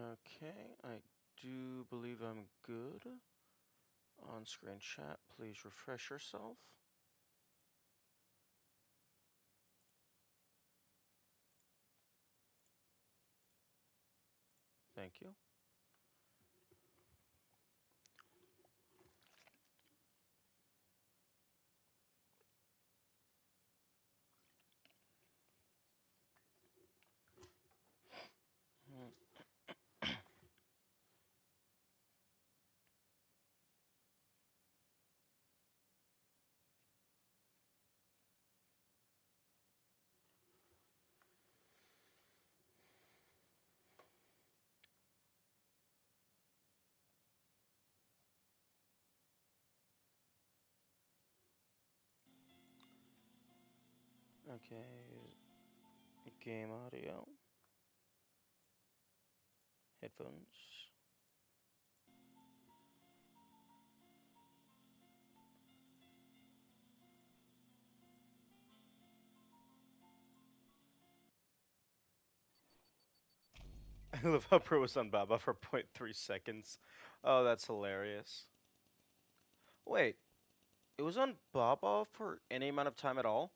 Okay, I do believe I'm good. On-screen chat, please refresh yourself. Thank you. Okay, game audio, headphones. I love how Pro was on Baba for 0.3 seconds. Oh, that's hilarious. Wait, it was on Baba for any amount of time at all?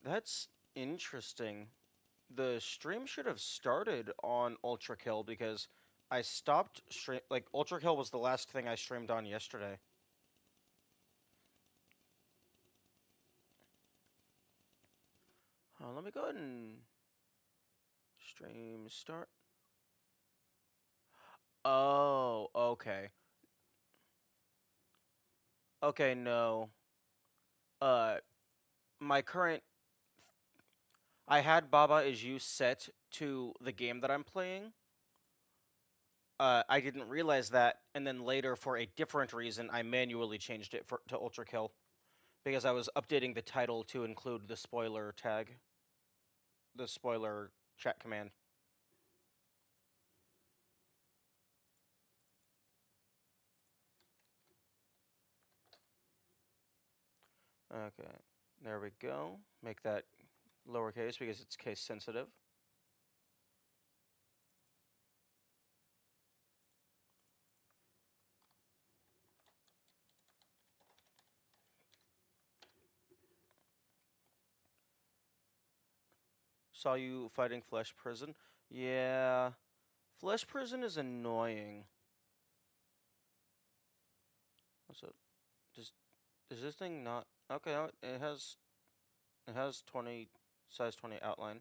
That's interesting. The stream should have started on Ultrakill because I stopped stream. Like, Ultrakill was the last thing I streamed on yesterday. Let me go ahead and stream start. Oh, okay. Okay, no. Uh, my current. I had Baba Is You set to the game that I'm playing. I didn't realize that, and then later, for a different reason, I manually changed it to Ultrakill because I was updating the title to include the spoiler tag, the spoiler chat command. Okay, there we go. Make that lowercase because it's case sensitive. Saw you fighting Flesh Prison. Yeah, Flesh Prison is annoying. What's it? Does this thing not? Okay, it has 20 size 20 outline.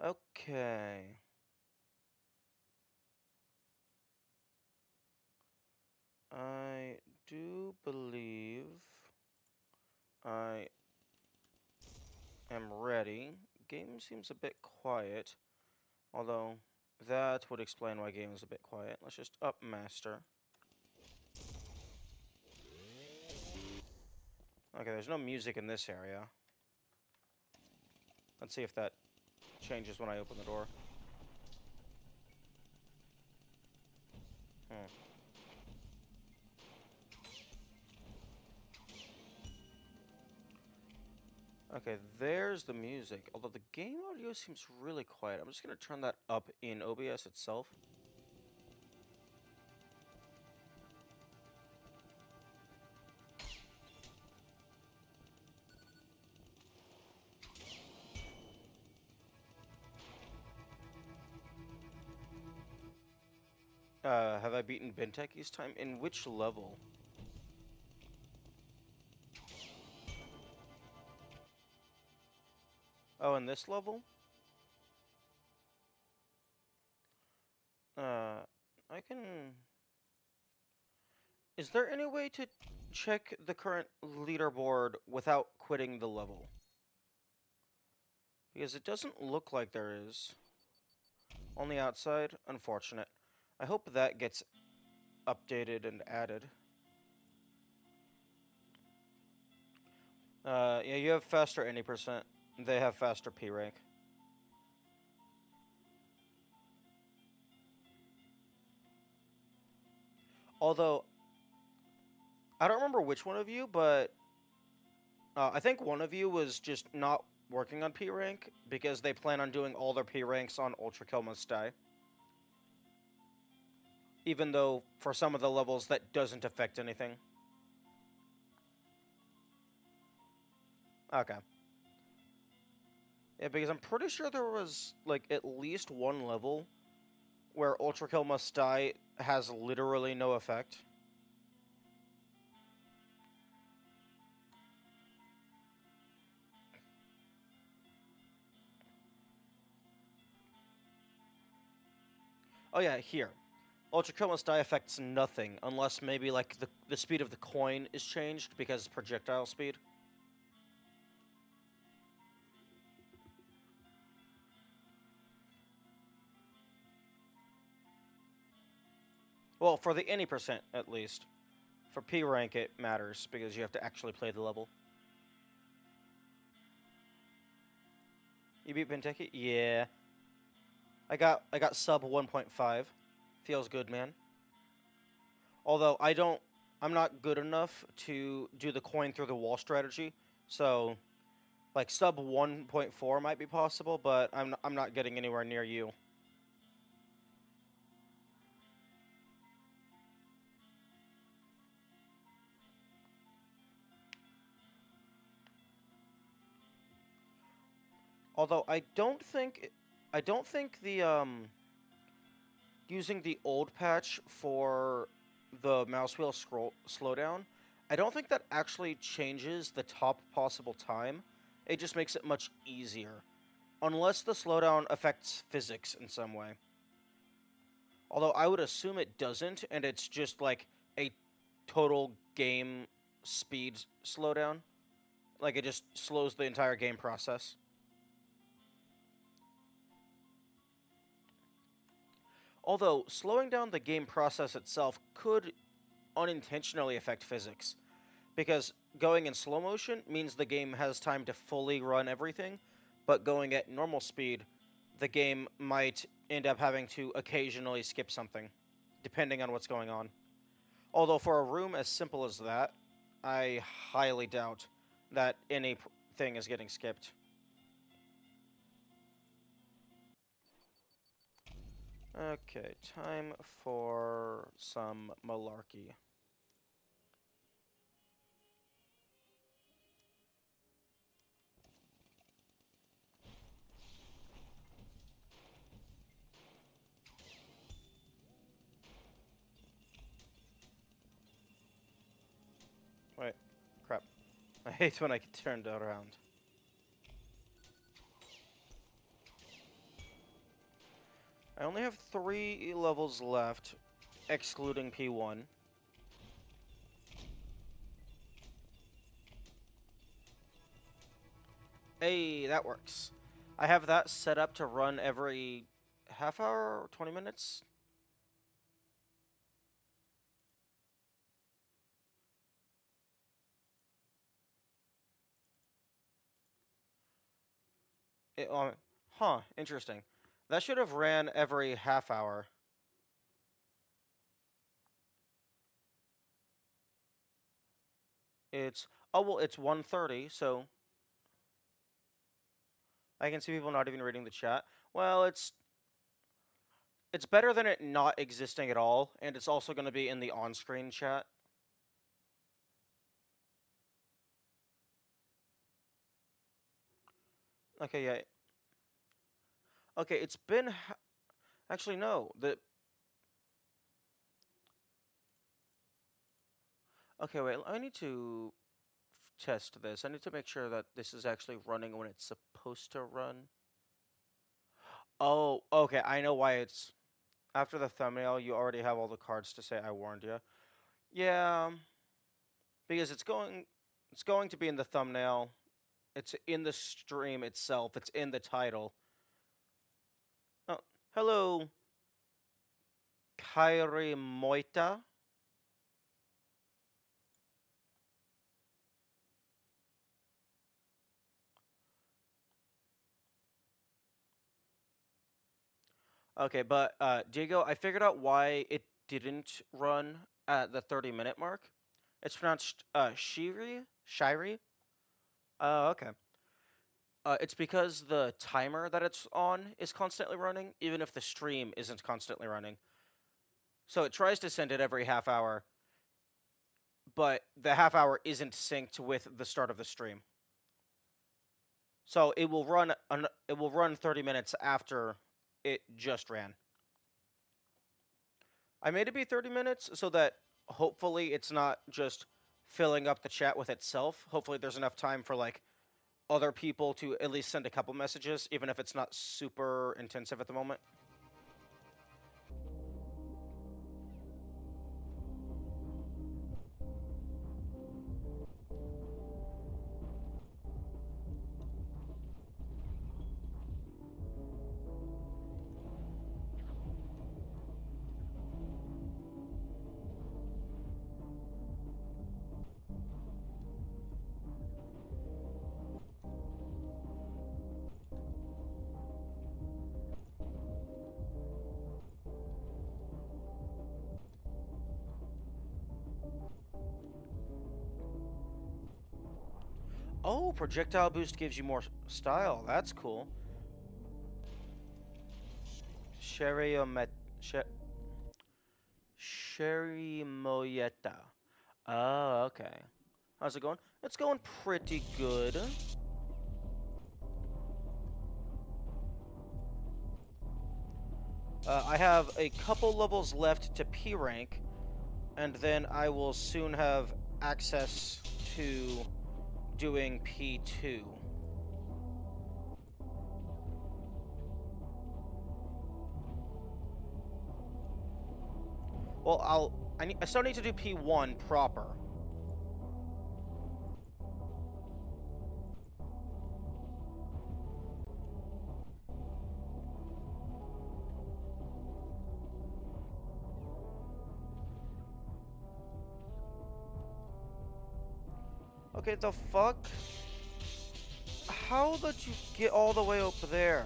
Okay. I do believe I am ready. Game seems a bit quiet, although that would explain why game is a bit quiet. Let's just up master. Okay, there's no music in this area. Let's see if that changes when I open the door. Hmm. Okay, there's the music. Although the game audio seems really quiet. I'm just going to turn that up in OBS itself. Have I beaten Benteki's time? In which level? Oh, in this level? Uh, I can... Is there any way to check the current leaderboard without quitting the level? Because it doesn't look like there is. Only outside? Unfortunate. I hope that gets updated and added. Yeah, you have faster any percent. They have faster P rank. Although, I don't remember which one of you, but I think one of you was just not working on P rank because they plan on doing all their P ranks on Ultrakill Must Die. even though for some of the levels that doesn't affect anything. Okay. Yeah, because I'm pretty sure there was, like, at least one level where Ultrakill Must Die has literally no effect. Oh yeah, here. Ultrakill Must Die affects nothing, unless maybe, like, the speed of the coin is changed because projectile speed. Well, for the any percent, at least. For P rank, it matters, because you have to actually play the level. You beat Benteke? Yeah. I got sub 1.5. Feels good, man. Although I'm not good enough to do the coin through the wall strategy. So, like, sub 1.4 might be possible, but I'm not getting anywhere near you. Although I don't think the using the old patch for the mouse wheel scroll slowdown, I don't think that actually changes the top possible time. It just makes it much easier. Unless the slowdown affects physics in some way. Although I would assume it doesn't, and it's just like a total game speed slowdown. Like it just slows the entire game process. Although slowing down the game process itself could unintentionally affect physics, because going in slow motion means the game has time to fully run everything, but going at normal speed, the game might end up having to occasionally skip something, depending on what's going on. Although for a room as simple as that, I highly doubt that anything is getting skipped. Okay, time for some malarkey. Wait, crap. I hate when I get turned around. I only have 3 levels left, excluding P1. Hey, that works. I have that set up to run every half hour or 20 minutes. It, huh, interesting. That should have ran every half hour. It's, oh well, it's 1:30, so I can see people not even reading the chat. Well, it's better than it not existing at all, and it's also going to be in the on-screen chat. Okay, yeah. Okay, it's been actually no. The Okay, wait. I need to test this. I need to make sure that this is actually running when it's supposed to run. Oh, okay. I know why it's after the thumbnail. You already have all the cards to say I warned you. Yeah, because it's going to be in the thumbnail. It's in the stream itself. It's in the title. Oh, hello, Kairi Moita. Okay, but Diego, I figured out why it didn't run at the 30-minute mark. It's pronounced Shiri. Shiri. Okay. It's because the timer that it's on is constantly running, even if the stream isn't constantly running. So it tries to send it every half hour, but the half hour isn't synced with the start of the stream. So it will run 30 minutes after it just ran. I made it be 30 minutes so that hopefully it's not just filling up the chat with itself. Hopefully there's enough time for like other people to at least send a couple messages, even if it's not super intensive at the moment. Oh, projectile boost gives you more style. That's cool. Sherimoyeta. Oh, okay. How's it going? It's going pretty good. I have a couple levels left to P rank, and then I will soon have access to doing P2. Well, I still need to do P1 proper. Okay, the fuck? How did you get all the way up there?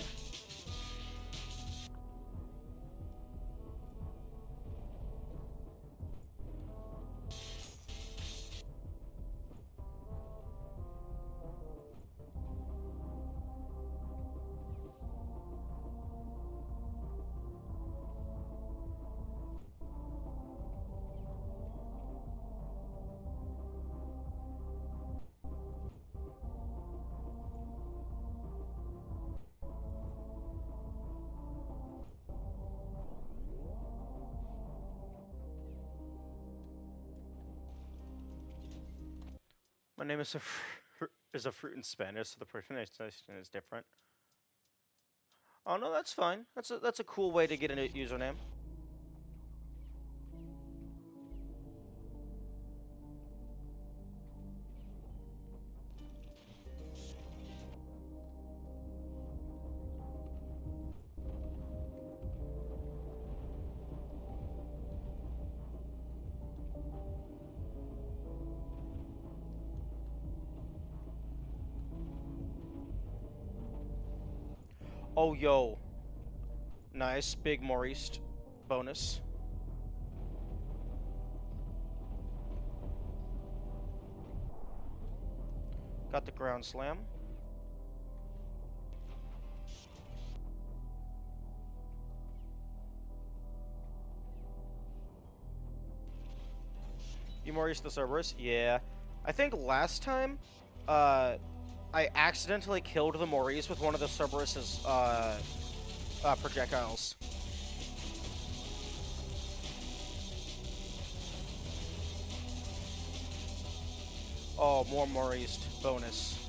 My name is a fruit in Spanish, so the pronunciation is different. Oh no, that's fine. That's a cool way to get a username. Oh yo, nice big Maurice bonus. Got the ground slam. You Maurice the Cerberus? Yeah. I think last time, I accidentally killed the Maurice with one of the Cerberus's, projectiles. Oh, more Maurice bonus.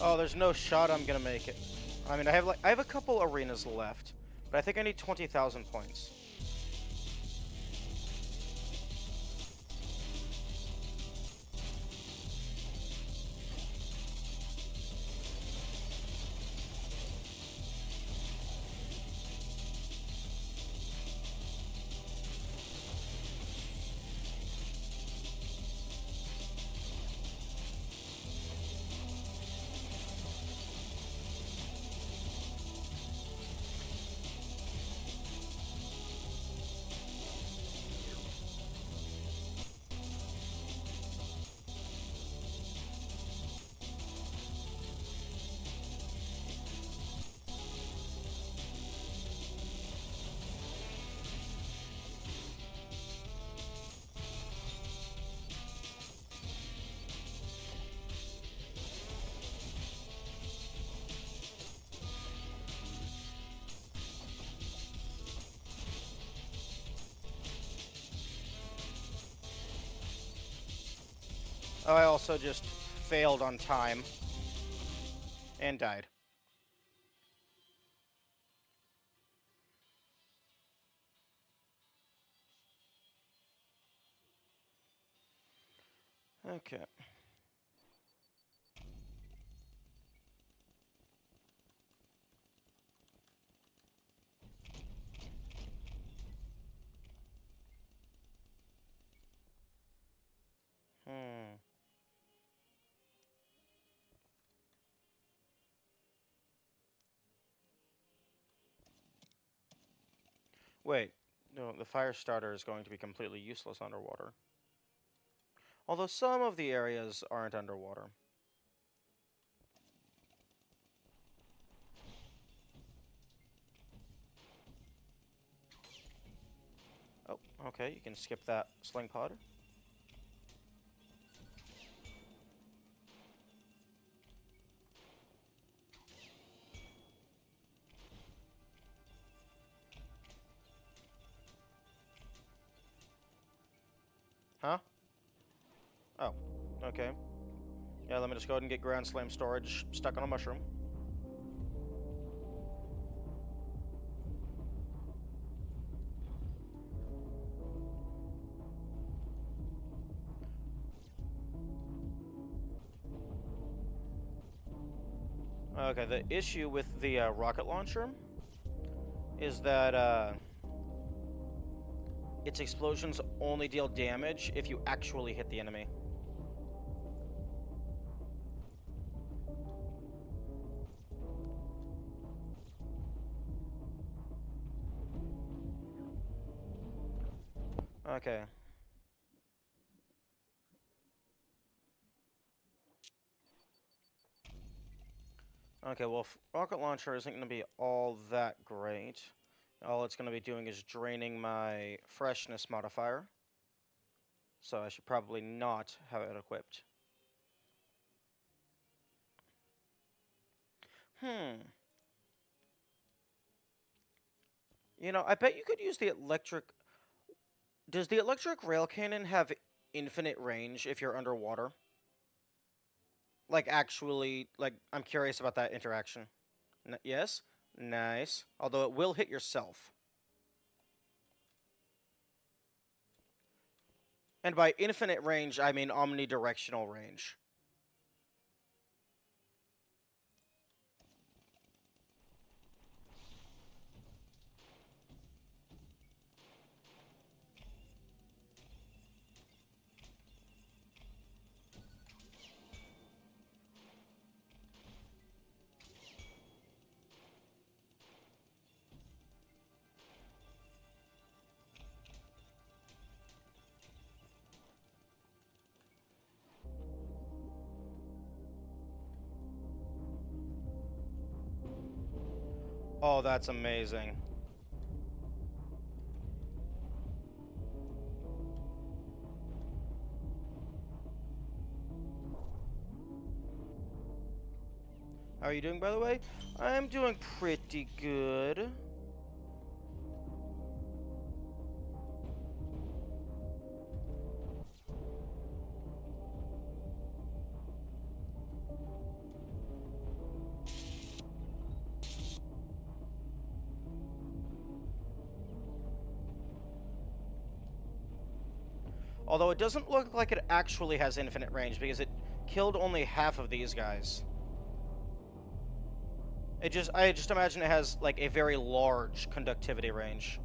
Oh, there's no shot I'm gonna make it. I mean, I have a couple arenas left, but I think I need 20,000 points. Oh, I also just failed on time and died. Okay. Hmm. Wait. No, the fire starter is going to be completely useless underwater. Although some of the areas aren't underwater. Oh, okay, you can skip that sling pod. Huh? Oh, okay. Yeah, let me just go ahead and get Grand Slam storage stuck on a mushroom. Okay, the issue with the rocket launcher is that its explosions only deal damage if you actually hit the enemy. Okay. Okay, well, rocket launcher isn't going to be all that great. All it's going to be doing is draining my freshness modifier. So I should probably not have it equipped. Hmm. You know, I bet you could use the electric... Does the electric rail cannon have infinite range if you're underwater? Like, actually, like, I'm curious about that interaction. Yes? Nice. Although it will hit yourself. And by infinite range, I mean omnidirectional range. Oh, that's amazing. How are you doing, by the way? I'm doing pretty good. Although it doesn't look like it actually has infinite range because it killed only half of these guys. I just imagine it has like a very large conductivity range.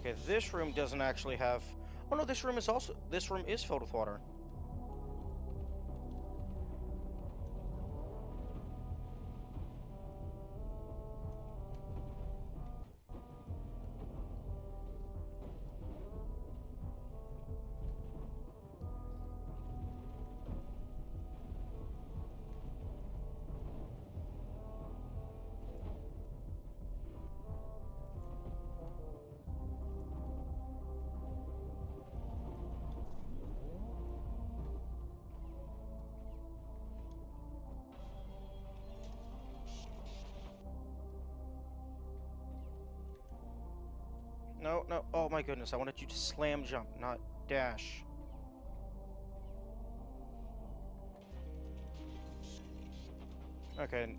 Okay, this room doesn't actually have... Oh no, this room is filled with water. No, no. Oh my goodness, I wanted you to slam jump, not dash. Okay.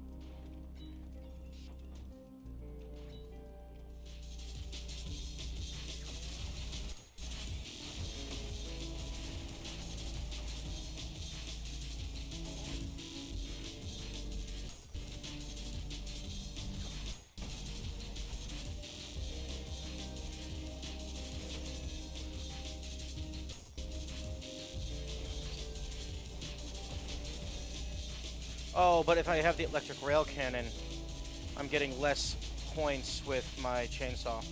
Oh, but if I have the electric rail cannon, I'm getting less points with my chainsaw.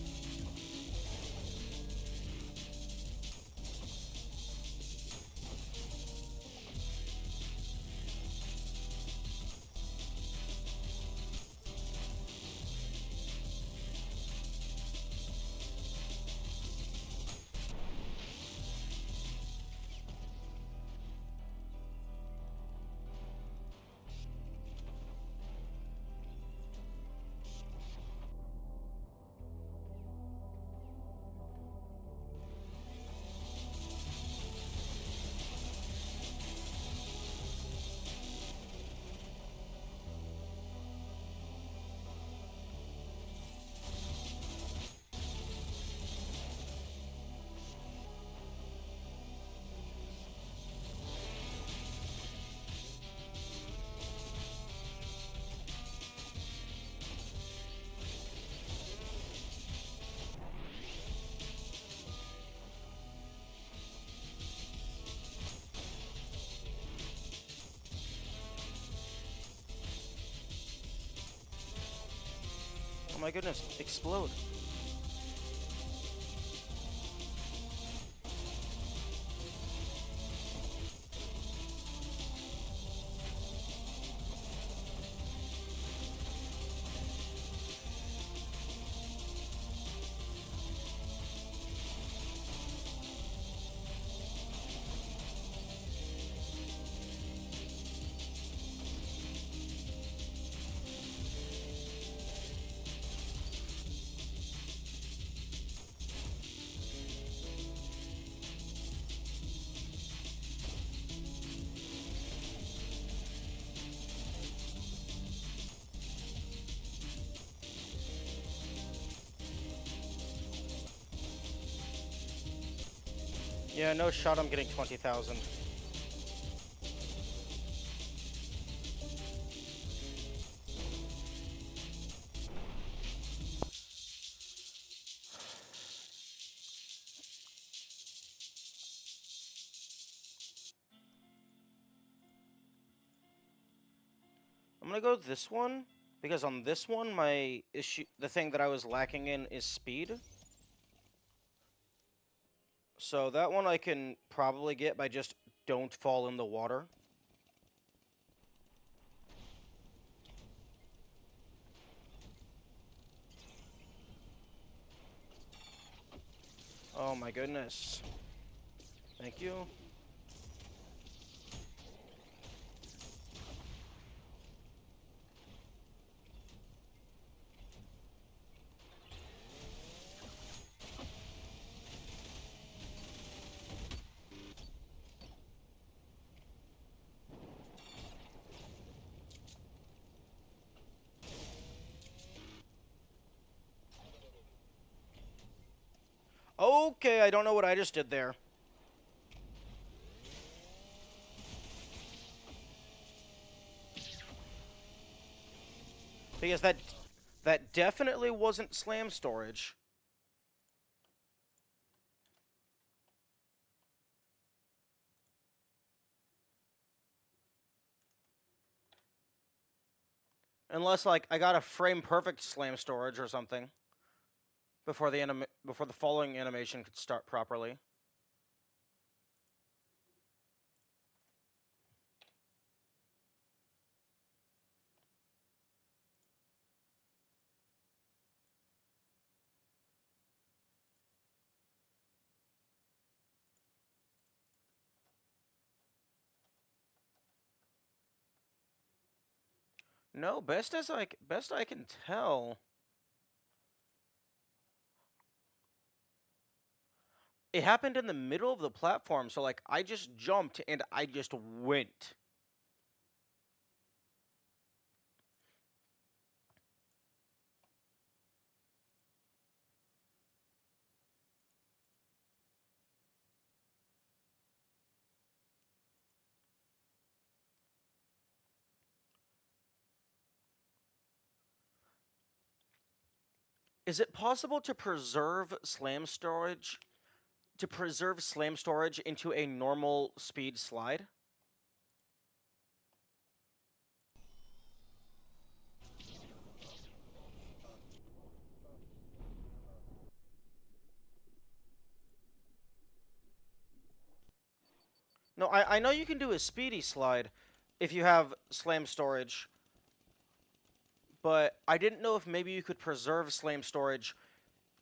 Oh my goodness, explode. Yeah, no shot I'm getting 20,000. I'm gonna go this one, because on this one, the thing that I was lacking in is speed. So that one I can probably get by just don't fall in the water. Oh my goodness. Thank you. Okay, I don't know what I just did there. Because that definitely wasn't slam storage. Unless like I got a frame perfect slam storage or something before the following animation could start properly. No, best I can tell, it happened in the middle of the platform, so like I just jumped and I just went. Is it possible to preserve slam storage into a normal speed slide? No, I know you can do a speedy slide if you have slam storage, but I didn't know if maybe you could preserve slam storage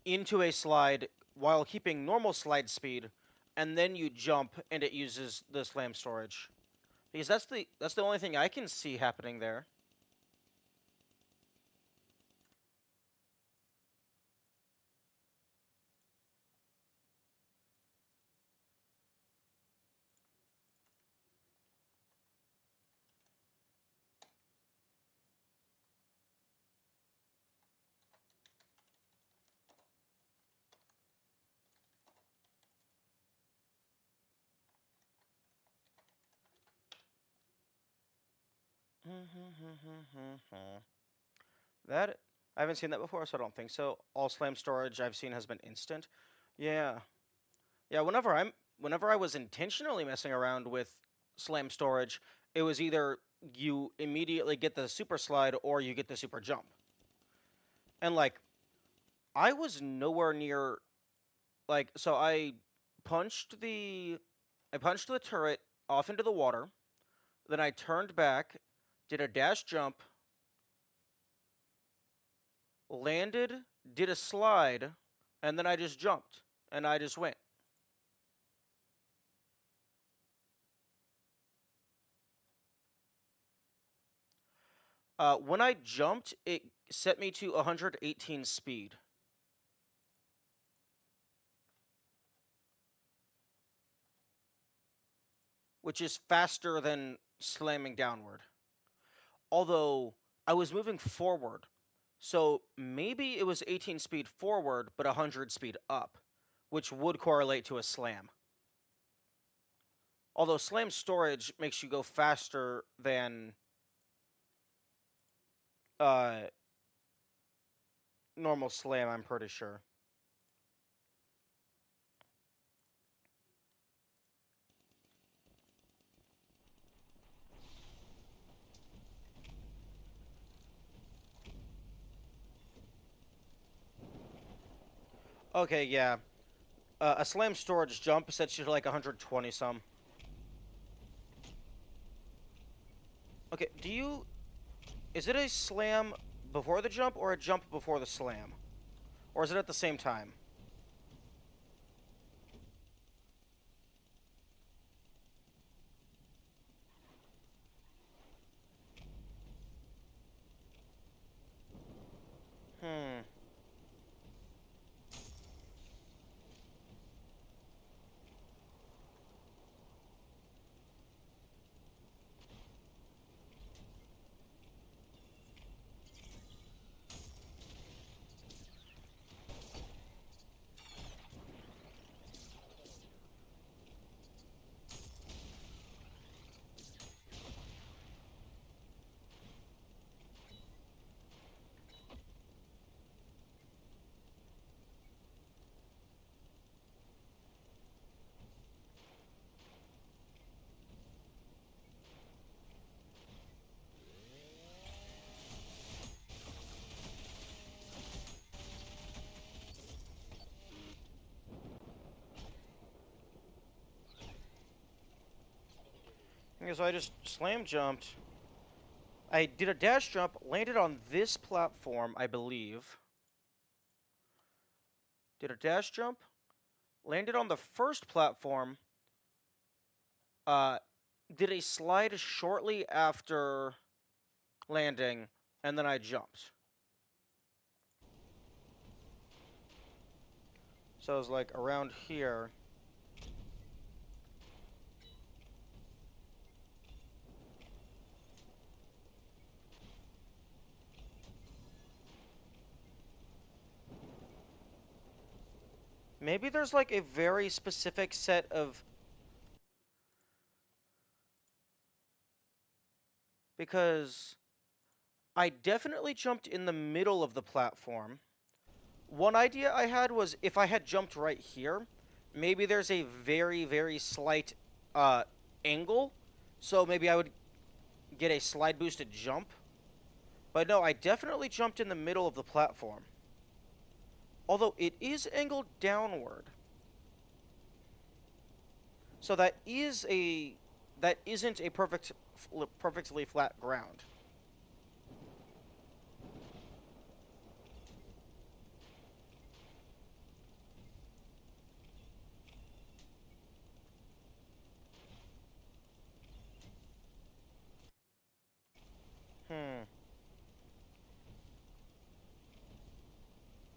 into a slide while keeping normal slide speed, and then you jump and it uses the slam storage. Because that's the only thing I can see happening there. That I haven't seen that before, so I don't think so. All slam storage I've seen has been instant. Yeah. Yeah, whenever I was intentionally messing around with slam storage, it was either you immediately get the super slide or you get the super jump. And like I was nowhere near like so I punched the turret off into the water, then I turned back, did a dash jump, landed, did a slide, and then I just jumped and I just went. When I jumped, it set me to 118 speed, which is faster than slamming downward. Although I was moving forward, so maybe it was 18 speed forward, but 100 speed up, which would correlate to a slam. Although slam storage makes you go faster than uh, normal slam, I'm pretty sure. Okay, yeah. A slam storage jump sets you to like 120 some. Okay, is it a slam before the jump or a jump before the slam? Or is it at the same time? Hmm. Okay, so I just slam jumped. I did a dash jump, landed on this platform, I believe. Did a dash jump, landed on the first platform, uh, did a slide shortly after landing, and then I jumped. So it was like around here. Maybe there's like a very specific set of... Because I definitely jumped in the middle of the platform. One idea I had was if I had jumped right here, maybe there's a very, very slight uh, angle. So maybe I would get a slide boosted jump. But no, I definitely jumped in the middle of the platform. Although it is angled downward. So that isn't a perfectly flat ground. Hmm.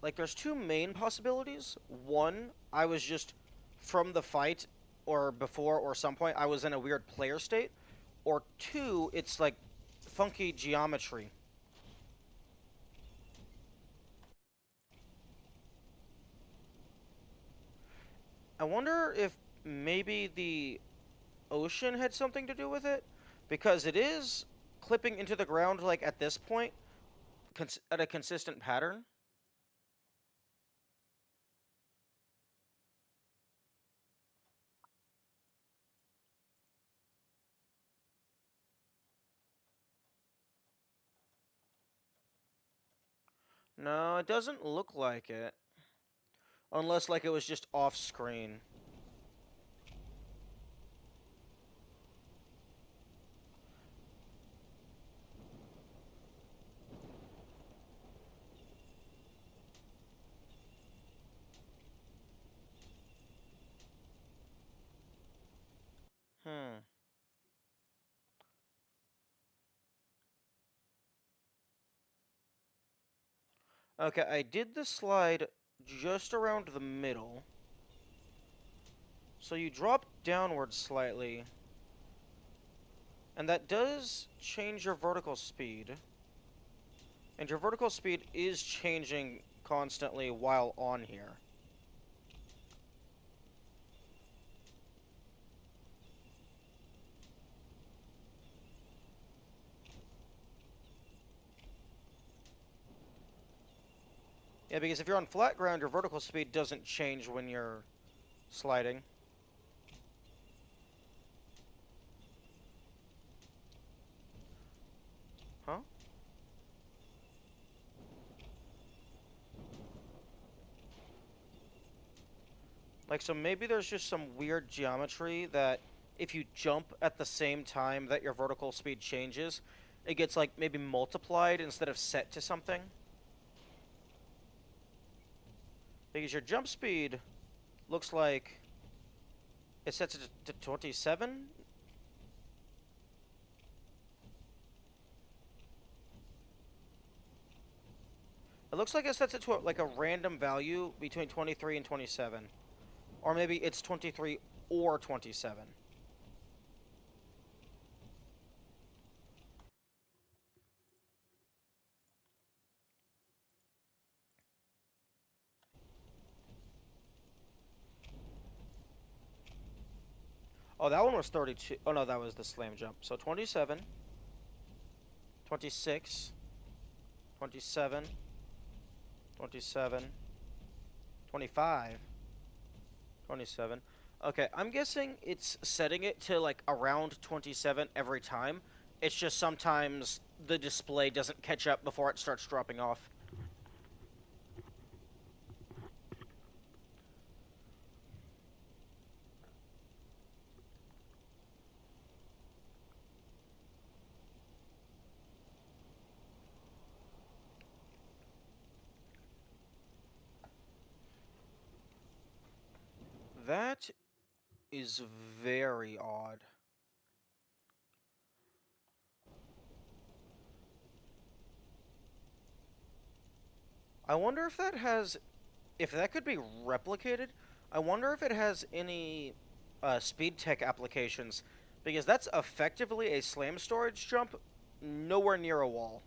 Like, there's two main possibilities. One, I was just from the fight, or before, or some point, I was in a weird player state. Or two, it's like funky geometry. I wonder if maybe the ocean had something to do with it, because it is clipping into the ground, like at this point, at a consistent pattern. No, it doesn't look like it. Unless, like, it was just off screen. Hmm. Okay, I did the slide just around the middle. So you drop downward slightly. And that does change your vertical speed. And your vertical speed is changing constantly while on here. Yeah, because if you're on flat ground, your vertical speed doesn't change when you're sliding. Huh? Like, so maybe there's just some weird geometry that if you jump at the same time that your vertical speed changes, it gets, like, maybe multiplied instead of set to something. Because your jump speed looks like it sets it to 27. It looks like it sets it to like a random value between 23 and 27. Or maybe it's 23 or 27. Oh, that one was 32. Oh, no, that was the slam jump. So 27, 26, 27, 27, 25, 27. Okay, I'm guessing it's setting it to like around 27 every time. It's just sometimes the display doesn't catch up before it starts dropping off. That is very odd. I wonder if that has, if that could be replicated. I wonder if it has any speed tech applications, because that's effectively a slam storage jump, nowhere near a wall.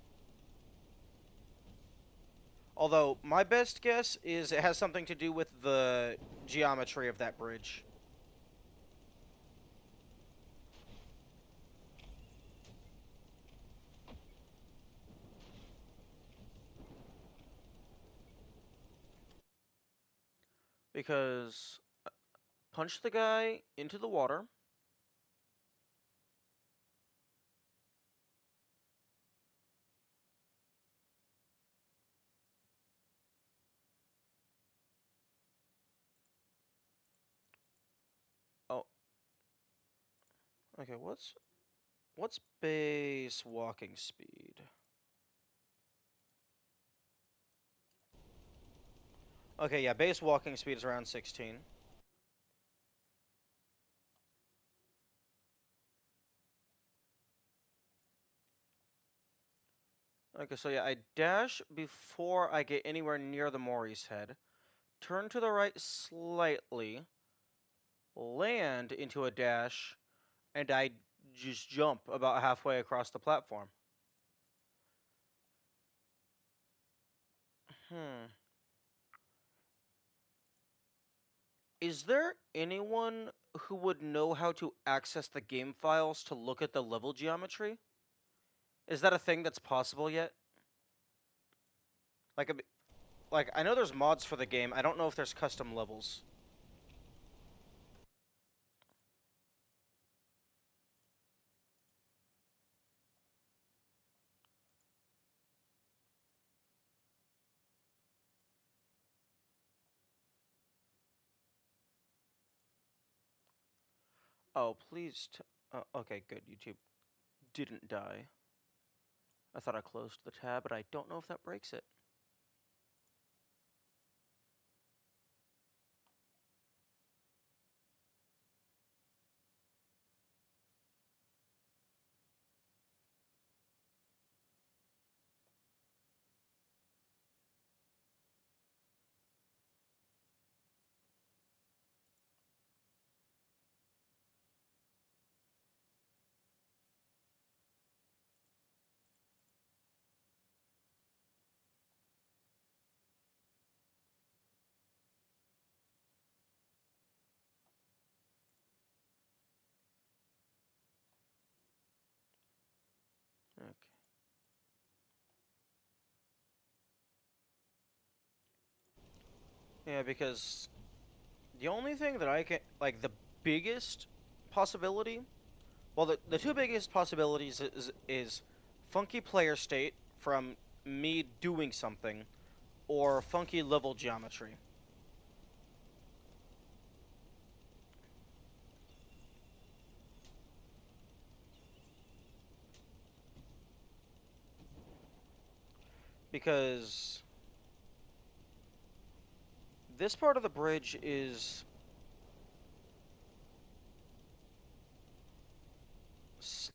Although my best guess is it has something to do with the geometry of that bridge. Because punch the guy into the water. Oh, okay. What's base walking speed? Okay, yeah, base walking speed is around 16. Okay, so yeah, I dash before I get anywhere near the Mori's head. Turn to the right slightly, land into a dash, and I just jump about halfway across the platform. Hmm. Is there anyone who would know how to access the game files to look at the level geometry? Is that a thing that's possible yet? Like, like I know there's mods for the game. I don't know if there's custom levels. Oh, please. Okay, good. YouTube didn't die. I thought I closed the tab, but I don't know if that breaks it. Okay. Yeah, because the only thing that I can, like, the biggest possibility, well, the two biggest possibilities is funky player state from me doing something, or funky level geometry. Because this part of the bridge is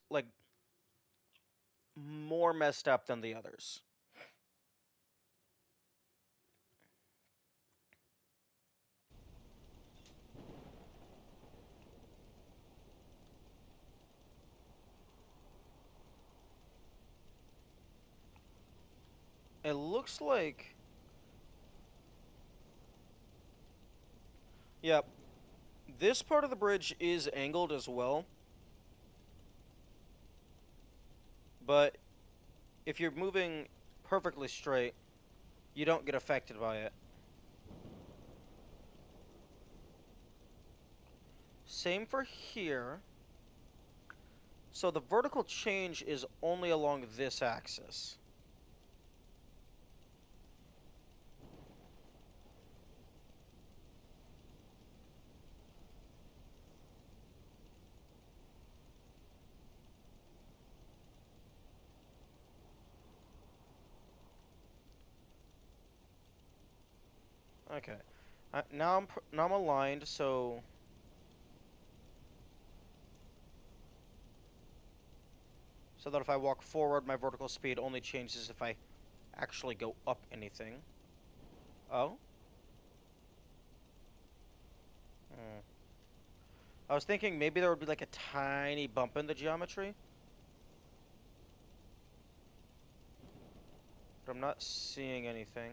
like more messed up than the others. It looks like, yeah, this part of the bridge is angled as well, but if you're moving perfectly straight, you don't get affected by it. Same for here. So the vertical change is only along this axis. Okay. Now I'm aligned, so that if I walk forward, my vertical speed only changes if I actually go up anything. Oh? Hmm. I was thinking maybe there would be like a tiny bump in the geometry, but I'm not seeing anything.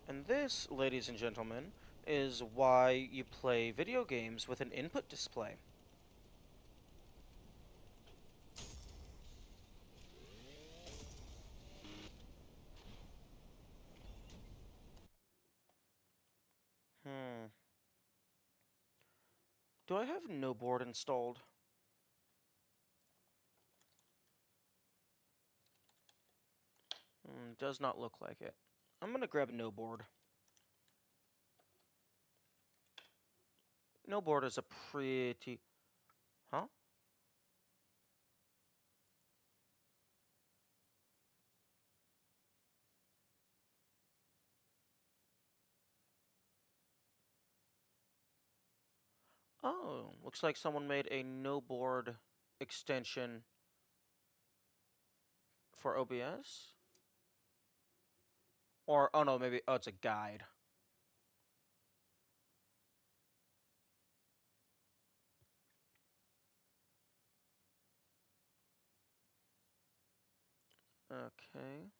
And this, ladies and gentlemen, is why you play video games with an input display. Hmm. Do I have no board installed? Does not look like it. I'm gonna grab no board. No board is a pretty... Huh? Oh, looks like someone made a no board extension for OBS? Or, oh no, maybe, oh, it's a guide. Okay.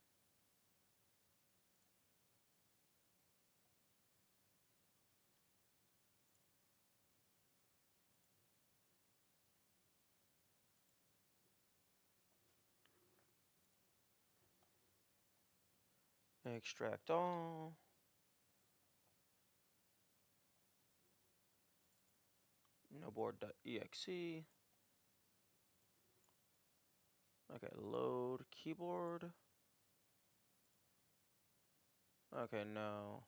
Extract all. Noboard.exe. Okay, load keyboard. Okay, no.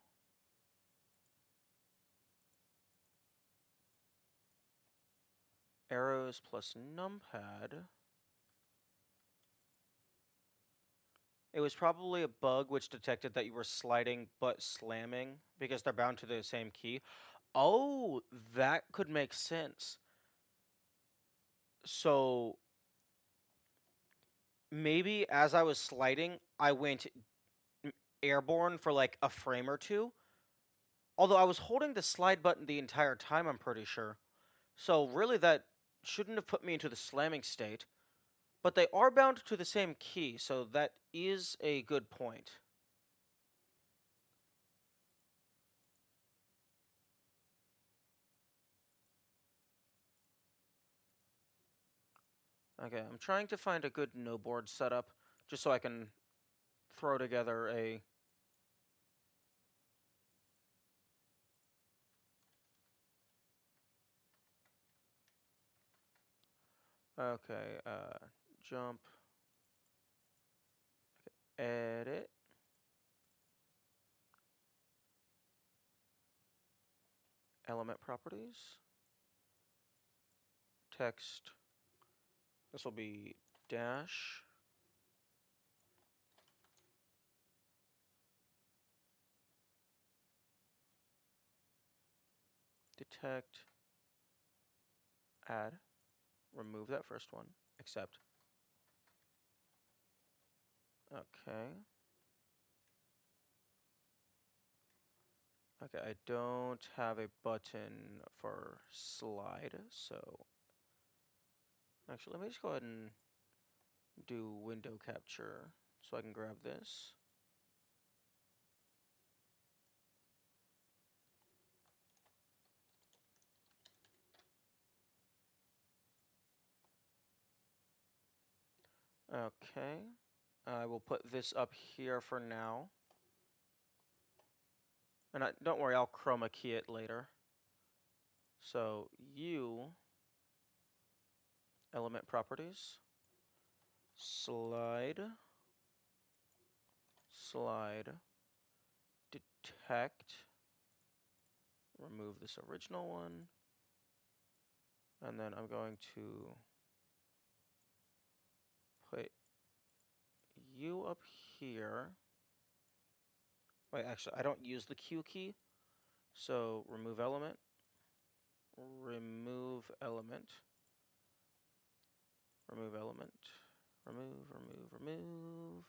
Arrows plus numpad. It was probably a bug which detected that you were sliding but slamming because they're bound to the same key. Oh, that could make sense. So maybe as I was sliding, I went airborne for like a frame or two. Although I was holding the slide button the entire time, I'm pretty sure. So really that shouldn't have put me into the slamming state. But they are bound to the same key, so that is a good point. Okay, I'm trying to find a good no board setup just so I can throw together a... Okay, jump, edit, element properties, text. This will be dash, detect, add, remove that first one, accept. Okay. Okay, I don't have a button for slide, so... Actually, let me just go ahead and do window capture so I can grab this. Okay. I will put this up here for now. And don't worry, I'll chroma key it later. So, element properties, slide, slide, detect, remove this original one, and then I'm going to put you up here. Wait, actually, I don't use the Q key, so remove element, remove element, remove element, remove.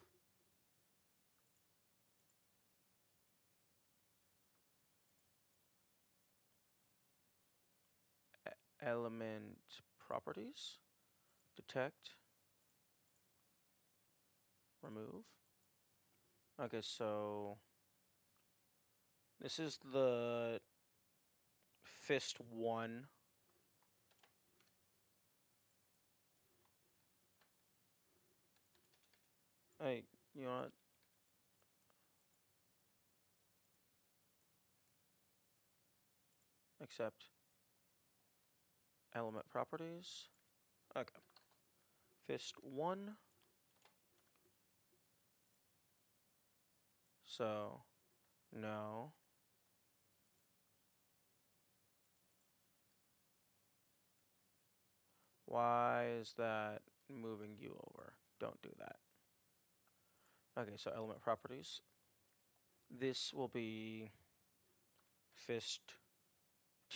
Element properties, detect, remove. Okay, so this is the fist 1. Hey, you know what? Accept element properties. Okay. Fist 1. So, no. Why is that moving you over? Don't do that. Okay, so element properties. This will be fist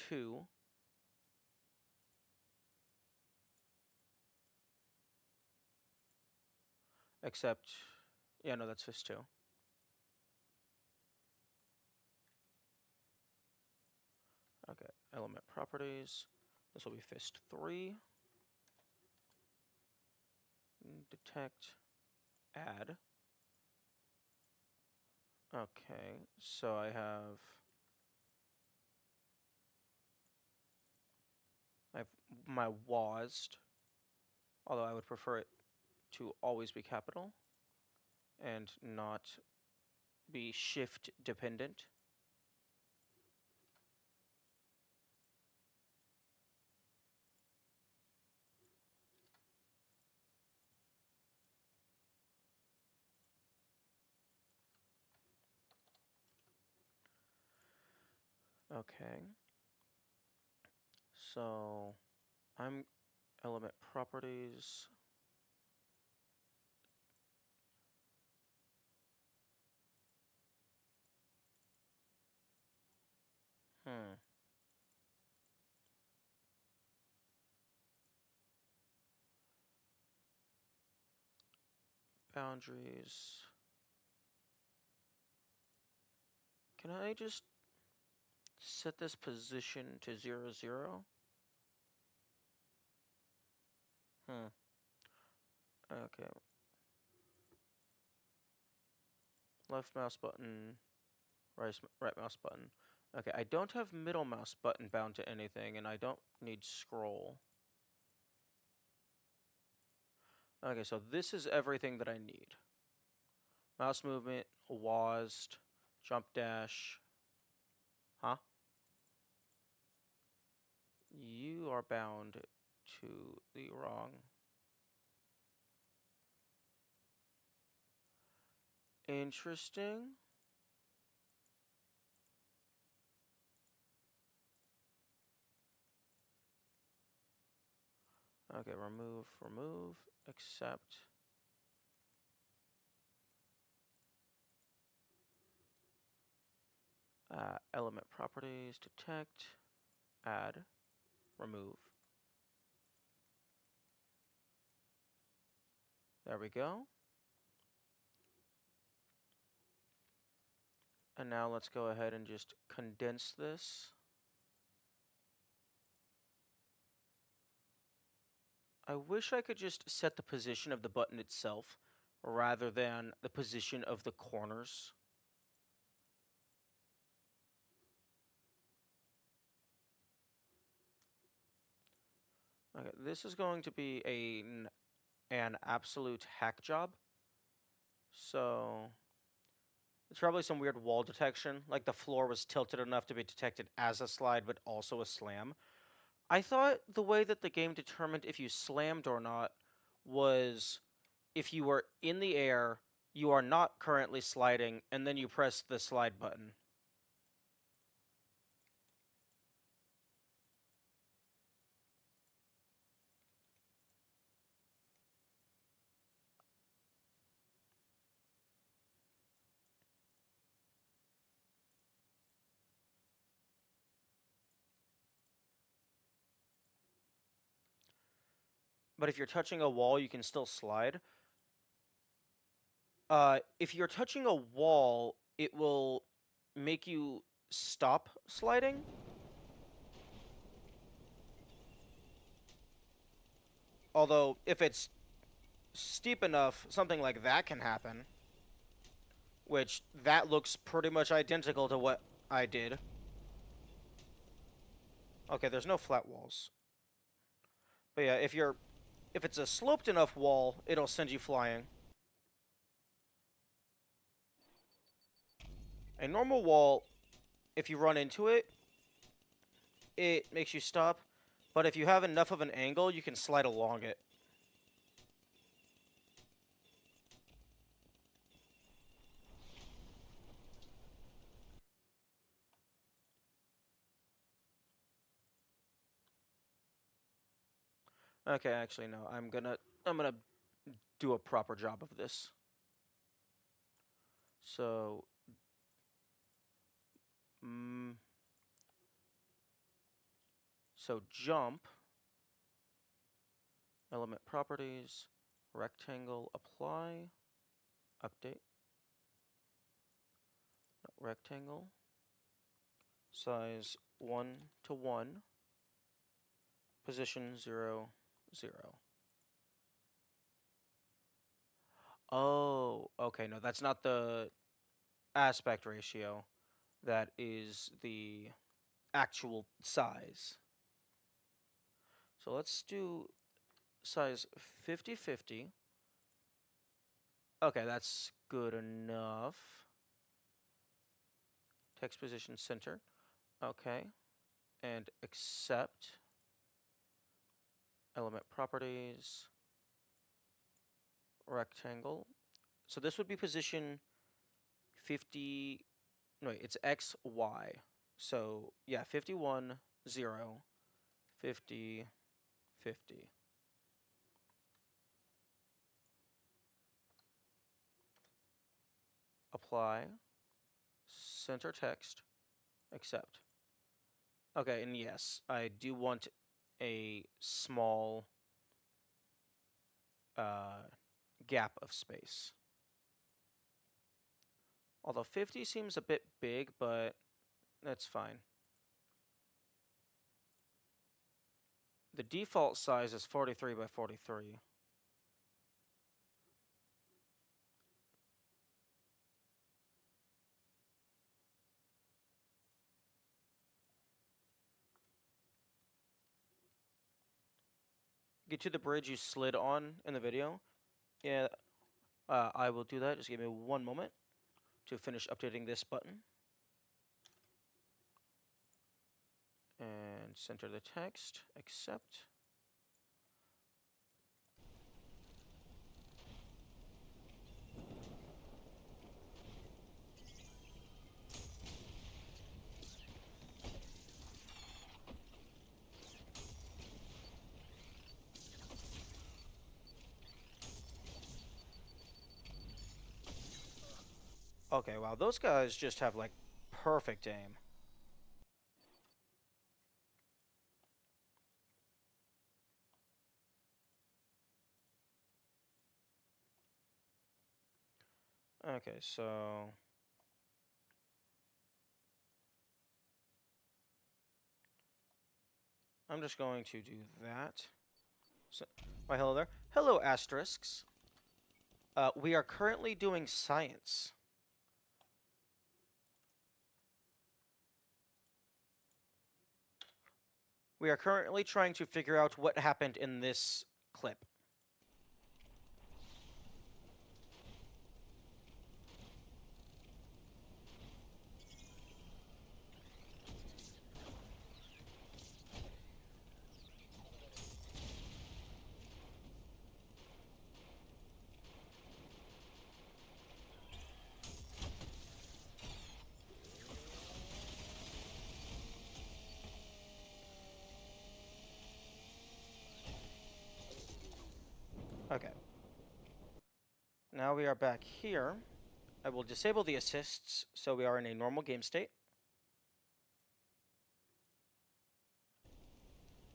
2. Except, yeah, no, that's fist 2. Okay, element properties. This will be fist 3. Detect, add. Okay, so I have my WASD, although I would prefer it to always be capital and not be shift dependent. Okay, so I'm element properties. Hmm. Boundaries. Can I just set this position to 0, 0? Okay. Left mouse button, right mouse button. Okay, I don't have middle mouse button bound to anything, and I don't need scroll. Okay, so this is everything that I need. Mouse movement, WASD, jump dash. Huh? You are bound to the wrong. Interesting. Okay, remove, accept. Element properties, detect, add, remove. There we go. And now let's go ahead and just condense this. I wish I could just set the position of the button itself rather than the position of the corners. Okay, this is going to be an absolute hack job. So it's probably some weird wall detection, like the floor was tilted enough to be detected as a slide, but also a slam. I thought the way that the game determined if you slammed or not was if you were in the air, you are not currently sliding, and then you press the slide button. but if you're touching a wall, you can still slide. If you're touching a wall, it will make you stop sliding. Although, if it's steep enough, something like that can happen. Which, that looks pretty much identical to what I did. Okay, there's no flat walls. But yeah, if it's a sloped enough wall, it'll send you flying. A normal wall, if you run into it, it makes you stop. But if you have enough of an angle, you can slide along it. Okay, actually no. I'm gonna do a proper job of this. So so jump, element properties, rectangle, apply, update, no, rectangle, size 1 to 1, position 0, 0. Oh, okay, no, that's not the aspect ratio. That is the actual size. So let's do size 50-50. Okay, that's good enough. Text position center. Okay. And accept. Element properties. Rectangle. So this would be position 50. No, it's X, Y. So yeah, 51, 0, 50, 50. Apply. Center text. Accept. Okay, and yes, I do want a small gap of space. Although 50 seems a bit big, but that's fine. The default size is 43 by 43. Get to the bridge you slid on in the video. Yeah, I will do that. Just give me one moment to finish updating this button. And center the text. Accept. Okay, wow, those guys just have, like, perfect aim. Okay, so I'm just going to do that. So, why, hello there. Hello, asterisks. We are currently doing science. We are currently trying to figure out what happened in this clip. Okay. Now we are back here. I will disable the assists so we are in a normal game state.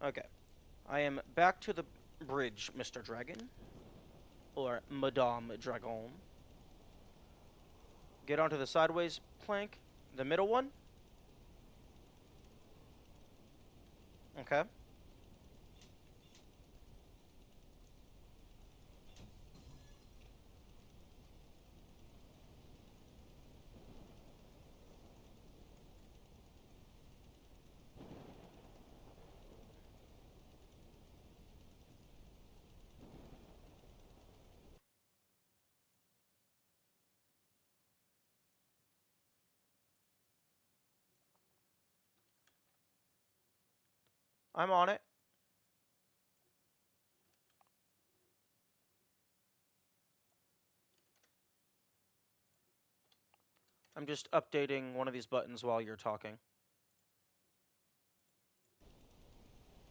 Okay. I am back to the bridge, Mr. Dragon. Or Madame Dragon. Get onto the sideways plank. The middle one. Okay. I'm on it. I'm just updating one of these buttons while you're talking.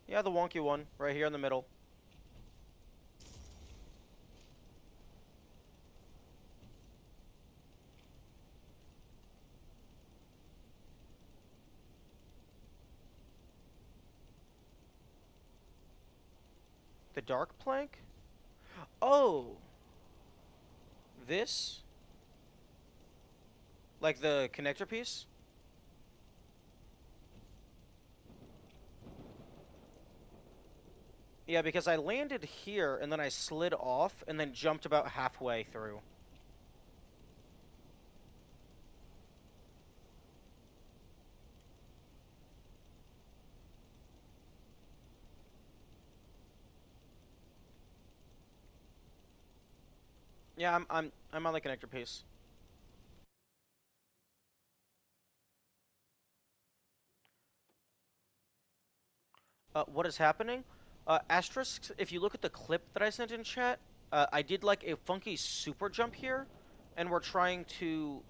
Yeah, the wonky one, right here in the middle. The dark plank? Oh! This? Like the connector piece? Yeah, because I landed here, and then I slid off, and then jumped about halfway through. Yeah, I'm on the connector piece. What is happening? Asterisks, if you look at the clip that I sent in chat, I did like a funky super jump here, and we're trying to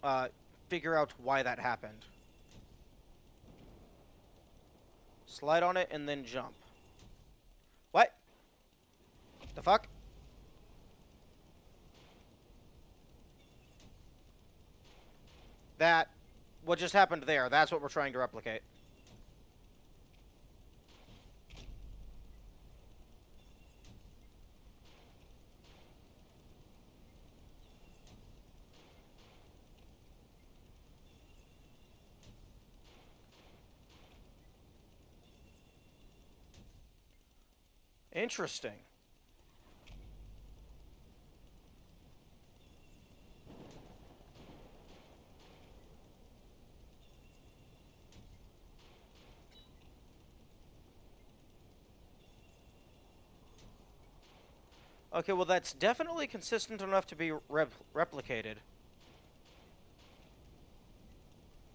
uh, figure out why that happened. Slide on it and then jump. What? The fuck? That, what just happened there, that's what we're trying to replicate. Interesting. Okay, well that's definitely consistent enough to be replicated.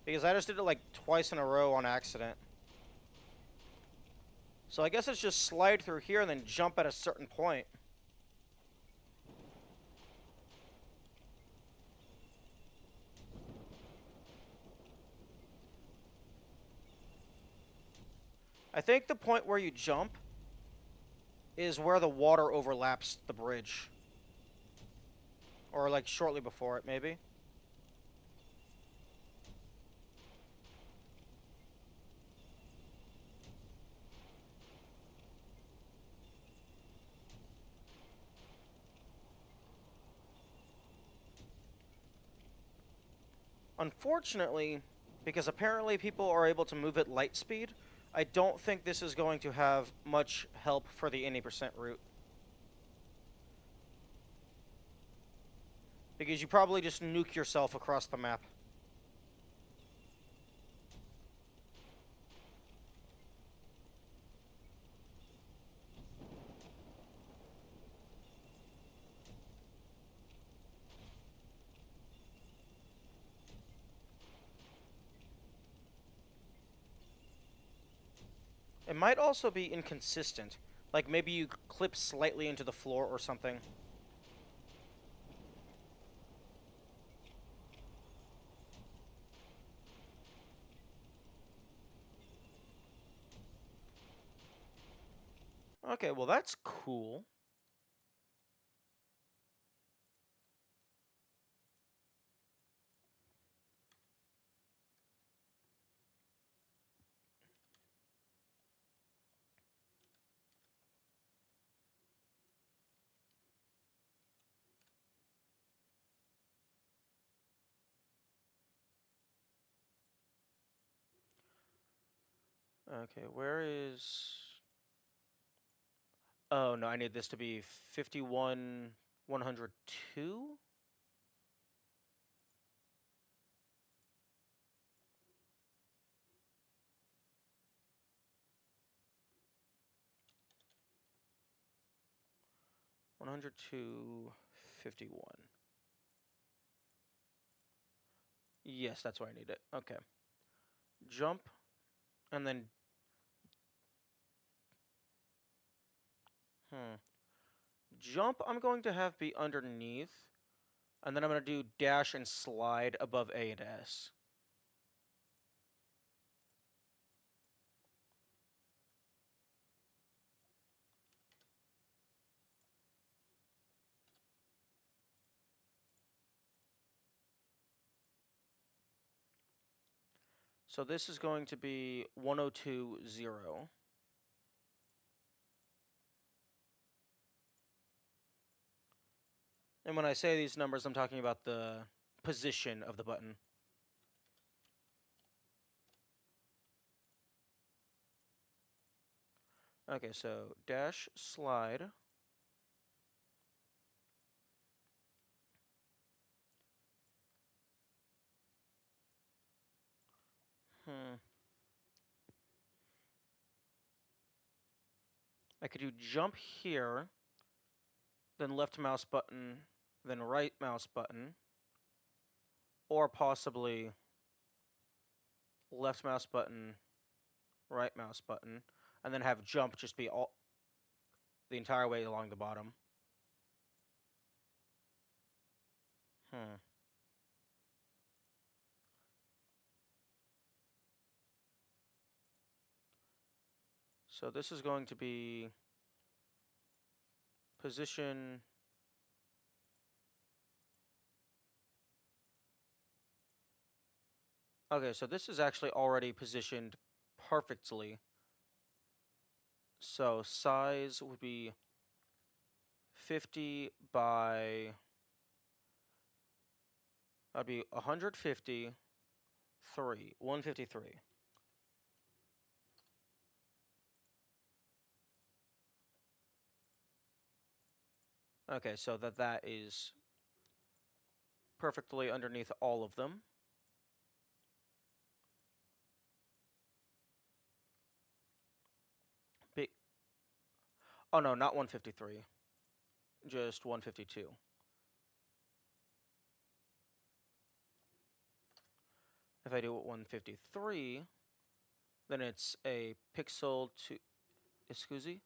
Because I just did it like twice in a row on accident. So I guess it's just slide through here and then jump at a certain point. I think the point where you jump is where the water overlaps the bridge. Or like shortly before it, maybe. Unfortunately, because apparently people are able to move at light speed, I don't think this is going to have much help for the 80% route. Because you probably just nuke yourself across the map. It might also be inconsistent. Like maybe you clip slightly into the floor or something. Okay, well that's cool. Okay, where is... Oh, no, I need this to be 51, 102? One hundred two 51. Yes, that's where I need it. Okay. Jump, and then... Jump, I'm going to have be underneath, and then I'm going to do dash and slide above A and S. So this is going to be 102.0. And when I say these numbers, I'm talking about the position of the button. Okay, so dash slide. I could do jump here, then left mouse button, then right mouse button, or possibly left mouse button, right mouse button, and then have jump just be all the entire way along the bottom. So this is going to be position. Okay, so this is actually already positioned perfectly. So size would be 50 by... That'd be 153. 153. Okay, so that is perfectly underneath all of them. Big... Oh no, not 153. Just 152. If I do it 153, then it's a pixel to... Excuse?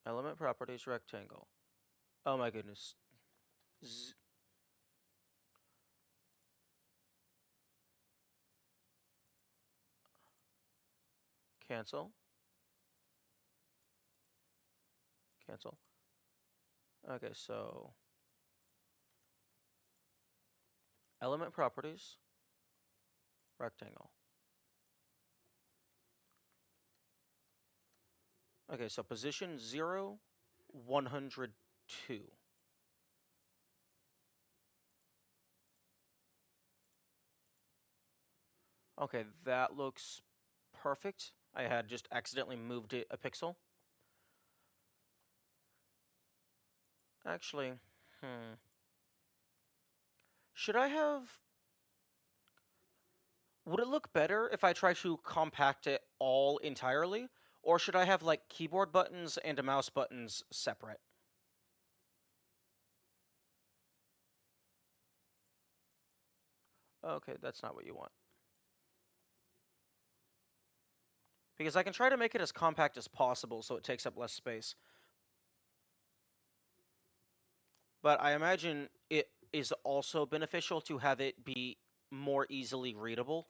Element properties rectangle. Oh my goodness. Cancel. Cancel. Okay, so element properties, rectangle. Okay, so position 0, 102. Okay, that looks perfect. I had just accidentally moved it a pixel. Actually, should I have... Would it look better if I try to compact it all entirely? Or should I have, like, keyboard buttons and mouse buttons separate? Okay, that's not what you want. Because I can try to make it as compact as possible so it takes up less space. But I imagine it is also beneficial to have it be more easily readable.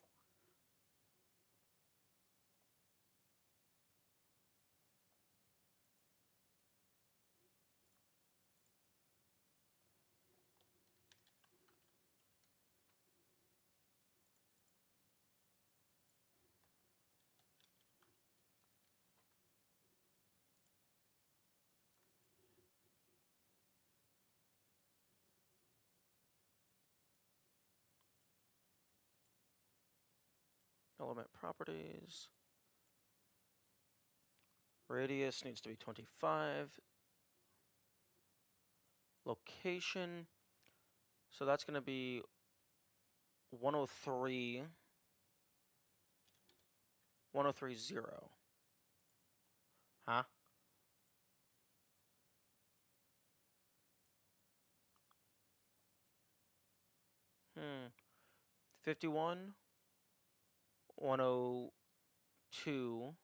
Element properties. Radius needs to be 25. Location. So that's going to be 103. 1030. Huh? Hmm. 51. 102.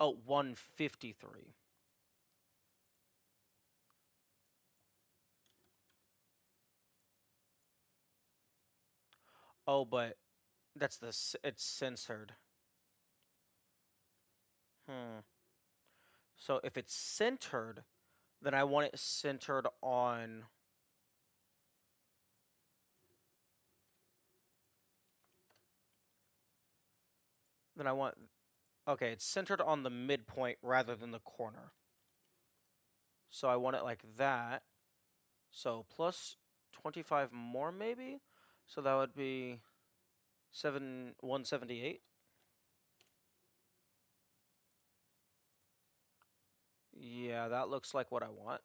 Oh, 153. Oh, but that's it's censored. Hmm. So if it's centered, then I want it centered on. Then I want. Okay, it's centered on the midpoint rather than the corner. So I want it like that. So plus 25 more maybe? So that would be 178. Yeah, that looks like what I want.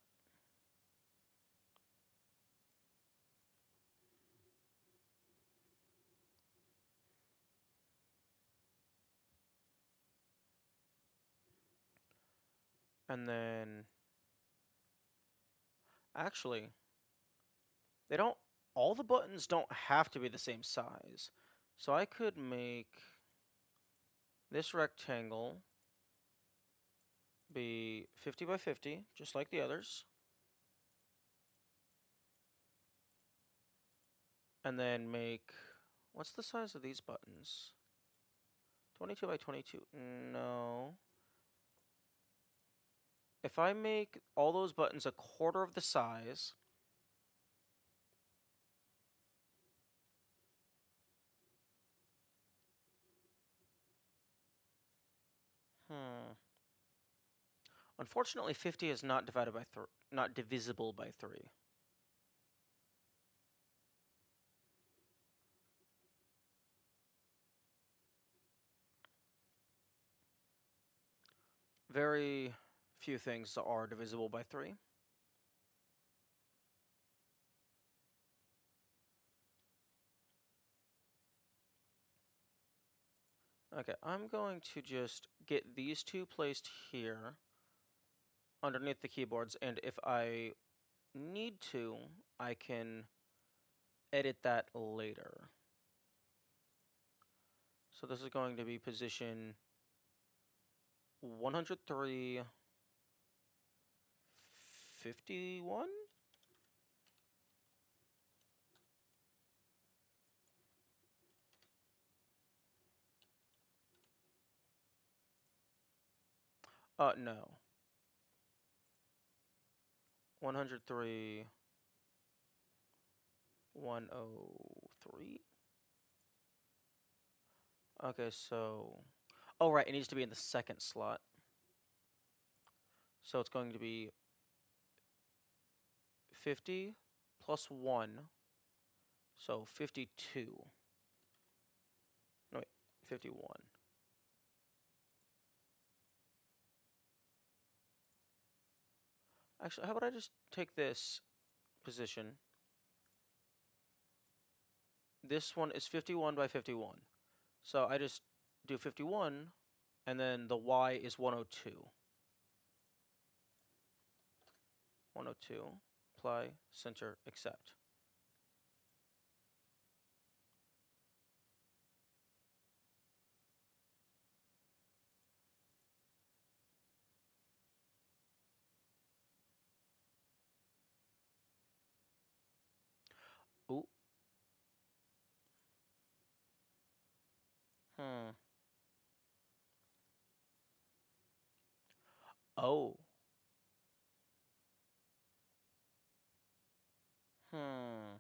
And then actually, they don't all the buttons don't have to be the same size. So I could make this rectangle be 50 by 50, just like the others. And then make, what's the size of these buttons? 22 by 22. No. If I make all those buttons a quarter of the size, unfortunately 50 is not divided by not divisible by 3. Very few things are divisible by 3. Okay, I'm going to just get these two placed here underneath the keyboards, and if I need to, I can edit that later. So this is going to be position 103, 51? No. 103, 103? Okay, so... Oh, right, it needs to be in the second slot. So it's going to be 50 plus 1, so 52. No, wait, 51. Actually, how about I just take this position? This one is 51 by 51. So I just do 51, and then the Y is 102. 102, apply, center, accept. Ooh. Hmm. Oh. Hmm.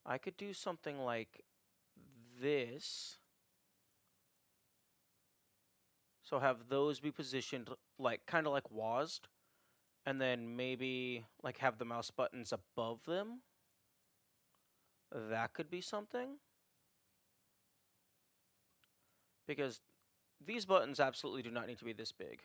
I could do something like this. So have those be positioned like kind of like WASD, and then maybe like have the mouse buttons above them. That could be something. because these buttons absolutely do not need to be this big.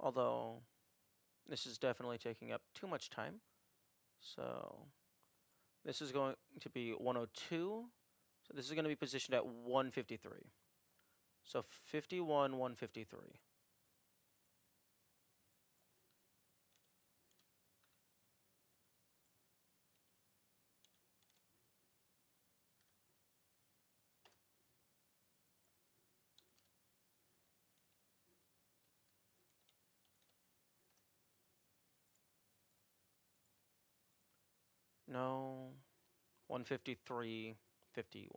Although, this is definitely taking up too much time. So, this is going to be 102. So this is going to be positioned at 153. So 51, 153. No, 153, 51.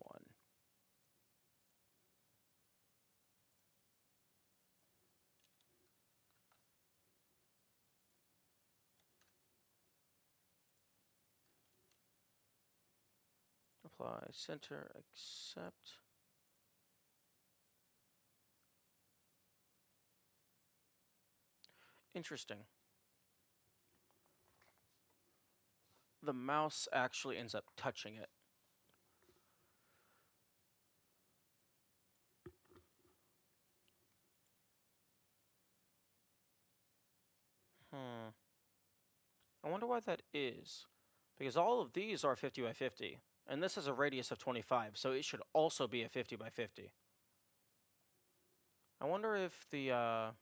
Apply center, accept. Interesting. The mouse actually ends up touching it. I wonder why that is. Because all of these are 50 by 50. And this has a radius of 25, so it should also be a 50 by 50. I wonder if the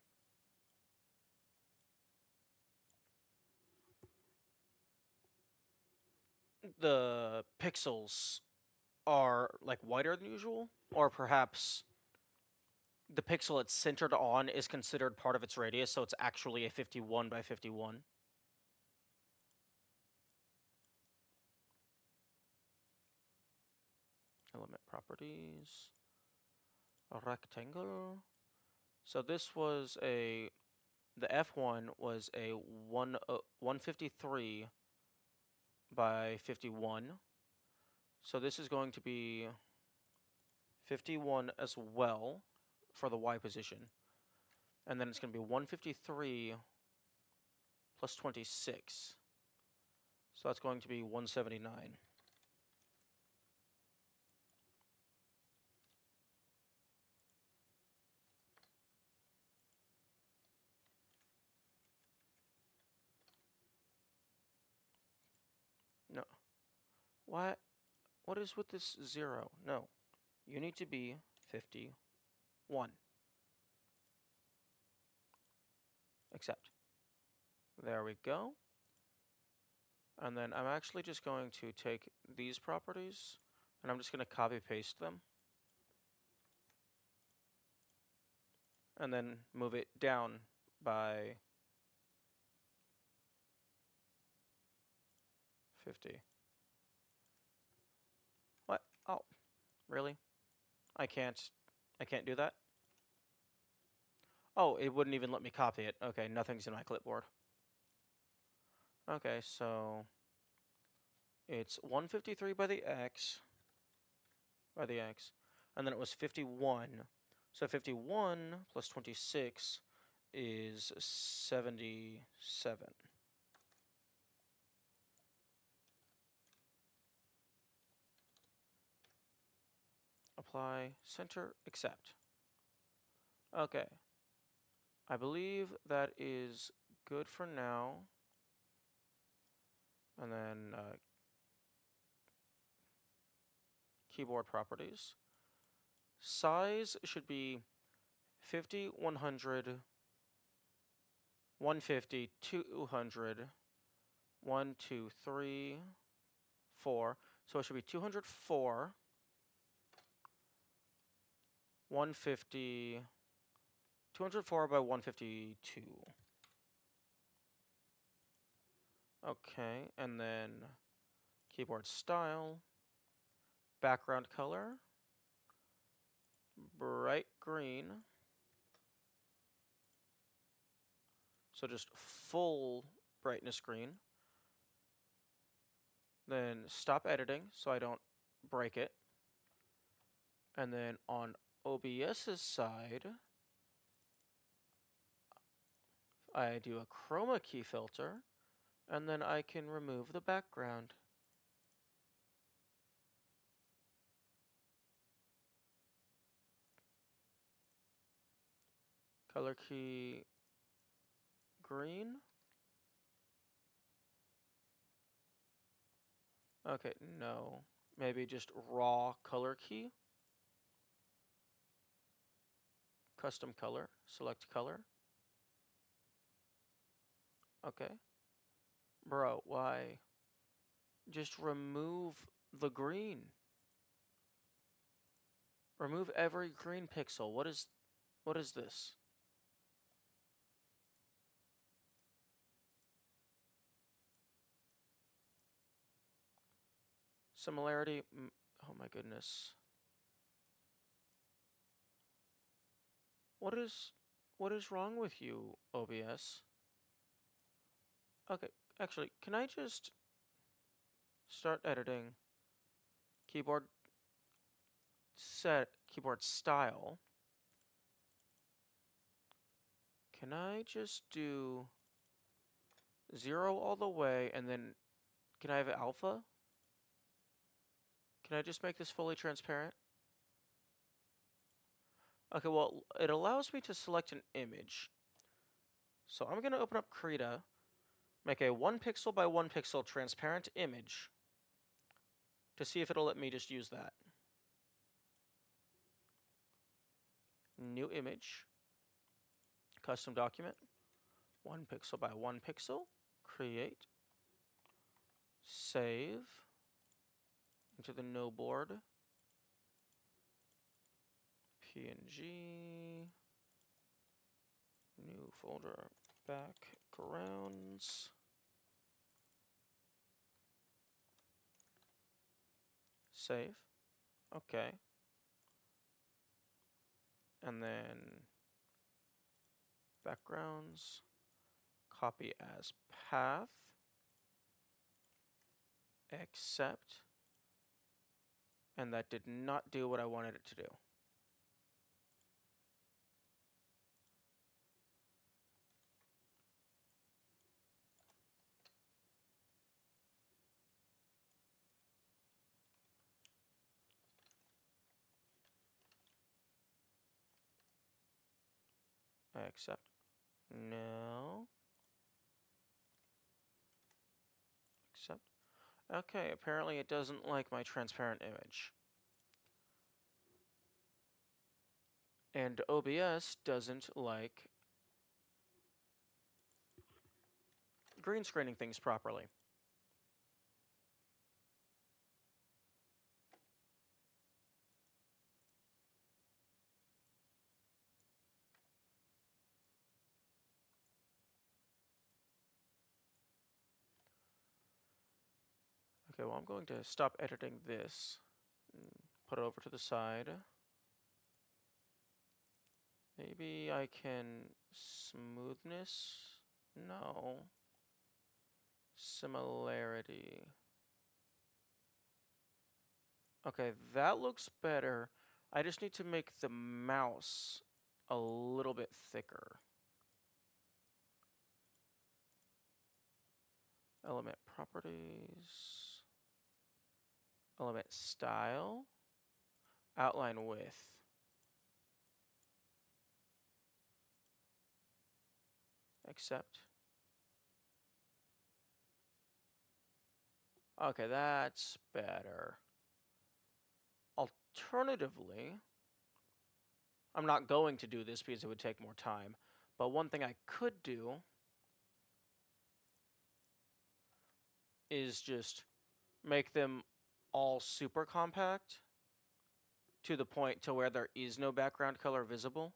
pixels are like wider than usual, or perhaps the pixel it's centered on is considered part of its radius, so it's actually a 51 by 51. Element properties, a rectangle. So this was the F1 was a 153 by 51. So this is going to be 51 as well for the Y position. And then it's going to be 153 plus 26. So that's going to be 179. No. What? What is with this 0? No. You need to be 51. Accept. There we go. And then I'm actually just going to take these properties and I'm just going to copy paste them. And then move it down by 50. What? Oh, really? I can't do that? Oh, it wouldn't even let me copy it. Okay, nothing's in my clipboard. Okay, so it's 153 by the x, and then it was 51. So 51 plus 26 is 77. Apply, center, accept. Okay. I believe that is good for now. And then keyboard properties. Size should be 50, 100, 150, 200, 1, 2, 3, 4. So it should be 204, 150, 204 by 152. Okay, and then keyboard style, background color, bright green, So just full brightness green. Then stop editing so I don't break it. And then on OBS's side, I do a chroma key filter, and then I can remove the background. Color key green. Okay, no. Maybe just raw color key. Custom color. Select color. Okay. Bro, why? Just remove the green. Remove every green pixel. What is this? Similarity. Oh my goodness. What is wrong with you, OBS? Okay, actually, can I just start editing keyboard keyboard style? Can I just do 0 all the way, and then can I have alpha? Can I just make this fully transparent? Okay, well, it allows me to select an image. So I'm going to open up Krita, make a 1 pixel by 1 pixel transparent image to see if it'll let me just use that. New image, custom document, 1 pixel by 1 pixel, create, save, into the no board, PNG, new folder, backgrounds, save, okay, and then backgrounds, copy as path, accept, and that did not do what I wanted it to do. Accept. No. Accept. Okay, apparently it doesn't like my transparent image. And OBS doesn't like green screening things properly. Okay, well, I'm going to stop editing this and put it over to the side. Maybe I can smoothness? No. Similarity. Okay, that looks better. I just need to make the mouse a little bit thicker. Element properties. Element style. Outline width. Accept. Okay, that's better. Alternatively, I'm not going to do this because it would take more time, but one thing I could do is just make them all super compact to the point to where there is no background color visible.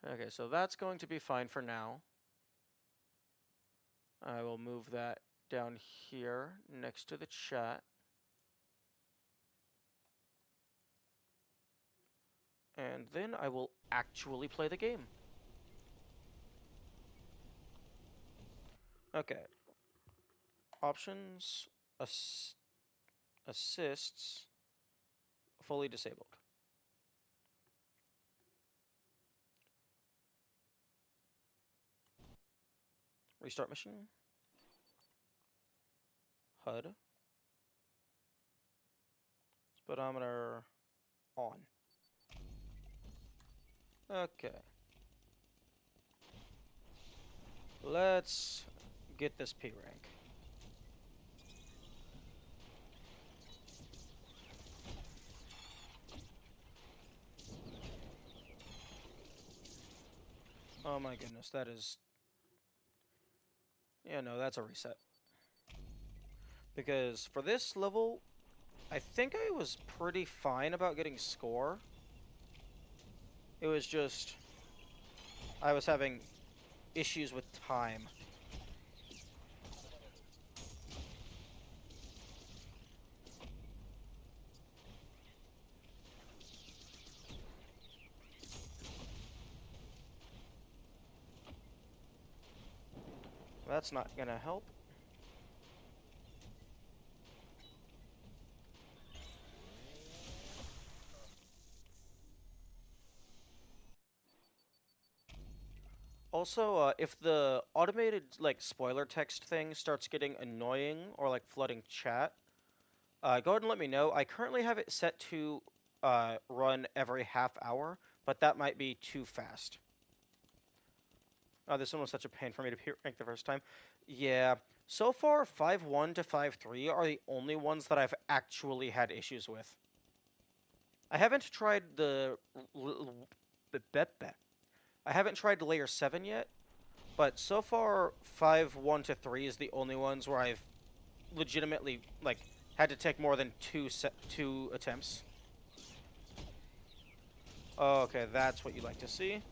Okay, so that's going to be fine for now. I will move that down here next to the chat. And then I will actually play the game. Okay. Options, assists, fully disabled. Restart mission. HUD. Speedometer on. Okay. Let's get this P rank. Oh my goodness, that is... Yeah, no, that's a reset. Because for this level, I think I was pretty fine about getting score. It was just... I was having issues with time. That's not gonna help. Also, if the automated, like, spoiler text thing starts getting annoying or, like, flooding chat, go ahead and let me know. I currently have it set to run every half hour, but that might be too fast. Oh, this one was such a pain for me to rank the first time. Yeah. So far, 5.1 to 5.3 are the only ones that I've actually had issues with. I haven't tried I haven't tried layer 7 yet, but so far 5.1 to 3 is the only ones where I've legitimately, like, had to take more than two attempts. Oh, okay, that's what you like to see.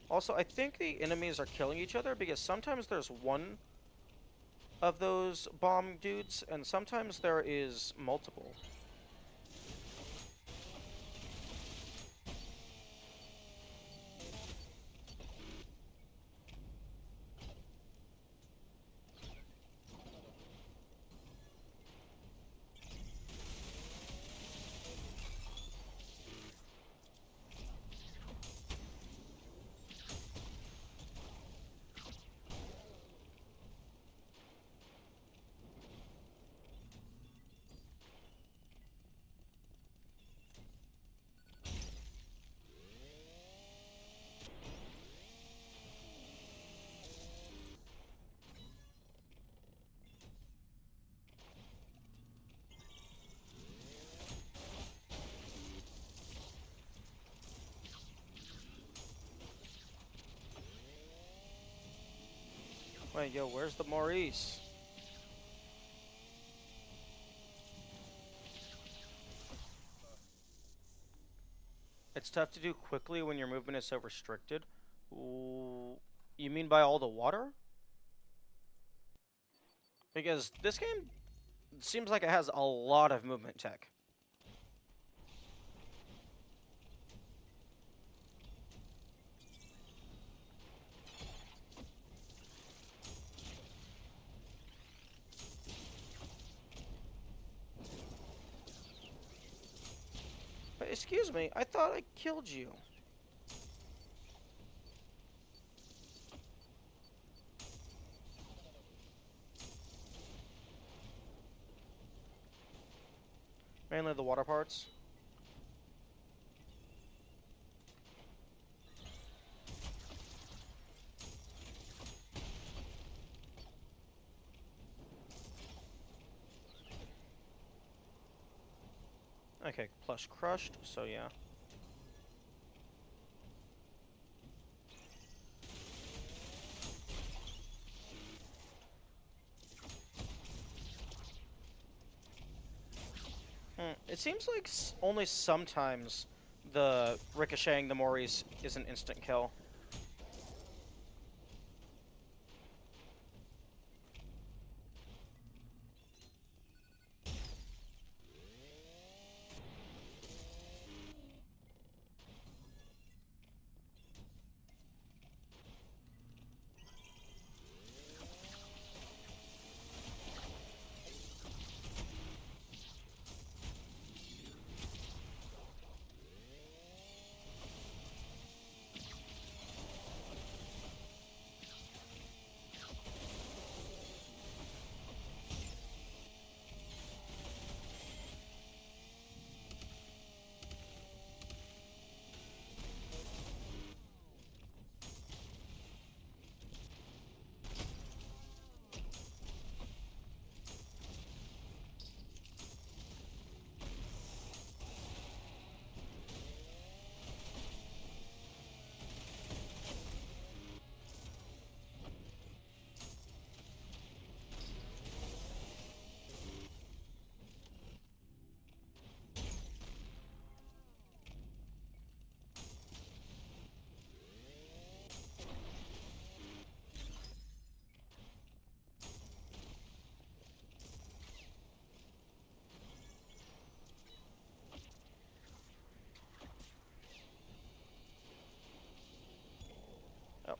Also, I think the enemies are killing each other because sometimes there's one of those bomb dudes, and sometimes there is multiple. Wait, yo, where's the Maurice? It's tough to do quickly when your movement is so restricted. Ooh, you mean by all the water? Because this game seems like it has a lot of movement tech. But excuse me, I thought I killed you. Mainly the water parts. Okay, plus crushed, so yeah. It seems like only sometimes the ricocheting the Maurice is an instant kill.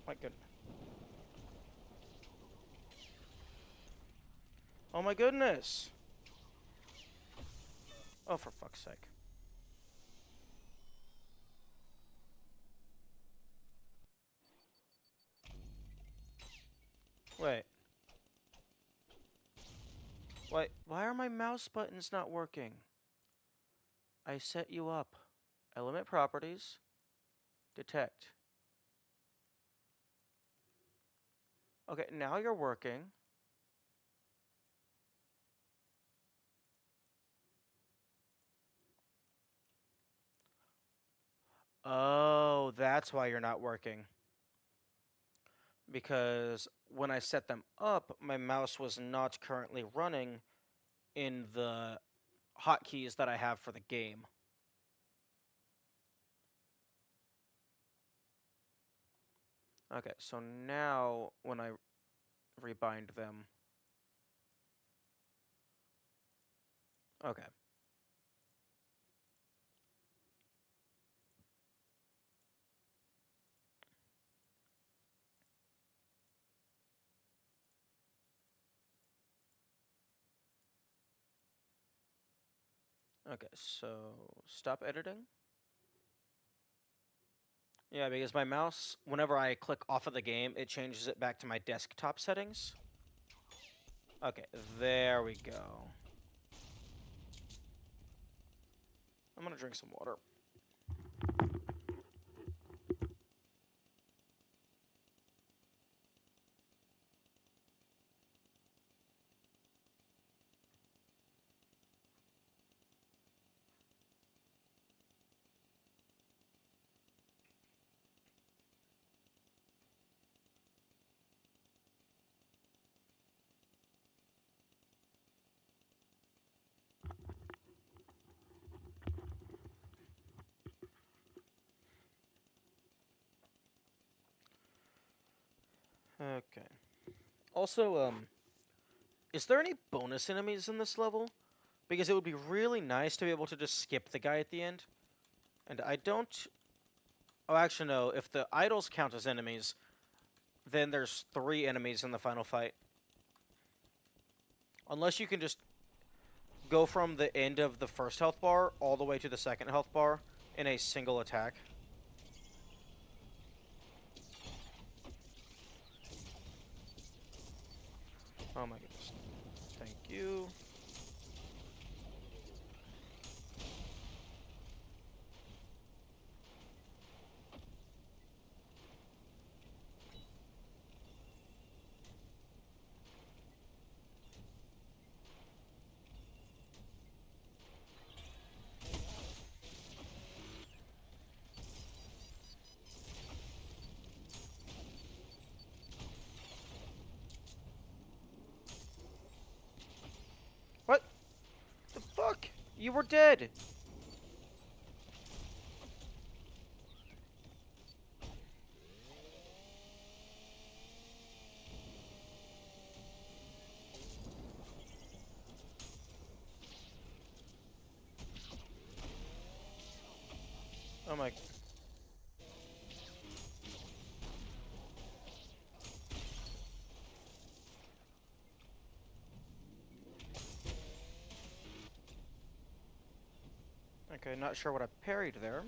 My goodness. Oh my goodness! Oh, for fuck's sake. Wait. Wait, why are my mouse buttons not working? I set you up. Element properties. Detect. Okay, now you're working. Oh, that's why you're not working. Because when I set them up, my mouse was not currently running in the hotkeys that I have for the game. Okay, so now when I rebind them... Okay. Okay, so stop editing. Yeah, because my mouse, whenever I click off of the game, it changes it back to my desktop settings. Okay, there we go. I'm gonna drink some water. Okay. Also, is there any bonus enemies in this level? Because it would be really nice to be able to just skip the guy at the end. And I don't... Oh, actually, no. If the idols count as enemies, then there's 3 enemies in the final fight. Unless you can just go from the end of the first health bar all the way to the second health bar in a single attack. Oh my goodness. Thank you. What? The fuck? You were dead! Oh my... Okay, not sure what I parried there.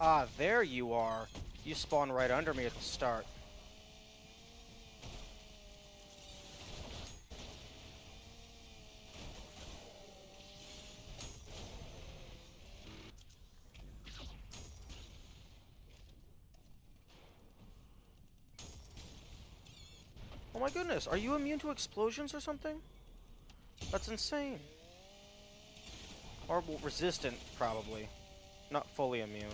Ah, there you are. You spawned right under me at the start. Oh my goodness, are you immune to explosions or something? That's insane. Or well, resistant, probably. Not fully immune.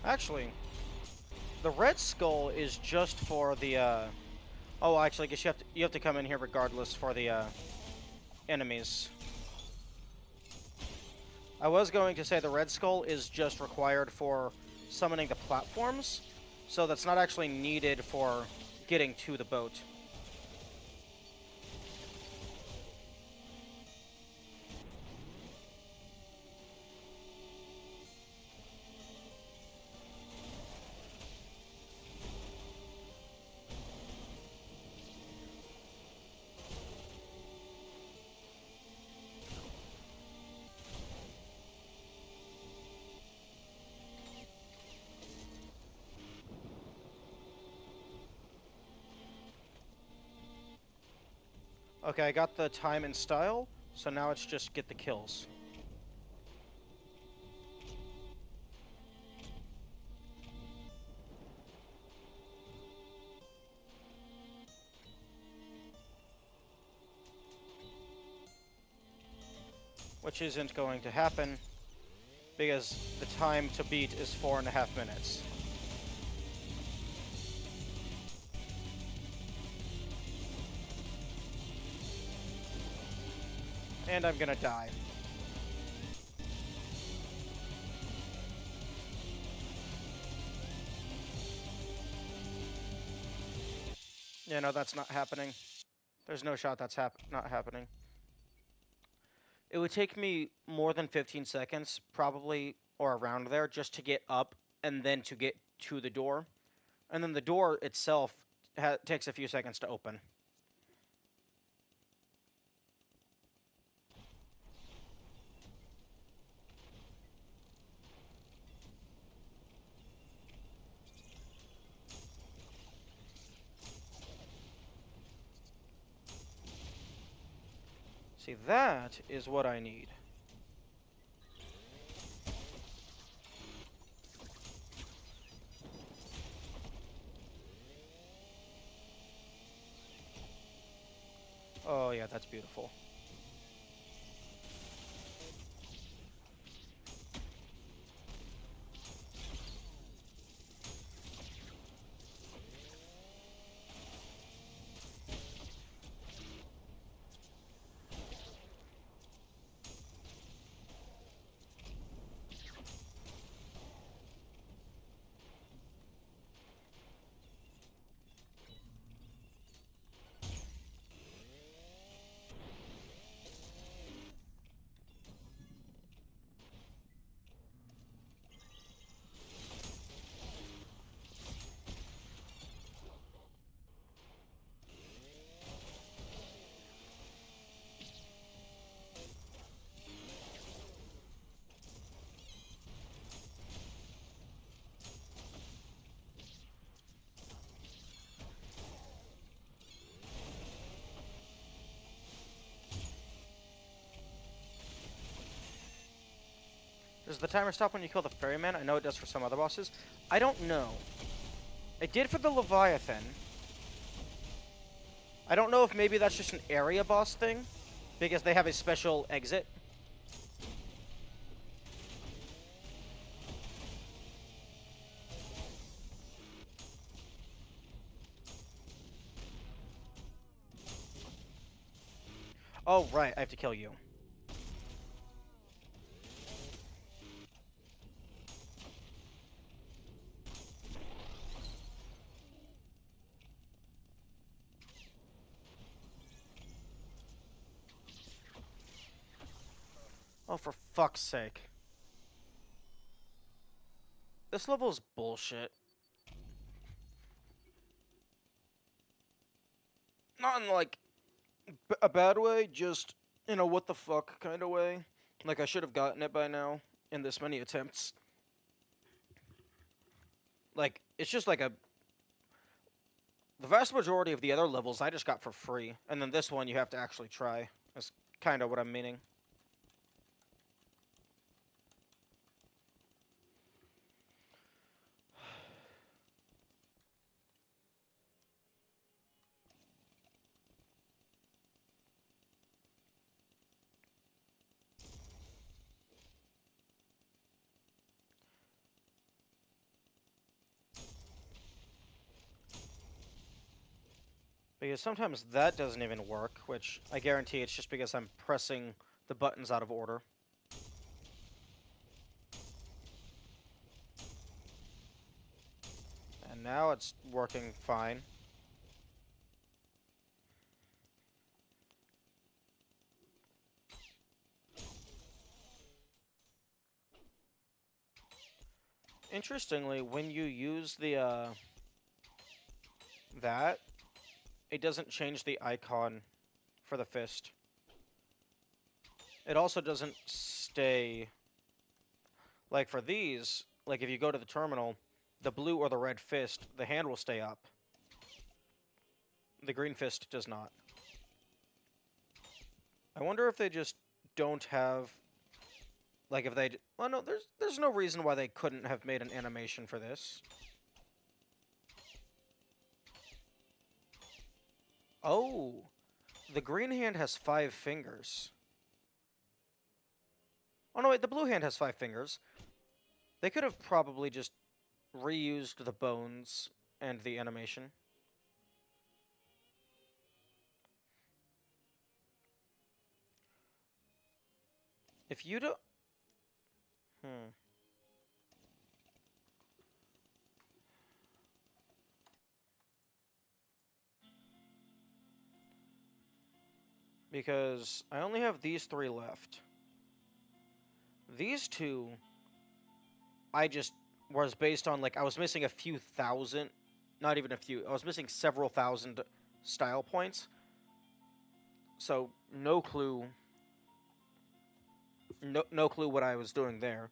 Actually, the red skull is just for the, Oh, actually, I guess you have to come in here regardless for the, enemies. I was going to say the red skull is just required for summoning the platforms, so that's not actually needed for getting to the boat. Okay, I got the time and style, so now it's just get the kills. Which isn't going to happen, because the time to beat is 4.5 minutes. And I'm gonna die. Yeah, no, that's not happening. There's no shot that's not happening. It would take me more than 15 seconds, probably, or around there, just to get up and then to get to the door. And then the door itself takes a few seconds to open. See, that is what I need. Oh, yeah, that's beautiful. Does the timer stop when you kill the ferryman? I know it does for some other bosses. I don't know. It did for the Leviathan. I don't know if maybe that's just an area boss thing, because they have a special exit. Oh, right, I have to kill you. Oh, for fuck's sake. This level is bullshit. Not in, like, a bad way, just in a what the fuck kind of way. Like, I should have gotten it by now in this many attempts. Like, it's just like a... The vast majority of the other levels I just got for free, and then this one you have to actually try. That's kind of what I'm meaning. Because sometimes that doesn't even work, which I guarantee it's just because I'm pressing the buttons out of order. And now it's working fine. Interestingly, when you use the, that, it doesn't change the icon for the fist. It also doesn't stay... Like, for these, like, if you go to the terminal, the blue or the red fist, the hand will stay up. The green fist does not. I wonder if they just don't have... Like, if they... Well, no, there's no reason why they couldn't have made an animation for this. Oh! The green hand has 5 fingers. Oh, no, wait, the blue hand has 5 fingers. They could have probably just reused the bones and the animation. If you don't... Because I only have these 3 left. These 2, I just was based on, like, I was missing a few thousand, not even a few, I was missing several thousand style points. So, no clue. No clue what I was doing there.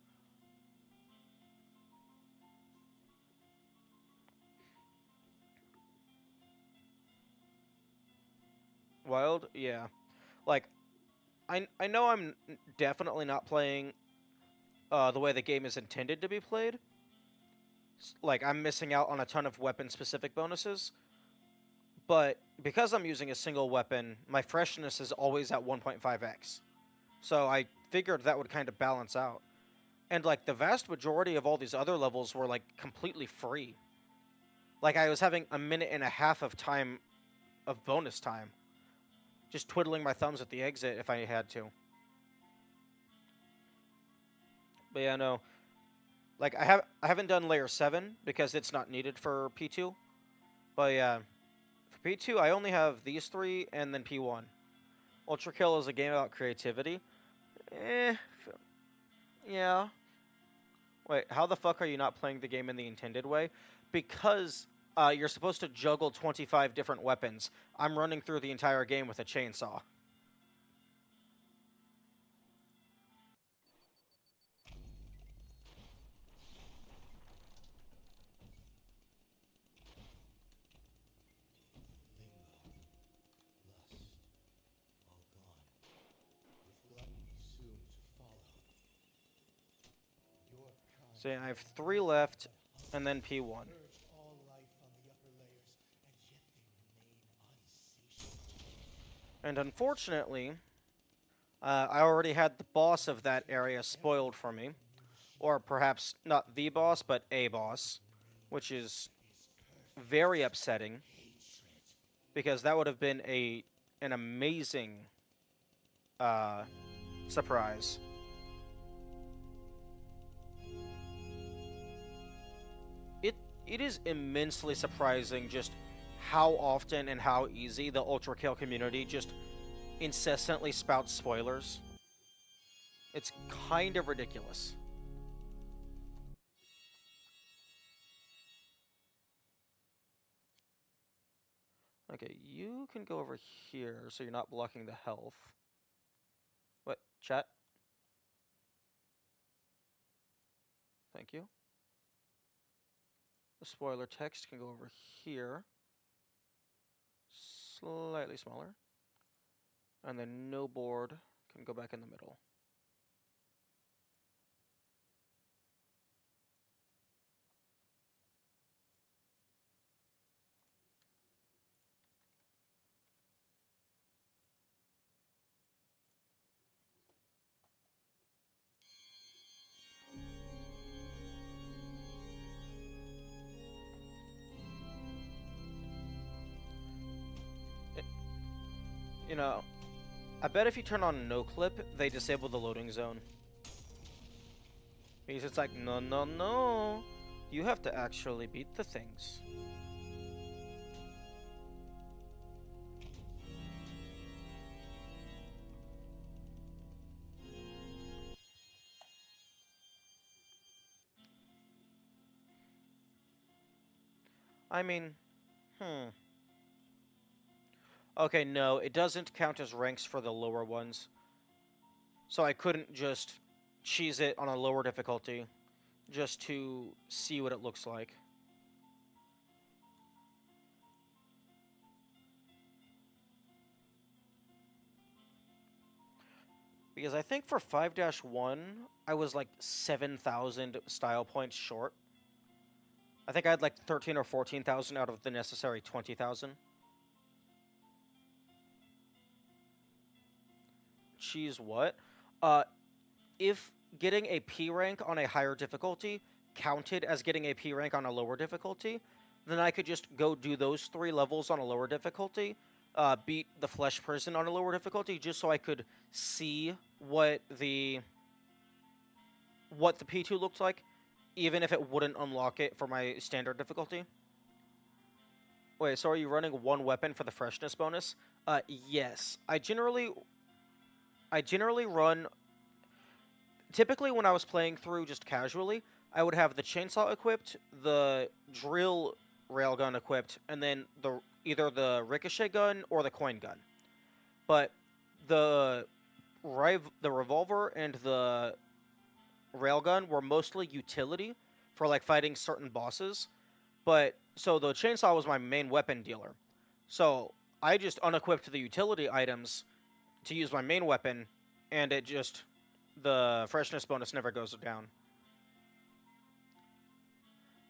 Wild? Yeah. Like, I know I'm definitely not playing the way the game is intended to be played. Like, I'm missing out on a ton of weapon-specific bonuses. But because I'm using a single weapon, my freshness is always at 1.5x. So I figured that would kind of balance out. And, like, the vast majority of all these other levels were, like, completely free. Like, I was having a minute and a half of time, of bonus time. Just twiddling my thumbs at the exit if I had to. But yeah, no. Like, I haven't done Layer 7 because it's not needed for P2. But yeah, for P2, I only have these 3 and then P1. Ultrakill is a game about creativity. Yeah. Wait, how the fuck are you not playing the game in the intended way? Because you're supposed to juggle 25 different weapons. I'm running through the entire game with a chainsaw. So yeah, I have 3 left, and then P1. And unfortunately, I already had the boss of that area spoiled for me. Or perhaps not the boss, but a boss. Which is very upsetting. Because that would have been an amazing surprise. It is immensely surprising just how often and how easy the Ultrakill community just incessantly spouts spoilers. It's kind of ridiculous. Okay, you can go over here so you're not blocking the health. What? Chat? Thank you. The spoiler text can go over here. Slightly smaller. And then no board can go back in the middle. You know, I bet if you turn on no clip, they disable the loading zone. Because it's like, no, no, no. You have to actually beat the things. I mean, Okay, no, it doesn't count as ranks for the lower ones. So I couldn't just cheese it on a lower difficulty just to see what it looks like. Because I think for 5-1, I was like 7,000 style points short. I think I had like 13 or 14,000 out of the necessary 20,000. Cheese what? Uh, if getting a P rank on a higher difficulty counted as getting a P rank on a lower difficulty, then I could just go do those 3 levels on a lower difficulty, beat the Flesh Prison on a lower difficulty, just so I could see what the P2 looked like, even if it wouldn't unlock it for my standard difficulty. Wait, so are you running one weapon for the freshness bonus? Yes. I generally run. Typically, when I was playing through just casually, I would have the chainsaw equipped, the drill railgun equipped, and then either the ricochet gun or the coin gun. But the revolver and the railgun were mostly utility for like fighting certain bosses. But so the chainsaw was my main weapon dealer. So I just unequipped the utility items to use my main weapon, and the freshness bonus never goes down.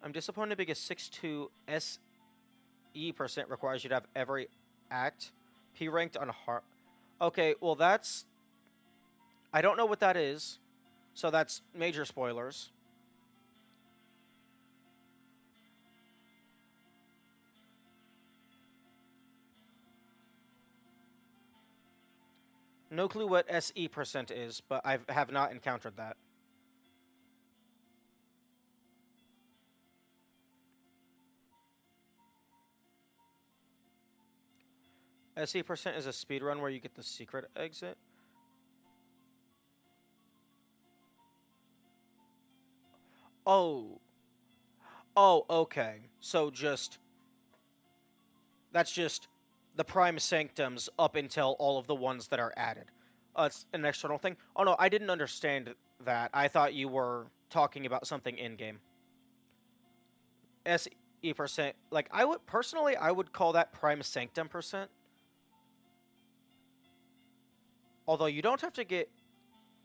I'm disappointed because 6.2 SE% requires you to have every act P ranked on hard. Okay, well that's. I don't know what that is, so that's major spoilers. No clue what SE% is, but I have not encountered that. SE% is a speedrun where you get the secret exit. Oh. Oh, okay. So that's just the prime sanctums up until all of the ones that are added. It's an external thing. Oh no, I didn't understand that. I thought you were talking about something in game. SE%, like I would call that prime sanctum percent. Although you don't have to get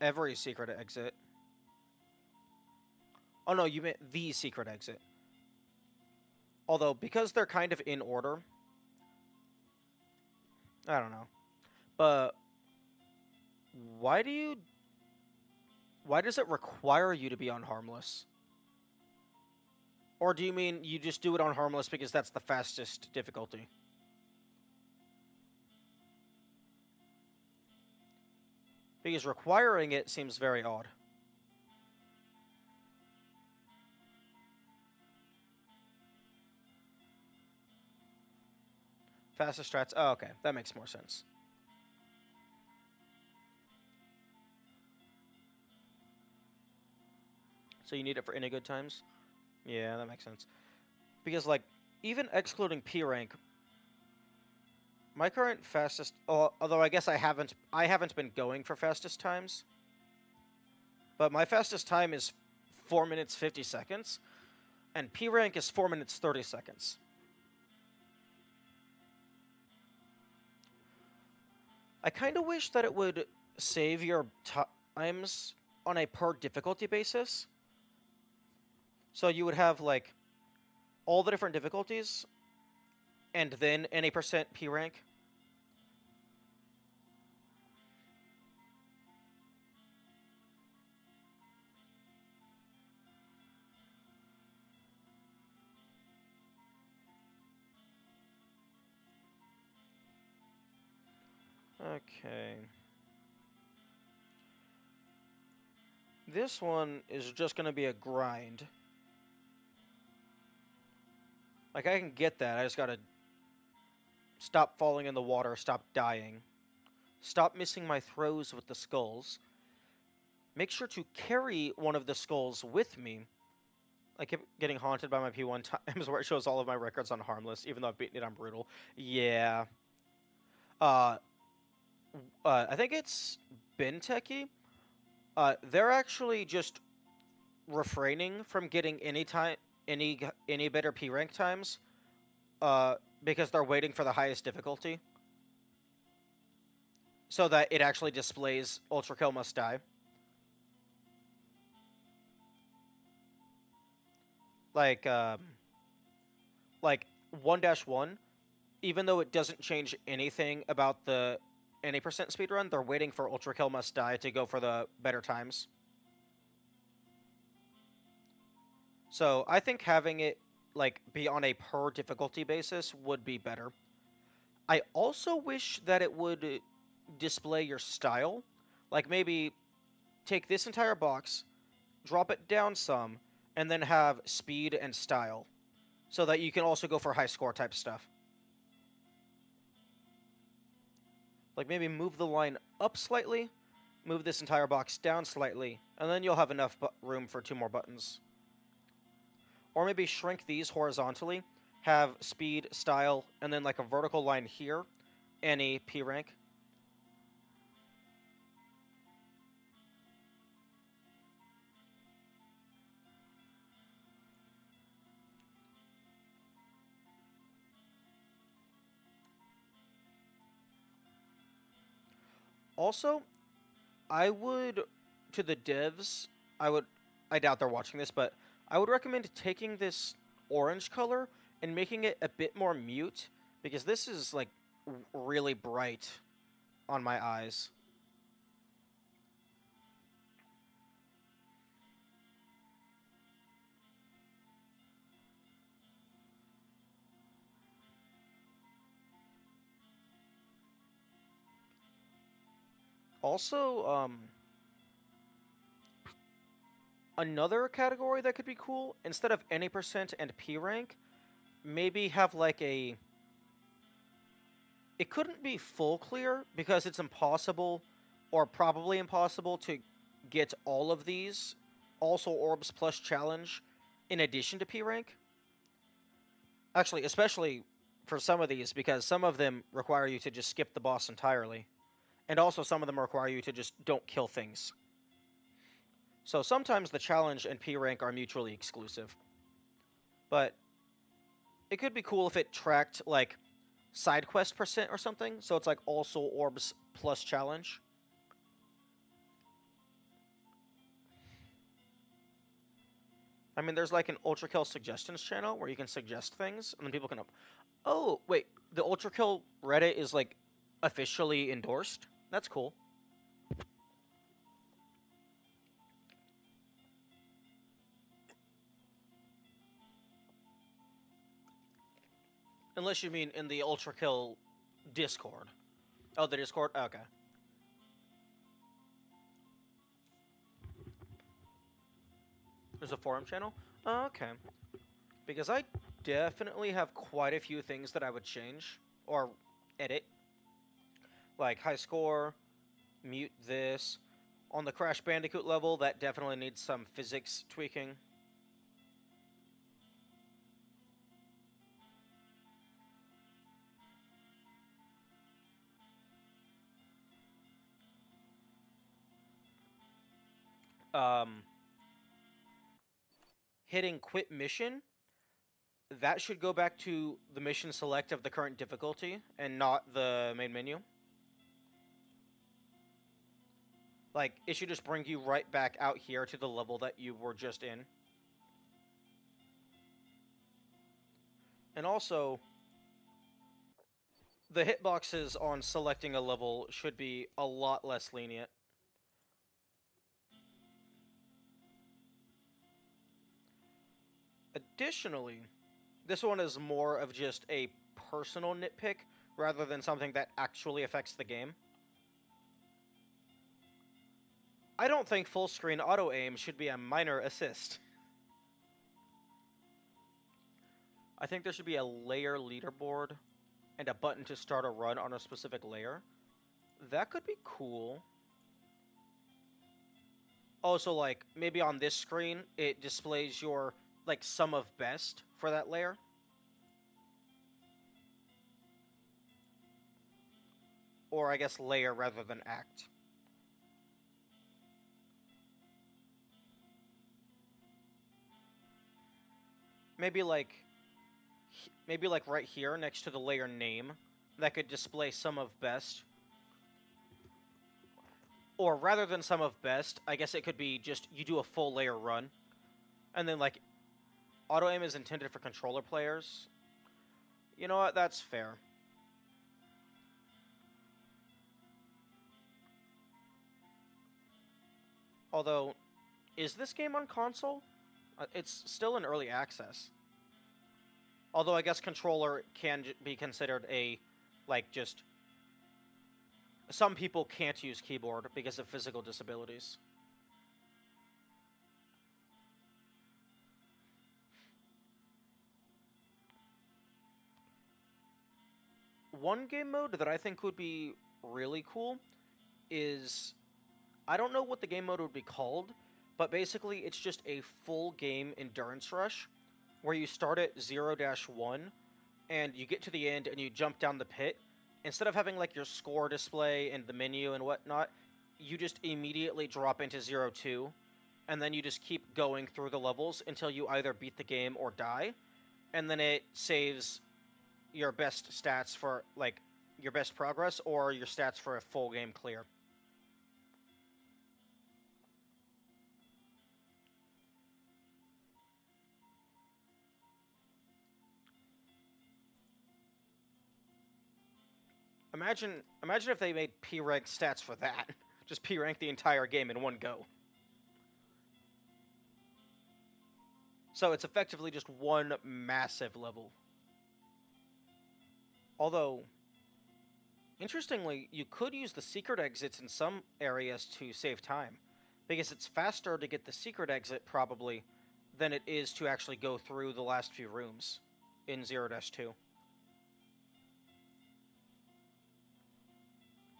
every secret exit. Oh no, you meant the secret exit. Although because they're kind of in order, I don't know. But why does it require you to be on harmless? Or do you mean you just do it on harmless because that's the fastest difficulty? Because requiring it seems very odd. Fastest strats. Oh, okay. That makes more sense. So you need it for any good times? Yeah, that makes sense. Because, like, even excluding P rank, my current fastest... although I guess I haven't been going for fastest times. But my fastest time is 4 minutes 50 seconds. And P rank is 4 minutes 30 seconds. I kind of wish that it would save your times on a per difficulty basis. So you would have, like, all the different difficulties, and then any percent P rank. Okay. This one is just gonna be a grind. Like, I can get that, I just gotta stop falling in the water, stop dying, stop missing my throws with the skulls, make sure to carry one of the skulls with me. I kept getting haunted by my P1 times where it shows all of my records on Harmless, even though I've beaten it on Brutal. Yeah. Uh, I think it's Benteki. They're actually just refraining from getting any better P rank times, because they're waiting for the highest difficulty, so that it actually displays Ultrakill must die. Like, like 1-1, even though it doesn't change anything about the any percent speedrun, they're waiting for Ultrakill must die to go for the better times. So I think having it like be on a per difficulty basis would be better. I also wish that it would display your style. Like maybe take this entire box, drop it down some, and then have speed and style, so that you can also go for high score type stuff. Like maybe move the line up slightly, move this entire box down slightly, and then you'll have enough room for 2 more buttons. Or maybe shrink these horizontally, have speed, style, and then like a vertical line here, any P rank. Also, I would, to the devs, I doubt they're watching this, but I would recommend taking this orange color and making it a bit more mute, because this is, like, really bright on my eyes. Also, another category that could be cool, instead of any percent and P rank, maybe have, like, a... It couldn't be full clear, because it's impossible, or probably impossible, to get all of these, also orbs plus challenge, in addition to P rank. Actually, especially for some of these, because some of them require you to just skip the boss entirely. And also some of them require you to just don't kill things. So sometimes the challenge and P rank are mutually exclusive. But it could be cool if it tracked, like, side quest percent or something, so it's like also orbs plus challenge. I mean, there's like an Ultrakill suggestions channel where you can suggest things, and then people can... Oh, wait, the Ultrakill Reddit is, like, officially endorsed? That's cool. Unless you mean in the Ultrakill Discord. Oh, the Discord? Okay. There's a forum channel? Oh, okay. Because I definitely have quite a few things that I would change or edit. Like high score, mute this. On the Crash Bandicoot level, that definitely needs some physics tweaking. Um, Hitting quit mission, that should go back to the mission select of the current difficulty and not the main menu. Like, it should just bring you right back out here to the level that you were just in. And also, the hitboxes on selecting a level should be a lot less lenient. Additionally, this one is more of just a personal nitpick rather than something that actually affects the game. I don't think full screen auto aim should be a minor assist. I think there should be a layer leaderboard and a button to start a run on a specific layer. That could be cool. Also, like, maybe on this screen, it displays your, like, sum of best for that layer. Or, I guess, layer rather than act. Maybe, like, right here, next to the layer name, that could display sum of best. Or, rather than sum of best, I guess it could be just, you do a full layer run. And then, like, auto-aim is intended for controller players. You know what? That's fair. Although, is this game on console? It's still in early access. Although I guess controller can be considered a, like, just... Some people can't use keyboard because of physical disabilities. One game mode that I think would be really cool is... I don't know what the game mode would be called, but basically it's just a full game endurance rush where you start at 0-1 and you get to the end and you jump down the pit. Instead of having like your score display and the menu and whatnot, you just immediately drop into 0-2 and then you just keep going through the levels until you either beat the game or die, and then it saves your best stats for like your best progress or your stats for a full game clear. Imagine if they made P rank stats for that. Just P rank the entire game in one go. So it's effectively just one massive level. Although, interestingly, you could use the secret exits in some areas to save time, because it's faster to get the secret exit, probably, than it is to actually go through the last few rooms in 0-2.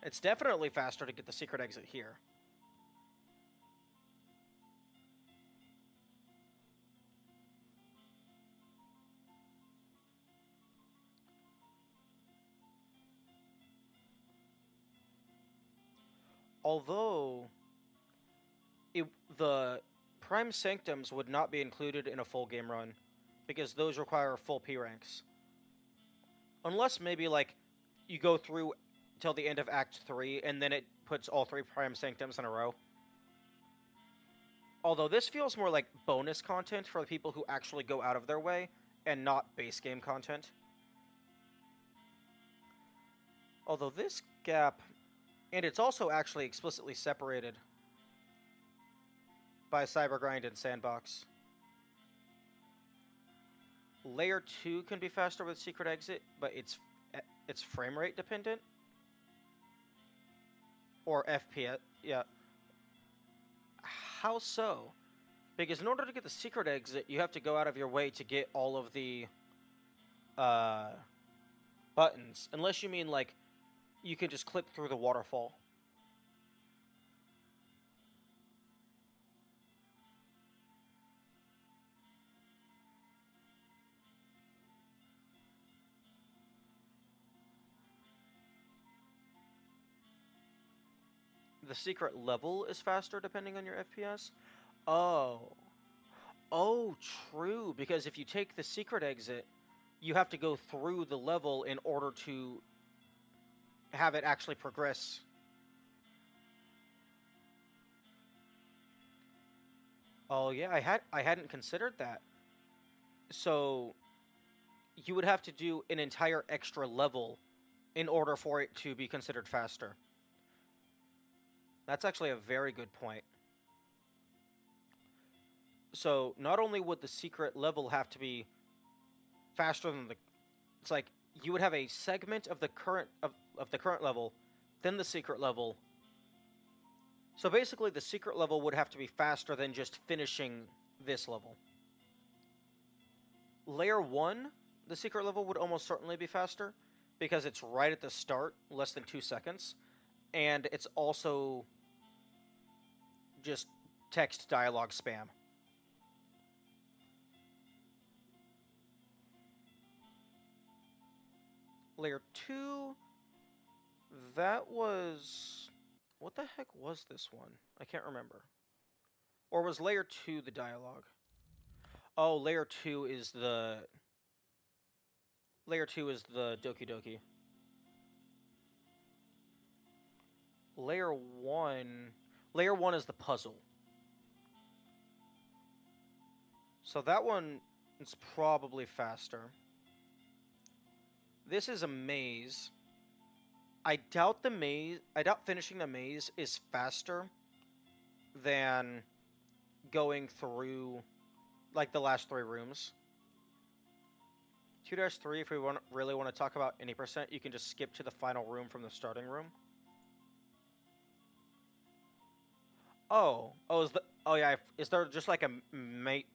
It's definitely faster to get the secret exit here. Although, the Prime Sanctums would not be included in a full game run, because those require full P ranks. Unless maybe, like, you go through till the end of Act 3, and then it puts all 3 Prime Sanctums in a row. Although this feels more like bonus content for the people who actually go out of their way, and not base game content. Although this gap... And it's also actually explicitly separated by Cybergrind and Sandbox. Layer 2 can be faster with Secret Exit, but it's frame rate dependent. Or FPS, yeah. How so? Because in order to get the Secret Exit, you have to go out of your way to get all of the buttons. Unless you mean, like, you can just clip through the waterfall. The secret level is faster depending on your FPS? Oh. Oh, true. Because if you take the secret exit, you have to go through the level in order to have it actually progress. Oh yeah, I hadn't considered that. So you would have to do an entire extra level in order for it to be considered faster. That's actually a very good point. So not only would the secret level have to be faster than the... It's like you would have a segment of the current of the current level, then the secret level, So basically, the secret level would have to be faster than just finishing this level. Layer 1, the secret level would almost certainly be faster, because it's right at the start, less than 2 seconds, and it's also just text dialogue spam. Layer 2, that was... What the heck was this one? I can't remember. Or was Layer 2 the dialogue? Oh, Layer 2 is the... Layer 2 is the Doki Doki. Layer 1... Layer 1 is the puzzle. So that one is probably faster. This is a maze. I doubt finishing the maze is faster than going through, like, the last 3 rooms. 2-3, if we really want to talk about any percent, you can just skip to the final room from the starting room. Oh, yeah, is there just like a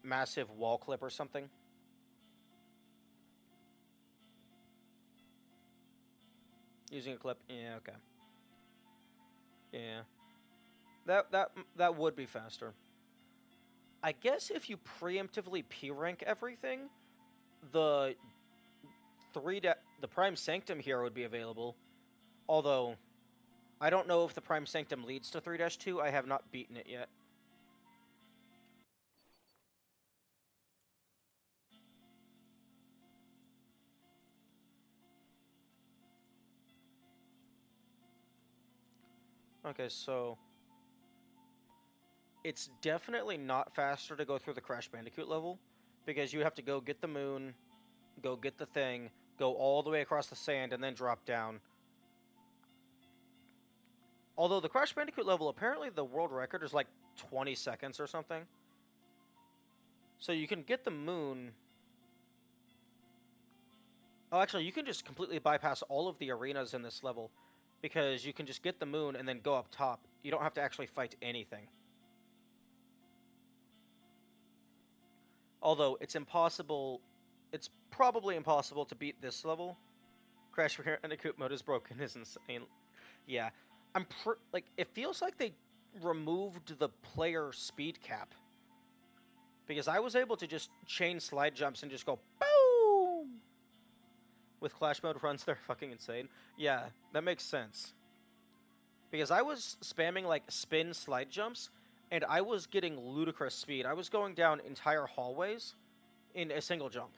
massive wall clip or something? Using a clip? Yeah, okay. Yeah. That would be faster. I guess if you preemptively P rank everything, the the Prime Sanctum here would be available. Although I don't know if the Prime Sanctum leads to 3-2. I have not beaten it yet. Okay, so it's definitely not faster to go through the Crash Bandicoot level, because you have to go get the moon, go get the thing, go all the way across the sand, and then drop down. Although the Crash Bandicoot level, apparently the world record is like 20 seconds or something. So you can get the moon. Oh, actually, you can just completely bypass all of the arenas in this level, because you can just get the moon and then go up top. You don't have to actually fight anything. Although it's impossible, it's probably impossible to beat this level. Crash Bandicoot mode is broken is insane. Yeah, like, it feels like they removed the player speed cap, because I was able to just chain slide jumps and just go boom. With Clash mode runs, they're fucking insane. Yeah, that makes sense. Because I was spamming, like, spin slide jumps, and I was getting ludicrous speed. I was going down entire hallways in a single jump.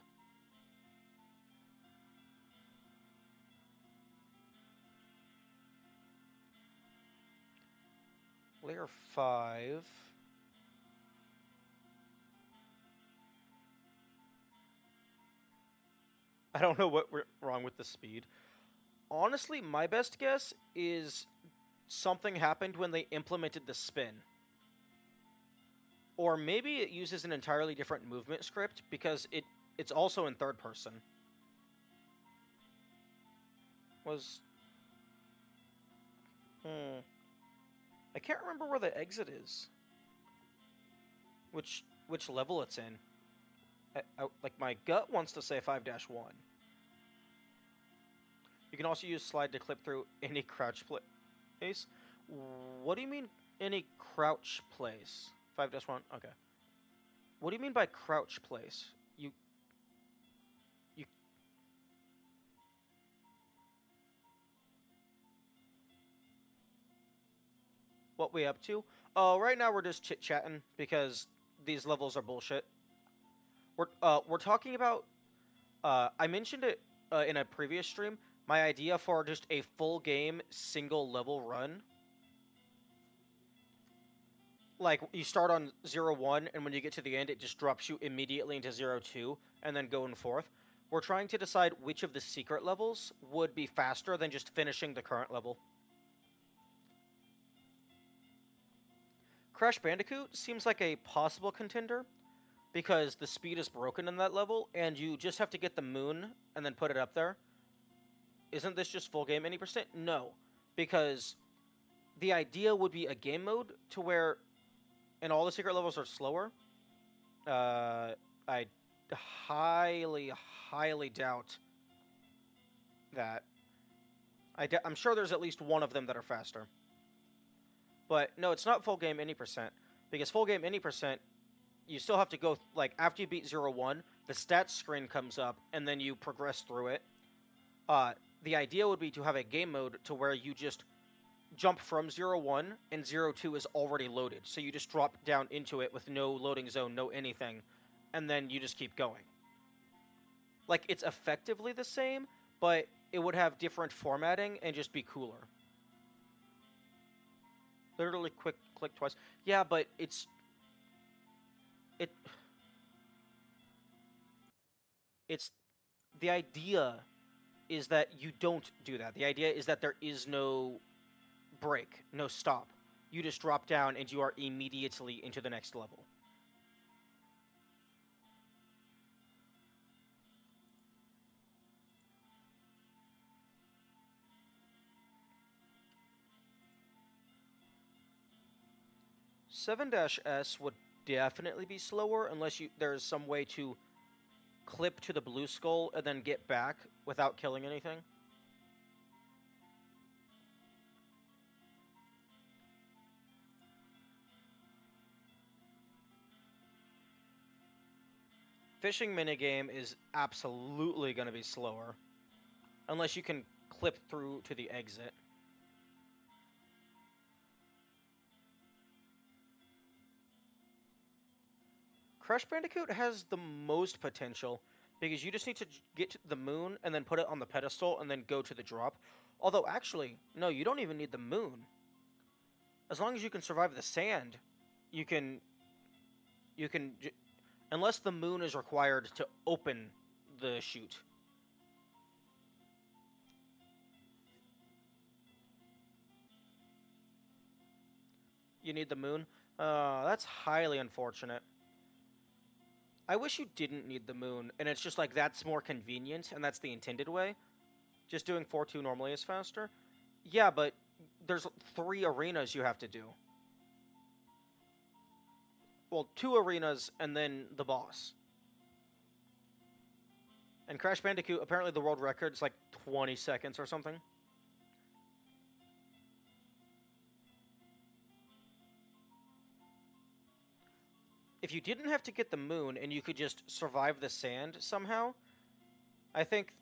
Layer 5. I don't know what's wrong with the speed. Honestly, my best guess is something happened when they implemented the spin. Or maybe it uses an entirely different movement script, because it's also in third person. I can't remember where the exit is. Which level it's in. Like, my gut wants to say 5-1. You can also use slide to clip through any crouch place. What do you mean, any crouch place? 5-1? Okay. What do you mean by crouch place? You... What we up to? Oh, right now we're just chit-chatting, because these levels are bullshit. We're talking about... I mentioned it in a previous stream. My idea for just a full game, single level run. Like, you start on 0-1, and when you get to the end, it just drops you immediately into 0-2, and then going forth. We're trying to decide which of the secret levels would be faster than just finishing the current level. Crash Bandicoot seems like a possible contender, because the speed is broken in that level, and you just have to get the moon and then put it up there. Isn't this just full game any percent? No, because the idea would be a game mode to where, and all the secret levels are slower. I highly, highly doubt that. I'm sure there's at least one of them that are faster. But no, it's not full game any percent. Because full game any percent, you still have to go, like, after you beat 0-1, the stats screen comes up, and then you progress through it. The idea would be to have a game mode to where you just jump from 0-1, and 0-2 is already loaded. So you just drop down into it with no loading zone, no anything, and then you just keep going. Like, it's effectively the same, but it would have different formatting and just be cooler. Literally click twice. Yeah, but it's the idea is that you don't do that. The idea is that there is no break, no stop. You just drop down and you are immediately into the next level. (7-S) would definitely be slower unless there's some way to clip to the blue skull and then get back without killing anything. Fishing minigame is absolutely going to be slower unless you can clip through to the exit. Crash Bandicoot has the most potential because you just need to get to the moon and then put it on the pedestal and then go to the drop. Although, actually, no, you don't even need the moon. As long as you can survive the sand, you can... Unless the moon is required to open the chute. You need the moon? That's highly unfortunate. I wish you didn't need the moon, and it's just like that's more convenient, and that's the intended way. Just doing 4-2 normally is faster. Yeah, but there's 3 arenas you have to do. Well, 2 arenas and then the boss. And Crash Bandicoot, apparently the world record is like 20 seconds or something. If you didn't have to get the moon and you could just survive the sand somehow, I think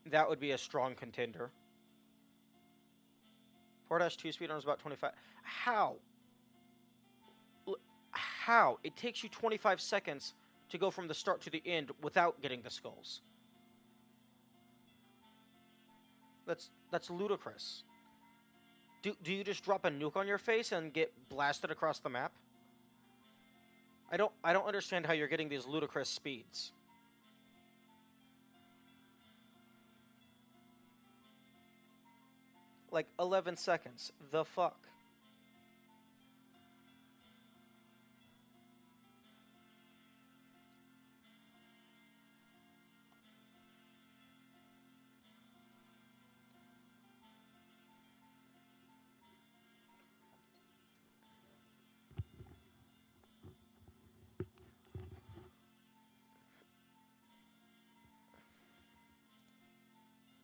that would be a strong contender. 4-2 speedrun is about 25. How? How? It takes you 25 seconds to go from the start to the end without getting the skulls. That's ludicrous. Do you just drop a nuke on your face and get blasted across the map? I don't understand how you're getting these ludicrous speeds. Like 11 seconds. The fuck?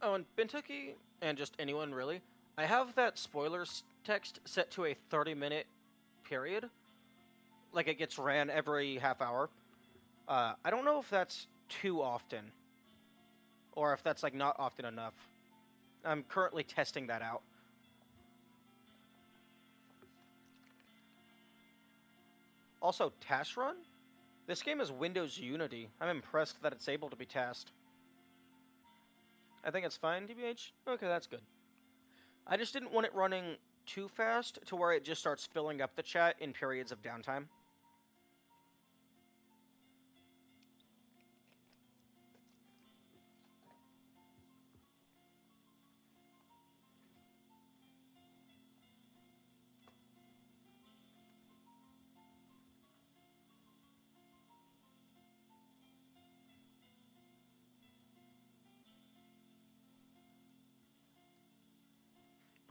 Oh, and Bentucky, and just anyone really, I have that spoilers text set to a 30-minute period. Like it gets ran every half hour. I don't know if that's too often. Or if that's like not often enough. I'm currently testing that out. Also, Task Run? This game is Windows Unity. I'm impressed that it's able to be tasked. I think it's fine, DBH? Okay, that's good. I just didn't want it running too fast to where it just starts filling up the chat in periods of downtime.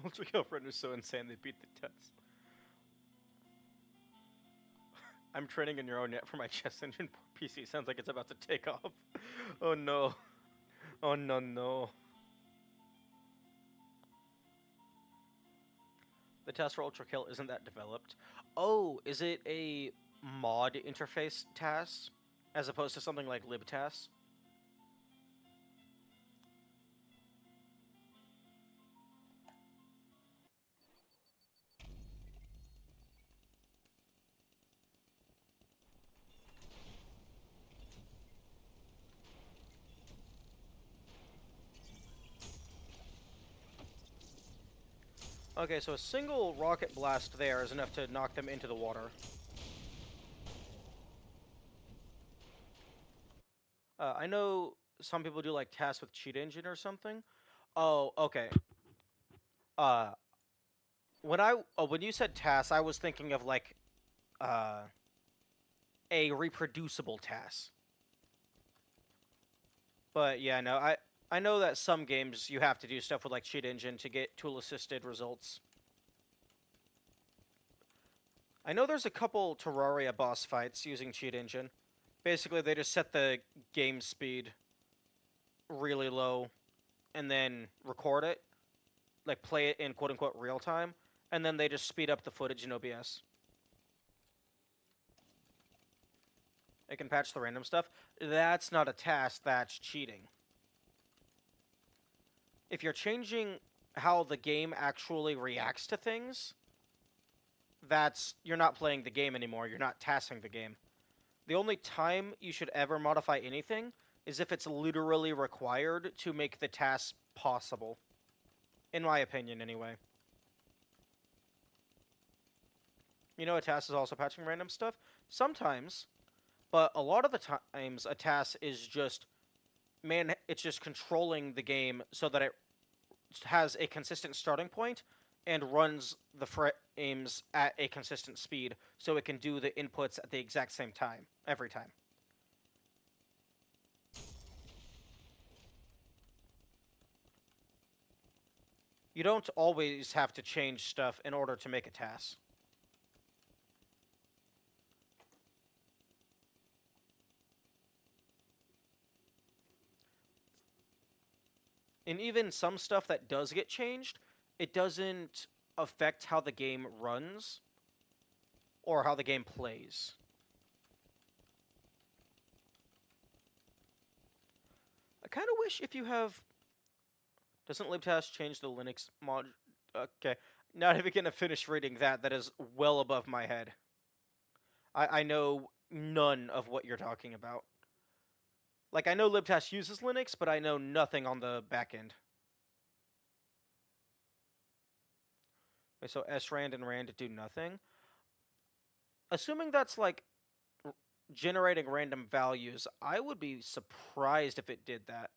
Ultrakill friend is so insane they beat the test. I'm training a neural net for my chess engine. Poor PC sounds like it's about to take off. Oh no. Oh no no. The test for Ultrakill isn't that developed. Oh, is it a mod interface task as opposed to something like libtas? Okay, so a single rocket blast there is enough to knock them into the water. I know some people do like tasks with cheat engine or something. Oh, okay. Uh, when you said tasks, I was thinking of like uh a reproducible task. But yeah, no, I know that some games you have to do stuff with like cheat engine to get tool assisted results. I know there's a couple Terraria boss fights using cheat engine. Basically, they just set the game speed really low and then record it, like play it in quote unquote real time, and then they just speed up the footage in OBS. It can patch the random stuff. That's not a task, that's cheating. If you're changing how the game actually reacts to things, you're not playing the game anymore, you're not tasking the game. The only time you should ever modify anything is if it's literally required to make the task possible. In my opinion, anyway. You know, a task is also patching random stuff? Sometimes, but a lot of the times a task is just, it's just controlling the game so that it has a consistent starting point and runs the frames at a consistent speed so it can do the inputs at the exact same time, every time. You don't always have to change stuff in order to make a task. And even some stuff that does get changed, it doesn't affect how the game runs or how the game plays. I kind of wish if you have... Doesn't libtask change the Linux mod? Okay, not even gonna finish reading that. That is well above my head. I know none of what you're talking about. Like, I know libtask uses Linux, but I know nothing on the back end. Okay, so srand and rand do nothing. Assuming that's like generating random values, I would be surprised if it did that.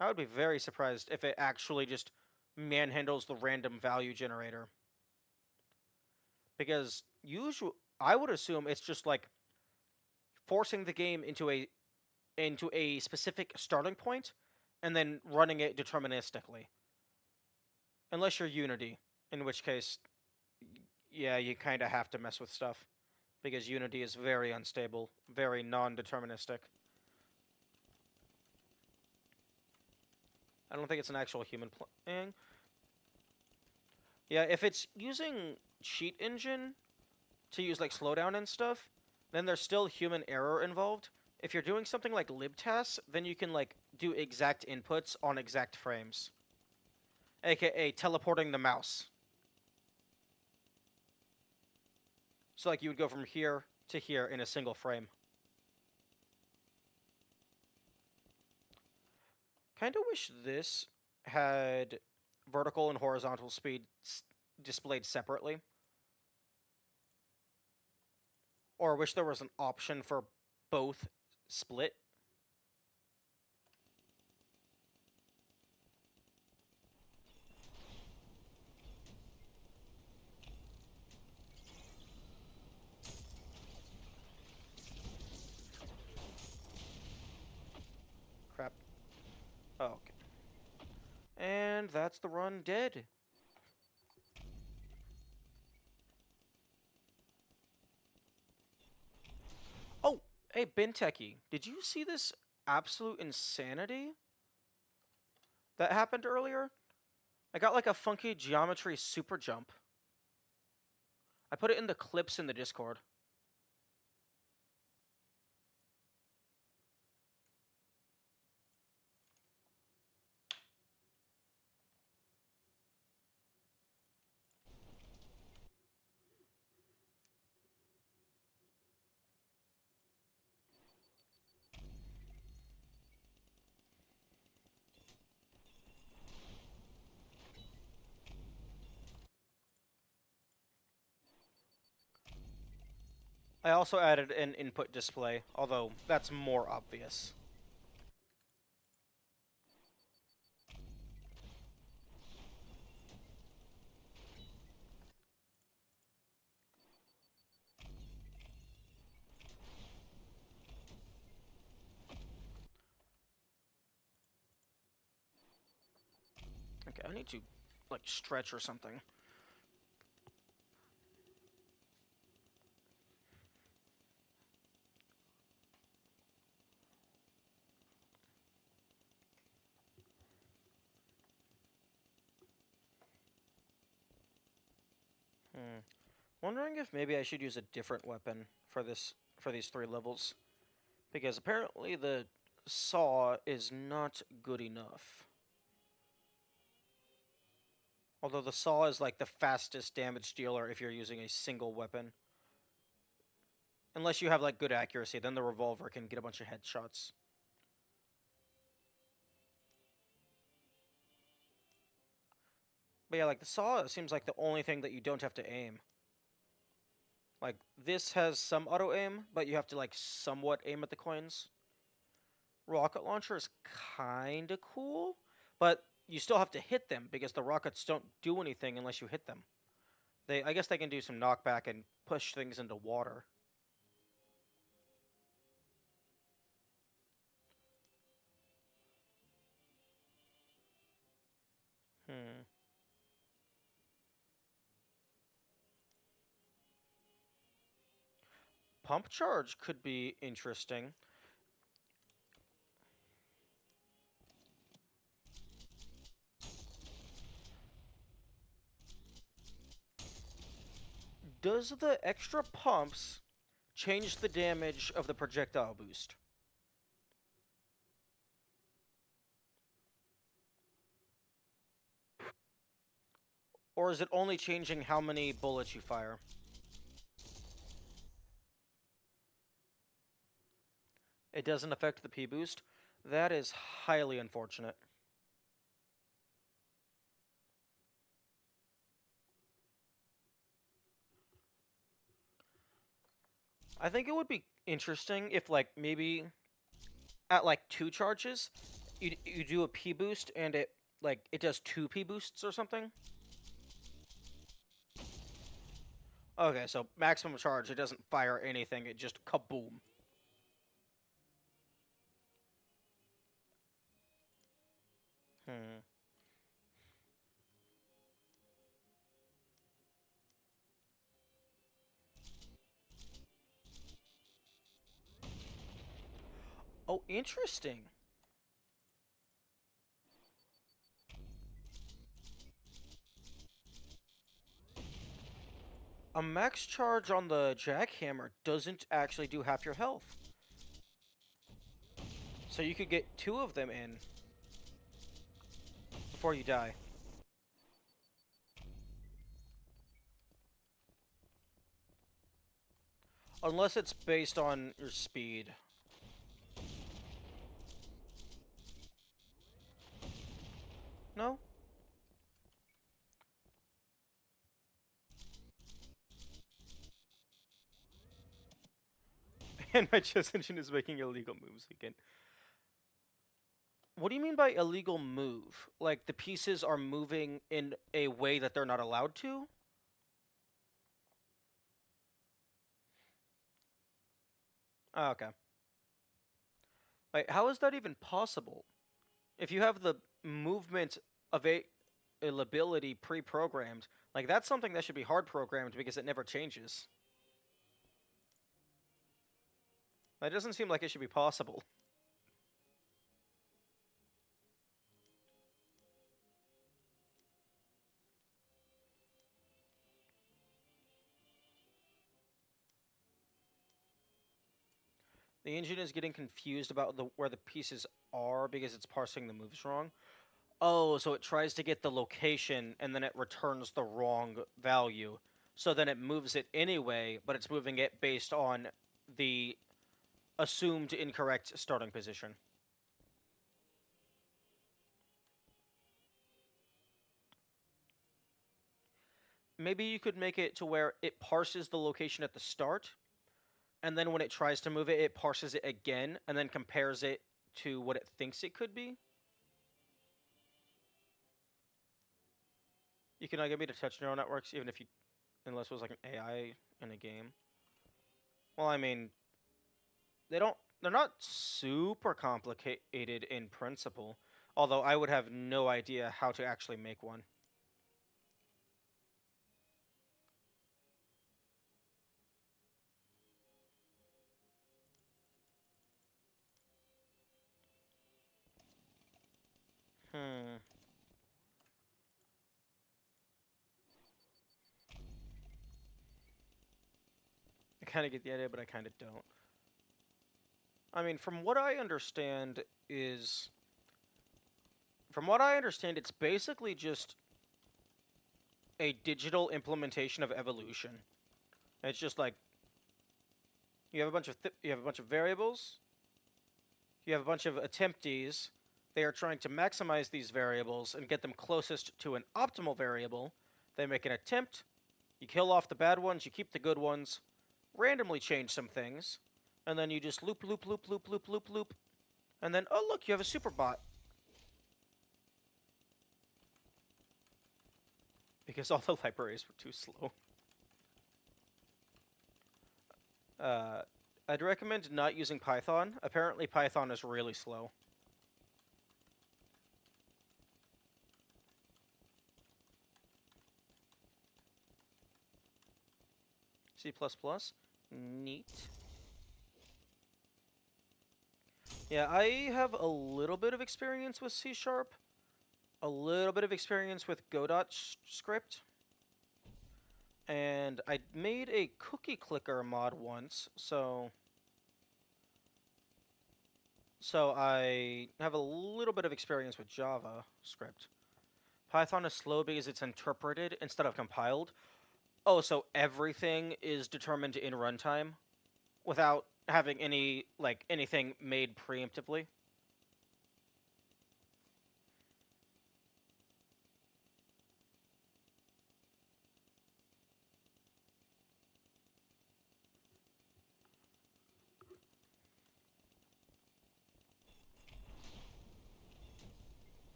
I would be very surprised if it actually just manhandles the random value generator. Because I would assume it's just like forcing the game into a specific starting point and then running it deterministically. Unless you're Unity, in which case, yeah, you kind of have to mess with stuff. Because Unity is very unstable, very non-deterministic. I don't think it's an actual human playing. Yeah, if it's using cheat engine to use like slowdown and stuff, then there's still human error involved. If you're doing something like libtasks, then you can like do exact inputs on exact frames. AKA teleporting the mouse. So like you would go from here to here in a single frame. Kind of wish this had vertical and horizontal speed displayed separately. Or wish there was an option for both split. Crap. Oh, okay. that's the run dead. Oh, hey, Binteki, did you see this absolute insanity that happened earlier? I got like a funky geometry super jump. I put it in the clips in the Discord. I also added an input display, although that's more obvious. Okay, I need to, like, stretch or something. Wondering if maybe I should use a different weapon for these 3 levels. Because apparently the saw is not good enough. Although the saw is like the fastest damage dealer if you're using a single weapon. Unless you have like good accuracy, then the revolver can get a bunch of headshots. But yeah, like the saw seems like the only thing that you don't have to aim. Like this has some auto aim, but you have to like somewhat aim at the coins. Rocket launcher is kind of cool, but you still have to hit them because the rockets don't do anything unless you hit them. I guess they can do some knockback and push things into water. Hmm. Pump charge could be interesting. Does the extra pumps change the damage of the projectile boost? Or is it only changing how many bullets you fire? It doesn't affect the P boost? That is highly unfortunate. I think it would be interesting if, like, maybe at, like, 2 charges, you do a P boost and it, like, it does 2 P boosts or something? Okay, so maximum charge, it doesn't fire anything, it just kaboom. Hmm. Oh, interesting. A max charge on the jackhammer doesn't actually do half your health. So you could get 2 of them in before you die. Unless it's based on your speed. No? And my chess engine is making illegal moves again. What do you mean by illegal move? Like the pieces are moving in a way that they're not allowed to? Oh, okay. Like, how is that even possible? If you have the movement of a ability pre-programmed. Like, that's something that should be hard programmed because it never changes. That doesn't seem like it should be possible. The engine is getting confused about where the pieces are because it's parsing the moves wrong. Oh, so it tries to get the location and then it returns the wrong value. So then it moves it anyway, but it's moving it based on the assumed incorrect starting position. Maybe you could make it to where it parses the location at the start, and then when it tries to move it, it parses it again, and then compares it to what it thinks it could be. You cannot get me to touch neural networks, even if you, unless it was like an AI in a game. Well, I mean, they're not super complicated in principle, although I would have no idea how to actually make one. Hmm. I kind of get the idea, but I kind of don't. I mean, from what I understand, it's basically just a digital implementation of evolution. It's just like you have a bunch of variables, you have a bunch of attemptees. They are trying to maximize these variables and get them closest to an optimal variable. They make an attempt. You kill off the bad ones. You keep the good ones. Randomly change some things, and then you just loop, loop, loop, loop, loop, loop, loop, and then oh look, you have a super bot. Because all the libraries were too slow. Uh, I'd recommend not using Python. Apparently, Python is really slow. C++, neat. Yeah, I have a little bit of experience with C#, a little bit of experience with Godot script, and I made a cookie clicker mod once, so I have a little bit of experience with Java script. Python is slow because it's interpreted instead of compiled. Oh, so everything is determined in runtime without having anything made preemptively?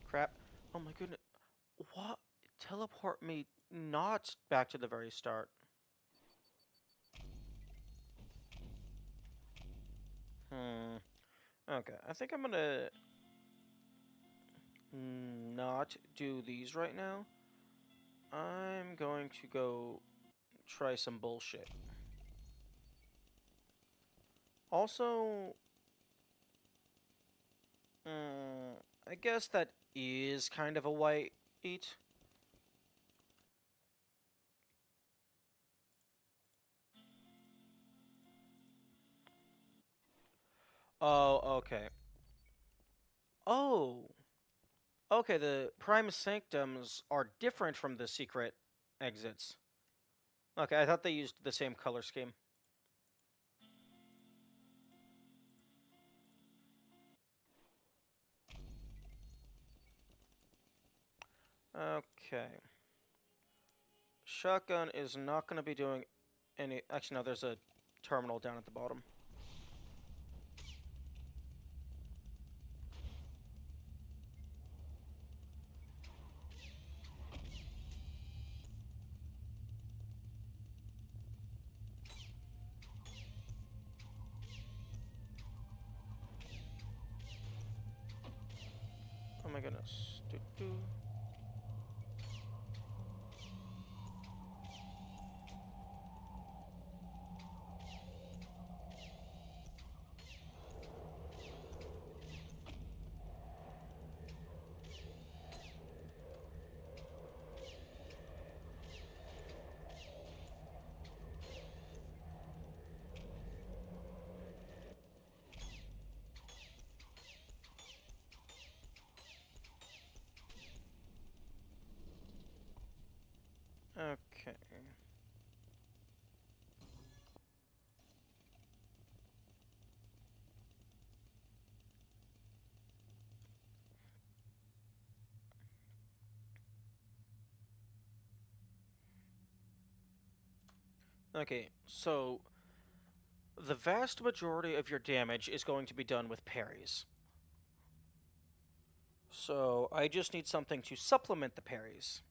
Crap. Oh my goodness. What? Teleport me not back to the very start. Hmm. Okay, I think I'm gonna not do these right now. I'm going to go try some bullshit. Also, I guess that is kind of a white eat. Oh, okay. Oh, okay, the Prime Sanctums are different from the secret exits. Okay, I thought they used the same color scheme. Okay. Shotgun is not going to be doing any... Actually, no, there's a terminal down at the bottom. my goodness. Doo -doo. Okay. Okay, so the vast majority of your damage is going to be done with parries. So I just need something to supplement the parries.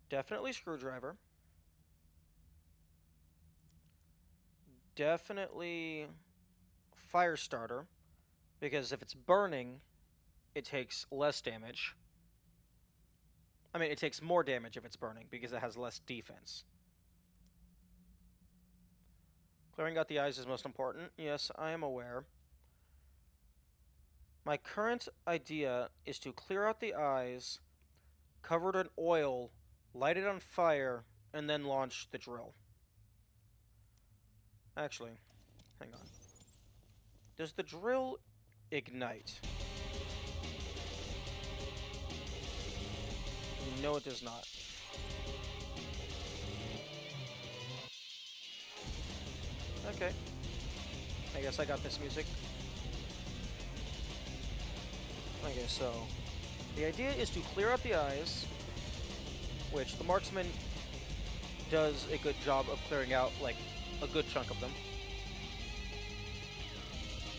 Definitely screwdriver. Definitely fire starter, because if it's burning, it takes less damage. I mean, it takes more damage if it's burning because it has less defense. Clearing out the eyes is most important. Yes, I am aware. My current idea is to clear out the eyes, cover it in oil, light it on fire, and then launch the drill. Actually, hang on. Does the drill ignite? No, it does not. Okay. I guess I got this music. Okay, so the idea is to clear out the eyes, which the marksman does a good job of clearing out, like, a good chunk of them.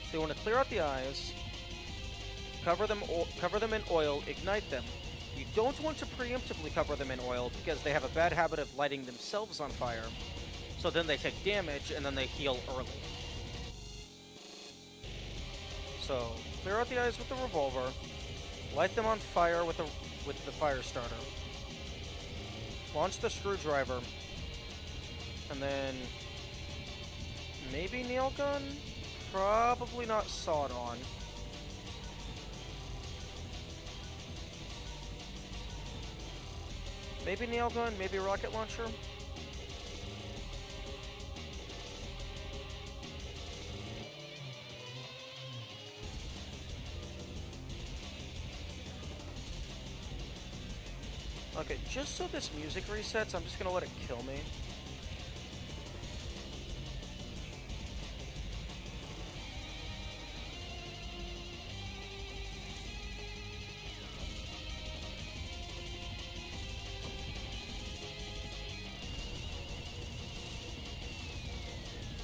So you want to clear out the eyes, cover them in oil, ignite them. You don't want to preemptively cover them in oil because they have a bad habit of lighting themselves on fire. So then they take damage and then they heal early. So clear out the eyes with the revolver, light them on fire with the fire starter, launch the screwdriver, and then maybe nail gun? Probably not sawed on. Maybe nail gun, maybe rocket launcher. Okay, just so this music resets, I'm just gonna let it kill me.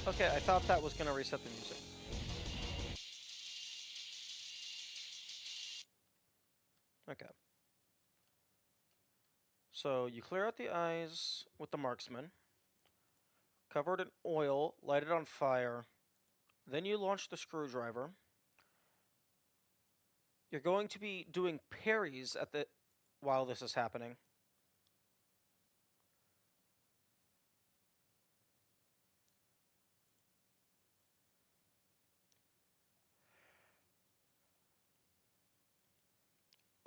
Okay, I thought that was gonna reset the music. Okay. So you clear out the eyes with the marksman, cover it in oil, light it on fire, then you launch the screwdriver. You're going to be doing parries while this is happening.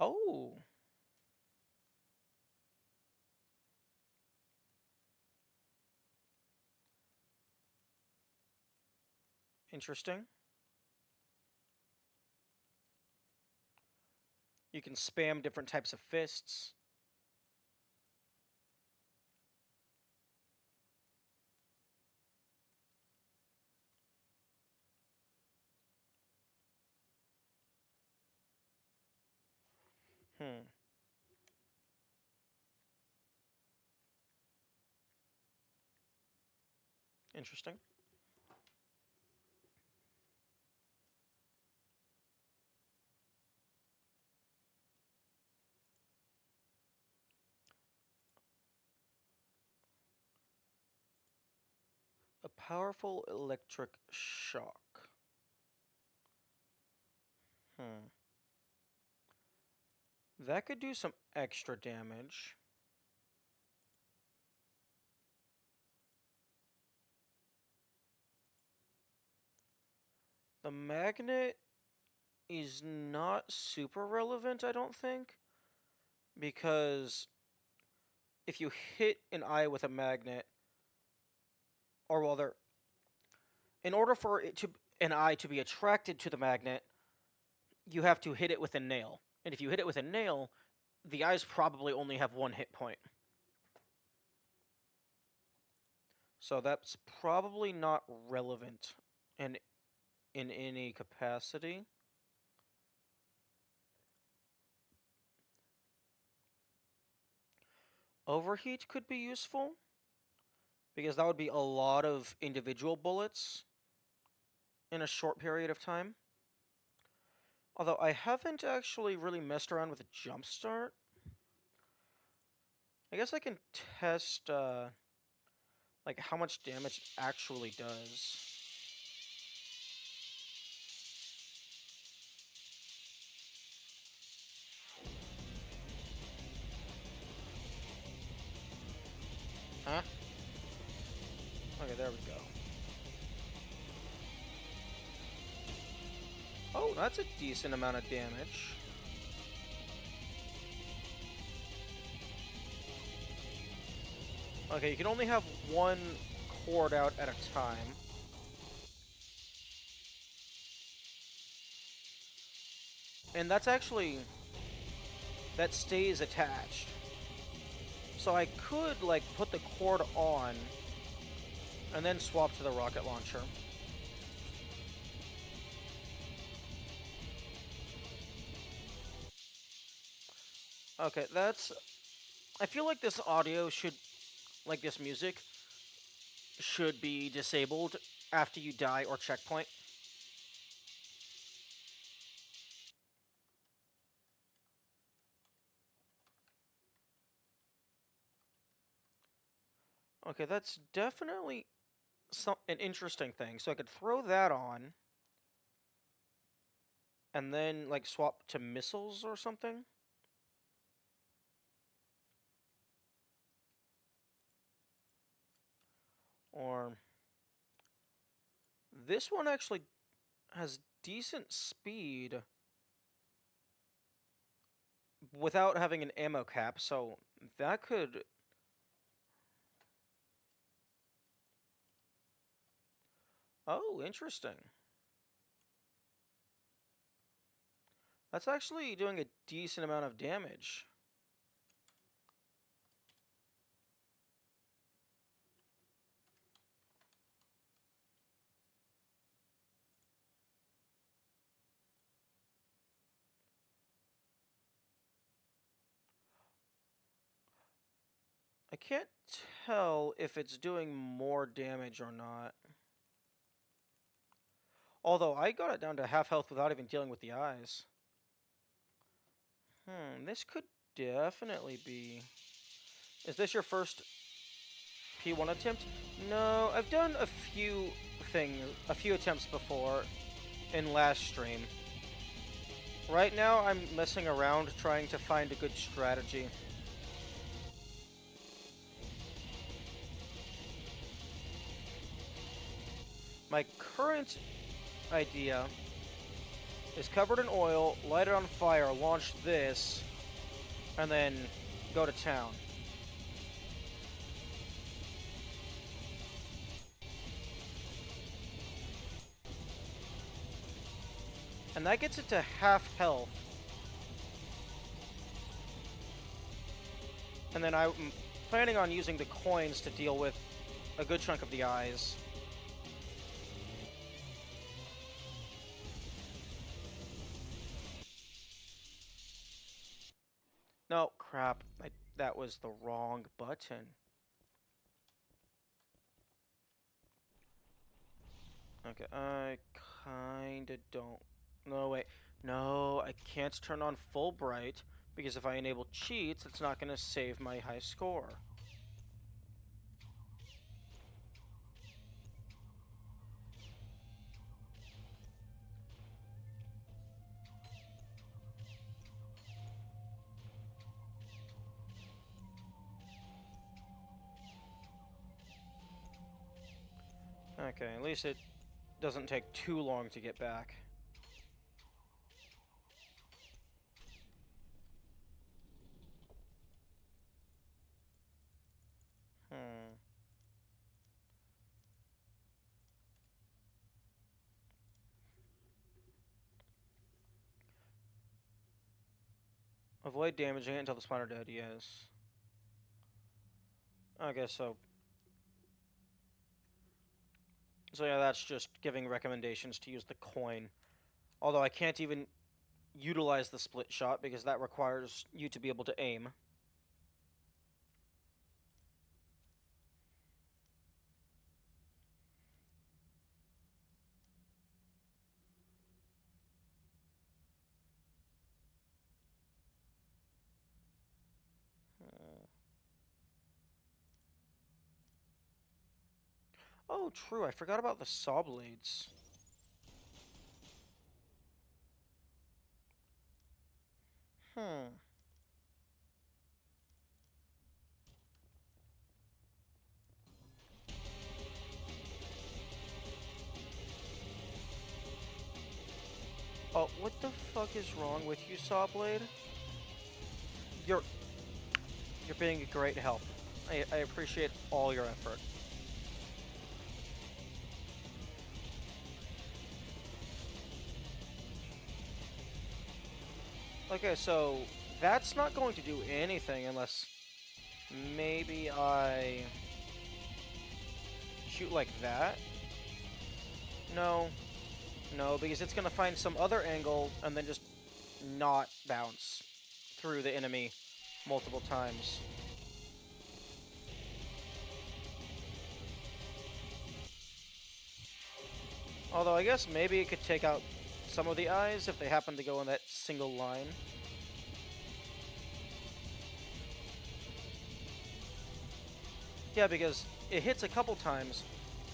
Oh. Interesting. You can spam different types of fists. Hmm. Interesting. A powerful electric shock. Hmm. That could do some extra damage. The magnet is not super relevant, I don't think, because if you hit an eye with a magnet, or rather, in order for an eye to be attracted to the magnet, you have to hit it with a nail. And if you hit it with a nail, the eyes probably only have one hit point. So that's probably not relevant in any capacity. Overheat could be useful, because that would be a lot of individual bullets in a short period of time. Although I haven't actually really messed around with a jumpstart. I guess I can test like how much damage it actually does. Huh? Okay, there we go. Oh, that's a decent amount of damage. Okay, you can only have one cord out at a time. And that's actually... that stays attached. So I could, like, put the cord on and then swap to the rocket launcher. Okay, that's... I feel like this audio should... like, this music should be disabled after you die or checkpoint. Okay, that's definitely an interesting thing. So I could throw that on, and then, like, swap to missiles or something. Or... this one actually has decent speed without having an ammo cap, so that could... oh, interesting. That's actually doing a decent amount of damage. I can't tell if it's doing more damage or not. Although, I got it down to half health without even dealing with the eyes. This could definitely be... is this your first P1 attempt? No, I've done a few attempts before in last stream. Right now, I'm messing around trying to find a good strategy. My current idea is covered in oil, light it on fire, launch this, and then go to town. And that gets it to half health. And then I'm planning on using the coins to deal with a good chunk of the eyes. No, crap. That was the wrong button. Okay, I kinda don't... no, wait. No, I can't turn on Fulbright, because if I enable cheats, it's not gonna save my high score. Okay, at least it doesn't take too long to get back. Hmm. Avoid damaging it until the spawn are dead, yes. Okay, so... So yeah, that's just giving recommendations to use the coin. Although I can't even utilize the split shot because that requires you to be able to aim. Oh, true, I forgot about the saw blades. Hmm. Oh, what the fuck is wrong with you, Sawblade? You're you're being a great help. I appreciate all your effort. Okay, so that's not going to do anything unless maybe I shoot like that. No, no, because it's gonna find some other angle and then just not bounce through the enemy multiple times. Although I guess maybe it could take out some of the eyes if they happen to go in that single line. Yeah, because it hits a couple times,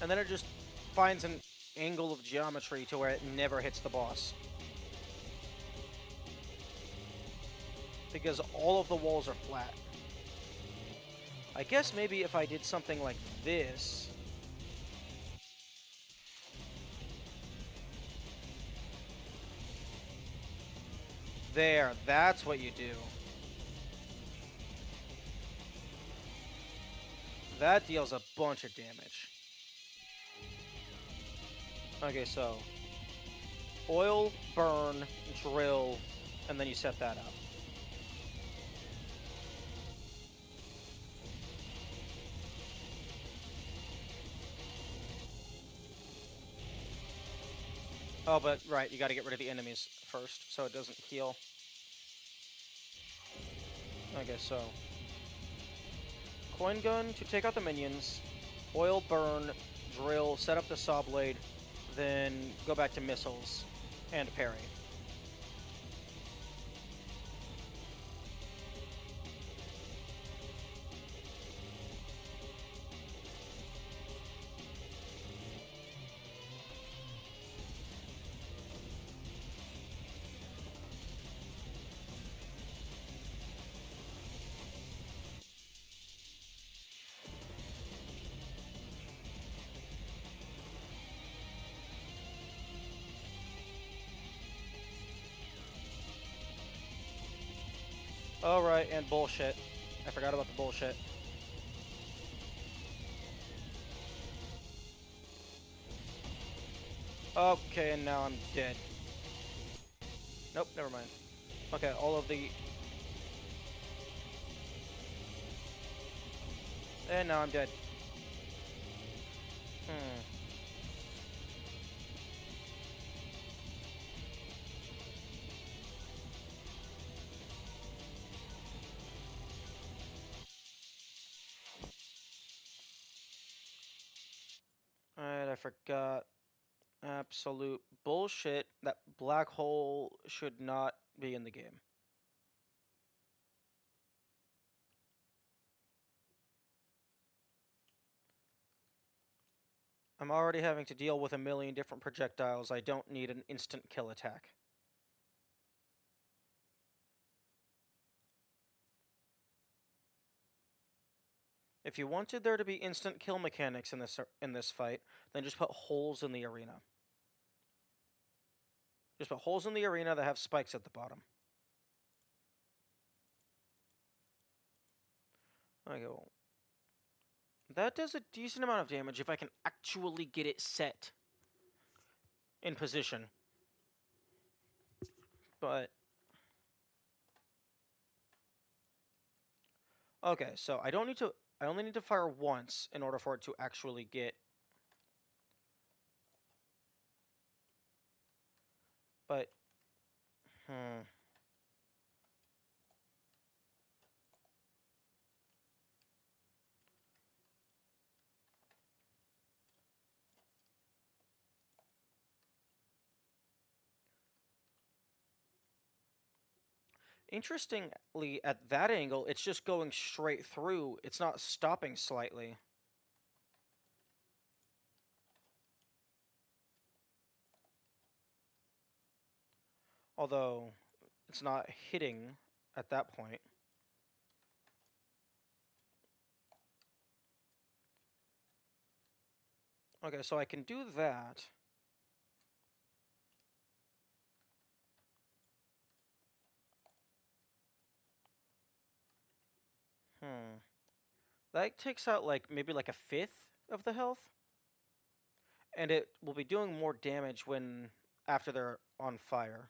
and then it just finds an angle of geometry to where it never hits the boss. Because all of the walls are flat. I guess maybe if I did something like this... There, that's what you do. That deals a bunch of damage. Okay, so... Oil, burn, drill, and then you set that up. Oh, but right, you gotta get rid of the enemies first, so it doesn't heal. Okay, so... Coin gun to take out the minions, oil burn, drill, set up the saw blade, then go back to missiles and parry. Oh, right, and bullshit. I forgot about the bullshit. Okay, and now I'm dead. Nope, never mind. Okay, all of the... And now I'm dead. Hmm. Alright, I forgot. Absolute bullshit. That black hole should not be in the game. I'm already having to deal with a million different projectiles. I don't need an instant kill attack. If you wanted there to be instant kill mechanics in this fight, then just put holes in the arena. Just put holes in the arena that have spikes at the bottom. Okay, well, that does a decent amount of damage if I can actually get it set in position. But okay, so I only need to fire once in order for it to actually get. But interestingly, at that angle, it's just going straight through. It's not stopping slightly. Although, it's not hitting at that point. Okay, so I can do that. That takes out, like, maybe like a fifth of the health. And it will be doing more damage after they're on fire.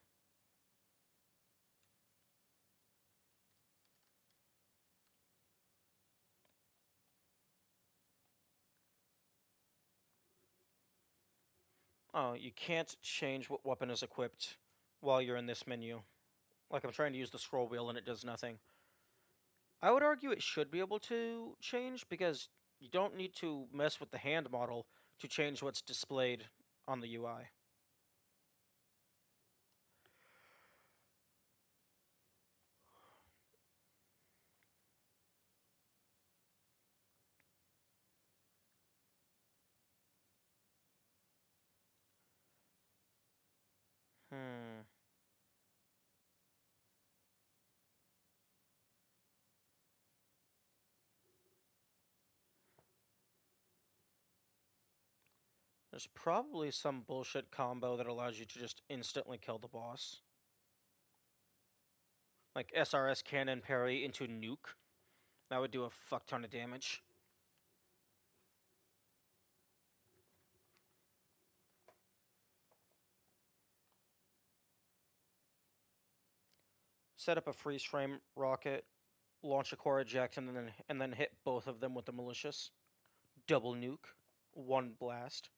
Oh, you can't change what weapon is equipped while you're in this menu. Like, I'm trying to use the scroll wheel and it does nothing. I would argue it should be able to change because you don't need to mess with the hand model to change what's displayed on the UI. There's probably some bullshit combo that allows you to just instantly kill the boss. Like SRS cannon parry into nuke. That would do a fuck ton of damage. Set up a freeze frame rocket, launch a core eject, and then hit both of them with the malicious. Double nuke, one blast.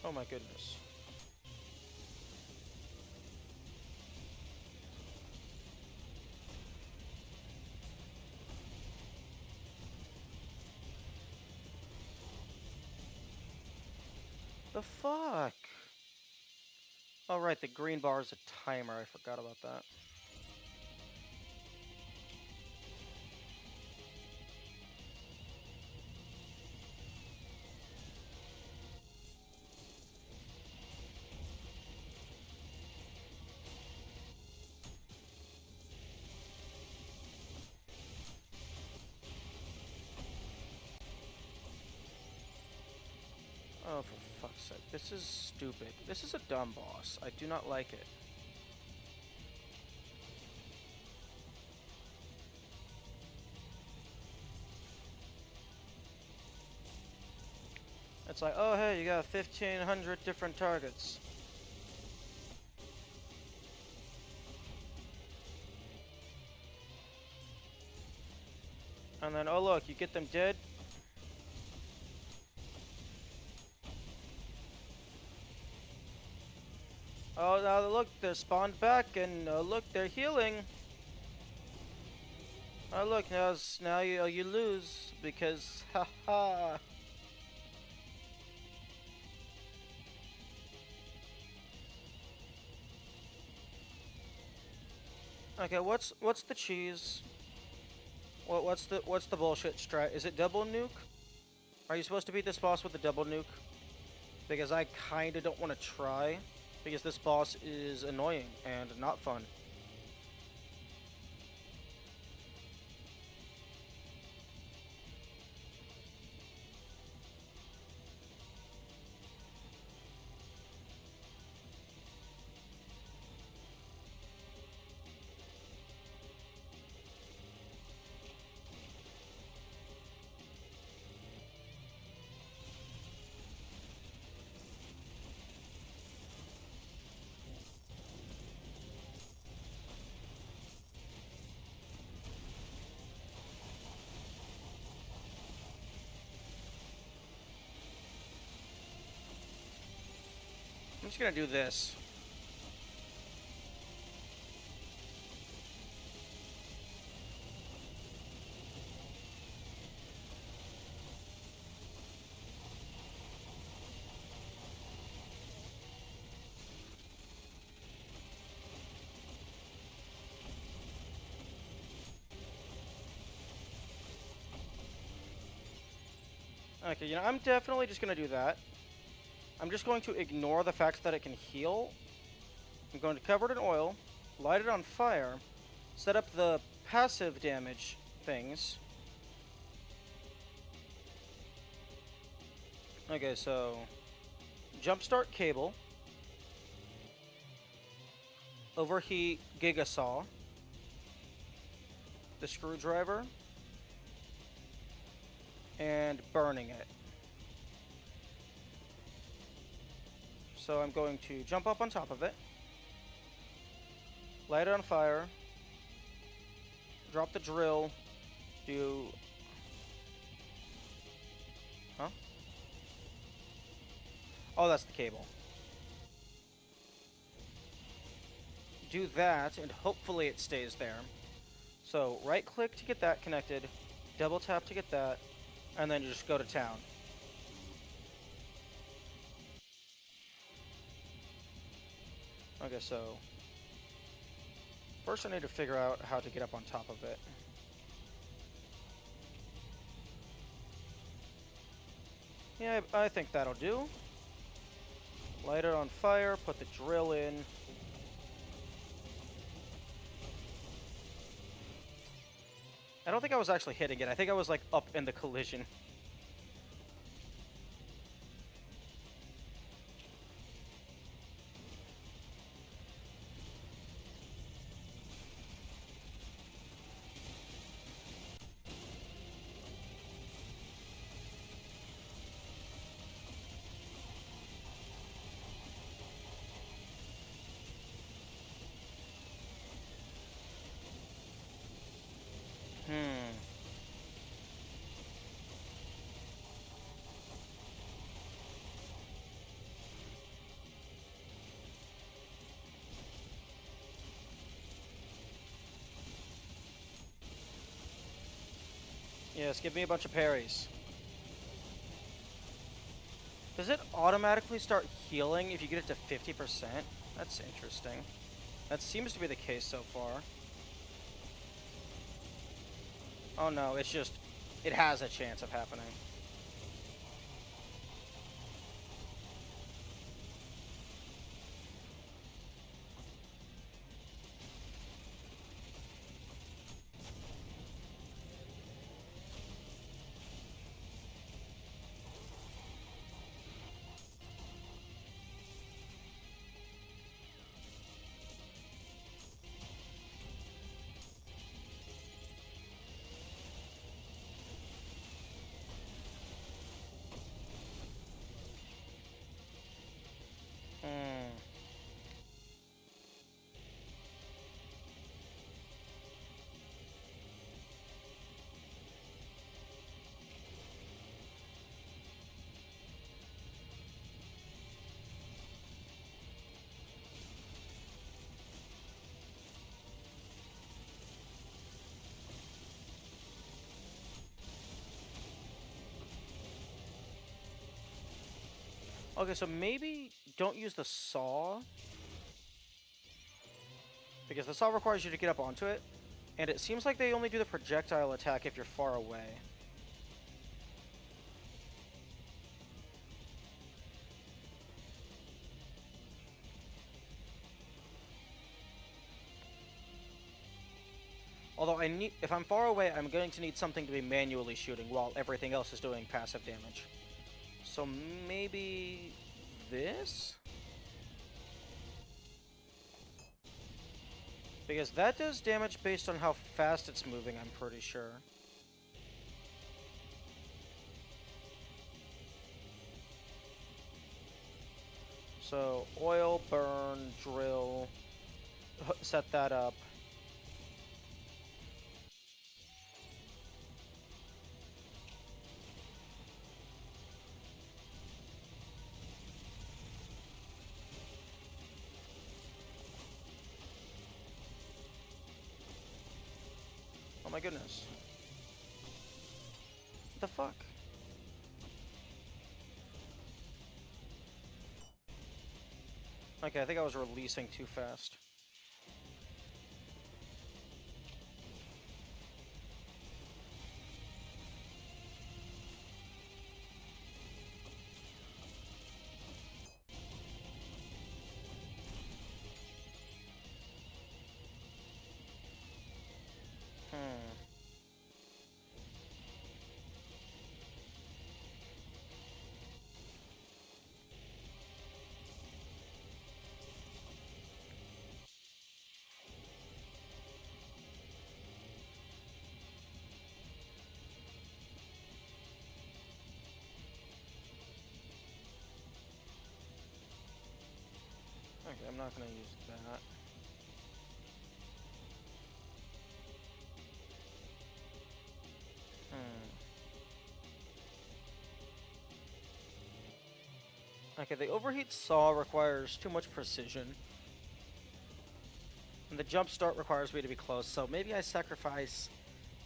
Oh my goodness. The fuck? Oh right, the green bar is a timer. I forgot about that. Oh, for fuck's sake. This is stupid. This is a dumb boss. I do not like it. It's like, oh hey, you got 1,500 different targets. And then, oh look, you get them dead. Oh, now look, they're spawned back, and look, they're healing. Oh look, now you lose because haha. Okay, what's the cheese? What's the bullshit strat? Is it double nuke? Are you supposed to beat this boss with a double nuke? Because I kinda don't want to try, because this boss is annoying and not fun. I'm just gonna do this. Okay, you know, I'm definitely just gonna do that. I'm just going to ignore the fact that it can heal. I'm going to cover it in oil, light it on fire, set up the passive damage things. Okay, so jumpstart cable, overheat gigasaw, the screwdriver, and burning it. So I'm going to jump up on top of it, light it on fire, drop the drill, do... Huh? Oh, that's the cable. Do that, and hopefully it stays there. So right click to get that connected, double tap to get that, and then just go to town. Okay, so first I need to figure out how to get up on top of it. Yeah, I think that'll do. Light it on fire, put the drill in. I don't think I was actually hitting it. I think I was like up in the collision. Yes, give me a bunch of parries. Does it automatically start healing if you get it to 50%? That's interesting. That seems to be the case so far. Oh no, it's just... it has a chance of happening. Okay, so maybe don't use the saw, because the saw requires you to get up onto it, and it seems like they only do the projectile attack if you're far away. Although if I'm far away, I'm going to need something to be manually shooting while everything else is doing passive damage. So maybe this? Because that does damage based on how fast it's moving, I'm pretty sure. So, oil, burn, drill, set that up. Oh my goodness. What the fuck? Okay, I think I was releasing too fast. Hmm. Okay, I'm not gonna use that. Hmm. Okay, the overheat saw requires too much precision. And the jump start requires me to be close, so maybe I sacrifice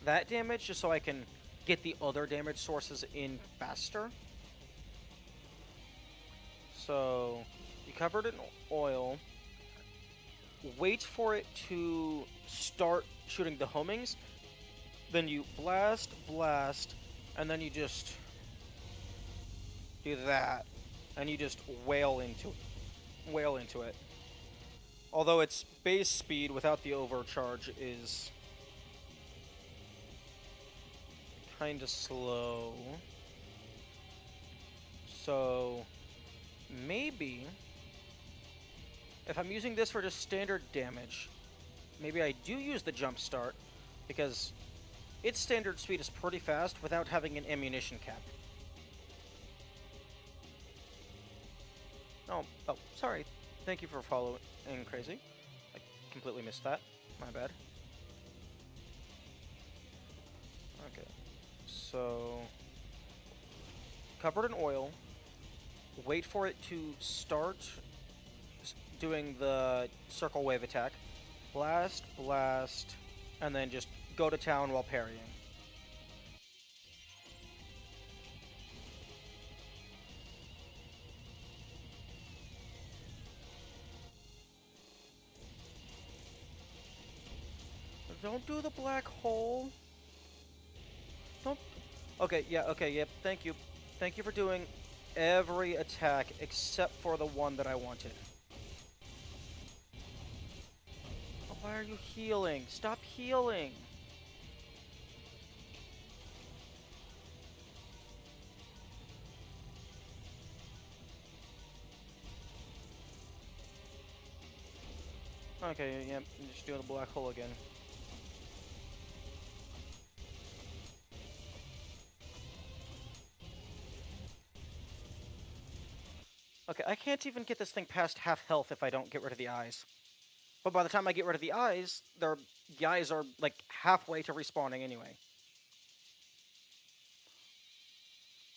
that damage just so I can get the other damage sources in faster. So, you covered it in oil. Wait for it to start shooting the homings. Then you blast, blast, and then you just do that. And you just wail into it. Wail into it. Although its base speed without the overcharge is kind of slow. So maybe if I'm using this for just standard damage, maybe I do use the jump start because its standard speed is pretty fast without having an ammunition cap. Oh, sorry. Thank you for following Crazy. I completely missed that. My bad. Okay. So, covered in oil. Wait for it to start doing the circle wave attack. Blast, blast, and then just go to town while parrying. Don't do the black hole. Don't. Okay, yeah, okay, yep. Thank you. Thank you for doing every attack except for the one that I wanted. Oh, why are you healing? Stop healing. Okay, yep. Just doing the black hole again. Okay, I can't even get this thing past half health if I don't get rid of the eyes. But by the time I get rid of the eyes are like halfway to respawning anyway.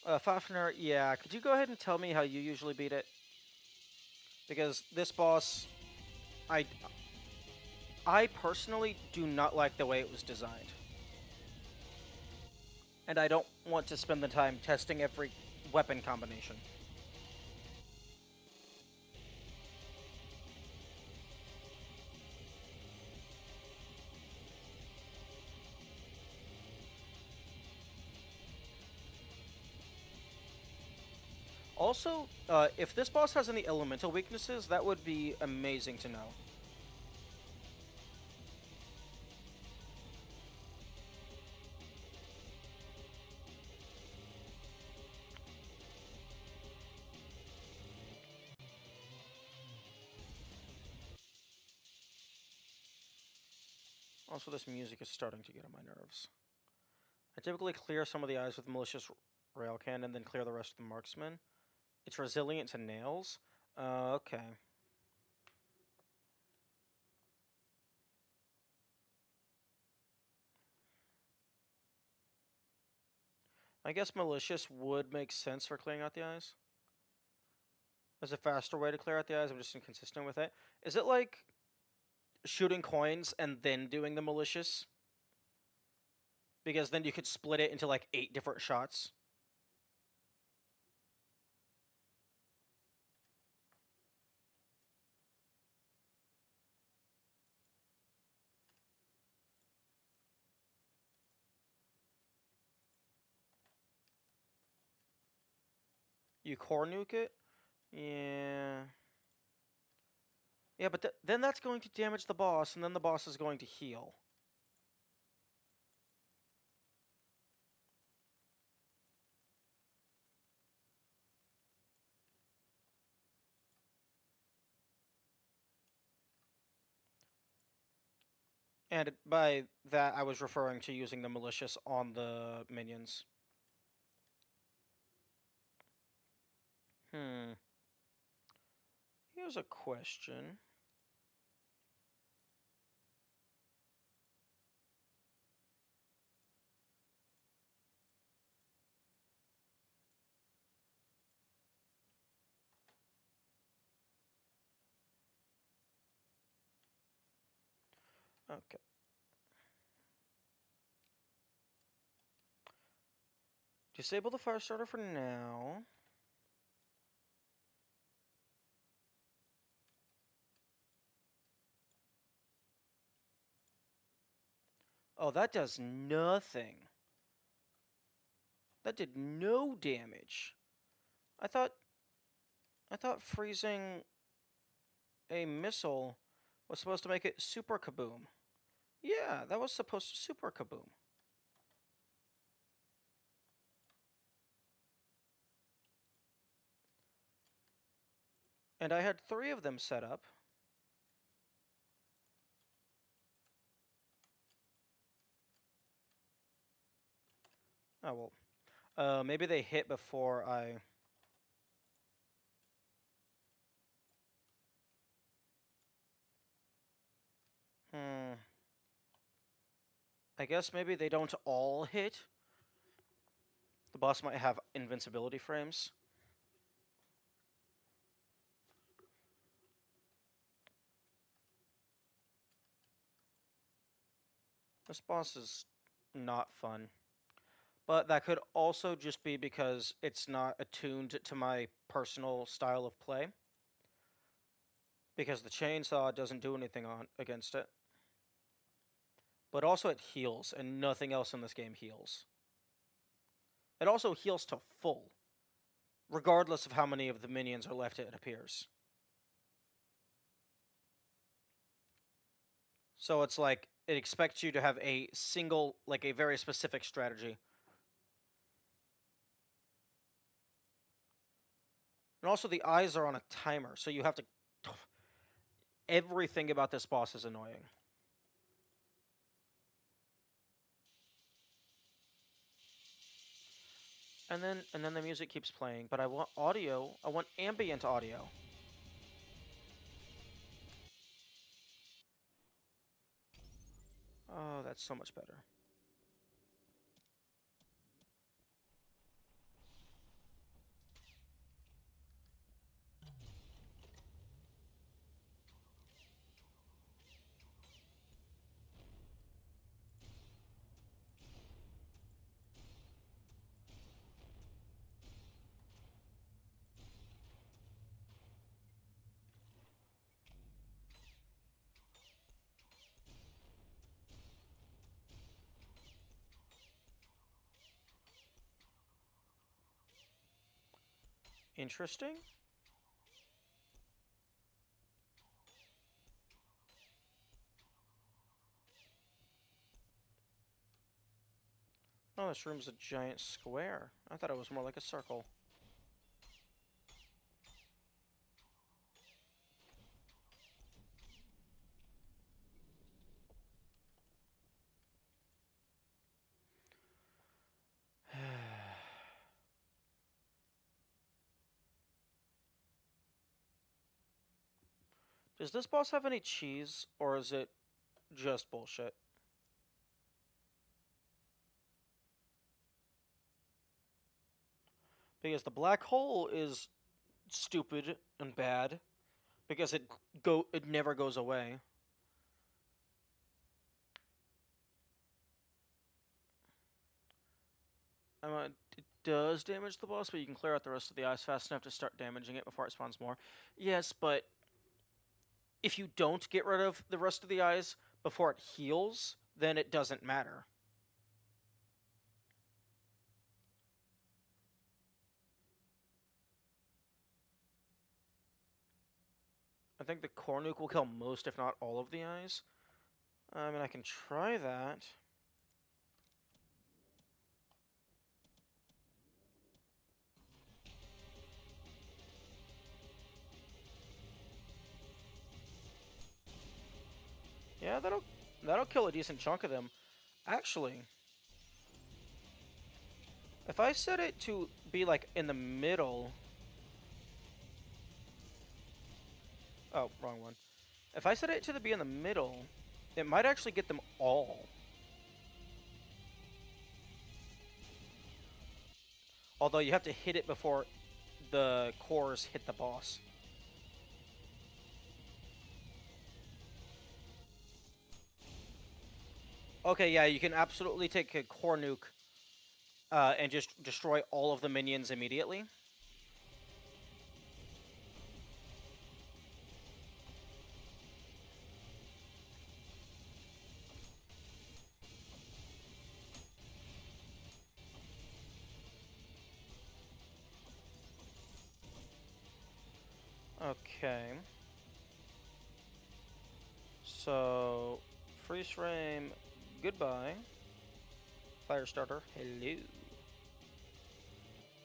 Fafner, yeah, could you go ahead and tell me how you usually beat it? Because this boss, I, I personally do not like the way it was designed. And I don't want to spend the time testing every weapon combination. Also, if this boss has any elemental weaknesses, that would be amazing to know. Also, this music is starting to get on my nerves. I typically clear some of the eyes with malicious rail cannon, then clear the rest of the marksman. It's resilient to nails. Okay. I guess malicious would make sense for clearing out the eyes. There's a faster way to clear out the eyes. I'm just inconsistent with it. Is it like shooting coins and then doing the malicious? Because then you could split it into like 8 different shots. You core nuke it? Yeah. Yeah, but then that's going to damage the boss, and then the boss is going to heal. And by that, I was referring to using the malicious on the minions. Here's a question. Okay. Disable the fire starter for now. Oh, that does nothing. That did no damage. I thought freezing a missile was supposed to make it super kaboom. Yeah, that was supposed to super kaboom. And I had 3 of them set up. Oh, well. Maybe they hit before I... I guess maybe they don't all hit. The boss might have invincibility frames. This boss is not fun. But that could also just be because it's not attuned to my personal style of play. Because the chainsaw doesn't do anything against it. But also it heals, and nothing else in this game heals. It also heals to full, regardless of how many of the minions are left, it appears. So it's like, it expects you to have a single, like a very specific strategy. And also the eyes are on a timer, so you have to... Everything about this boss is annoying. And then the music keeps playing, but I want audio. I want ambient audio. Oh, that's so much better. Interesting. Oh, this room's a giant square. I thought it was more like a circle. Does this boss have any cheese, or is it just bullshit? Because the black hole is stupid and bad because it never goes away. It does damage the boss, but you can clear out the rest of the eyes fast enough to start damaging it before it spawns more. Yes, but if you don't get rid of the rest of the eyes before it heals, then it doesn't matter. I think the core nuke will kill most, if not all, of the eyes. I mean, I can try that. Yeah, that'll kill a decent chunk of them. Actually, if I set it to be like in the middle. Oh, wrong one. If I set it to be in the middle, it might actually get them all. Although you have to hit it before the cores hit the boss. Okay, yeah, you can absolutely take a core nuke and just destroy all of the minions immediately. Okay. So, freeze frame, goodbye. Firestarter, hello.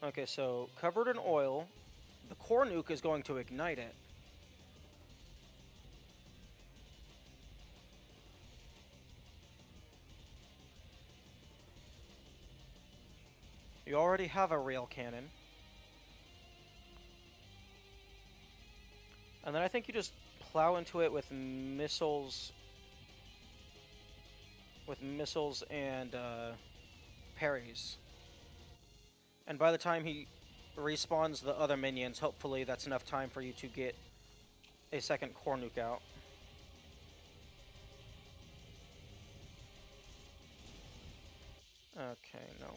Okay, so covered in oil, the core nuke is going to ignite it. You already have a rail cannon. And then I think you just plow into it with missiles. With missiles and parries. And by the time he respawns the other minions, hopefully that's enough time for you to get a second core nuke out. Okay, no.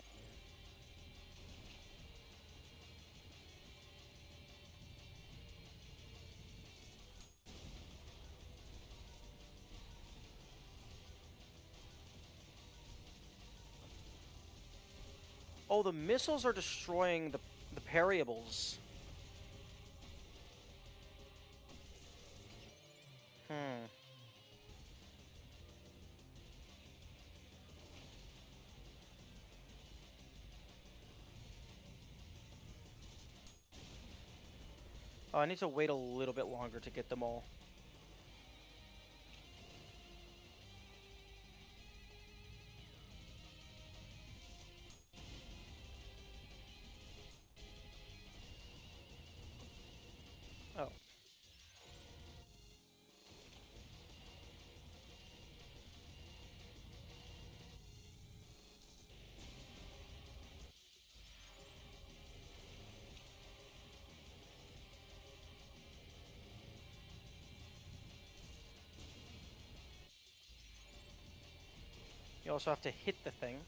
Oh, the missiles are destroying the parryables. Hmm. Oh, I need to wait a little bit longer to get them all. Oh. You also have to hit the thing.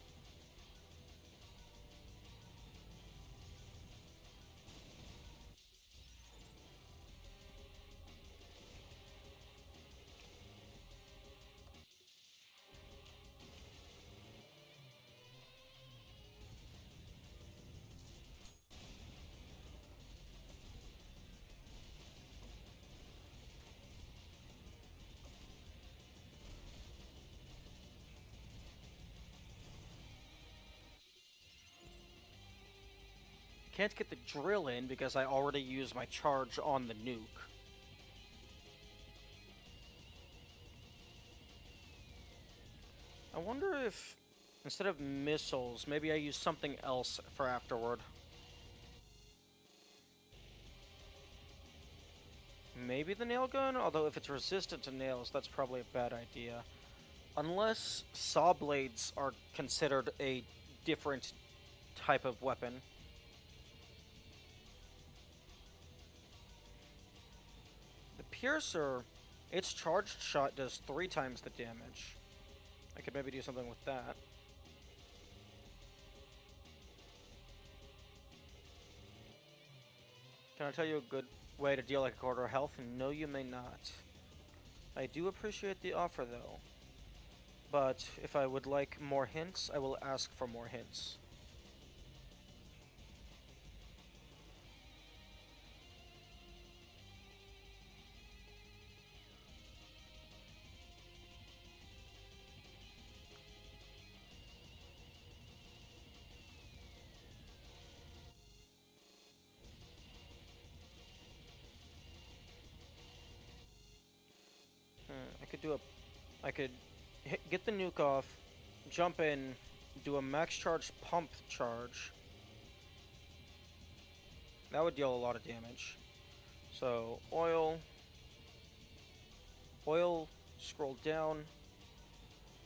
can't get the drill in because I already used my charge on the nuke. I wonder if, instead of missiles, maybe I use something else for afterward. Maybe the nail gun? Although if it's resistant to nails, that's probably a bad idea. Unless saw blades are considered a different type of weapon. The piercer, its charged shot does 3 times the damage. I could maybe do something with that. Can I tell you a good way to deal like a quarter of health? No, you may not. I do appreciate the offer, though. But if I would like more hints, I will ask for more hints. I could do a... I could get the nuke off, jump in, do a max charge pump charge. That would deal a lot of damage. So, oil, scroll down.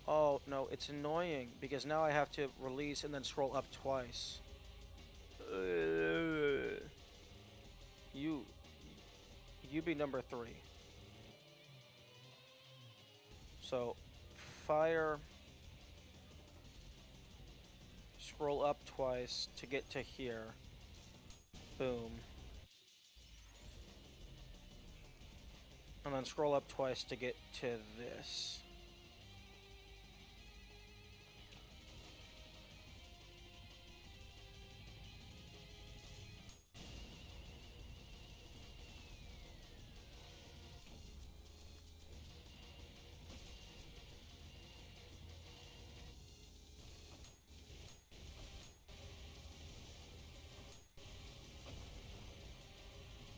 Oh, no, it's annoying, because now I have to release and then scroll up twice. You be number 3. So, fire, scroll up twice to get to here. Boom. And then scroll up twice to get to this.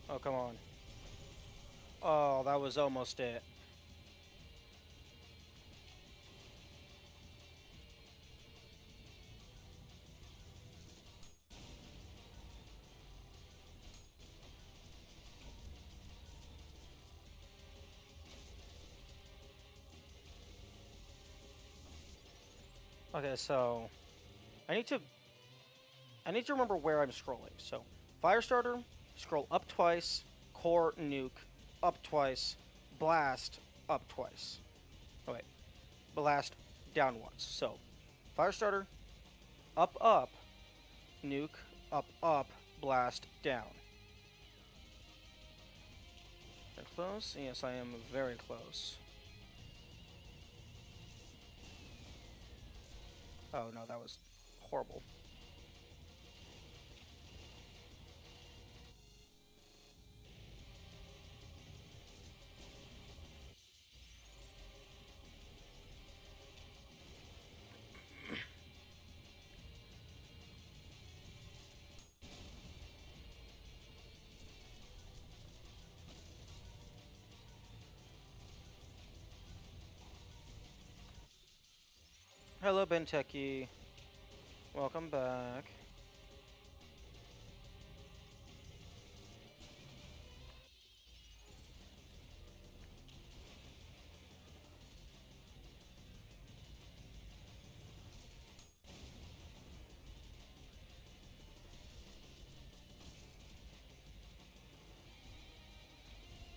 Oh, come on. Oh, that was almost it. Okay, so I need to remember where I'm scrolling. So, Firestarter, scroll up twice, core nuke, up twice, blast, up twice. Oh wait, blast down once. So, Firestarter, up, nuke, up, blast, down. Very close? Yes, I am very close. Oh no, that was horrible. Hello, Benteki. Welcome back.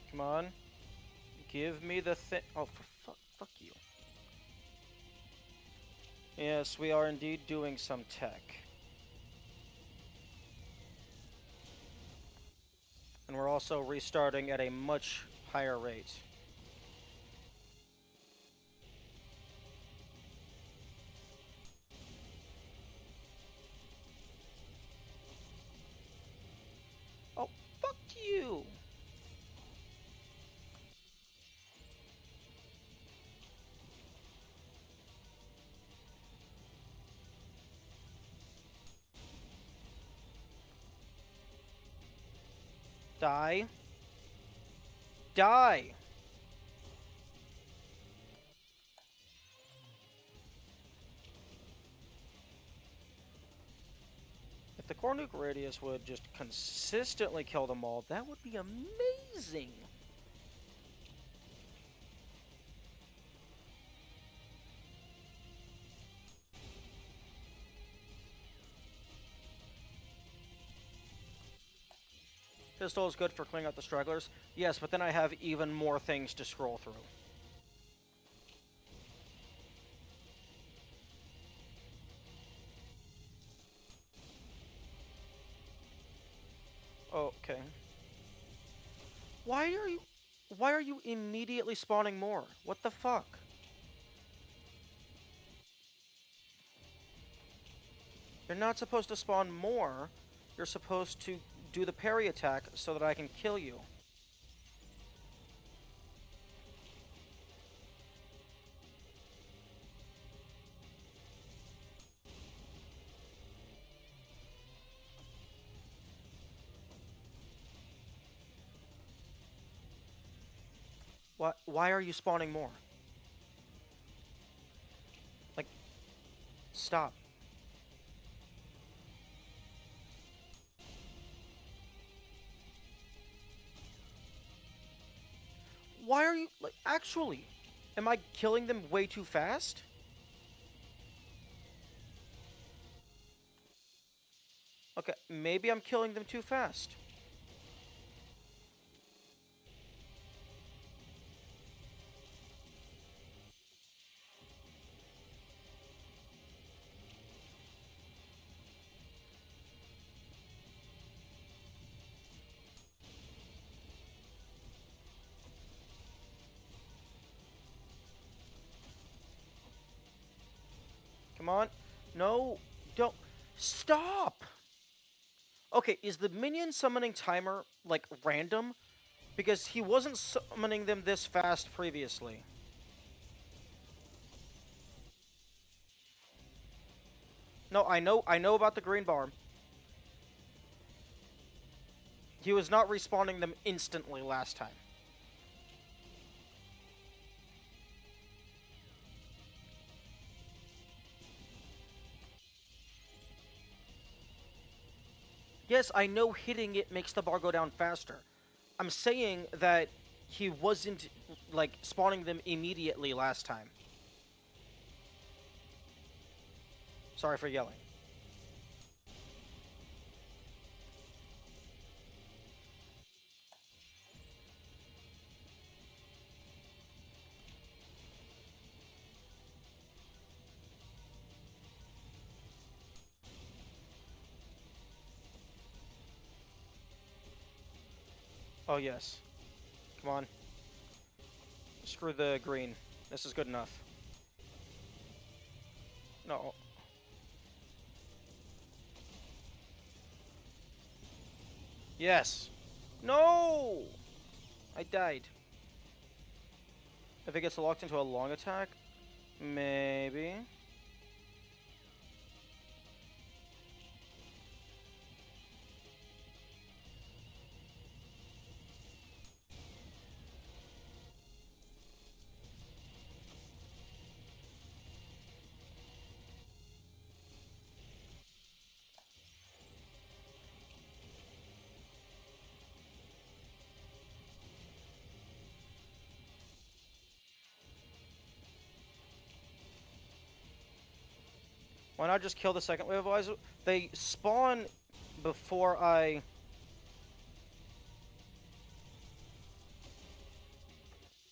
Come on. Give me the thing. Oh, for fuck you. Yes, we are indeed doing some tech. And we're also restarting at a much higher rate. Oh, fuck you! Die. Die! If the core nuke radius would just consistently kill them all, that would be amazing! Pistol is good for cleaning out the stragglers. Yes, but then I have even more things to scroll through. Okay. Why are you immediately spawning more? What the fuck? You're not supposed to spawn more. You're supposed to do the parry attack so that I can kill you. Why are you spawning more? Like, stop. Why are you, like, actually, am I killing them way too fast? Okay, maybe I'm killing them too fast. Come on. No, don't. Stop! Okay, is the minion summoning timer, like, random? Because he wasn't summoning them this fast previously. No, I know about the green bar. He was not respawning them instantly last time. Yes, I know hitting it makes the bar go down faster. I'm saying that he wasn't, like, spawning them immediately last time. Sorry for yelling. Oh, yes. Come on. Screw the green. This is good enough. No. Yes. No! I died. If it gets locked into a long attack, maybe. Why not just kill the second wave of eyes? They spawn before I...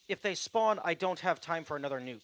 If they spawn, I don't have time for another nuke.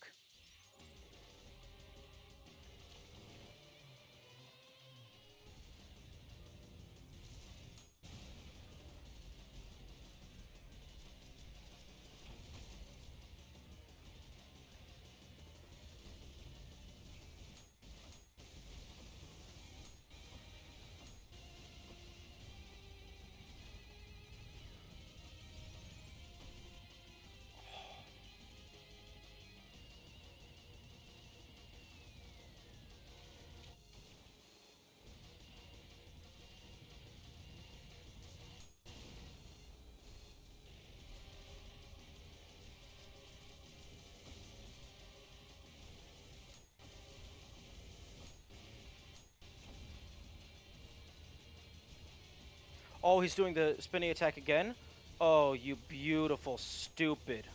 Oh, he's doing the spinning attack again? Oh, you beautiful stupid.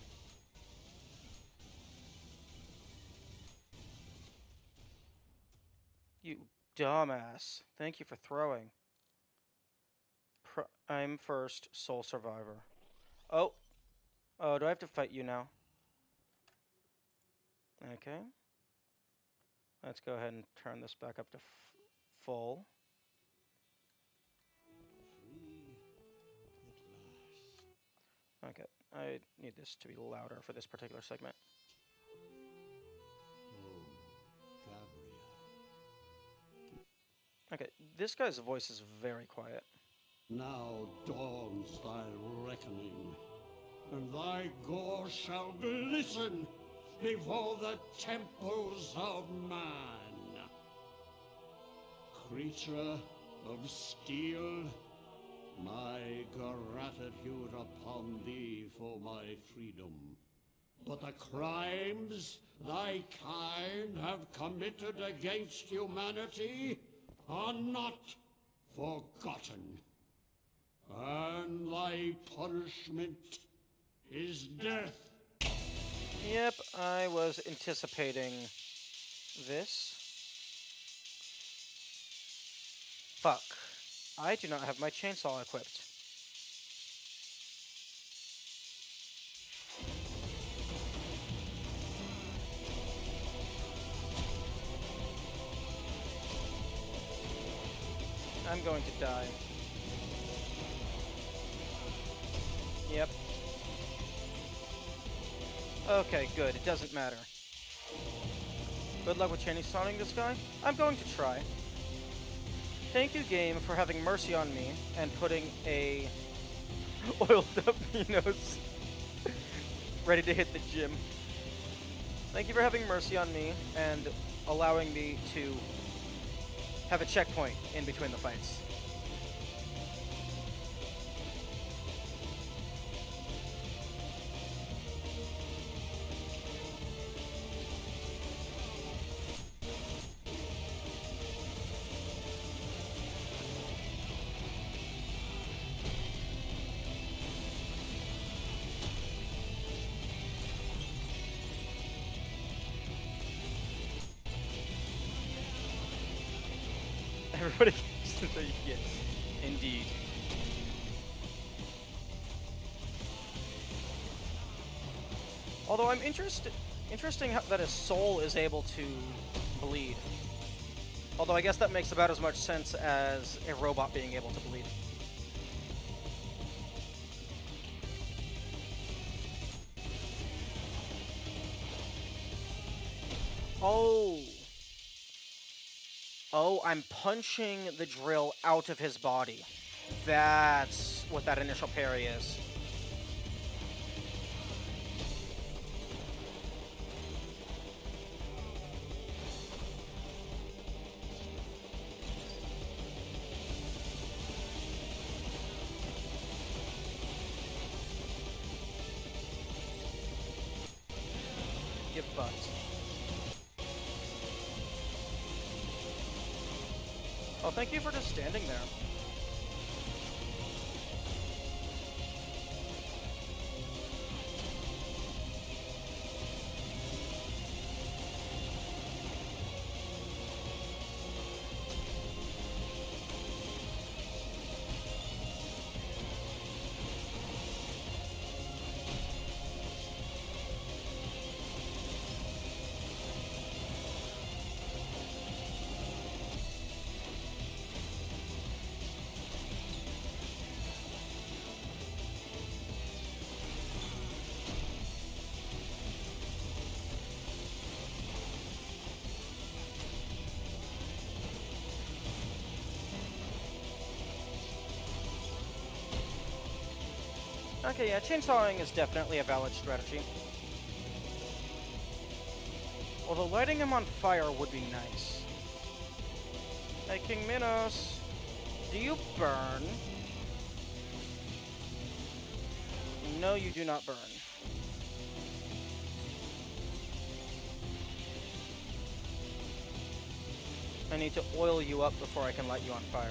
You dumbass. Thank you for throwing. I'm first, sole survivor. Oh. Oh, do I have to fight you now? Okay. Let's go ahead and turn this back up to full. Okay, I need this to be louder for this particular segment. Okay, this guy's voice is very quiet. Now dawns thy reckoning, and thy gore shall glisten before the temples of man. Creature of steel, my gratitude upon thee for my freedom. But the crimes thy kind have committed against humanity are not forgotten. And thy punishment is death. Yep, I was anticipating this. Fuck. I do not have my chainsaw equipped. I'm going to die. Yep. Okay, good. It doesn't matter. Good luck with chainsawing this guy. I'm going to try. Thank you, game, for having mercy on me and putting a oiled up Minos ready to hit the gym. Thank you for having mercy on me and allowing me to have a checkpoint in between the fights. Everybody gets the yes, indeed. Although I'm interesting that his soul is able to bleed. Although I guess that makes about as much sense as a robot being able to bleed. Oh. Oh, I'm punching the drill out of his body. That's what that initial parry is. Get fucked. Oh, thank you for just standing there. Okay, yeah, chainsawing is definitely a valid strategy. Although lighting him on fire would be nice. Hey, King Minos, do you burn? No, you do not burn. I need to oil you up before I can light you on fire.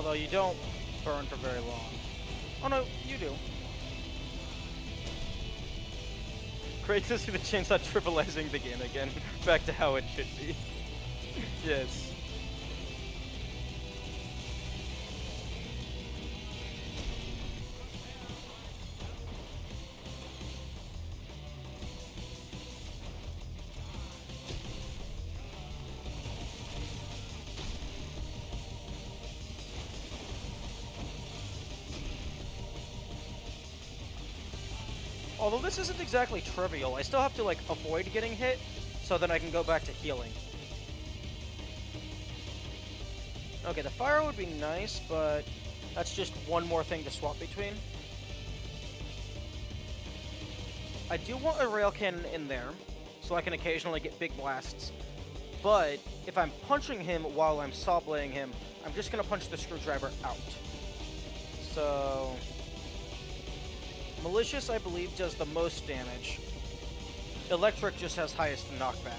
Although you don't burn for very long. Oh no, you do. Great to see the chainsaw tripleizing the game again. Back to how it should be. Yes. Although this isn't exactly trivial, I still have to, like, avoid getting hit, so then I can go back to healing. Okay, the fire would be nice, but that's just one more thing to swap between. I do want a rail cannon in there, so I can occasionally get big blasts. But if I'm punching him while I'm saw blading him, I'm just gonna punch the screwdriver out. So Malicious, I believe, does the most damage. Electric just has highest knockback.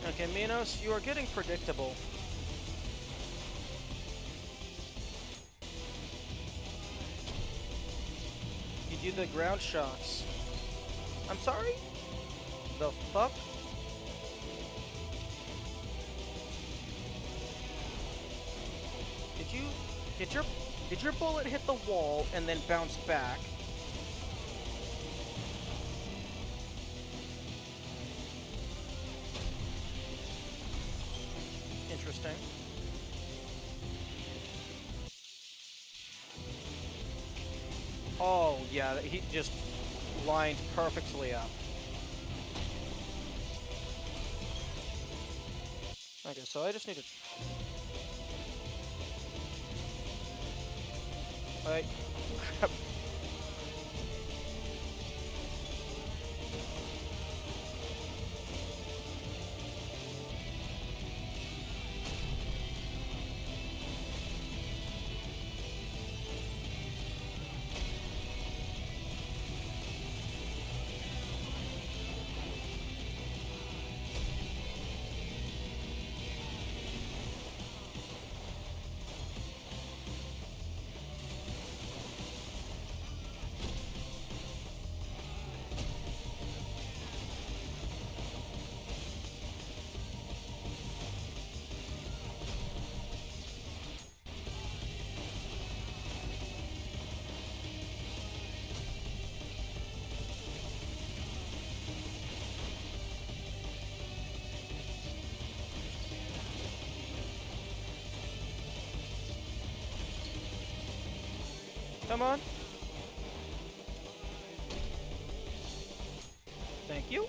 Okay, Minos, you are getting predictable. You do the ground shots. I'm sorry? The fuck? Did you... Did your bullet hit the wall and then bounce back? Interesting. Oh, yeah, he just lined perfectly up. Okay, so I just need to... Alright. Come on. Thank you.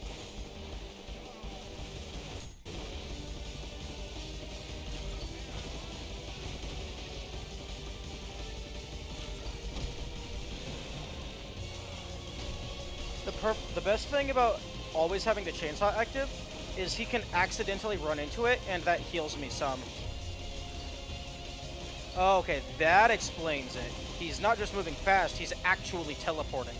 The best thing about always having the chainsaw active is he can accidentally run into it, and that heals me some. Oh, okay, that explains it. He's not just moving fast, he's actually teleporting.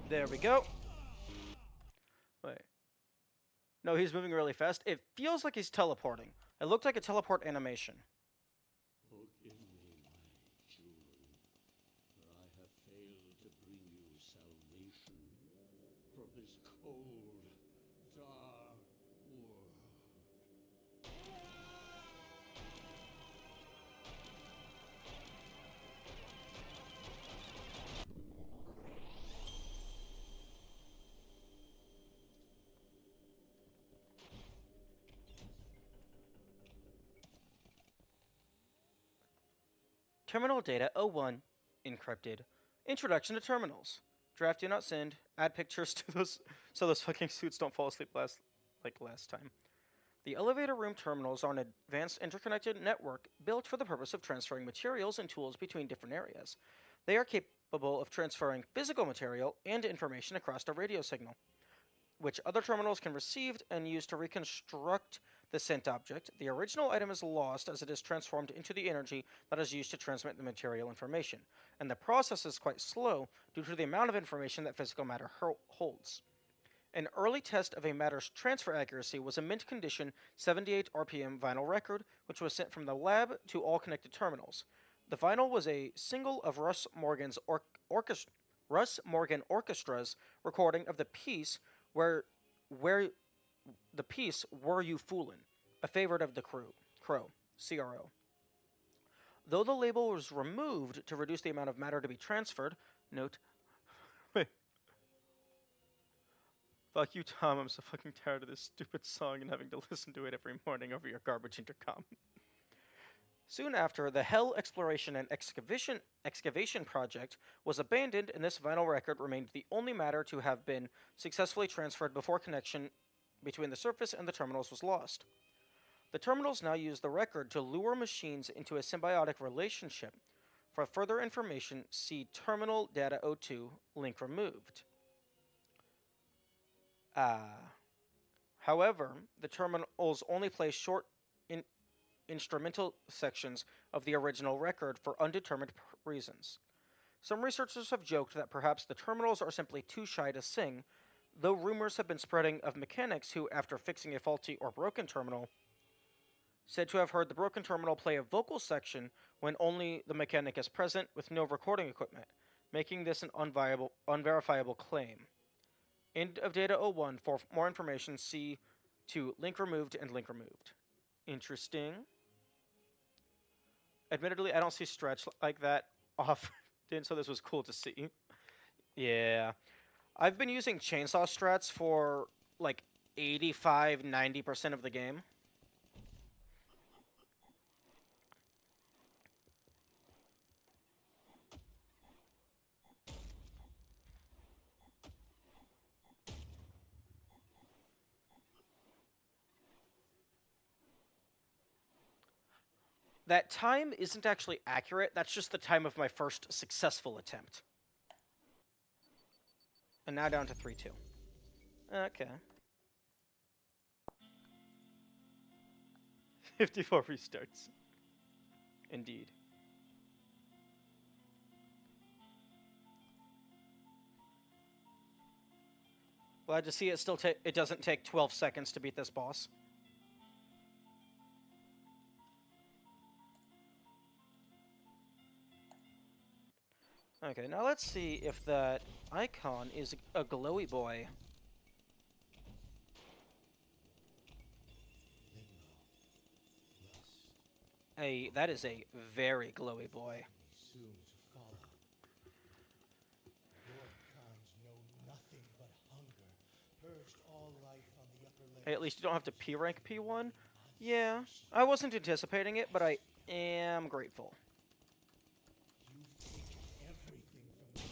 There we go. Wait. No, he's moving really fast. It feels like he's teleporting. It looked like a teleport animation. Forgive me, my children, for I have failed to bring you salvation from this cold, dark world. Terminal Data 01 encrypted. Introduction to terminals. Draft do not send. Add pictures to those so those fucking suits don't fall asleep last time. The elevator room terminals are an advanced interconnected network built for the purpose of transferring materials and tools between different areas. They are capable of transferring physical material and information across a radio signal, which other terminals can receive and use to reconstruct the sent object. The original item is lost as it is transformed into the energy that is used to transmit the material information, and the process is quite slow due to the amount of information that physical matter holds. An early test of a matter's transfer accuracy was a mint condition 78 RPM vinyl record, which was sent from the lab to all connected terminals. The vinyl was a single of Russ Morgan Orchestra's recording of the piece where the piece Were You Foolin', a favorite of the Crow, CRO. Though the label was removed to reduce the amount of matter to be transferred, note, fuck you, Tom, I'm so fucking tired of this stupid song and having to listen to it every morning over your garbage intercom. Soon after, the Hell Exploration and Excavation project was abandoned, and this vinyl record remained the only matter to have been successfully transferred before connection between the surface and the terminals was lost. The terminals now use the record to lure machines into a symbiotic relationship. For further information, see Terminal Data 02, link removed. However, the terminals only play short instrumental sections of the original record for undetermined reasons. Some researchers have joked that perhaps the terminals are simply too shy to sing, though rumors have been spreading of mechanics who, after fixing a faulty or broken terminal, said to have heard the broken terminal play a vocal section when only the mechanic is present with no recording equipment, making this an unverifiable claim. End of Data 01. For more information, see to link removed and link removed. Interesting. Admittedly, I don't see stretch like that often, so this was cool to see. Yeah. I've been using chainsaw strats for like 85-90% of the game. That time isn't actually accurate. That's just the time of my first successful attempt. And now down to 3-2. Okay. 54 restarts. Indeed. Glad to see it doesn't take 12 seconds to beat this boss. Okay, now let's see if that icon is a glowy boy. That is a very glowy boy. Soon to follow. Your kind know nothing but hunger, purged all life on the upper layers. Hey, at least you don't have to P rank P1. Yeah, I wasn't anticipating it, but I am grateful. You've taken everything from me.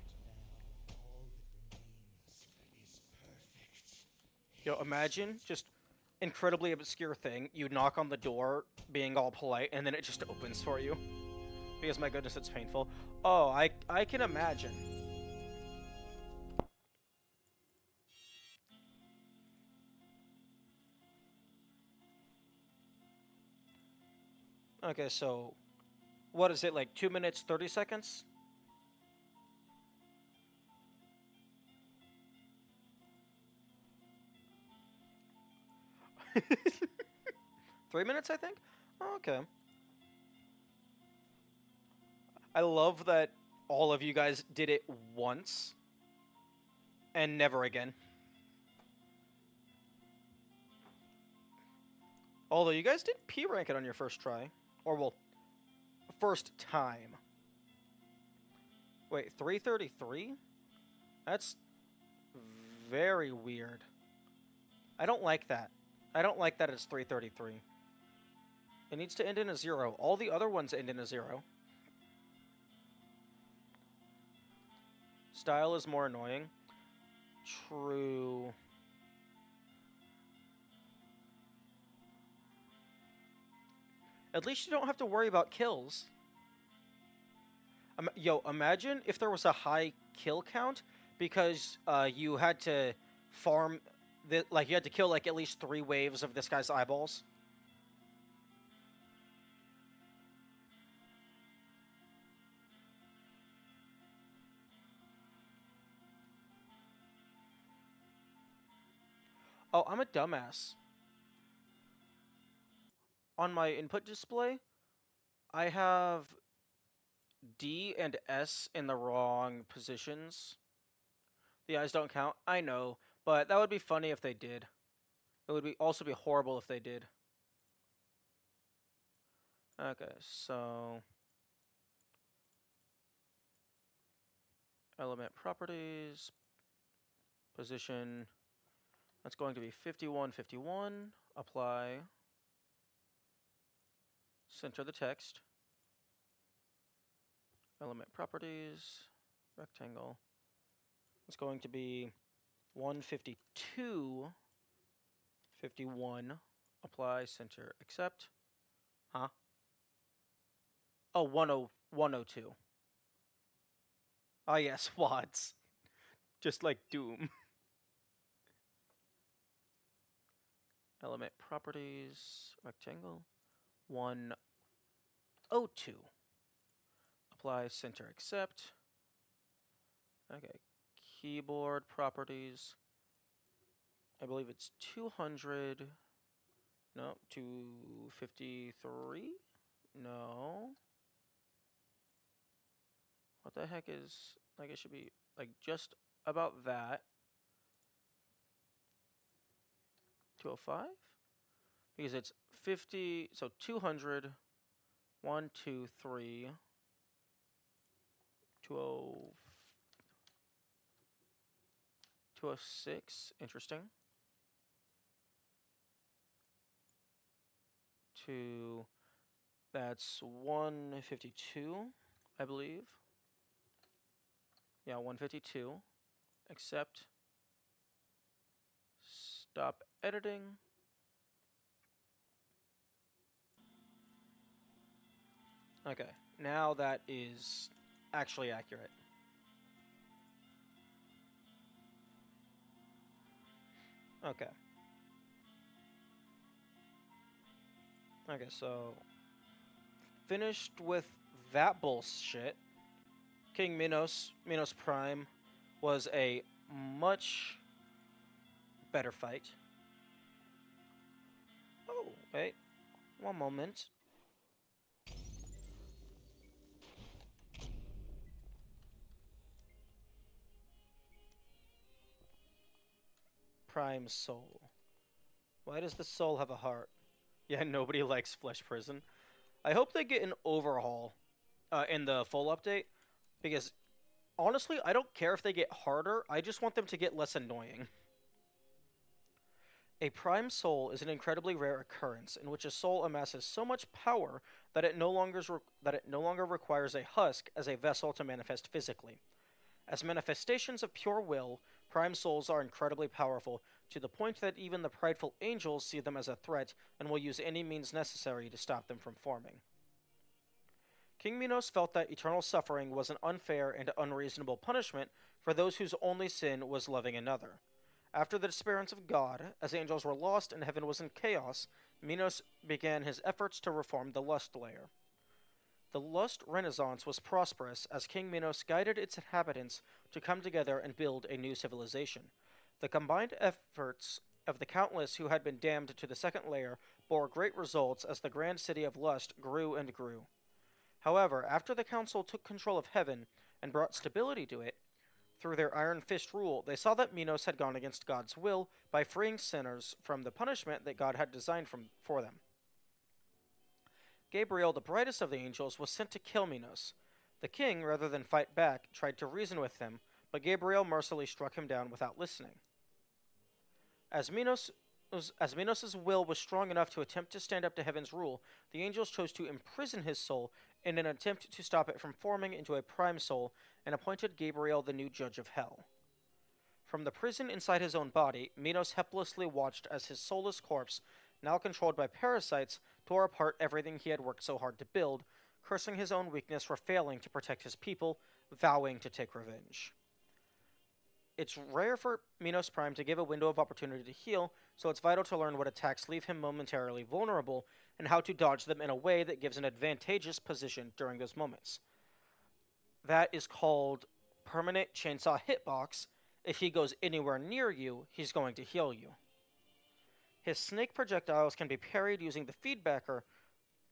And now all that remains is perfect. Yo, imagine just incredibly obscure thing. You knock on the door, being all polite, and then it just opens for you. Because my goodness, it's painful. Oh, I can imagine. Okay, so what is it, like 2 minutes 30 seconds? Three minutes, I think? Oh, okay. I love that all of you guys did it once and never again. Although you guys did P rank it on your first try. Or, well, first time. Wait, 333? That's very weird. I don't like that. I don't like that it's 333. It needs to end in a 0. All the other ones end in a 0. Style is more annoying. True. At least you don't have to worry about kills. Yo, imagine if there was a high kill count because you had to farm, like you had to kill like at least 3 waves of this guy's eyeballs. Oh, I'm a dumbass. On my input display, I have D and S in the wrong positions. The eyes don't count. I know, but that would be funny if they did. It would be also be horrible if they did. Okay, so element properties, position. That's going to be 51, 51. Apply. Center the text. Element properties, rectangle. It's going to be 152, 51. Apply, center, accept. Huh? Oh, 102. Ah, yes, wads. Just like Doom. Element properties, rectangle. 102. Apply, center, accept. Okay. Keyboard properties. I believe it's 200. No, 253? No. What the heck is, like, it should be, like, just about that. 205? Because it's 50, so 200, 1, 2, 3, 20, 206, interesting. 2, that's 152, I believe. Yeah, 152. Accept. Stop editing. Okay, now that is actually accurate. Okay. Okay, so finished with that bullshit. King Minos Prime, was a much better fight. Oh, wait. One moment. Prime Soul. Why does the soul have a heart? Yeah, nobody likes Flesh Prison. I hope they get an overhaul in the full update, because honestly, I don't care if they get harder, I just want them to get less annoying. A prime soul is an incredibly rare occurrence in which a soul amasses so much power that it no longer requires a husk as a vessel to manifest physically. As manifestations of pure will, prime souls are incredibly powerful, to the point that even the prideful angels see them as a threat and will use any means necessary to stop them from forming. King Minos felt that eternal suffering was an unfair and unreasonable punishment for those whose only sin was loving another. After the disappearance of God, as angels were lost and heaven was in chaos, Minos began his efforts to reform the Lust layer. The Lust Renaissance was prosperous as King Minos guided its inhabitants to come together and build a new civilization. The combined efforts of the countless who had been damned to the second layer bore great results as the grand city of Lust grew and grew. However, after the council took control of heaven and brought stability to it, through their iron fist rule, they saw that Minos had gone against God's will by freeing sinners from the punishment that God had designed for them. Gabriel, the brightest of the angels, was sent to kill Minos. The king, rather than fight back, tried to reason with him, but Gabriel mercilessly struck him down without listening. As Minos as Minos' will was strong enough to attempt to stand up to heaven's rule, the angels chose to imprison his soul in an attempt to stop it from forming into a prime soul and appointed Gabriel the new judge of hell. From the prison inside his own body, Minos helplessly watched as his soulless corpse, now controlled by parasites, tore apart everything he had worked so hard to build, cursing his own weakness for failing to protect his people, vowing to take revenge. It's rare for Minos Prime to give a window of opportunity to heal, so it's vital to learn what attacks leave him momentarily vulnerable and how to dodge them in a way that gives an advantageous position during those moments. That is called permanent chainsaw hitbox. If he goes anywhere near you, he's going to heal you. His snake projectiles can be parried using the feedbacker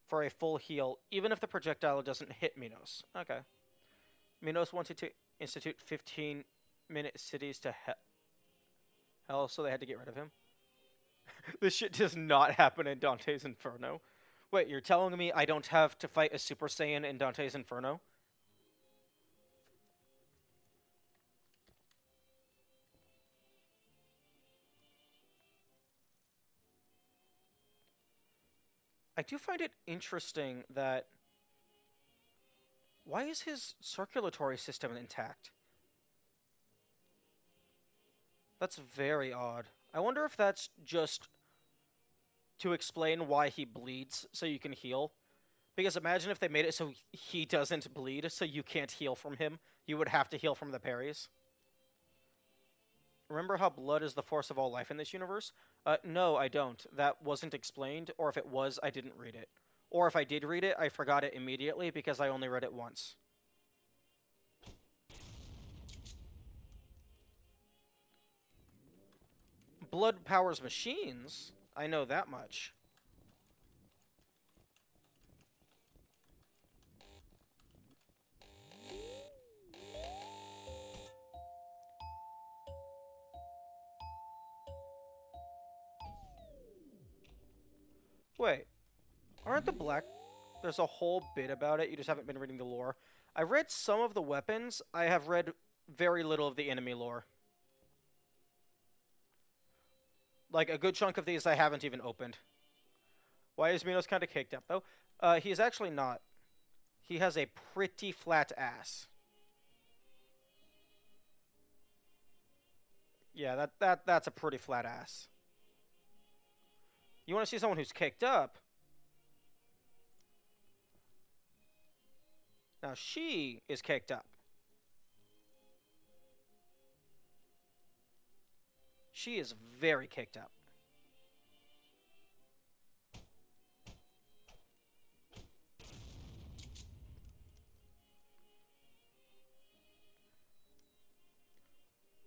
for a full heal, even if the projectile doesn't hit Minos. Okay. Minos wanted to institute 15-minute cities to hell, so they had to get rid of him. This shit does not happen in Dante's Inferno. Wait, you're telling me I don't have to fight a Super Saiyan in Dante's Inferno? I do find it interesting that... Why is his circulatory system intact? That's very odd. I wonder if that's just to explain why he bleeds so you can heal. Because imagine if they made it so he doesn't bleed, so you can't heal from him. You would have to heal from the parries. Remember how blood is the force of all life in this universe? No, I don't. That wasn't explained, or if it was, I didn't read it. Or if I did read it, I forgot it immediately because I only read it once. Blood powers machines. I know that much. Wait, aren't the black... There's a whole bit about it, you just haven't been reading the lore. I read some of the weapons, I have read very little of the enemy lore. Like, a good chunk of these I haven't even opened. Why is Minos kind of caked up, though? He's actually not. He has a pretty flat ass. Yeah, that's a pretty flat ass. You want to see someone who's caked up? Now, she is caked up. She is very caked up.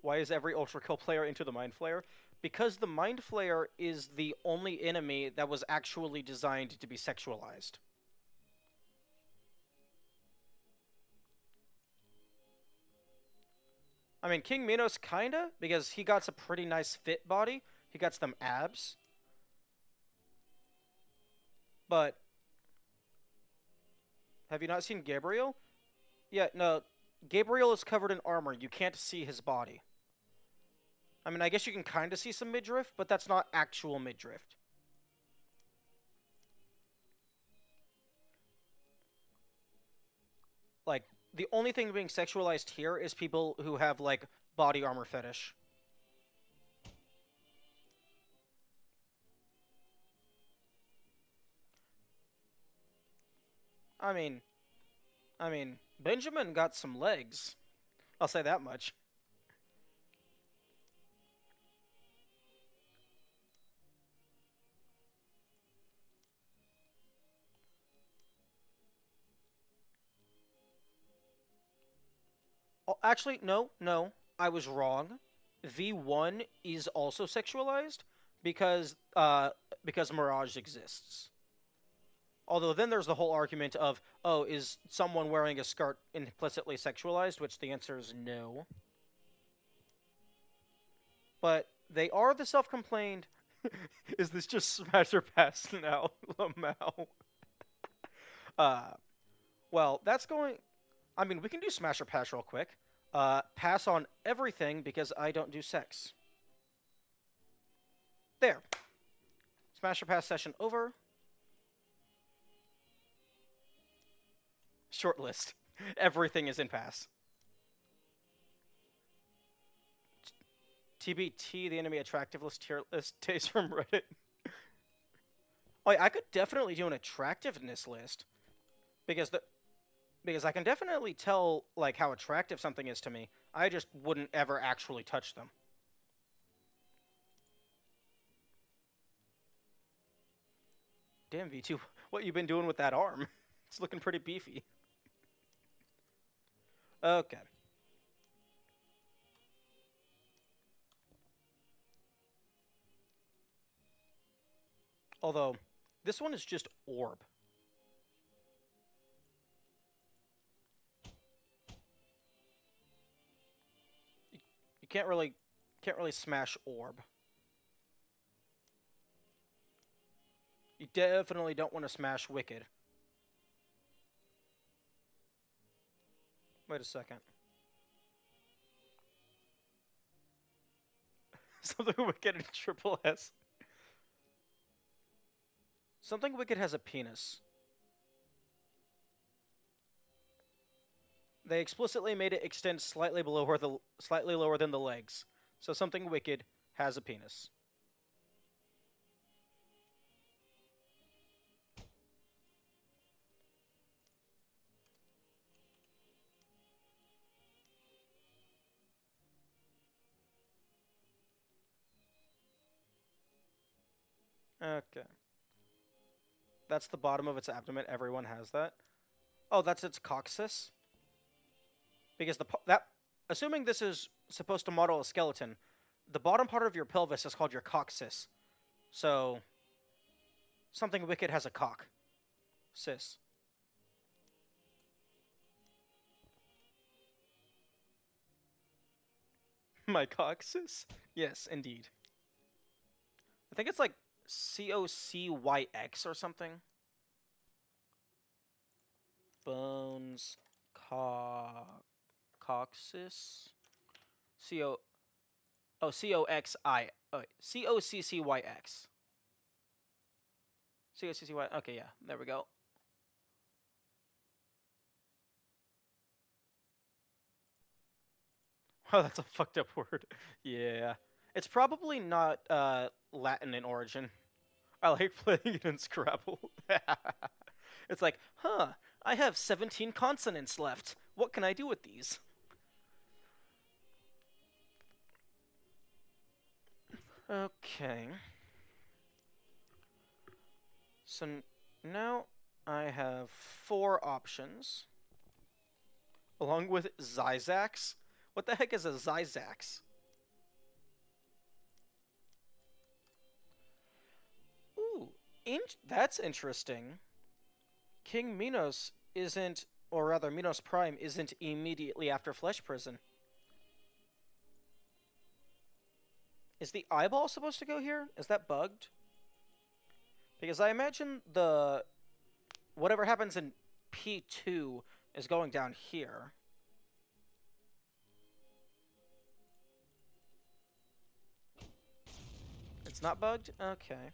Why is every Ultrakill player into the Mind Flayer? Because the Mind Flayer is the only enemy that was actually designed to be sexualized. I mean, King Minos kinda, because he got a pretty nice fit body. He got them abs. But have you not seen Gabriel? Yeah, no. Gabriel is covered in armor. You can't see his body. I mean, I guess you can kind of see some midriff, but that's not actual midriff. Like, the only thing being sexualized here is people who have, like, body armor fetish. I mean, Benjamin got some legs. I'll say that much. Oh, actually, no. I was wrong. V1 is also sexualized because Mirage exists. Although then there's the whole argument of, oh, is someone wearing a skirt implicitly sexualized? Which the answer is no. But they are the self-complained. Is this just smash or pass now, Lamau? uh, well, that's going... I mean, we can do smash or pass real quick. Pass on everything because I don't do sex. There. Smasher Pass session over. Short list. Everything is in pass. TBT, the enemy attractiveness tier list takes from Reddit. Oh, I could definitely do an attractiveness list because I can definitely tell like how attractive something is to me. I just wouldn't ever actually touch them. Damn, V2, what you been doing with that arm? It's looking pretty beefy. Okay. Although, this one is just orb. You can't really smash orb. You definitely don't want to smash wicked. Wait a second. Something wicked in triple S. Something wicked has a penis. They explicitly made it extend slightly lower than the legs. So something wicked has a penis. Okay. That's the bottom of its abdomen. Everyone has that. Oh, that's its coccyx. Because assuming this is supposed to model a skeleton, the bottom part of your pelvis is called your coccyx. So something wicked has a cock. Cis. My coccyx? Yes, indeed. I think it's like COCYX or something. Bones, coccyx, CO. Oh, COXI. Oh, wait. COCCYX. COCCY. Okay, yeah, there we go. Oh, that's a fucked up word. Yeah. It's probably not Latin in origin. I like playing it in Scrabble. It's like, huh, I have 17 consonants left. What can I do with these? Okay. So now I have 4 options, along with Zyzax. What the heck is a Zyzax? Ooh, that's interesting. King Minos isn't, or rather, Minos Prime isn't immediately after Flesh Prison. Is the eyeball supposed to go here? Is that bugged? Because I imagine the whatever happens in P2 is going down here. It's not bugged? Okay.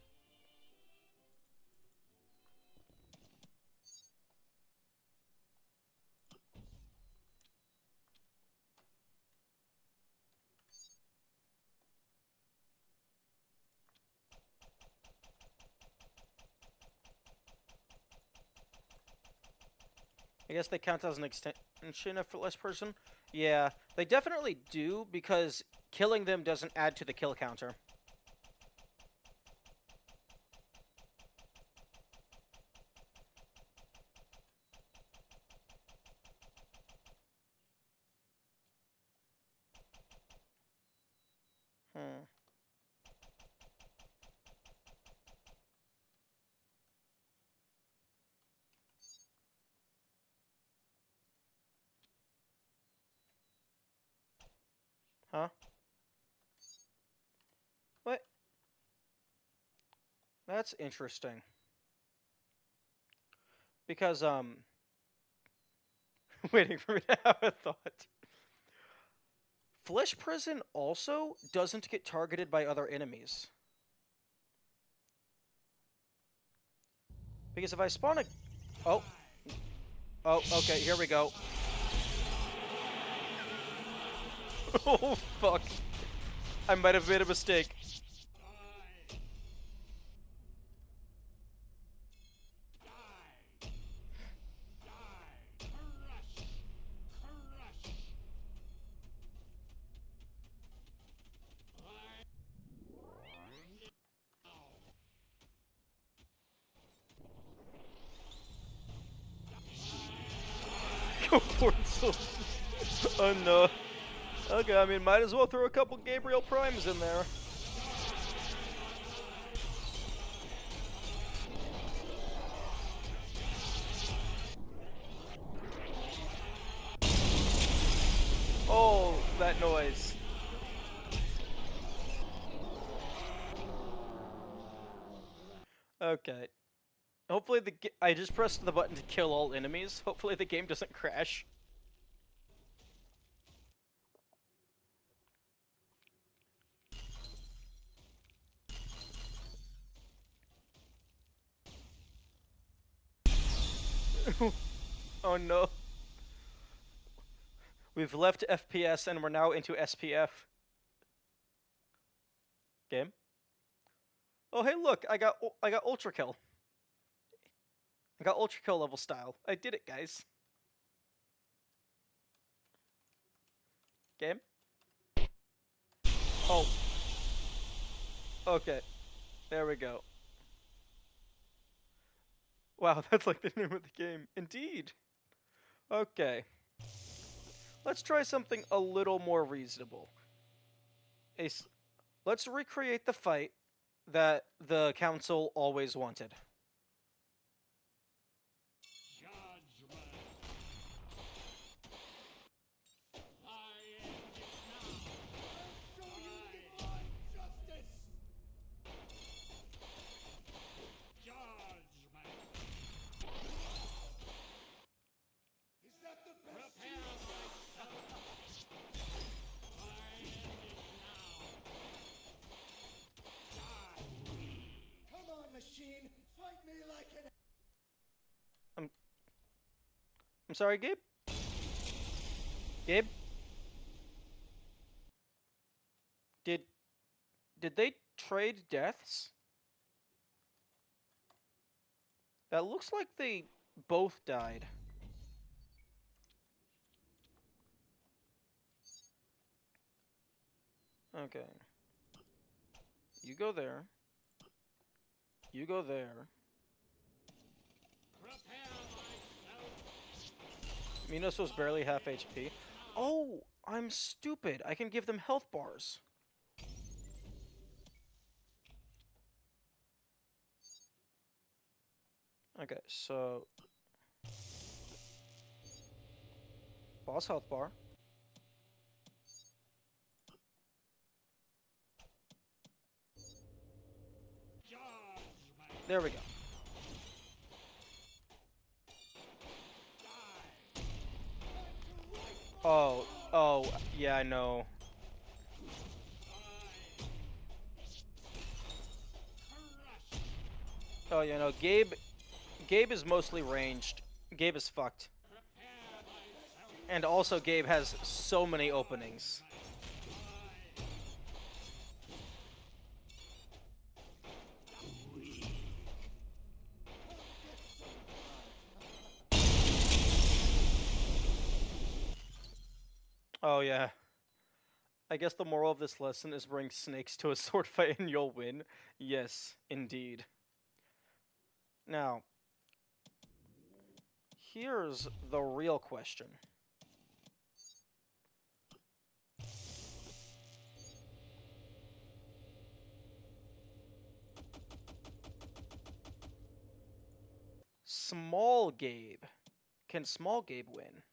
I guess they count as an extension of Flesh Prison. Yeah, they definitely do, because killing them doesn't add to the kill counter. Hmm. Huh? What? That's interesting. Because, waiting for me to have a thought. Flesh Prison also doesn't get targeted by other enemies. Because if I spawn a... Oh. Oh, okay, here we go. Oh, fuck. I might have made a mistake. Go for it, oh no. Okay, I mean, might as well throw a couple Gabriel Primes in there. Oh, that noise. Okay. Hopefully I just pressed the button to kill all enemies. Hopefully the game doesn't crash. Oh no. We've left FPS and we're now into SPF. Game? Oh hey look, I got Ultrakill. I got Ultrakill level style. I did it, guys. Game? Oh. Okay. There we go. Wow, that's like the name of the game. Indeed. Okay. Let's try something a little more reasonable. Let's recreate the fight that the council always wanted. Machine, fight me like an... I'm sorry, Gabe? Gabe? Did they trade deaths? That looks like they both died. Okay. You go there. You go there. Minos was barely half HP. Oh, I'm stupid. I can give them health bars. Okay, so... Boss health bar. There we go. Oh, yeah, I know. Oh, you know, Gabe is mostly ranged. Gabe is fucked. And also, Gabe has so many openings. Oh, yeah. I guess the moral of this lesson is bring snakes to a sword fight and you'll win. Yes, indeed. Now, here's the real question. Small Gabe. Can Small Gabe win?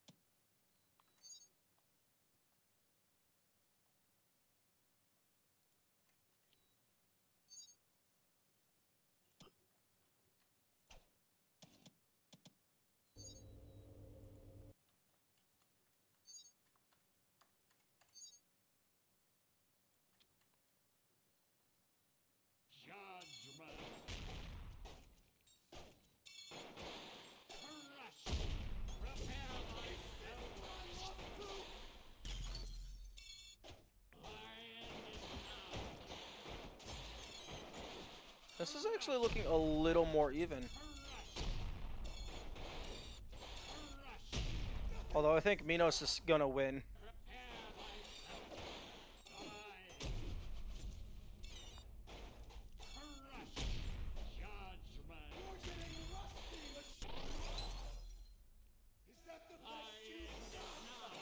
This is actually looking a little more even. Although I think Minos is gonna win.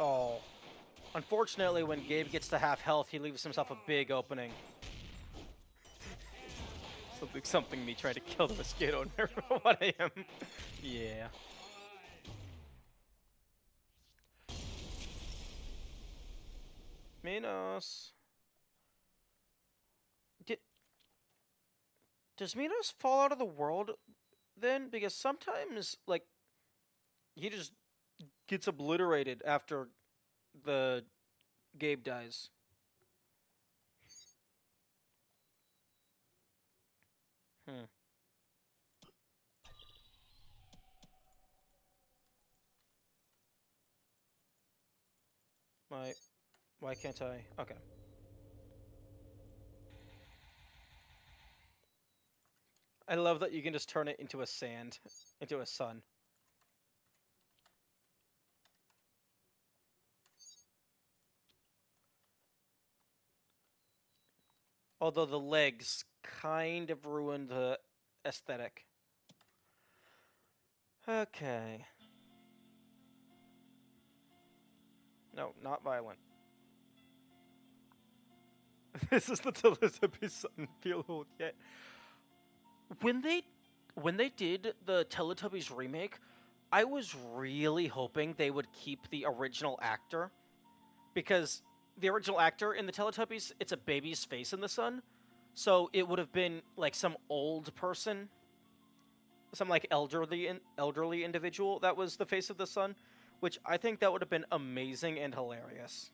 Oh. Unfortunately, when Gabe gets to half health, he leaves himself a big opening. Something me trying to kill the mosquito near what I am. Yeah. Minos. Did Does Minos fall out of the world then? Because sometimes, like, he just gets obliterated after the Gabe dies. Hmm. Why? Why can't I? Okay. I love that you can just turn it into a sand, into a sun. Although the legs kind of ruined the aesthetic. Okay. No, not violent. This is the Teletubbies Sun field yet. When they when they did the Teletubbies remake, I was really hoping they would keep the original actor because the original actor in the Teletubbies, it's a baby's face in the sun. So it would have been like some old person, some like elderly individual that was the face of the sun, which I think that would have been amazing and hilarious.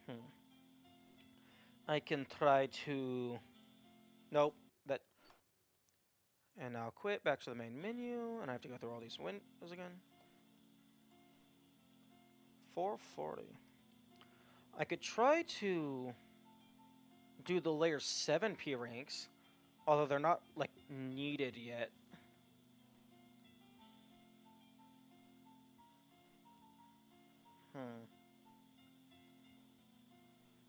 Hmm. I can try to. Nope. That. And now quit. Back to the main menu, and I have to go through all these windows again. 440. I could try to do the layer 7 P ranks, although they're not like needed yet. Hmm.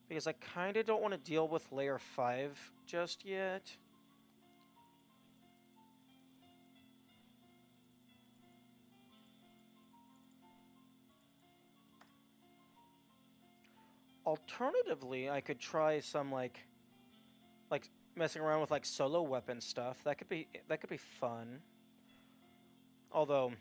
Because I kind of don't want to deal with layer 5 just yet. Alternatively, I could try some like messing around with like solo weapon stuff. That could be fun. Although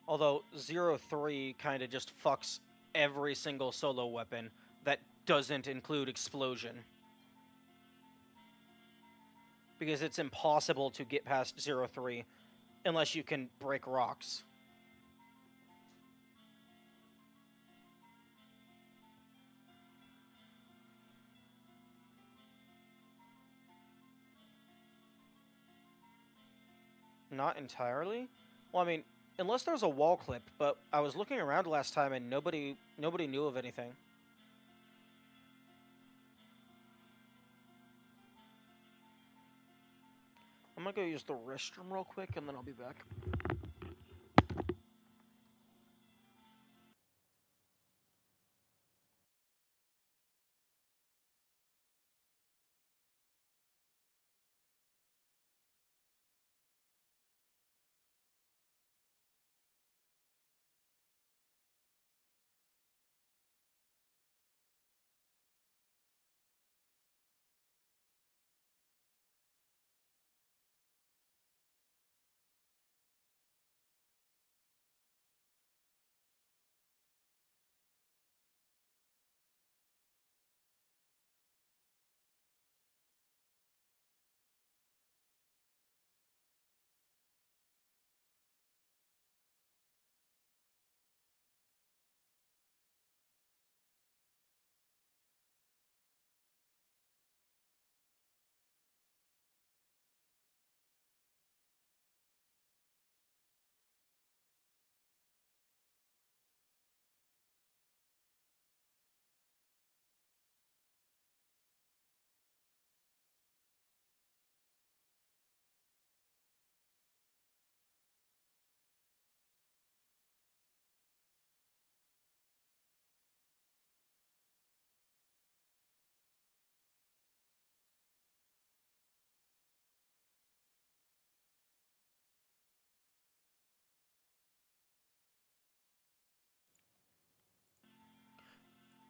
although 03 kind of just fucks every single solo weapon that doesn't include explosion. Because it's impossible to get past 03 unless you can break rocks. Not entirely. Well, I mean, unless there's a wall clip, but I was looking around last time and nobody knew of anything. I'm gonna go use the restroom real quick and then I'll be back.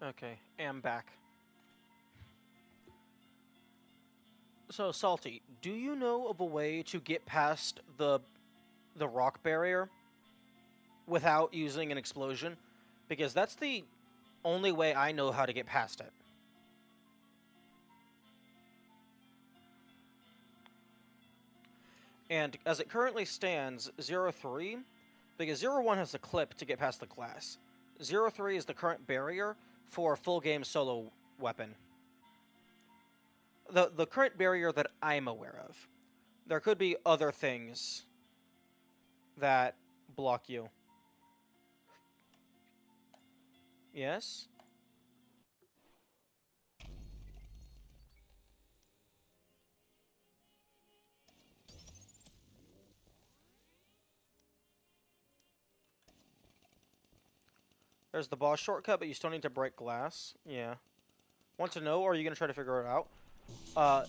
Okay, am back. So, Salty, do you know of a way to get past the rock barrier without using an explosion? Because that's the only way I know how to get past it. And as it currently stands, 03, because 01 has the clip to get past the glass. 03 is the current barrier for a full game solo weapon. The current barrier that I'm aware of. There could be other things that block you. Yes? There's the boss shortcut, but you still need to break glass. Yeah. Want to know, or are you going to try to figure it out? Uh,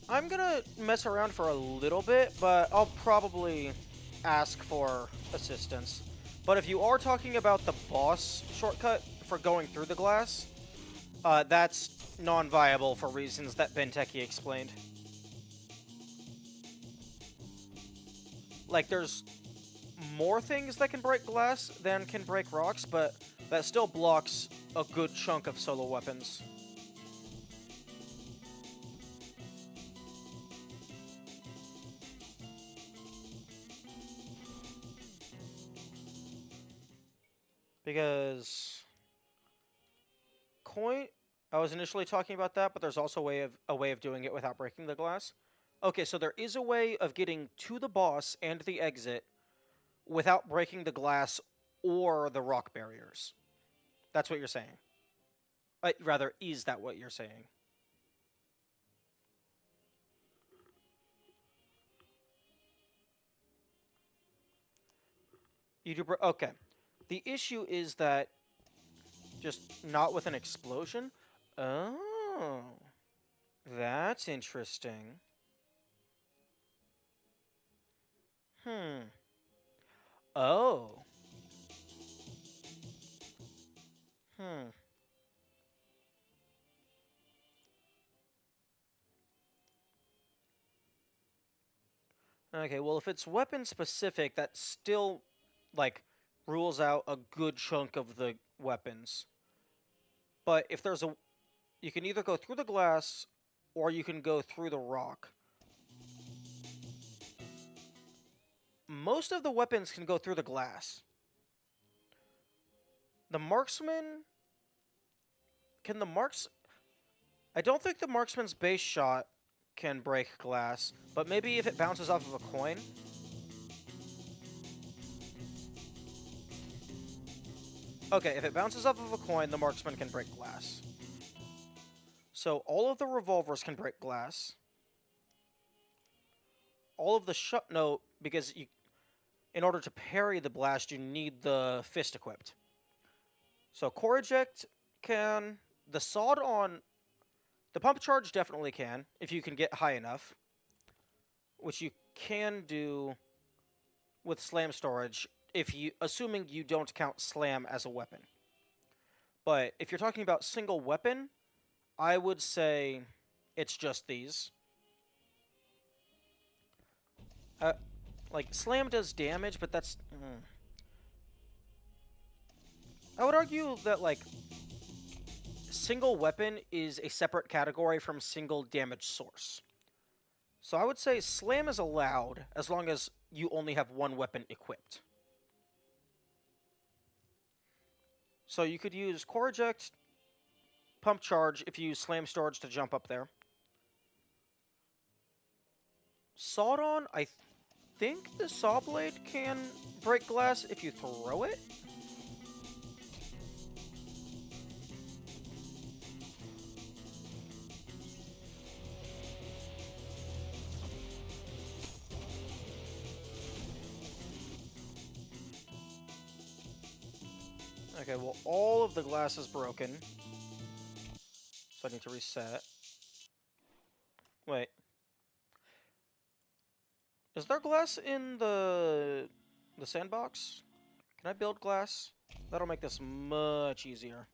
I'm going to mess around for a little bit, but I'll probably ask for assistance. But if you are talking about the boss shortcut for going through the glass, that's non-viable for reasons that Benteki explained. Like, there's more things that can break glass than can break rocks, but that still blocks a good chunk of solo weapons. Because coin, I was initially talking about that, but there's also a way of doing it without breaking the glass. Okay, so there is a way of getting to the boss and the exit without breaking the glass or the rock barriers. That's what you're saying. Rather, is that what you're saying? You do. Okay. The issue is that just not with an explosion. Oh, that's interesting. Hmm. Oh. Hmm. Okay, well, if it's weapon specific, that still, like, rules out a good chunk of the weapons. But if there's a. You can either go through the glass or you can go through the rock. Most of the weapons can go through the glass. The marksman. Can the marks. I don't think the marksman's base shot can break glass, but maybe if it bounces off of a coin. Okay, if it bounces off of a coin, the marksman can break glass. So all of the revolvers can break glass. All of the no, because in order to parry the blast, you need the fist equipped. So core eject can. The sawed on. The pump charge definitely can, if you can get high enough. Which you can do with slam storage, assuming you don't count slam as a weapon. But if you're talking about single weapon, I would say it's just these. Like, slam does damage, but that's. I would argue that, like, single weapon is a separate category from single damage source. So I would say slam is allowed as long as you only have one weapon equipped. So you could use core eject, pump charge if you use slam storage to jump up there. Sawed on, I think the saw blade can break glass if you throw it. Okay, well, all of the glass is broken. So I need to reset. Wait. Is there glass in the sandbox? Can I build glass? That'll make this much easier.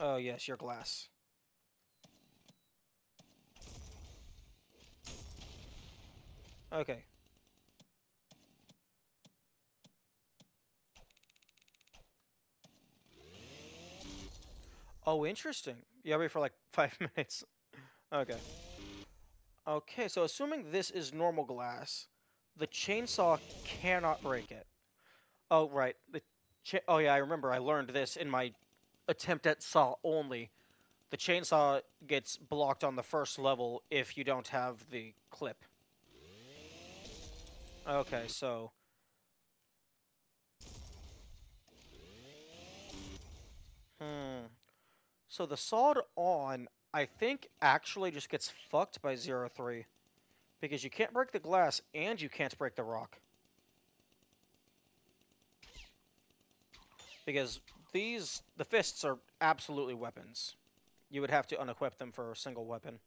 Oh, yes, your glass. Okay. Oh, interesting. You have me for like 5 minutes. Okay. Okay, so assuming this is normal glass, the chainsaw cannot break it. Oh, right. Oh, yeah, I remember I learned this in my attempt at saw only. The chainsaw gets blocked on the first level if you don't have the clip. Okay, so... Hmm. So the sawed on, I think, actually just gets fucked by 03. Because you can't break the glass and you can't break the rock. Because the fists are absolutely weapons. You would have to unequip them for a single weapon.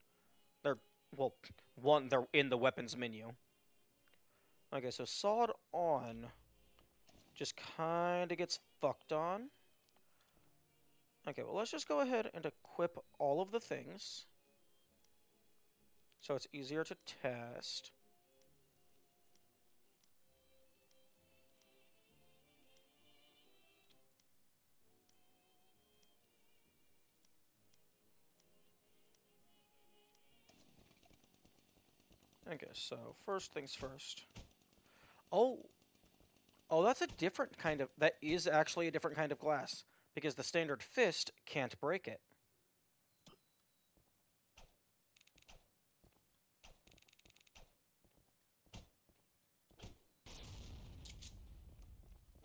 They're, well, one, they're in the weapons menu. Okay, so sawed on just kind of gets fucked on. Okay, well, let's just go ahead and equip all of the things. So it's easier to test. Okay, so first things first. Oh, oh, that's a different kind of... That is actually a different kind of glass. Because the standard fist can't break it.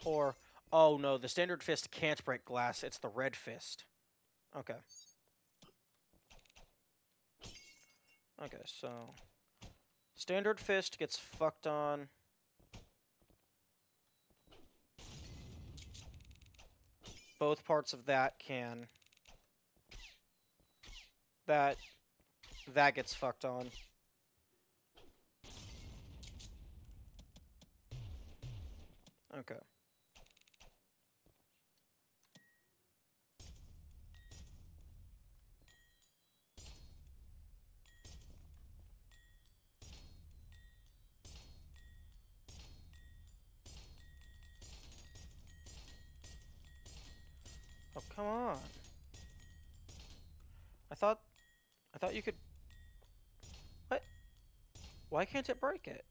Or, oh no, the standard fist can't break glass. It's the red fist. Okay. Okay, so... Standard fist gets fucked on. Both parts of that can... That gets fucked on. Okay. Oh, come on. I thought you could... What? Why can't it break it?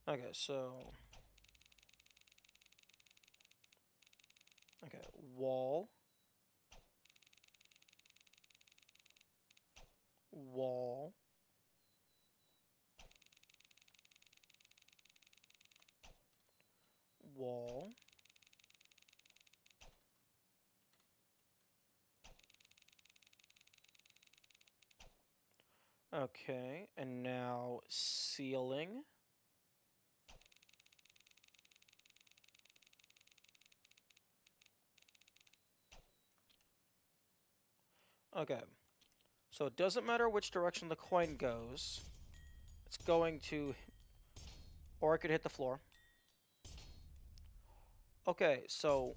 Okay, so... Okay, wall. Wall. Wall. Okay, and now ceiling. Okay, so it doesn't matter which direction the coin goes. It's going to... Or it could hit the floor. Okay, so...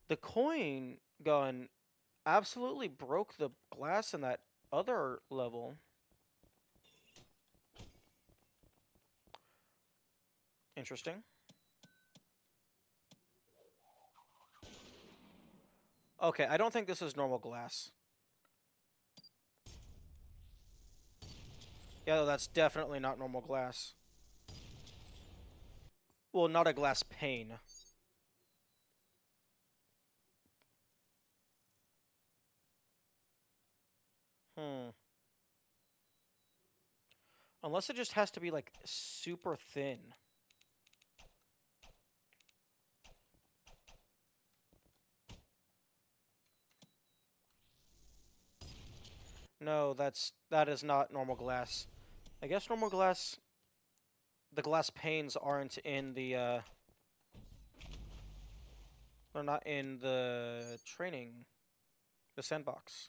The coin gun absolutely broke the glass in that other level. Interesting. Okay, I don't think this is normal glass. Yeah, that's definitely not normal glass. Well, not a glass pane. Hmm. Unless it just has to be, like, super thin. No, that is not normal glass. I guess normal glass... The glass panes aren't in the, They're not in the training, the sandbox.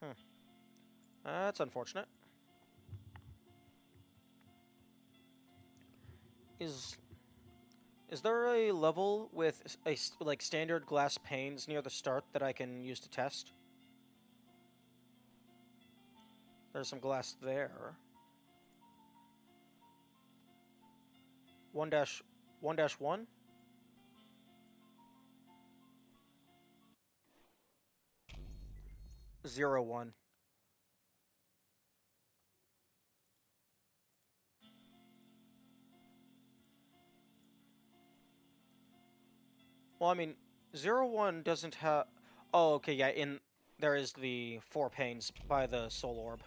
Hmm. That's unfortunate. Is is there a level with like standard glass panes near the start that I can use to test? There's some glass there. 1-1-1? 0-1. Well, I mean, 0-1 doesn't have... Oh, okay, yeah, there is the 4 panes by the soul orb.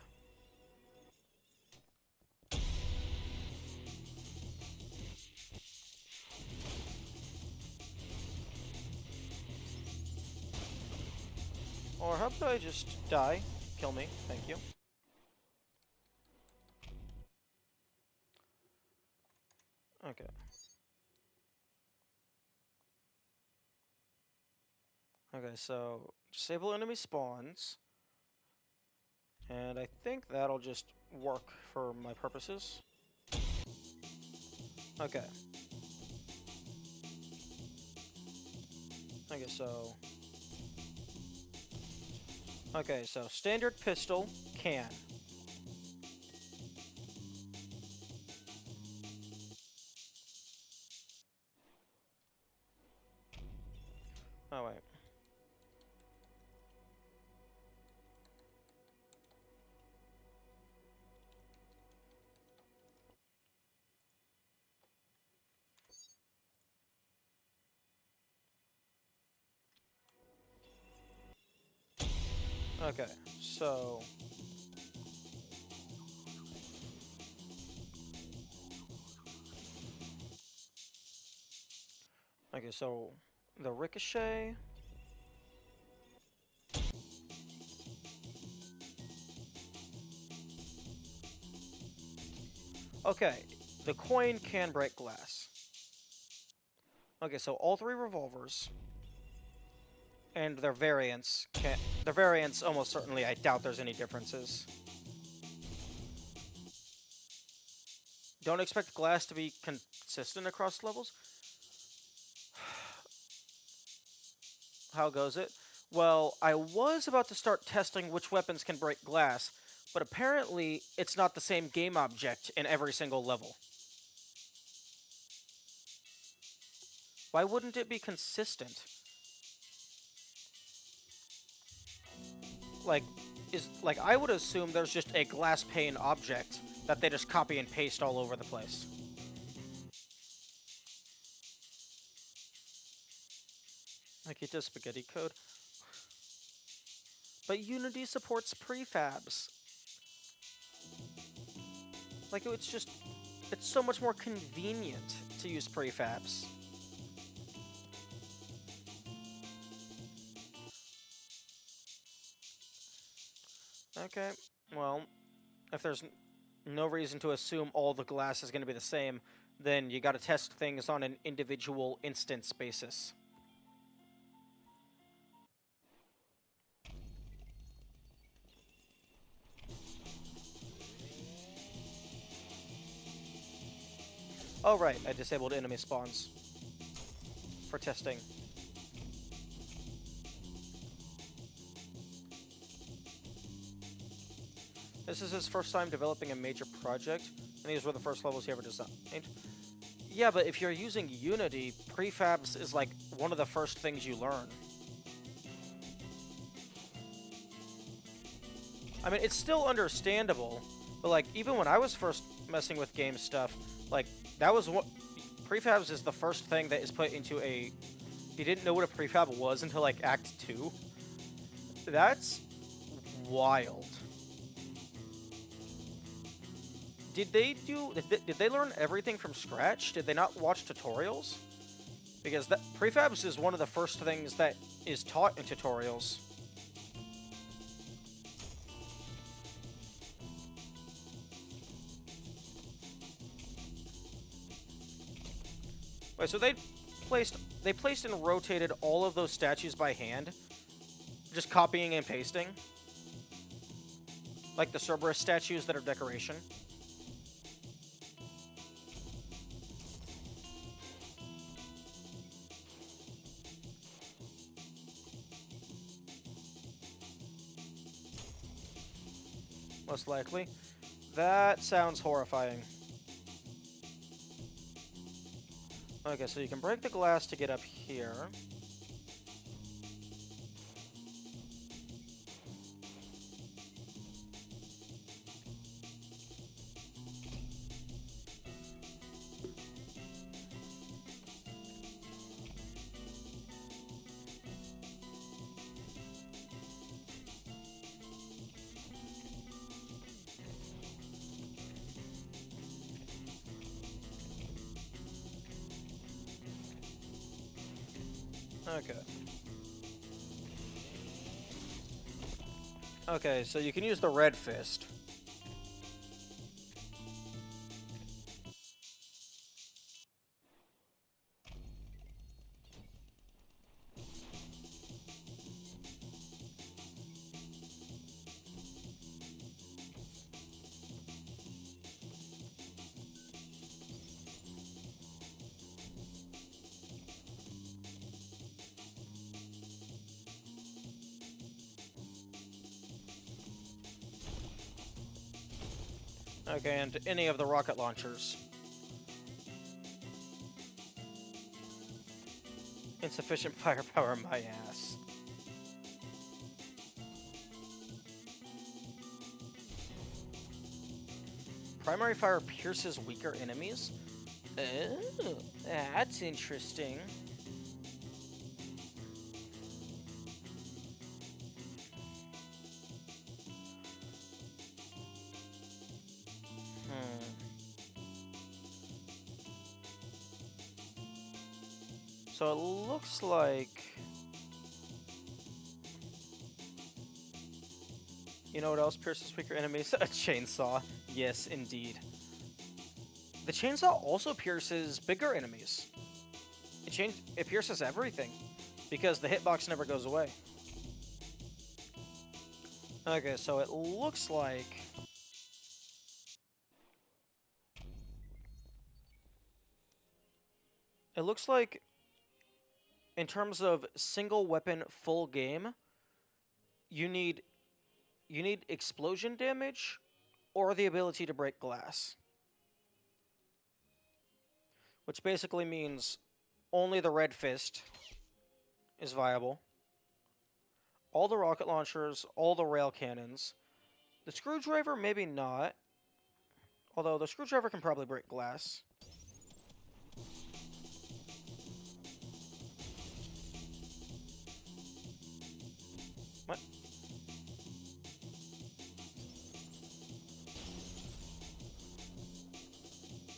Or how about I just die? Kill me, thank you. Okay. Okay, so disable enemy spawns. And I think that'll just work for my purposes. Okay. Okay, so... Okay, so standard pistol, can. Oh, wait. Okay, so... Okay, so... The ricochet... Okay, the coin can break glass. Okay, so all 3 revolvers... And their variants can... Their variants, almost certainly, I doubt there's any differences. Don't expect glass to be consistent across levels. How goes it? Well, I was about to start testing which weapons can break glass, but apparently it's not the same game object in every single level. Why wouldn't it be consistent? Like, I would assume there's just a glass pane object that they just copy and paste all over the place. Like it does spaghetti code. But Unity supports prefabs. Like, it's so much more convenient to use prefabs. Okay, well, if there's no reason to assume all the glass is going to be the same, then you gotta test things on an individual instance basis. Oh right, I disabled enemy spawns for testing. This is his first time developing a major project, and these were the first levels he ever designed. Yeah, but if you're using Unity, prefabs is like one of the first things you learn. I mean, it's still understandable, but like, even when I was first messing with game stuff, like, that was what... Prefabs is the first thing that is put into a... You didn't know what a prefab was until, like, Act 2? That's... wild. Did they learn everything from scratch? Did they not watch tutorials? Because prefabs is one of the first things that is taught in tutorials. Wait, so they placed they placed and rotated all of those statues by hand, just copying and pasting, like the Cerberus statues that are decoration. Most likely. That sounds horrifying. Okay, so you can break the glass to get up here. Okay. Okay, so you can use the red fist. Okay, and any of the rocket launchers. Insufficient firepower, my ass. Primary fire pierces weaker enemies? Oh, that's interesting. So it looks like... You know what else pierces weaker enemies? A chainsaw. Yes, indeed. The chainsaw also pierces bigger enemies. It pierces everything, because the hitbox never goes away. Okay, so it looks like... It looks like, in terms of single weapon full game, you need explosion damage or the ability to break glass. Which basically means only the red fist is viable. All the rocket launchers, all the rail cannons. The screwdriver, maybe not. Although the screwdriver can probably break glass. What?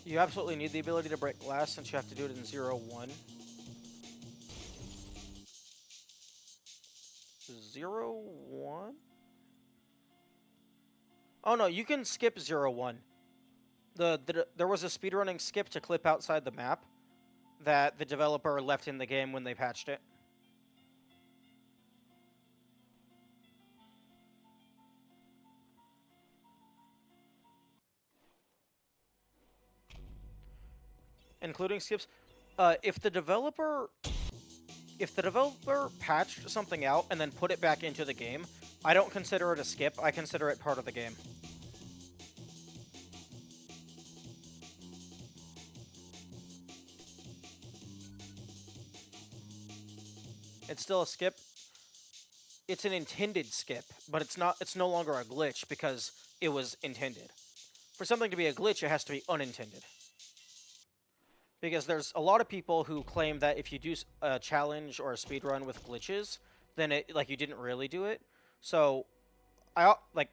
You absolutely need the ability to break glass since you have to do it in 0-1. 0-1? Oh no, you can skip 0-1. There was a speedrunning skip to clip outside the map that the developer left in the game when they patched it. Including skips. If the developer patched something out and then put it back into the game, I don't consider it a skip. I consider it part of the game. It's still a skip. It's an intended skip, but it's not. It's no longer a glitch because it was intended. For something to be a glitch, it has to be unintended. Because there's a lot of people who claim that if you do a challenge or a speedrun with glitches, then you didn't really do it. So,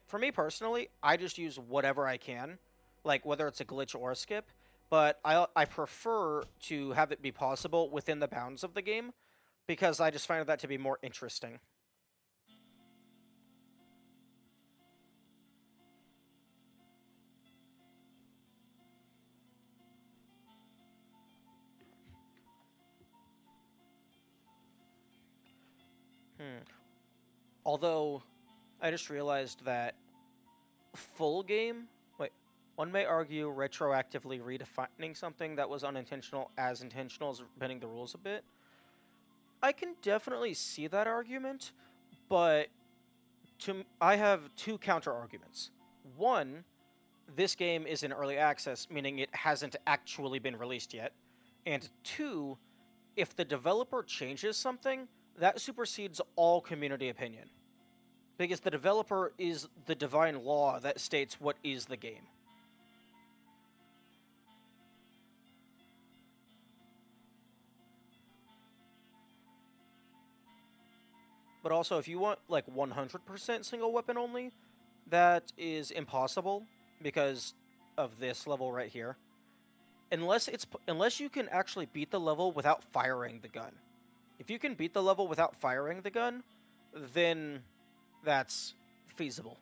for me personally, I just use whatever I can, like whether it's a glitch or a skip. But I prefer to have it be possible within the bounds of the game, because I just find that to be more interesting. Although, I just realized that full game. Wait, one may argue retroactively redefining something that was unintentional as intentional as bending the rules a bit. I can definitely see that argument, but I have two counter arguments. One, this game is in early access, meaning it hasn't actually been released yet. And two, if the developer changes something, that supersedes all community opinion. Because the developer is the divine law that states what is the game. But also, if you want like 100% single weapon only, that is impossible because of this level right here. Unless you can actually beat the level without firing the gun. If you can beat the level without firing the gun, then that's feasible.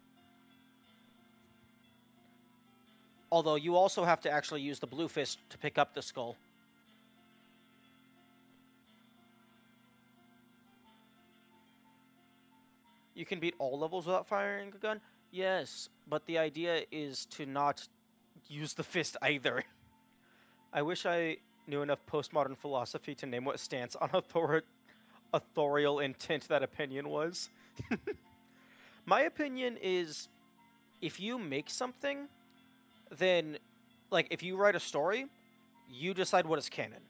Although you also have to actually use the blue fist to pick up the skull. You can beat all levels without firing a gun? Yes, but the idea is to not use the fist either. I wish I knew enough postmodern philosophy to name what stance on authorial intent that opinion was. My opinion is if you make something, then, like, if you write a story, you decide what is canon.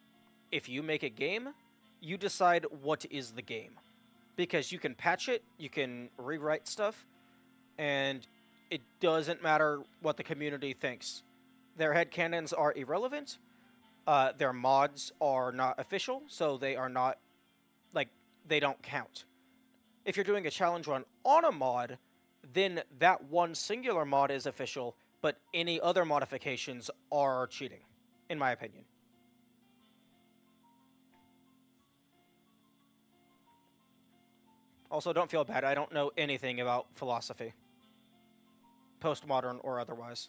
If you make a game, you decide what is the game. Because you can patch it, you can rewrite stuff, and it doesn't matter what the community thinks. Their headcanons are irrelevant. Their mods are not official, so they are not, like, they don't count. If you're doing a challenge run on a mod, then that one singular mod is official, but any other modifications are cheating, in my opinion. Also, don't feel bad. I don't know anything about philosophy, postmodern or otherwise.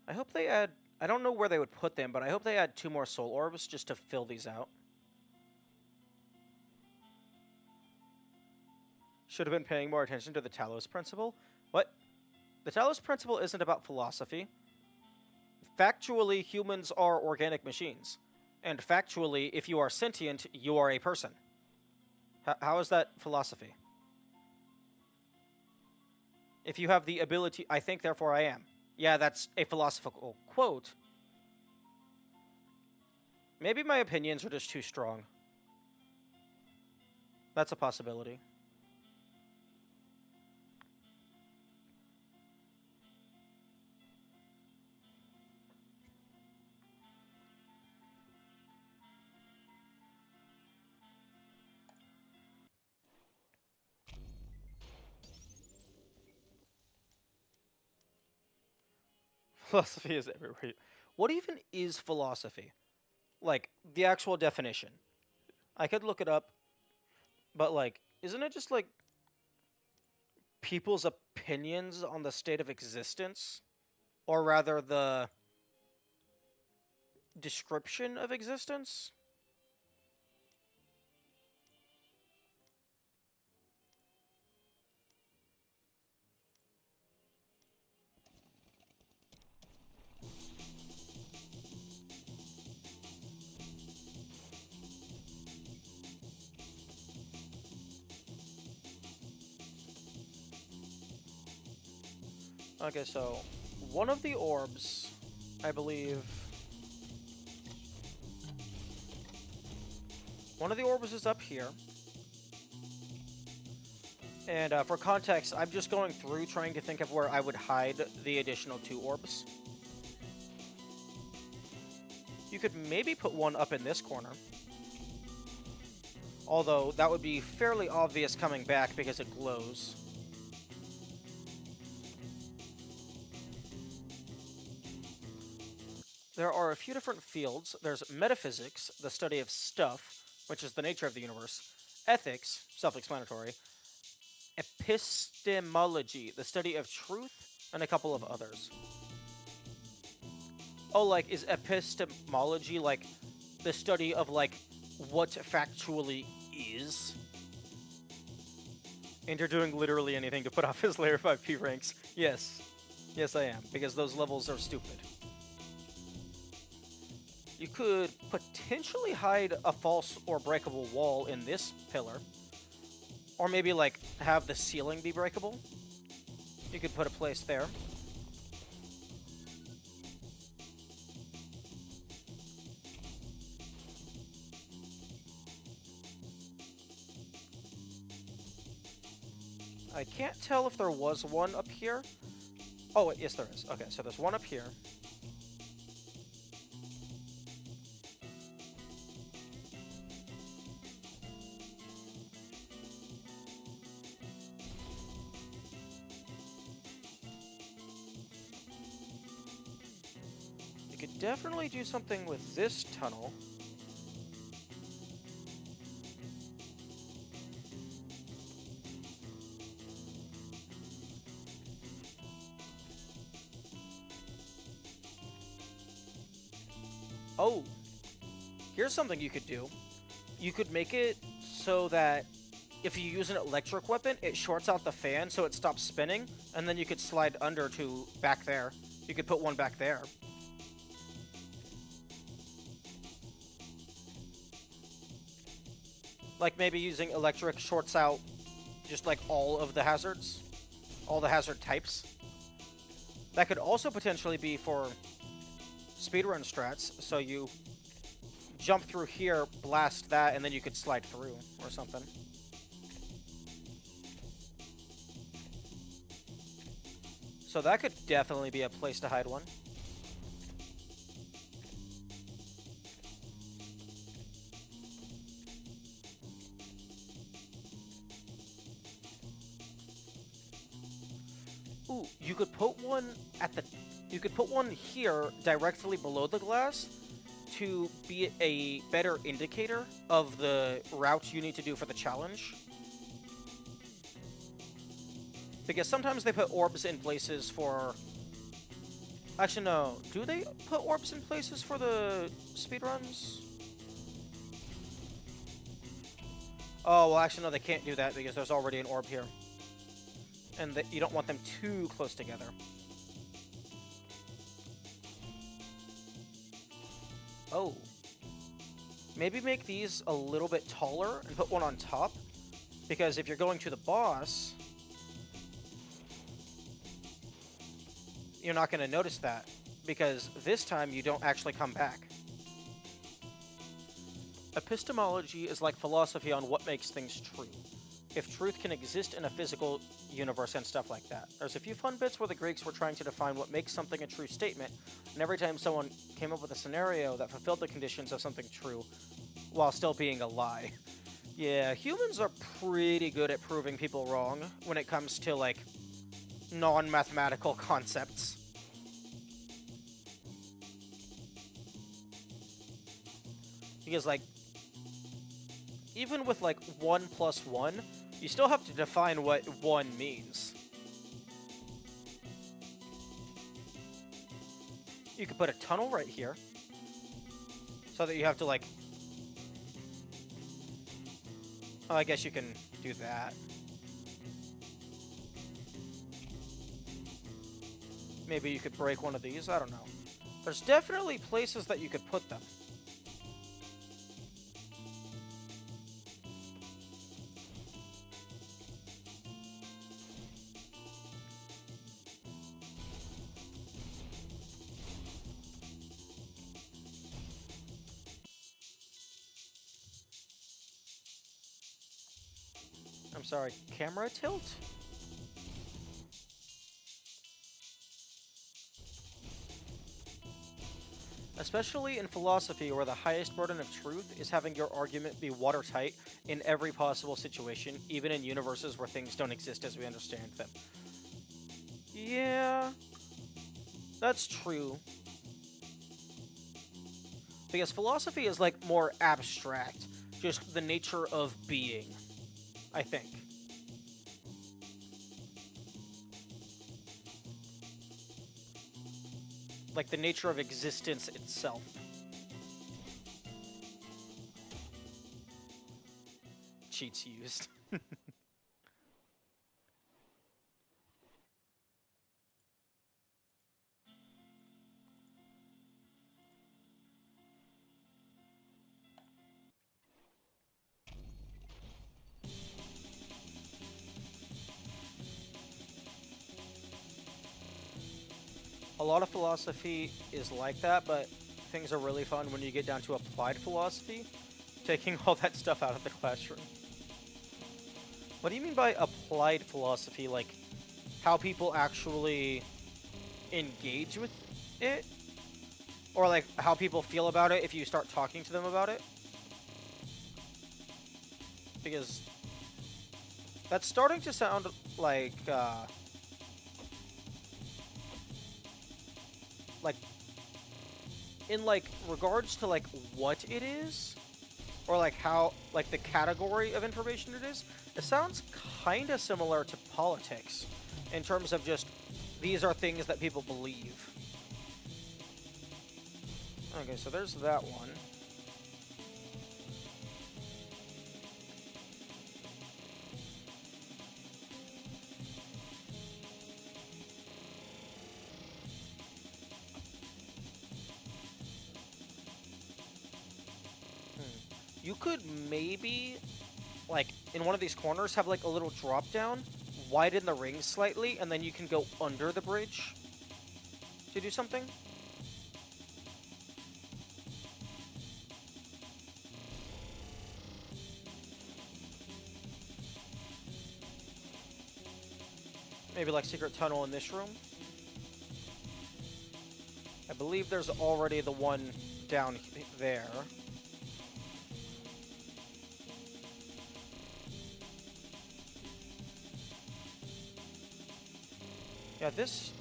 I hope they add. I don't know where they would put them, but I hope they add 2 more soul orbs just to fill these out. Should have been paying more attention to the Talos Principle. What? The Talos Principle isn't about philosophy. Factually, humans are organic machines. And factually, if you are sentient, you are a person. How is that philosophy? If you have the ability, I think, therefore I am. Yeah, that's a philosophical quote. Maybe my opinions are just too strong. That's a possibility. Philosophy is everywhere. What even is philosophy? Like, the actual definition. I could look it up, but, like, isn't it just, like, people's opinions on the state of existence? Or rather, the description of existence? Okay, so one of the orbs, I believe. One of the orbs is up here. And for context, I'm just going through trying to think of where I would hide the additional 2 orbs. You could maybe put one up in this corner. Although, that would be fairly obvious coming back because it glows. There are a few different fields. There's metaphysics, the study of stuff, which is the nature of the universe. Ethics, self-explanatory. Epistemology, the study of truth, and a couple of others. Oh, like, is epistemology, like, the study of, like, what factually is? And you're doing literally anything to put off his layer 5p ranks. Yes. Yes, I am, because those levels are stupid. You could potentially hide a false or breakable wall in this pillar. Or maybe, like, have the ceiling be breakable. You could put a place there. I can't tell if there was one up here. Oh, yes, there is. Okay, so there's one up here. You could definitely do something with this tunnel. Oh, here's something you could do. You could make it so that if you use an electric weapon, it shorts out the fan so it stops spinning, and then you could slide under to back there. You could put one back there. Like maybe using electric shorts out just like all of the hazards, all the hazard types. That could also potentially be for speedrun strats, so you jump through here, blast that, and then you could slide through or something. So that could definitely be a place to hide one. Ooh, you could put one at the... You could put one here directly below the glass to be a better indicator of the route you need to do for the challenge. Because sometimes they put orbs in places for... Actually, no. Do they put orbs in places for the speedruns? Oh, well, actually, no, they can't do that because there's already an orb here. And you don't want them too close together. Oh. Maybe make these a little bit taller and put one on top. Because if you're going to the boss, you're not going to notice that. Because this time you don't actually come back. Epistemology is like philosophy on what makes things true. If truth can exist in a physical universe and stuff like that. There's a few fun bits where the Greeks were trying to define what makes something a true statement, and every time someone came up with a scenario that fulfilled the conditions of something true, while still being a lie. Yeah, humans are pretty good at proving people wrong when it comes to, like, non-mathematical concepts. Because, like, even with, like, 1 plus 1, you still have to define what 1 means. You could put a tunnel right here. So that you have to, like... Oh, I guess you can do that. Maybe you could break one of these, I don't know. There's definitely places that you could put them. I'm sorry, camera tilt? Especially in philosophy, where the highest burden of truth is having your argument be watertight in every possible situation, even in universes where things don't exist as we understand them. Yeah, that's true. Because philosophy is, like, more abstract, just the nature of being, I think. like the nature of existence itself. Cheats used. A lot of philosophy is like that, but things are really fun when you get down to applied philosophy, taking all that stuff out of the classroom. What do you mean by applied philosophy? Like, how people actually engage with it? Or, like, how people feel about it if you start talking to them about it? Because that's starting to sound like, in, like, regards to, like, what it is, or, like, how, like, the category of information it is, it sounds kind of similar to politics in terms of just, these are things that people believe. Okay, so there's that one. You could maybe, like, in one of these corners have, like, a little drop down, widen the ring slightly, and then you can go under the bridge to do something. Maybe, like, secret tunnel in this room. I believe there's already the one down there. Yeah, this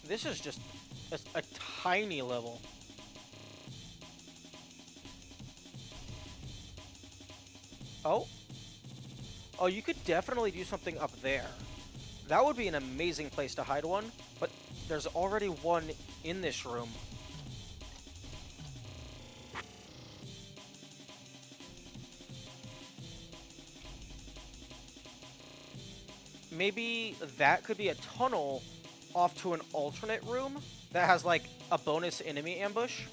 is just a tiny level. Oh? Oh, you could definitely do something up there. That would be an amazing place to hide one, but there's already one in this room. Maybe that could be a tunnel off to an alternate room that has, like, a bonus enemy ambush.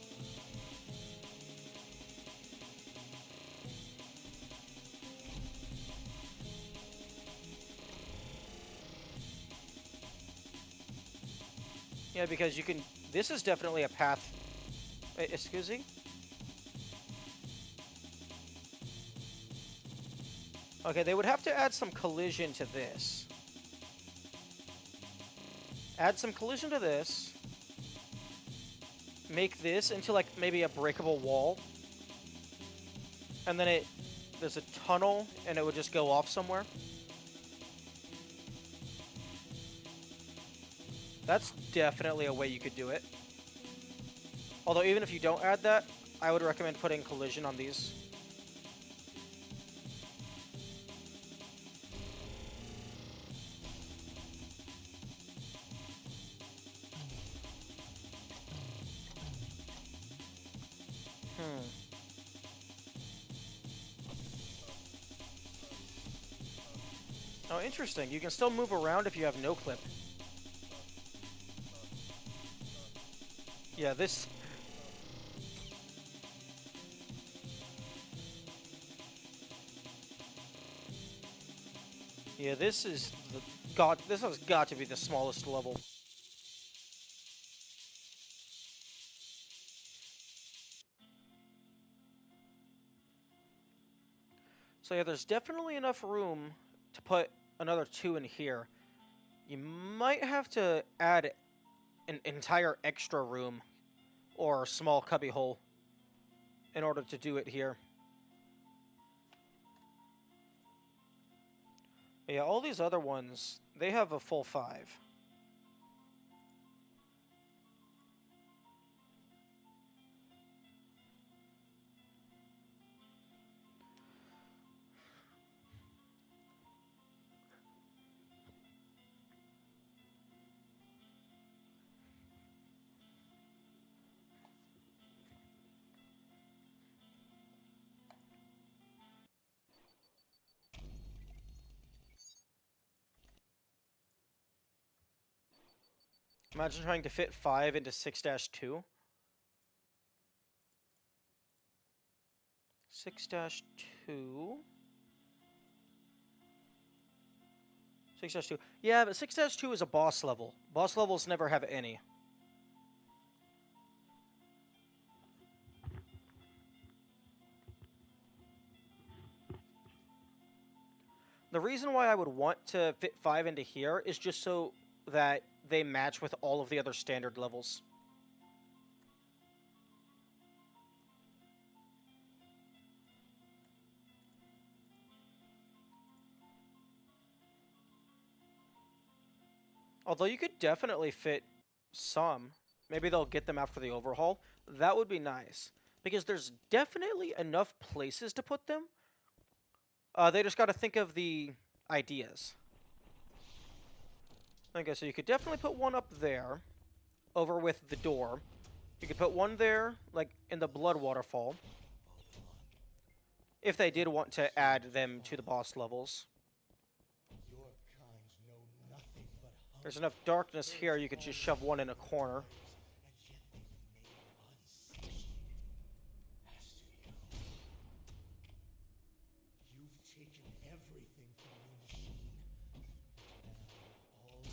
Yeah, because you can... This is definitely a path... Excuse me? Okay, they would have to add some collision to this. Add some collision to this. Make this into, like, maybe a breakable wall. And then there's a tunnel, and it would just go off somewhere. That's definitely a way you could do it. Although, even if you don't add that, I would recommend putting collision on these. Oh, interesting. You can still move around if you have no clip. Yeah, this... Yeah, this is the... God, this has got to be the smallest level. So yeah, there's definitely enough room to put another two in here. You might have to add an entire extra room or small cubby hole in order to do it here. But yeah, all these other ones, they have a full 5. Imagine trying to fit 5 into 6-2. 6-2. 6-2. Yeah, but 6-2 is a boss level. Boss levels never have any. The reason why I would want to fit 5 into here is just so that they match with all of the other standard levels. Although you could definitely fit some. Maybe they'll get them after the overhaul. That would be nice. Because there's definitely enough places to put them. They just got to think of the ideas. Okay, so you could definitely put one up there, over with the door. You could put one there, like in the blood waterfall, if they did want to add them to the boss levels. Your kinds know nothing but hunger. There's enough darkness here, you could just shove one in a corner. And yet they remain unsatiated. As to you, you've taken everything from the machine. Now all it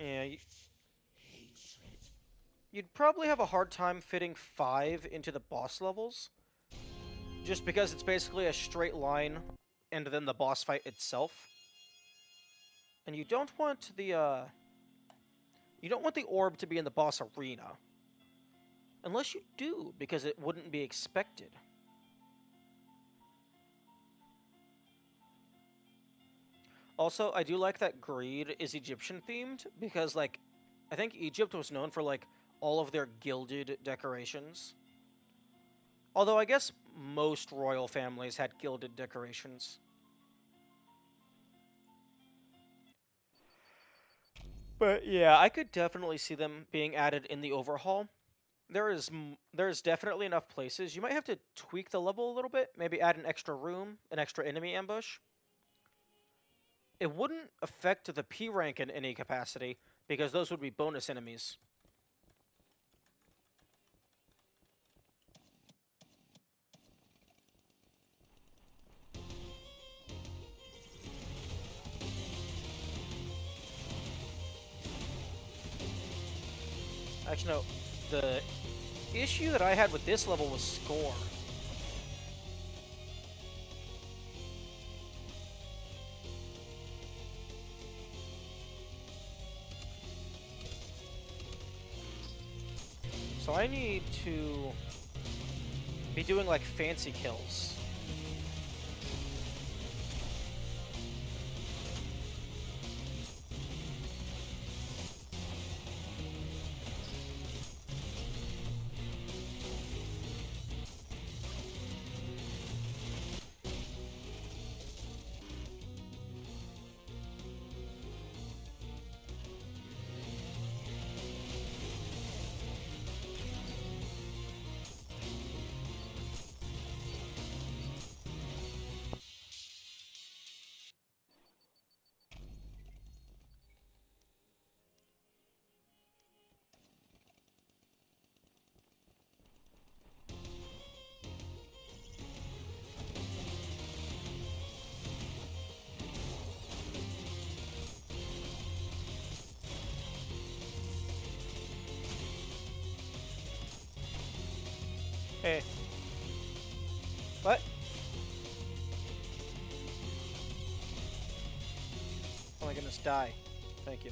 Yeah, needs is hatred. you'd probably have a hard time fitting 5 into the boss levels. Just because it's basically a straight line, and then the boss fight itself. And you don't want the, you don't want the orb to be in the boss arena. Unless you do, because it wouldn't be expected. Also, I do like that Greed is Egyptian themed, because, like, I think Egypt was known for, like, all of their gilded decorations. Although I guess most royal families had gilded decorations. But yeah, I could definitely see them being added in the overhaul. There's definitely enough places. You might have to tweak the level a little bit, maybe add an extra room, an extra enemy ambush. It wouldn't affect the P rank in any capacity, because those would be bonus enemies. Actually, no. The issue that I had with this level was score. So I need to be doing, like, fancy kills. Hey. What? Oh my goodness, die. Thank you.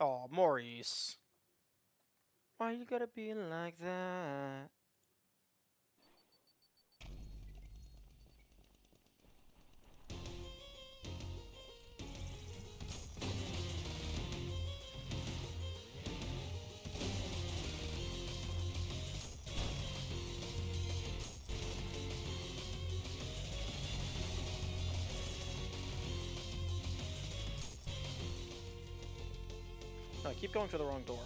Oh, Maurice. Why you gotta be like that? I keep going through the wrong door.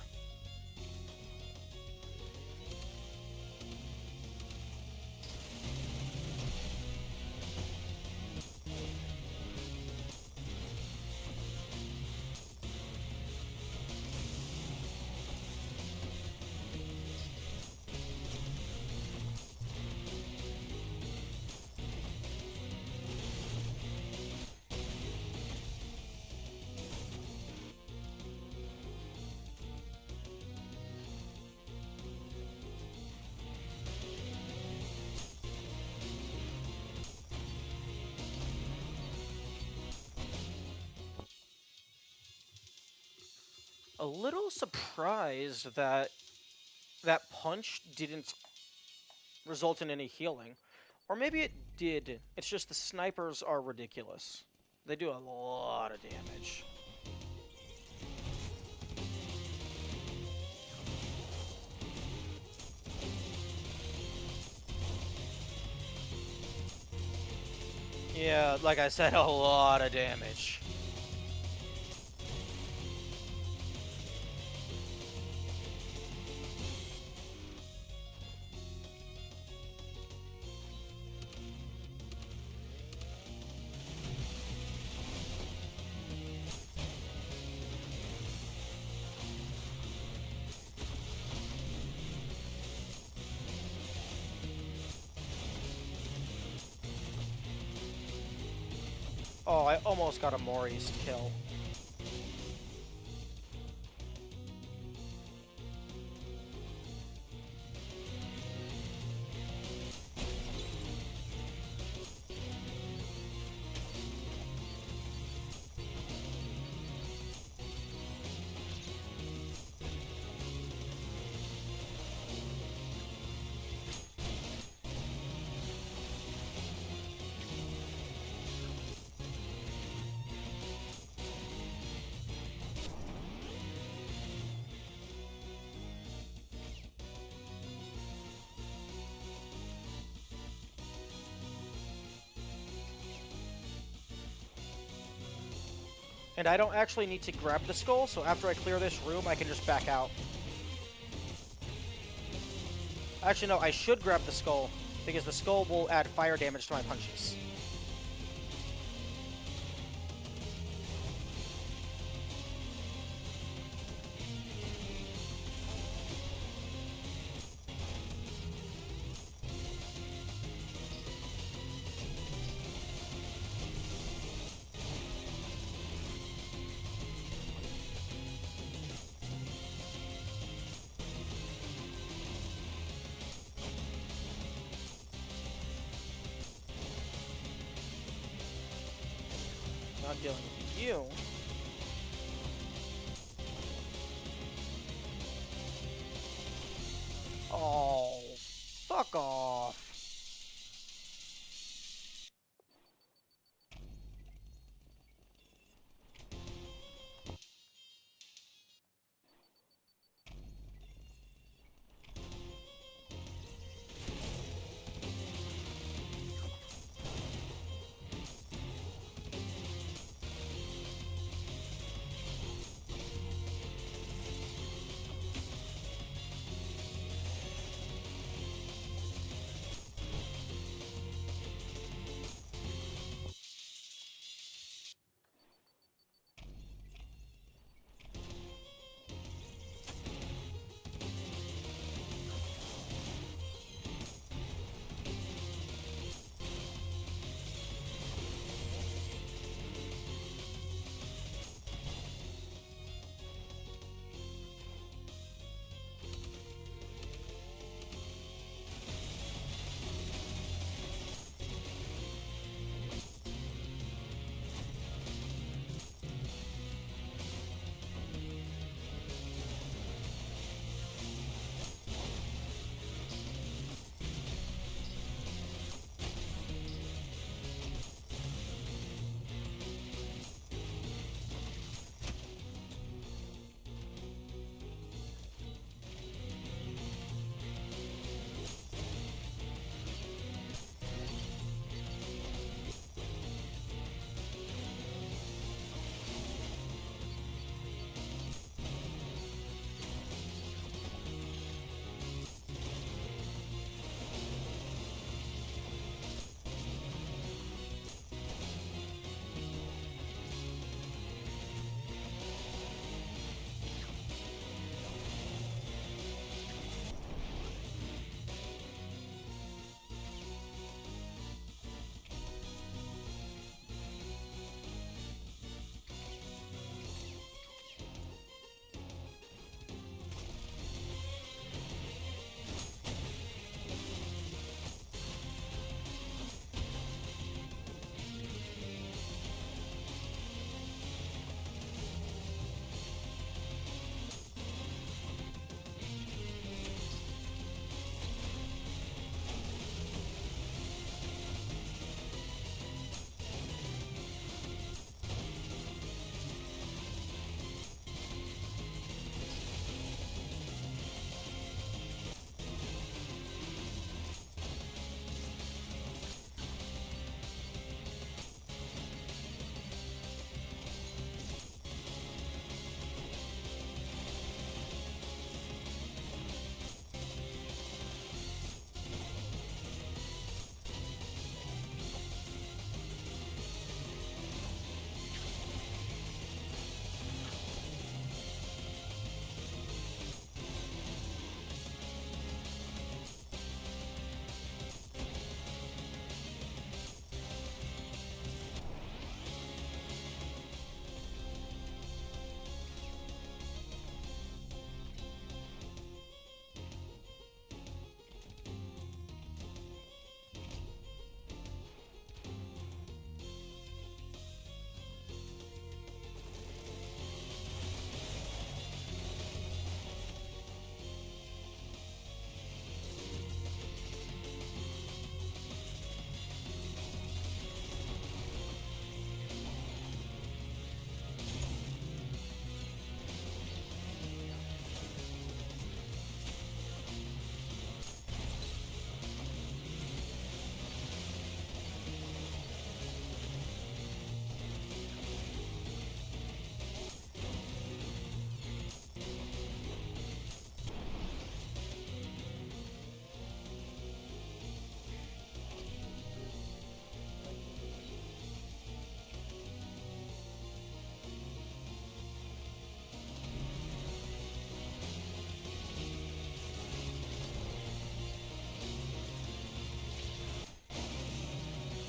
A little surprised that that punch didn't result in any healing. Or maybe it did. It's just the snipers are ridiculous. They do a lot of damage. Yeah, like I said, a lot of damage. Oh, I almost got a Maurice kill. And I don't actually need to grab the skull, so after I clear this room, I can just back out. Actually, no, I should grab the skull, because the skull will add fire damage to my punches. Not dealing with you. Oh, fuck off.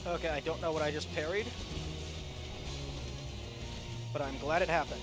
Okay, I don't know what I just parried, but I'm glad it happened.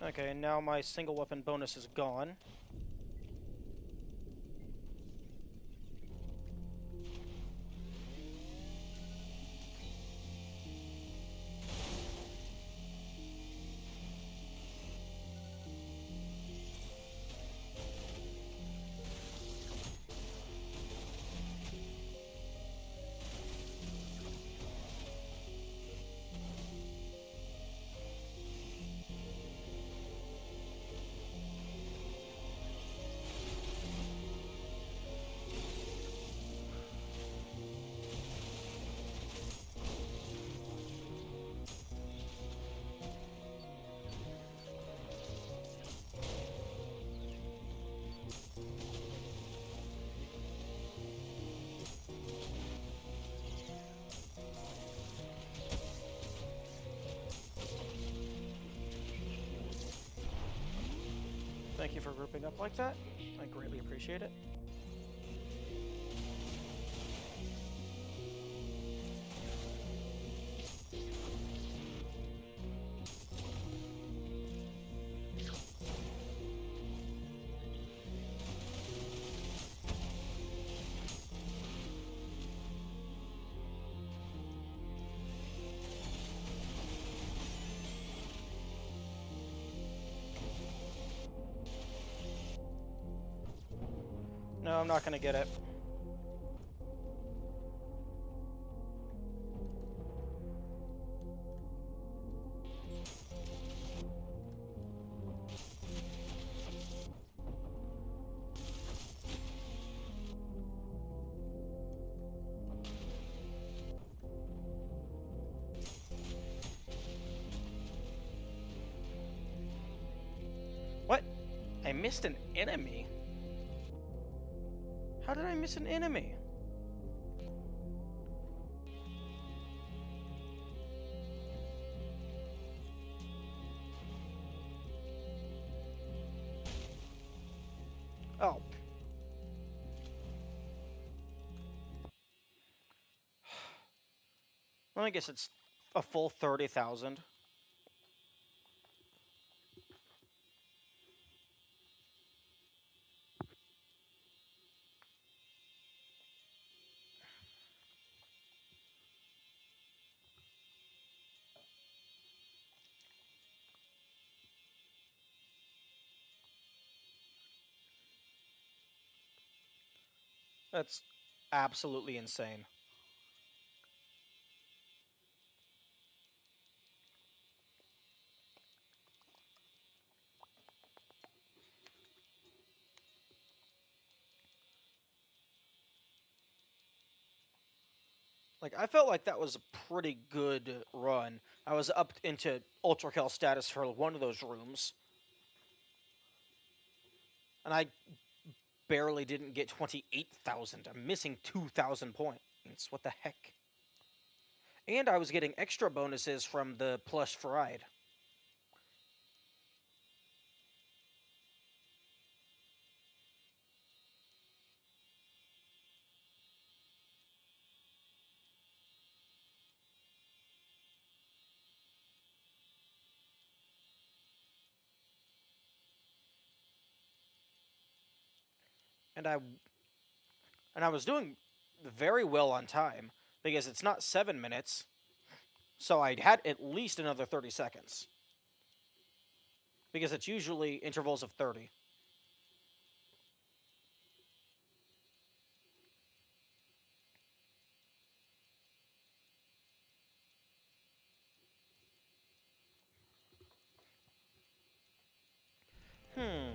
Okay, now my single weapon bonus is gone. Thank you for grouping up like that. I greatly appreciate it. No, I'm not gonna get it. What? I missed an enemy? How did I miss an enemy? Oh. Well, I guess it's a full 30,000. That's absolutely insane. Like, I felt like that was a pretty good run. I was up into Ultrakill status for one of those rooms, and I barely didn't get 28,000. I'm missing 2,000 points. What the heck? And I was getting extra bonuses from the plush fried. and I was doing very well on time because it's not 7 minutes, so I had at least another 30 seconds because it's usually intervals of 30. Hmm.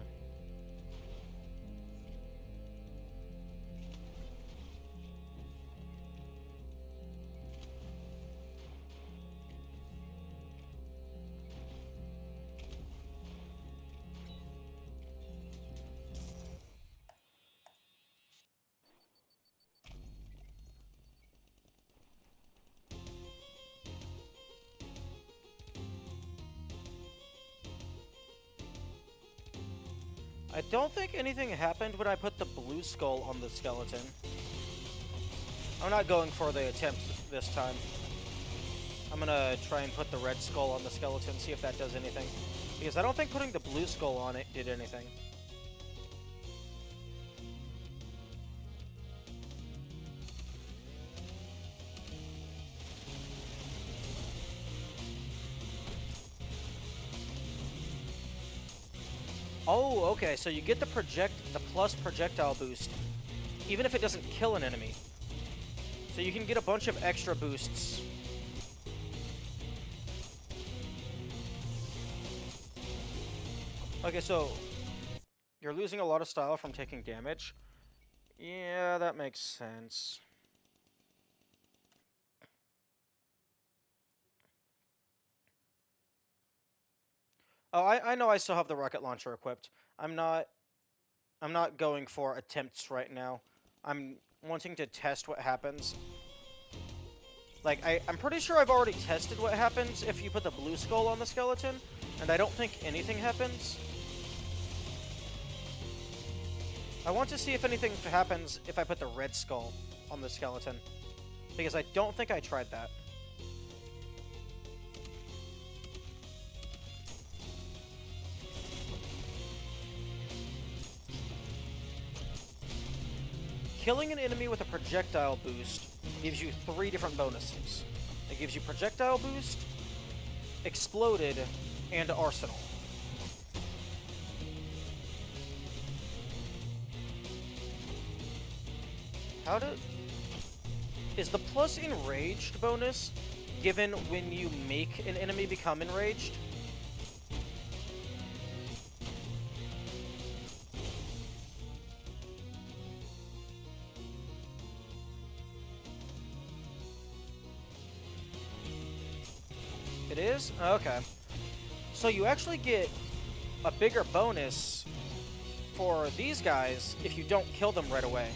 I don't think anything happened when I put the blue skull on the skeleton. I'm not going for the attempt this time. I'm gonna try and put the red skull on the skeleton, see if that does anything. Because I don't think putting the blue skull on it did anything. Oh, okay, so you get the plus projectile boost, even if it doesn't kill an enemy. So you can get a bunch of extra boosts. Okay, so you're losing a lot of style from taking damage. Yeah, that makes sense. Oh, I know I still have the rocket launcher equipped. I'm not going for attempts right now. I'm wanting to test what happens. Like, I'm pretty sure I've already tested what happens if you put the blue skull on the skeleton, and I don't think anything happens. I want to see if anything happens if I put the red skull on the skeleton, because I don't think I tried that. Killing an enemy with a projectile boost gives you 3 different bonuses. It gives you projectile boost, exploded, and arsenal. How do... Is the plus enraged bonus given when you make an enemy become enraged? It is? Okay. So you actually get a bigger bonus for these guys if you don't kill them right away.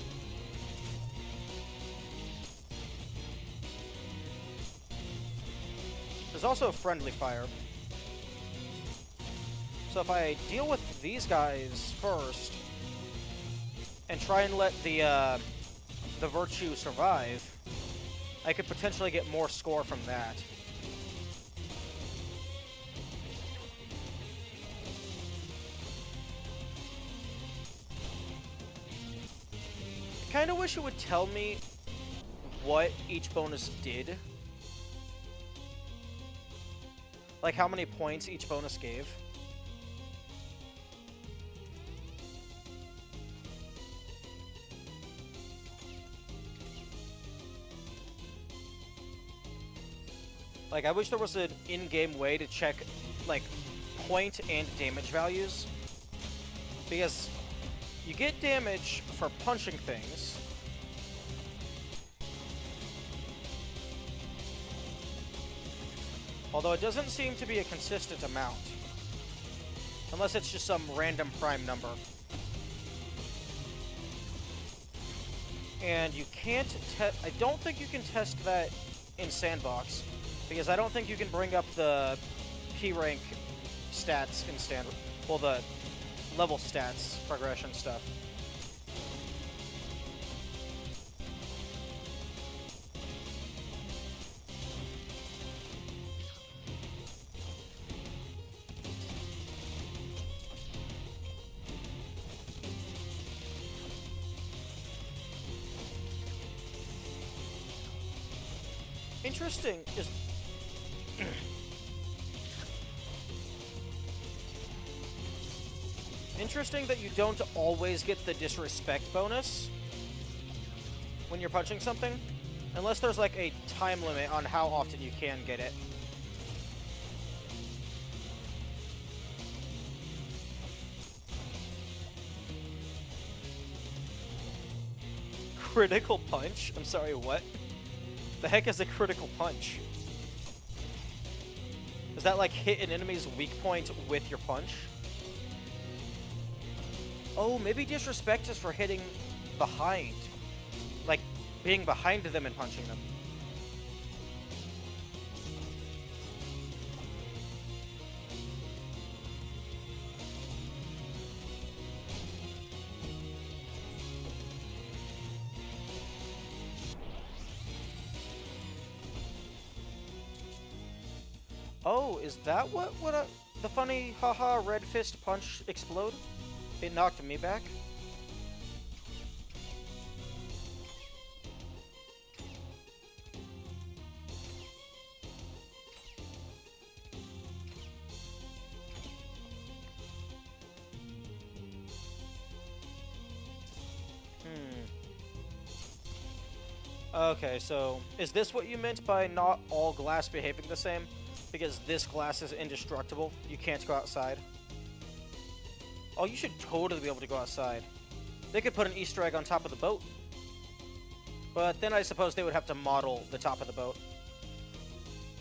There's also friendly fire. So if I deal with these guys first and try and let the virtue survive, I could potentially get more score from that. I kind of wish it would tell me what each bonus did. Like how many points each bonus gave. Like, I wish there was an in-game way to check, like, point and damage values. Because you get damage for punching things. Although it doesn't seem to be a consistent amount. Unless it's just some random prime number. And you can't I don't think you can test that in Sandbox. Because I don't think you can bring up the P rank stats in standard. Well, the level stats, progression stuff. Interesting is interesting that you don't always get the disrespect bonus when you're punching something, unless there's like a time limit on how often you can get it. Critical punch? I'm sorry, what? The heck is a critical punch? Does that like hit an enemy's weak point with your punch? Oh, maybe disrespect is for hitting behind. Like, being behind them and punching them. Oh, is that what the funny haha red fist punch explode? It knocked me back? Okay, so is this what you meant by not all glass behaving the same? Because this glass is indestructible, you can't go outside? Oh, you should totally be able to go outside. They could put an Easter egg on top of the boat. But then I suppose they would have to model the top of the boat.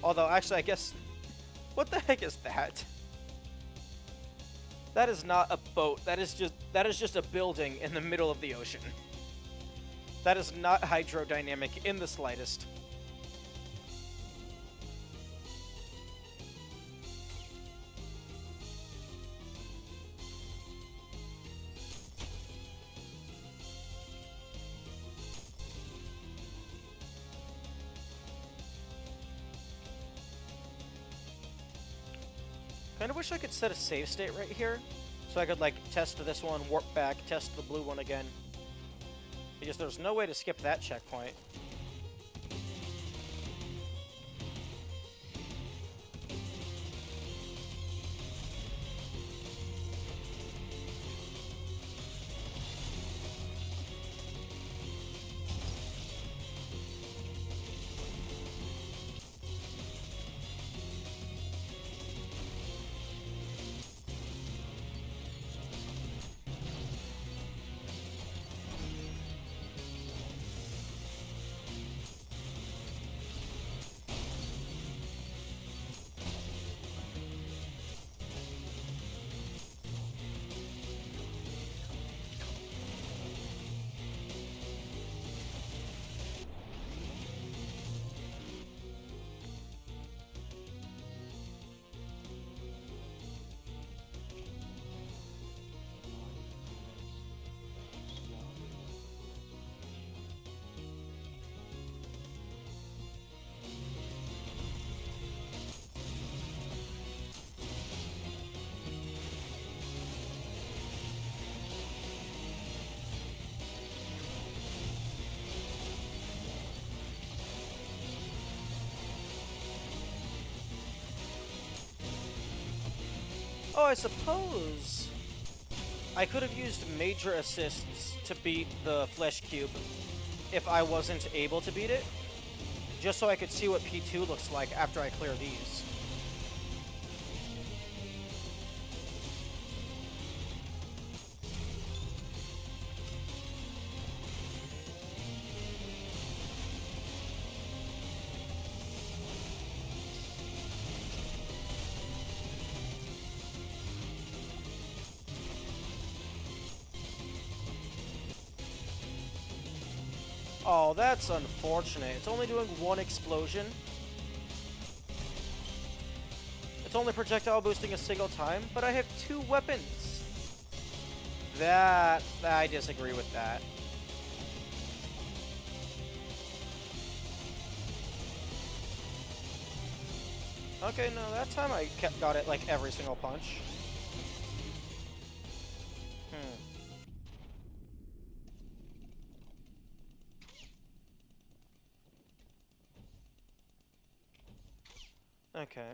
Although, actually, I guess... What the heck is that? That is not a boat. That is just a building in the middle of the ocean. That is not hydrodynamic in the slightest. Kinda wish I could set a save state right here, so I could, like, test this one, warp back, test the blue one again. Because there's no way to skip that checkpoint. Oh, I suppose I could have used major assists to beat the Flesh Cube if I wasn't able to beat it, just so I could see what P2 looks like after I clear these. Oh, that's unfortunate. It's only doing one explosion. It's only projectile boosting a single time, but I have 2 weapons. I disagree with that. Okay, no, that time I got it like every single punch. Okay.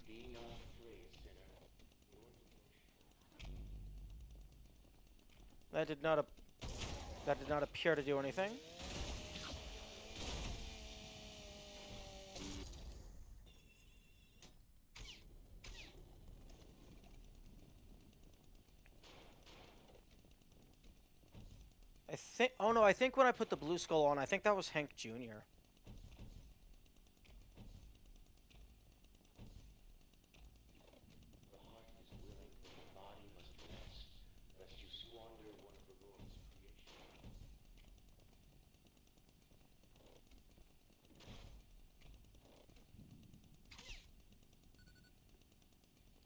Be not afraid, sinner. Your devotion. That did not that did not appear to do anything. I think. Oh no! I think when I put the blue skull on, I think that was Hank Jr. The heart is willing, but the body must rest, lest you squander one of the Lord's creations.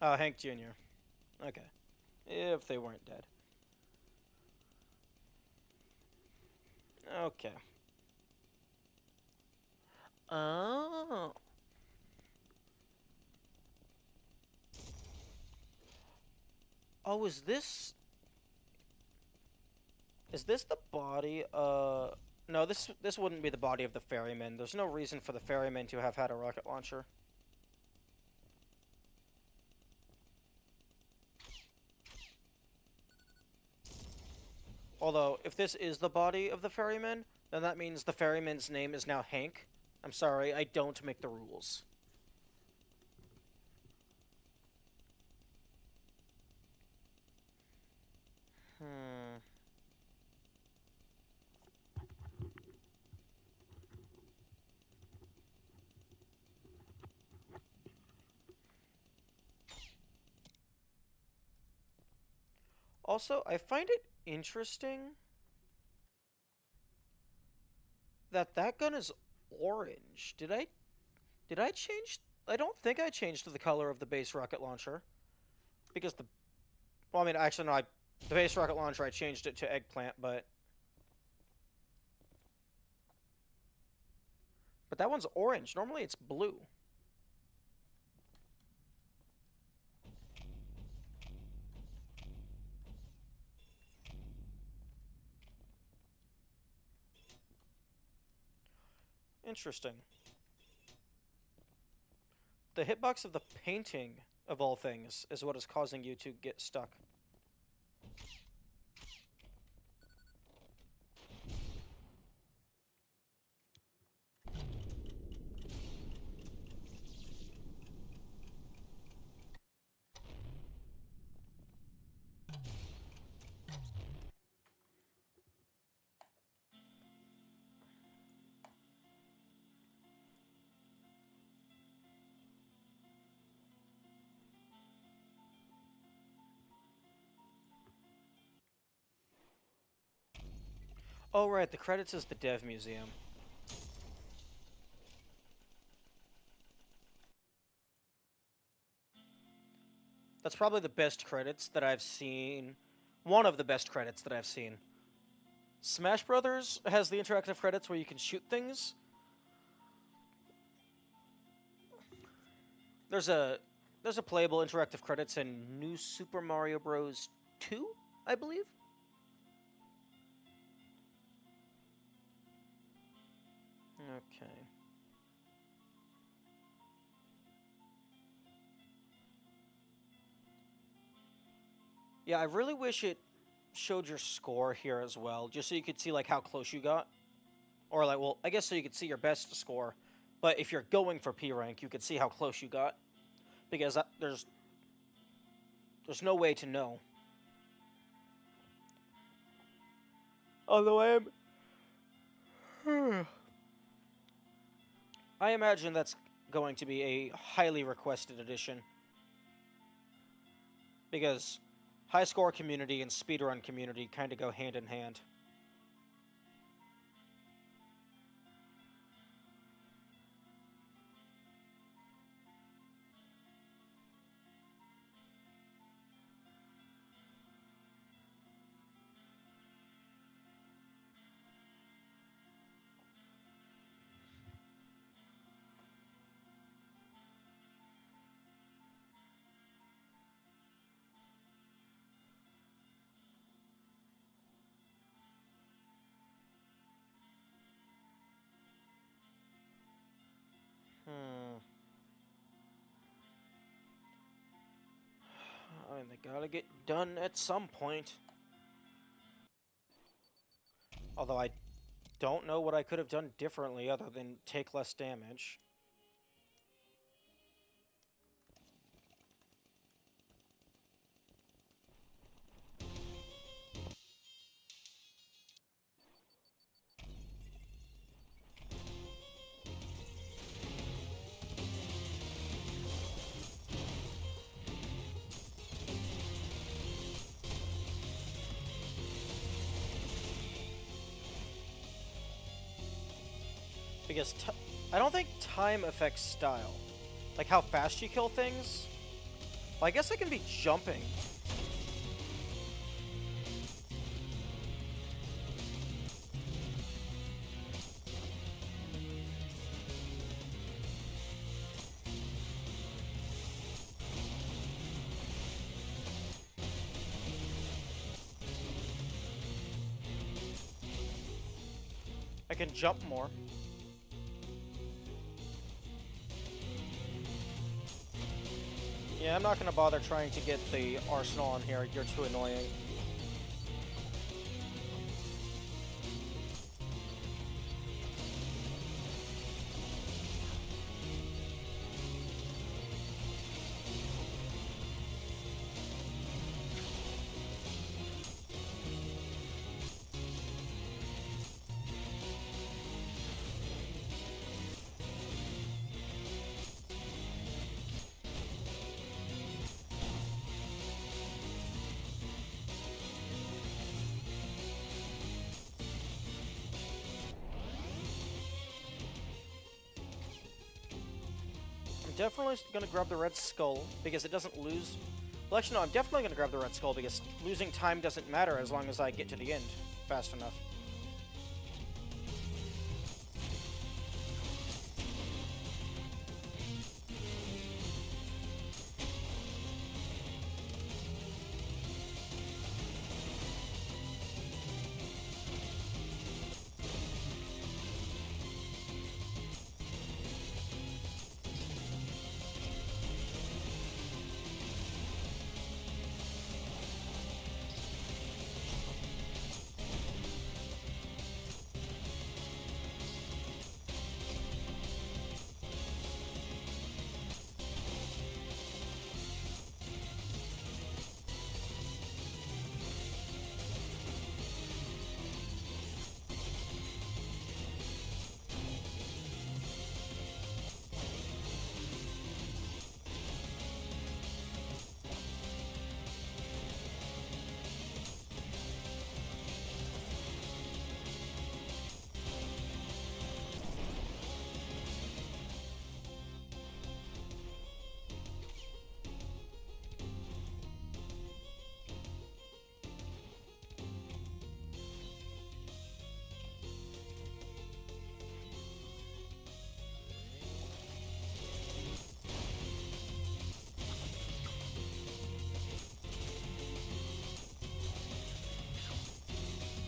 Oh, Hank Jr. Okay. If they weren't dead. Okay. Oh. Oh, is this the body? No. This wouldn't be the body of the ferryman. There's no reason for the ferryman to have had a rocket launcher. Although, if this is the body of the ferryman, then that means the ferryman's name is now Hank. I'm sorry, I don't make the rules. Hmm. Also, I find it interesting that that gun is orange. Did I change? I don't think I changed the color of the base rocket launcher because the. Well, I mean, actually, no. The base rocket launcher I changed it to eggplant, but that one's orange. Normally, it's blue. Interesting. The hitbox of the painting, of all things, is what is causing you to get stuck. Oh, right, the credits is the Dev Museum. That's probably the best credits that I've seen. One of the best credits that I've seen. Smash Brothers has the interactive credits where you can shoot things. There's a playable interactive credits in New Super Mario Bros. 2, I believe. Okay. Yeah, I really wish it showed your score here as well, just so you could see like how close you got, or like, well, I guess so you could see your best score. But if you're going for P rank, you could see how close you got, because there's no way to know. Although I imagine that's going to be a highly requested edition, because high score community and speedrun community kind of go hand in hand. I mean, they gotta get done at some point. Although I don't know what I could have done differently other than take less damage. Because I don't think time affects style. Like how fast you kill things. Well, I guess I can be jumping. I can jump more. Yeah, I'm not gonna bother trying to get the arsenal on here. You're too annoying. I'm definitely gonna grab the red skull because it doesn't lose. Well, actually, no, I'm definitely gonna grab the red skull because losing time doesn't matter as long as I get to the end fast enough.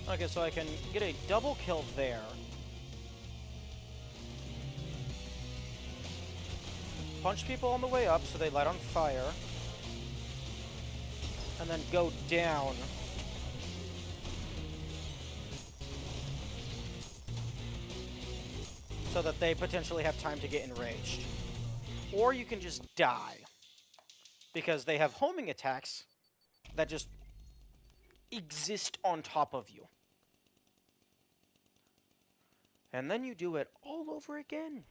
Okay, so I can get a double kill there. Punch people on the way up so they light on fire. And then go down. So that they potentially have time to get enraged. Or you can just die. Because they have homing attacks that just exist on top of you. And then you do it all over again.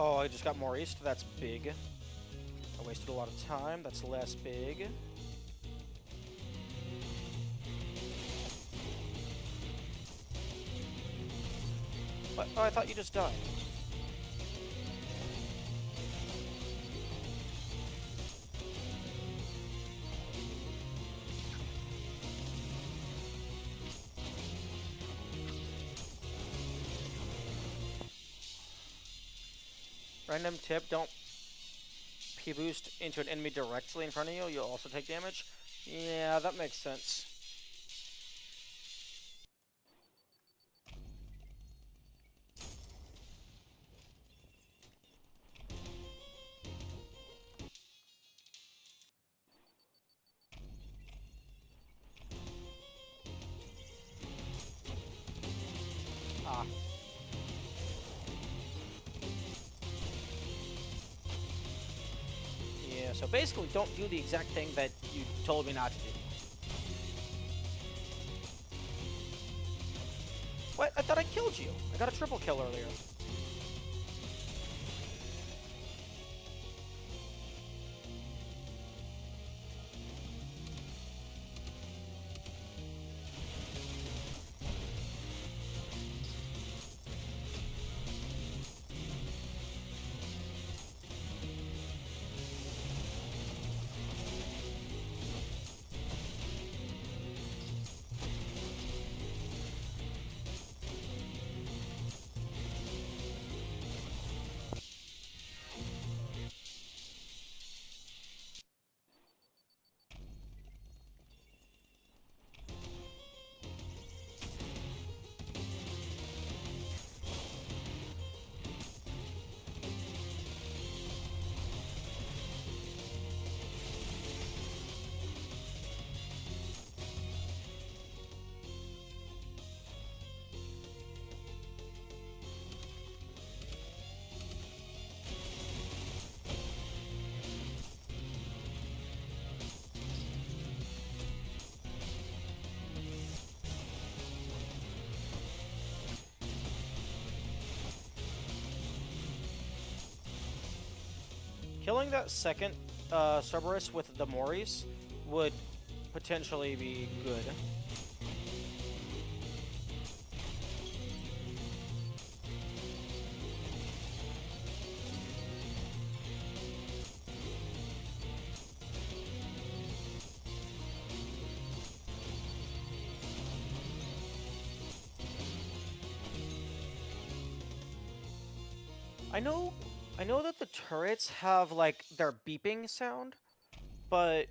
Oh, I just got more east. That's big. I wasted a lot of time. That's less big. What? Oh, I thought you just died. Random tip, don't P-boost into an enemy directly in front of you, you'll also take damage. Yeah, that makes sense. Ah. Yeah, so basically don't do the exact thing that you told me not to do. What? I thought I killed you. I got a triple kill earlier. Killing that second Cerberus with the Moris would potentially be good. I know that the turrets have like their beeping sound, but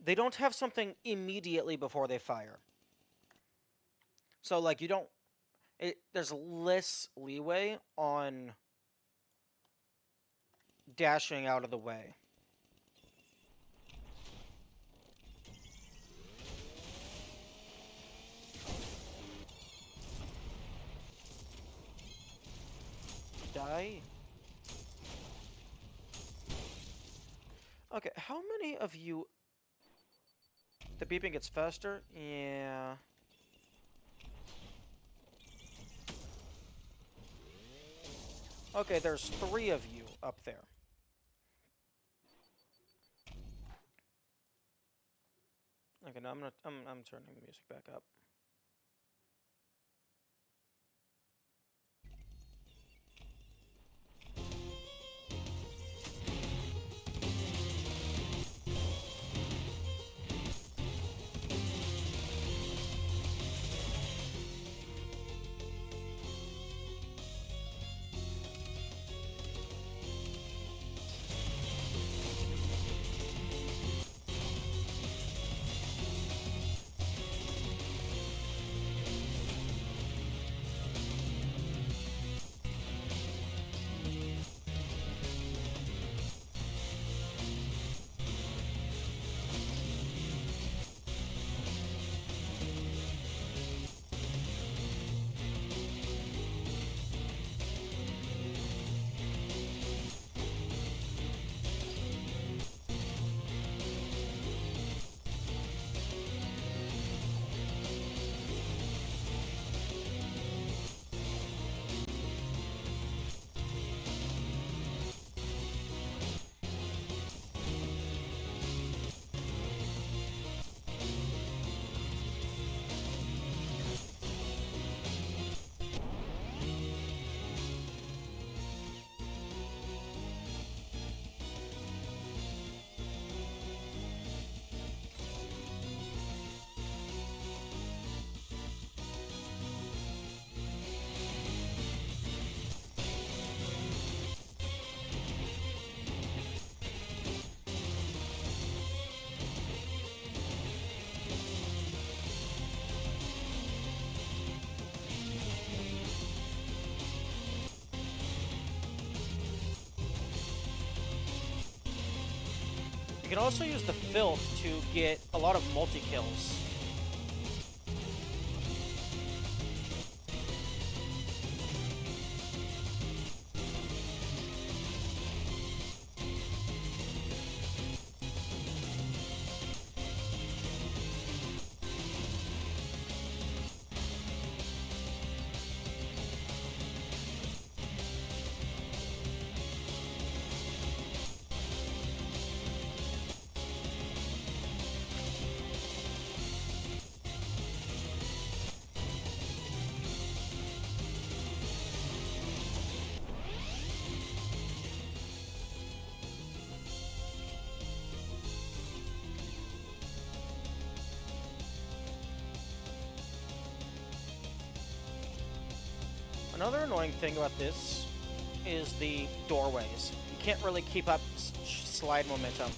they don't have something immediately before they fire. So like you don't there's less leeway on dashing out of the way. Die. Okay, how many of you... The beeping gets faster? Yeah. Okay, there's 3 of you up there. Okay, now I'm turning the music back up. can also use the filth to get a lot of multi-kills. Another annoying thing about this is the doorways. You can't really keep up slide momentum.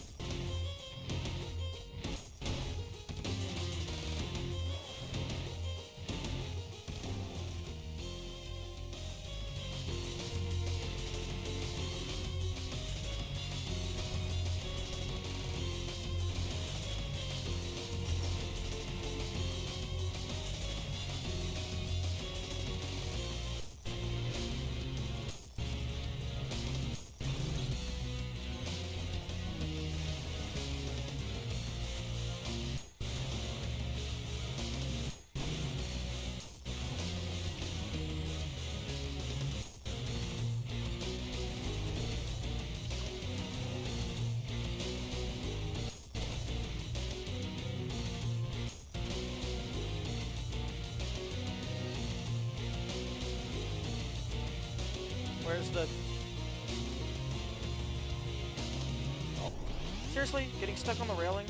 Where's the... Oh. Seriously? Getting stuck on the railing?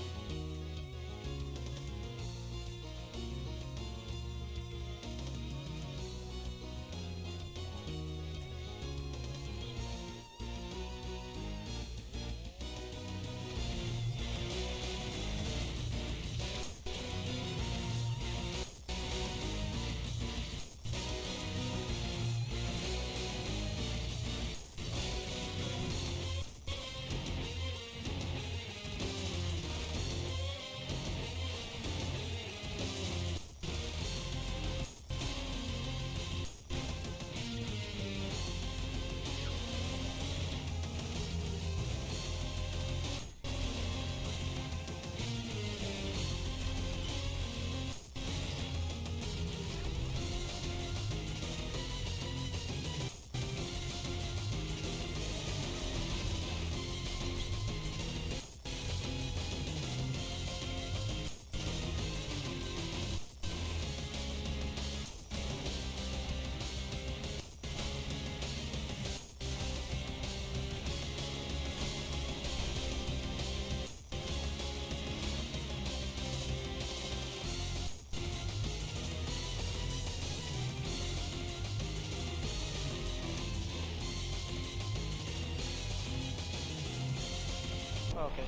Okay.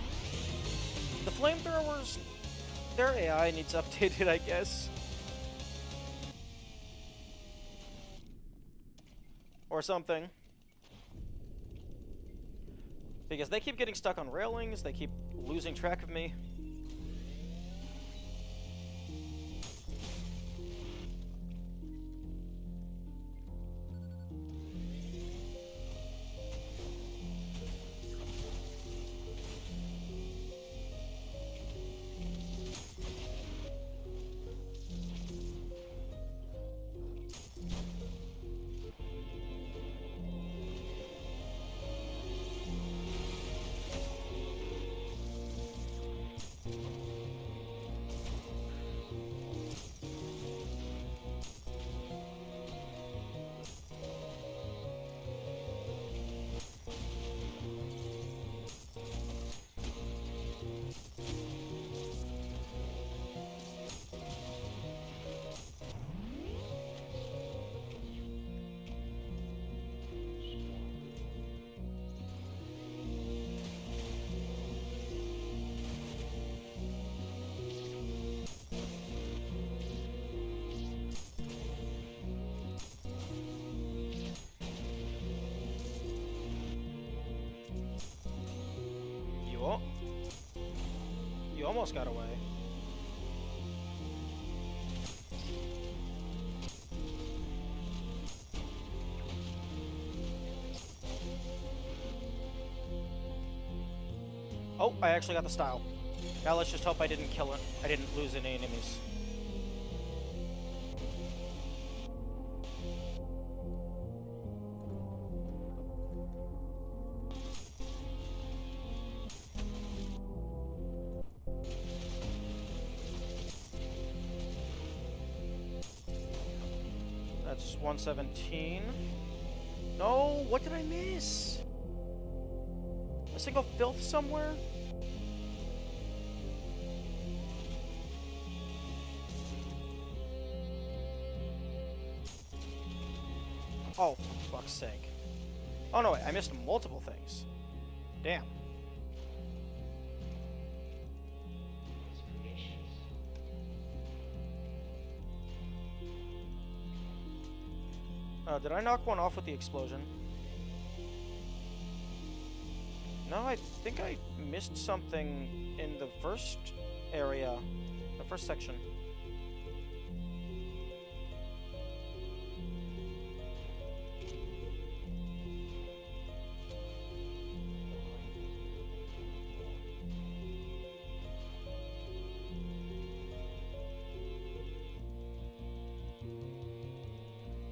The flamethrowers, their AI needs updated, I guess. Or something. Because they keep getting stuck on railings, they keep losing track of me. almost got away. Oh, I actually got the style. Now let's just hope I didn't kill it. I didn't lose any enemies. That's 117. No, what did I miss? A single filth somewhere? Oh, for fuck's sake. Oh no, wait, I missed multiple things. Damn. His creations. Did I knock one off with the explosion? No, I think I missed something in the first area, the first section.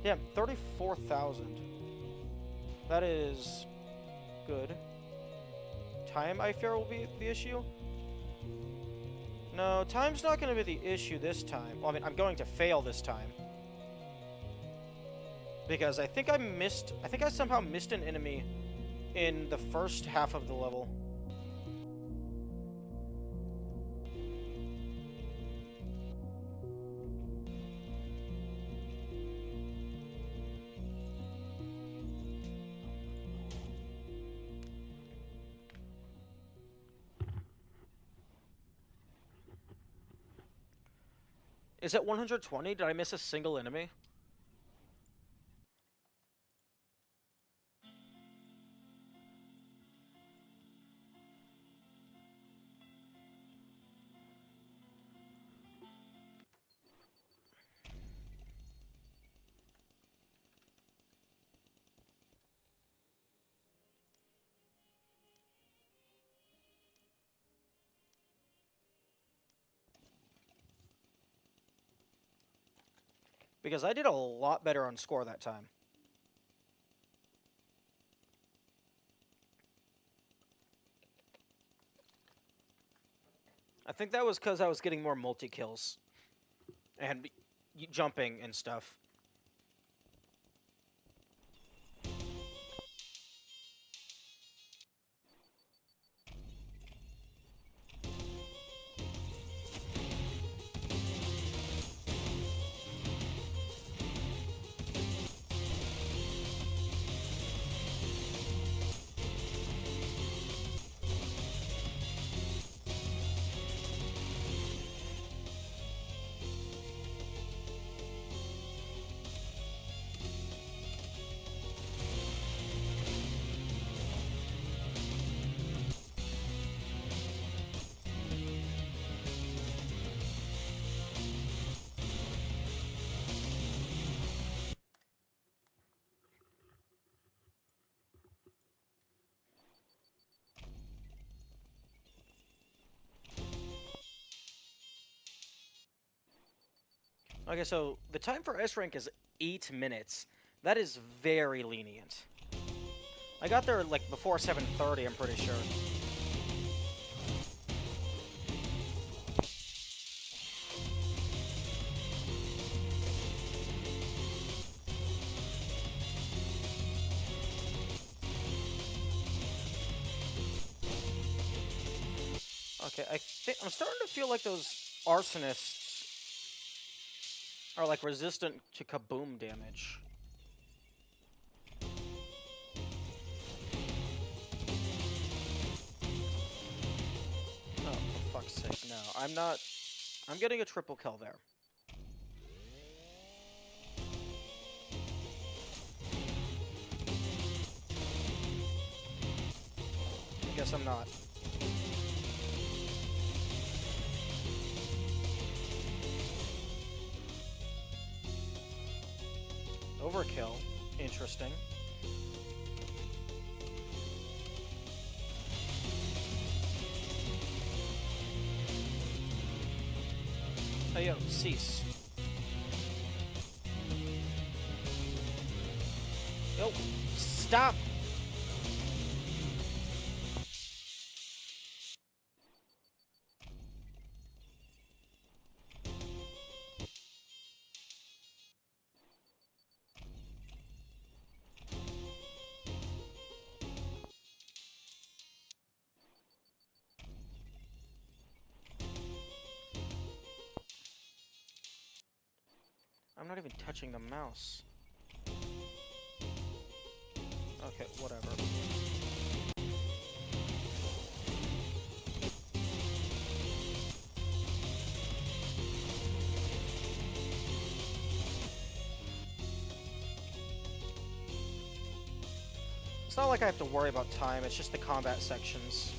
Damn, 34,000. That is good. Time, I fear, will be the issue? No, time's not going to be the issue this time. Well, I mean, I'm going to fail this time. Because I think I somehow missed an enemy in the first half of the level. Is it 120? Did I miss a single enemy? Because I did a lot better on score that time. I think that was because I was getting more multi-kills. And jumping and stuff. Okay, so the time for S rank is 8 minutes. That is very lenient. I got there like before 7:30, I'm pretty sure. Okay, I'm starting to feel like those arsonists are like resistant to kaboom damage. Oh, for fuck's sake, no. I'm not... I'm getting a triple kill there. I guess I'm not. Overkill. Interesting. Oh, yo, cease. Yo, stop! I'm not even touching the mouse. Okay, whatever. It's not like I have to worry about time, it's just the combat sections.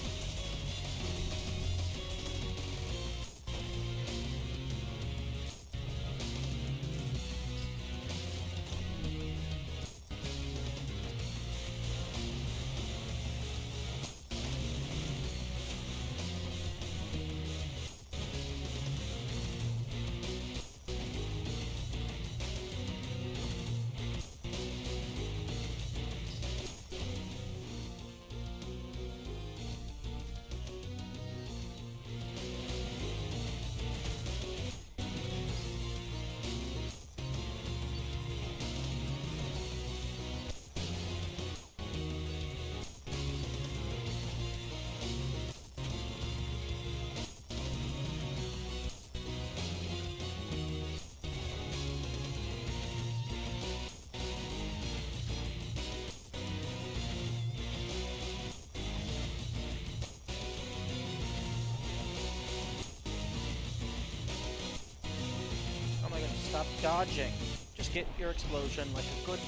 Oh my goodness, stop dodging. Just get your explosion like a good boy.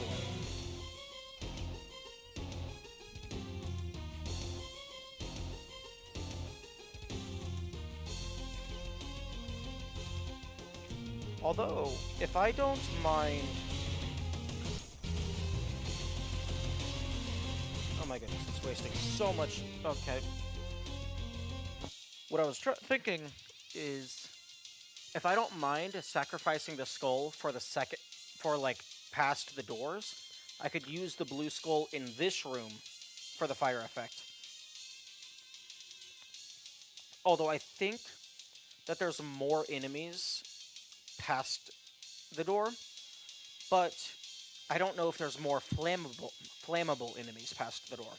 Although, if I don't mind... Oh my goodness, it's wasting so much... Okay. What I was thinking is... If I don't mind sacrificing the skull for the second... For, like, past the doors, I could use the blue skull in this room for the fire effect. Although I think that there's more enemies past the door, but I don't know if there's more flammable enemies past the door.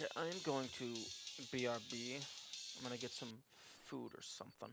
Okay, I'm going to BRB. I'm gonna get some food or something.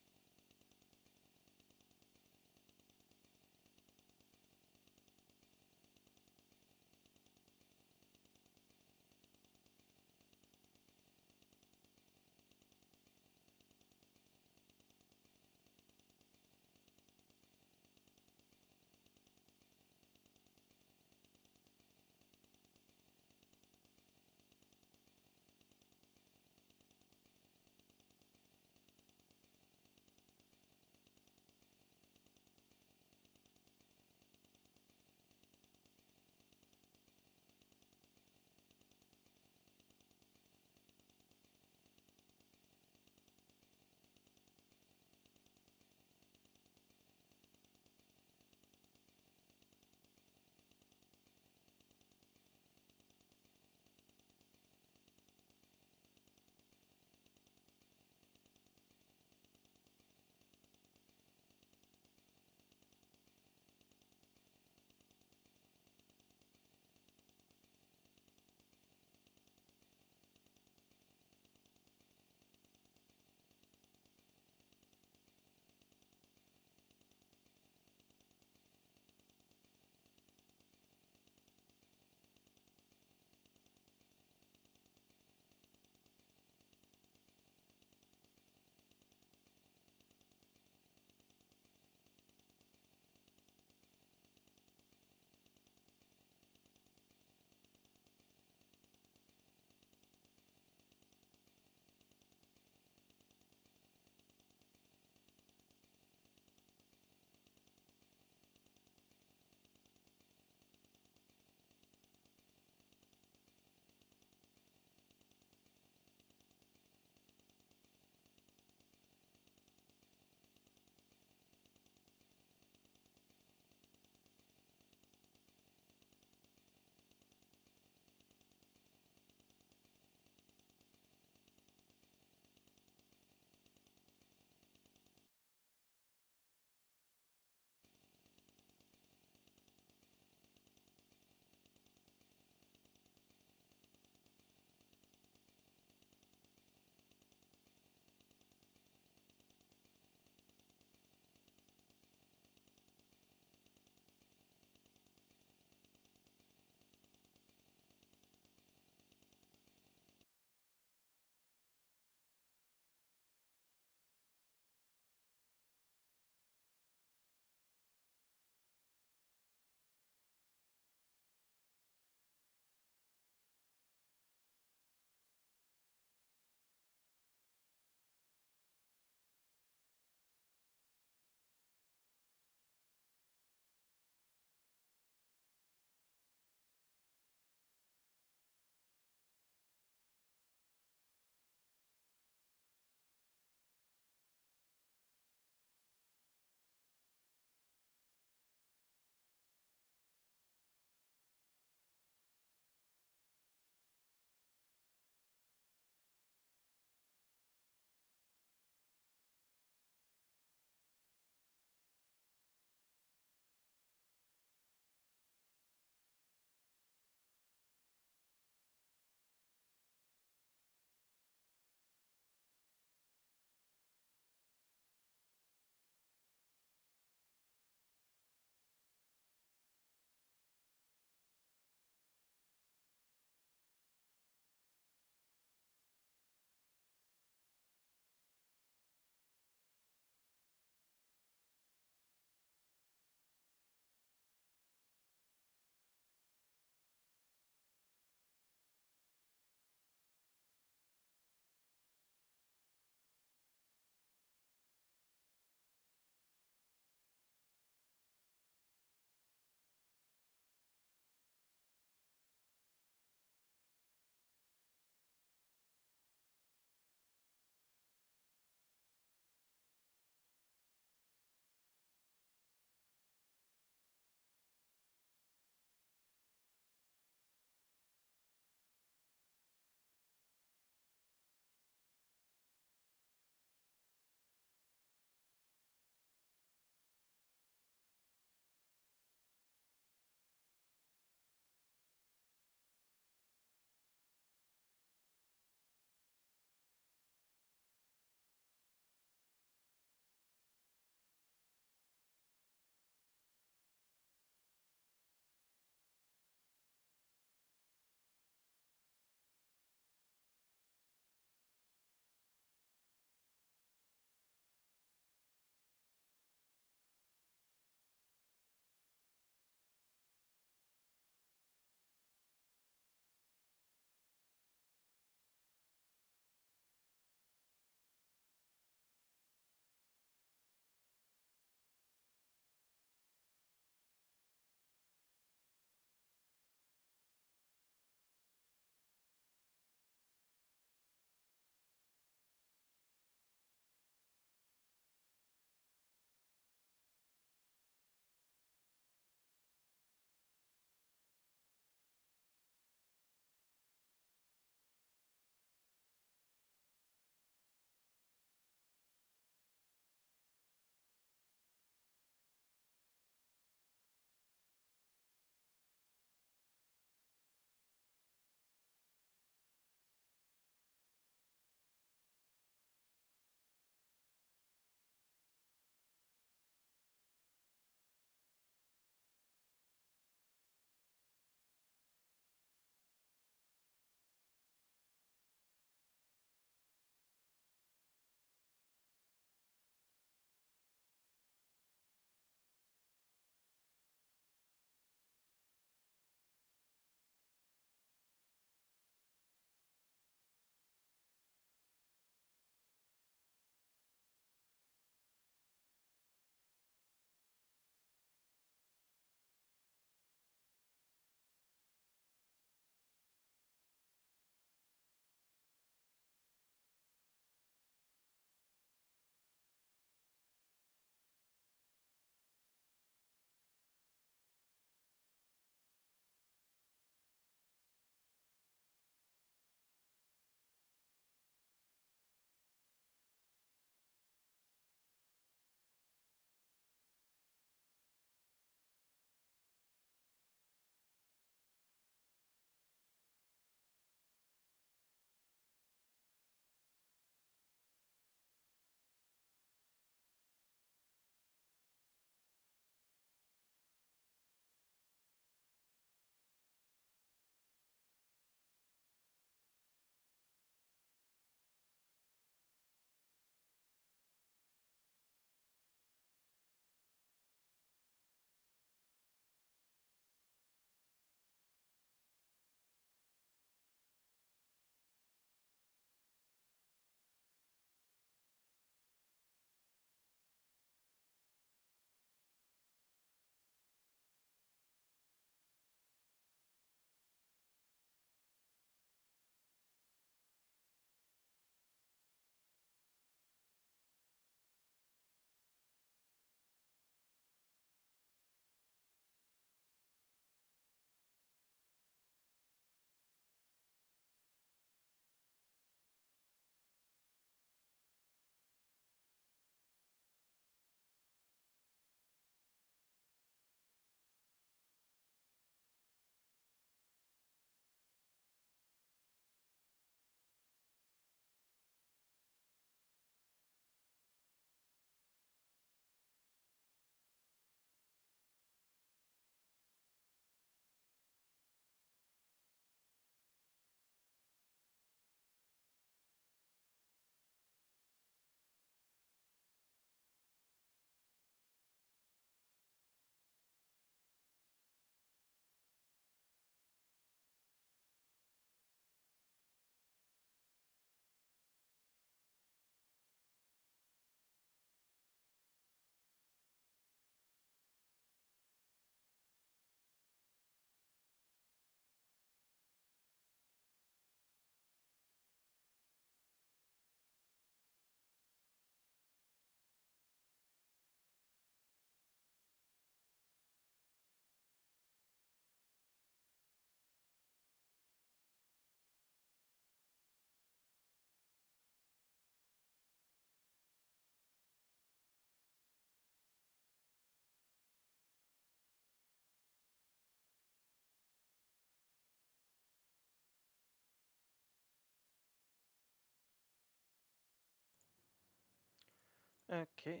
Okay,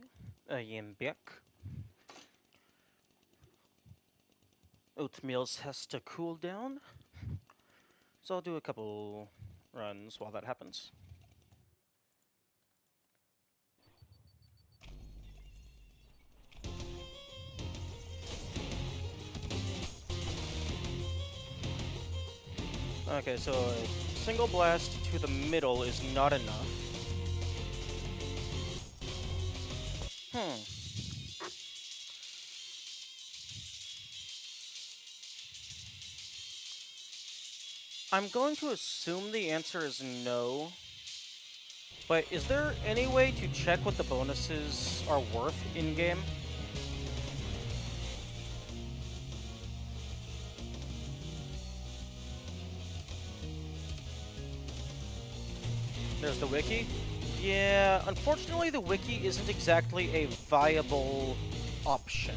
I am back. Oatmeals has to cool down, so I'll do a couple runs while that happens. Okay, so a single blast to the middle is not enough. Hmm. I'm going to assume the answer is no, but is there any way to check what the bonuses are worth in-game? There's the wiki. Yeah, unfortunately the wiki isn't exactly a viable option.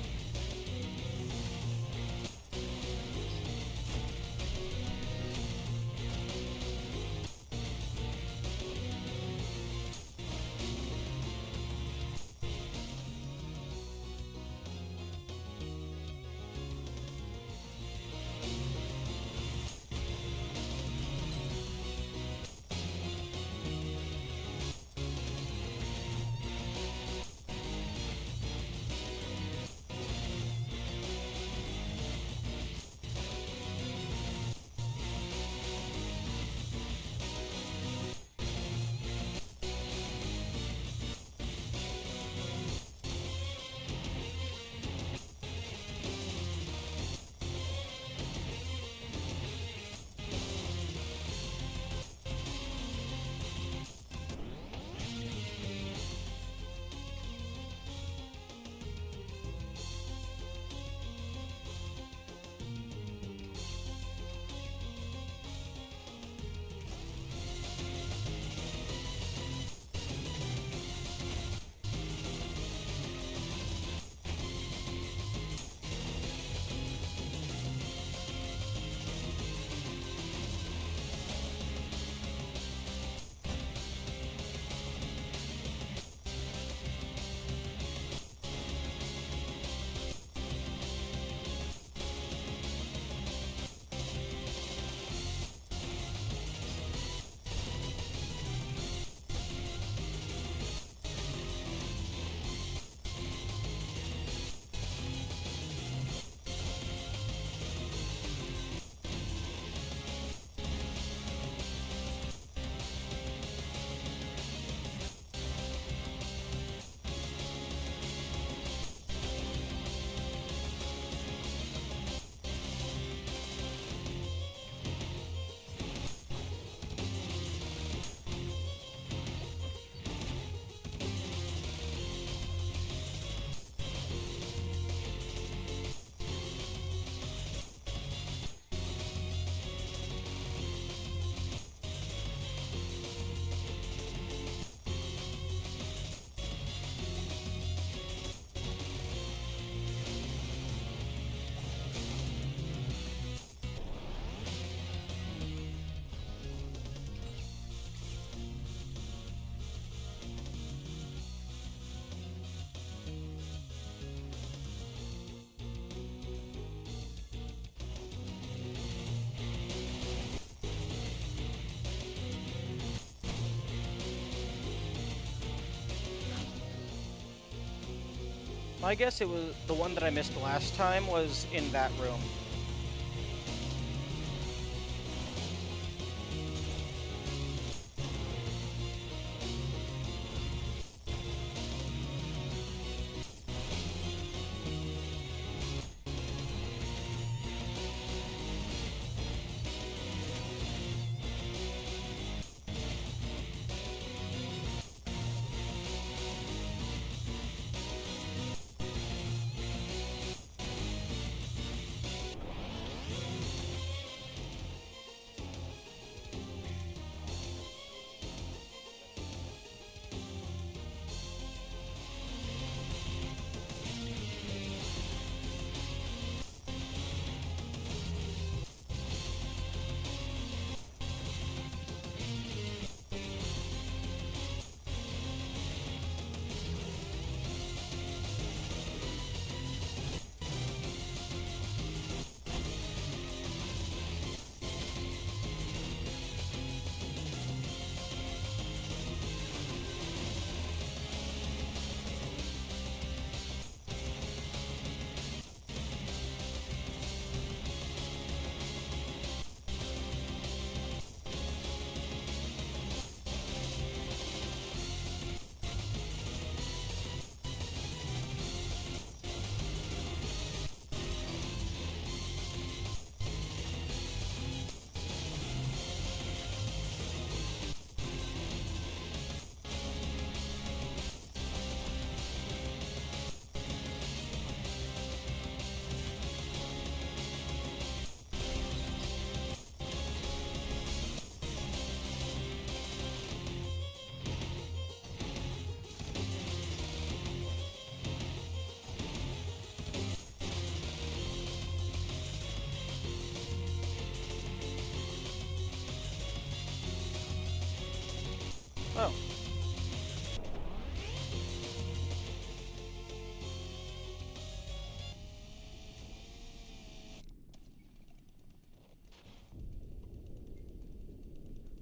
I guess it was the one that I missed last time was in that room.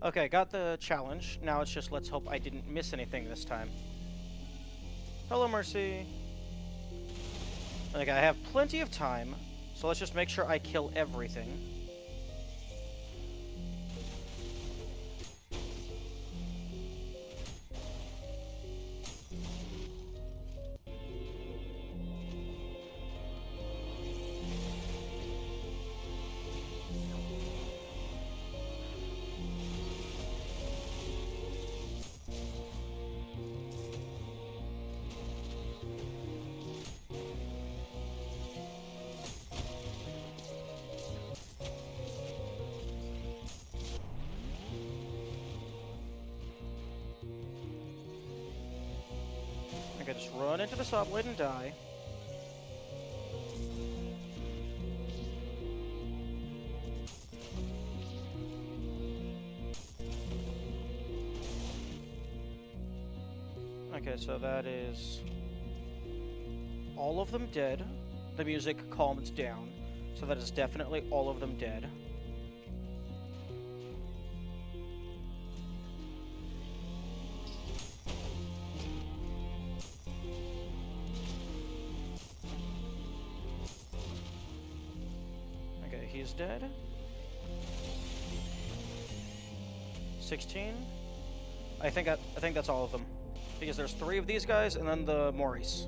Okay, got the challenge. Now it's just let's hope I didn't miss anything this time. Hello, Mercy. Like, I have plenty of time, so let's just make sure I kill everything. Okay, just run into the saw blade and die. Okay, so that is all of them dead. The music calms down, so that is definitely all of them dead. Okay, he's dead. 16. I think that's all of them, because there's 3 of these guys and then the Maurice.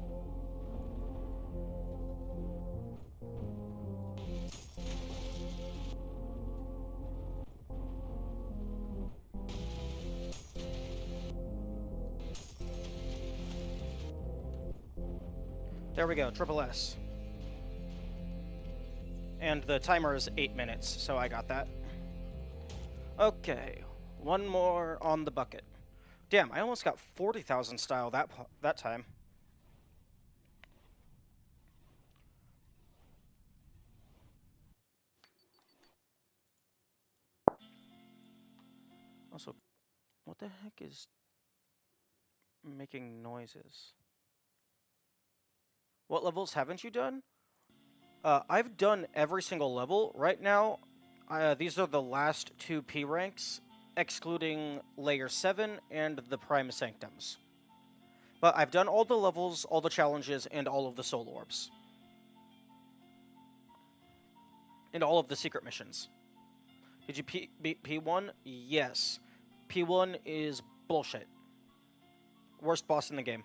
There we go, triple S. And the timer is 8 minutes, so I got that. Okay, one more on the bucket. Damn, I almost got 40,000 style that time. Also, what the heck is making noises? What levels haven't you done? I've done every single level. Right now, these are the last 2 P ranks, excluding Layer 7 and the Prime Sanctums. But I've done all the levels, all the challenges, and all of the soul orbs. And all of the secret missions. Did you beat P1? Yes. P1 is bullshit. Worst boss in the game.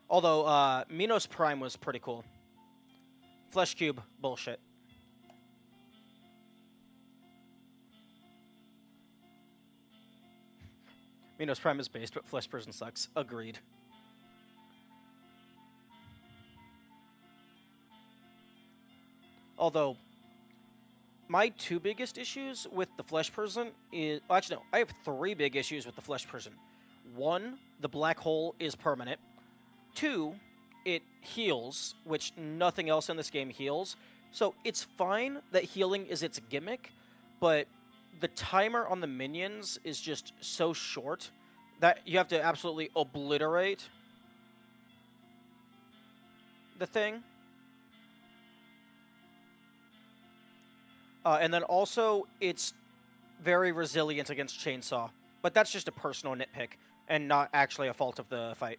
Although, Minos Prime was pretty cool. Flesh Cube, bullshit. Minos Prime is based, but Flesh Prison sucks. Agreed. Although, my 2 biggest issues with the Flesh Prison is... Well, actually, no. I have 3 big issues with the Flesh Prison. 1, the black hole is permanent. 2, it heals, which nothing else in this game heals. So it's fine that healing is its gimmick, but the timer on the minions is just so short that you have to absolutely obliterate the thing. And then also, it's very resilient against Chainsaw. But that's just a personal nitpick, and not actually a fault of the fight.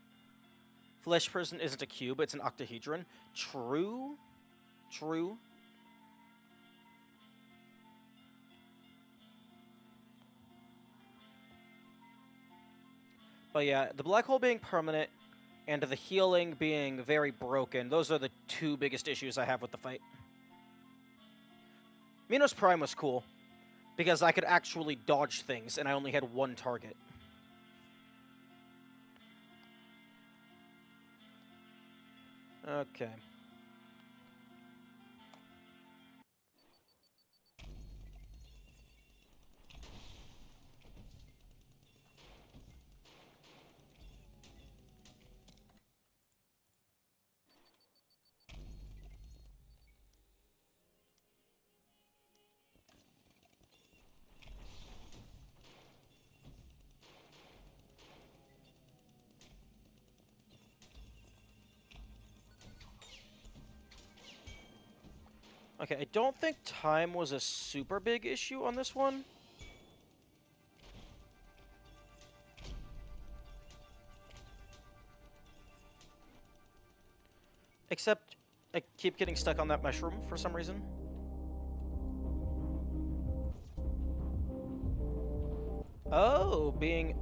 Flesh Prison isn't a cube, it's an octahedron. True. True. But yeah, the black hole being permanent and the healing being very broken, those are the 2 biggest issues I have with the fight. Minos Prime was cool, because I could actually dodge things, and I only had 1 target. Okay. Okay, I don't think time was a super big issue on this one. Except I keep getting stuck on that mushroom for some reason. Oh, being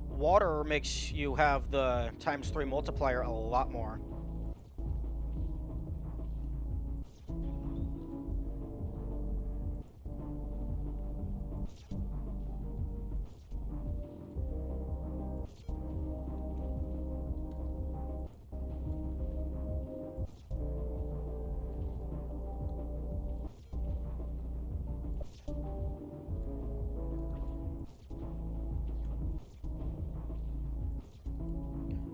water makes you have the ×3 multiplier a lot more.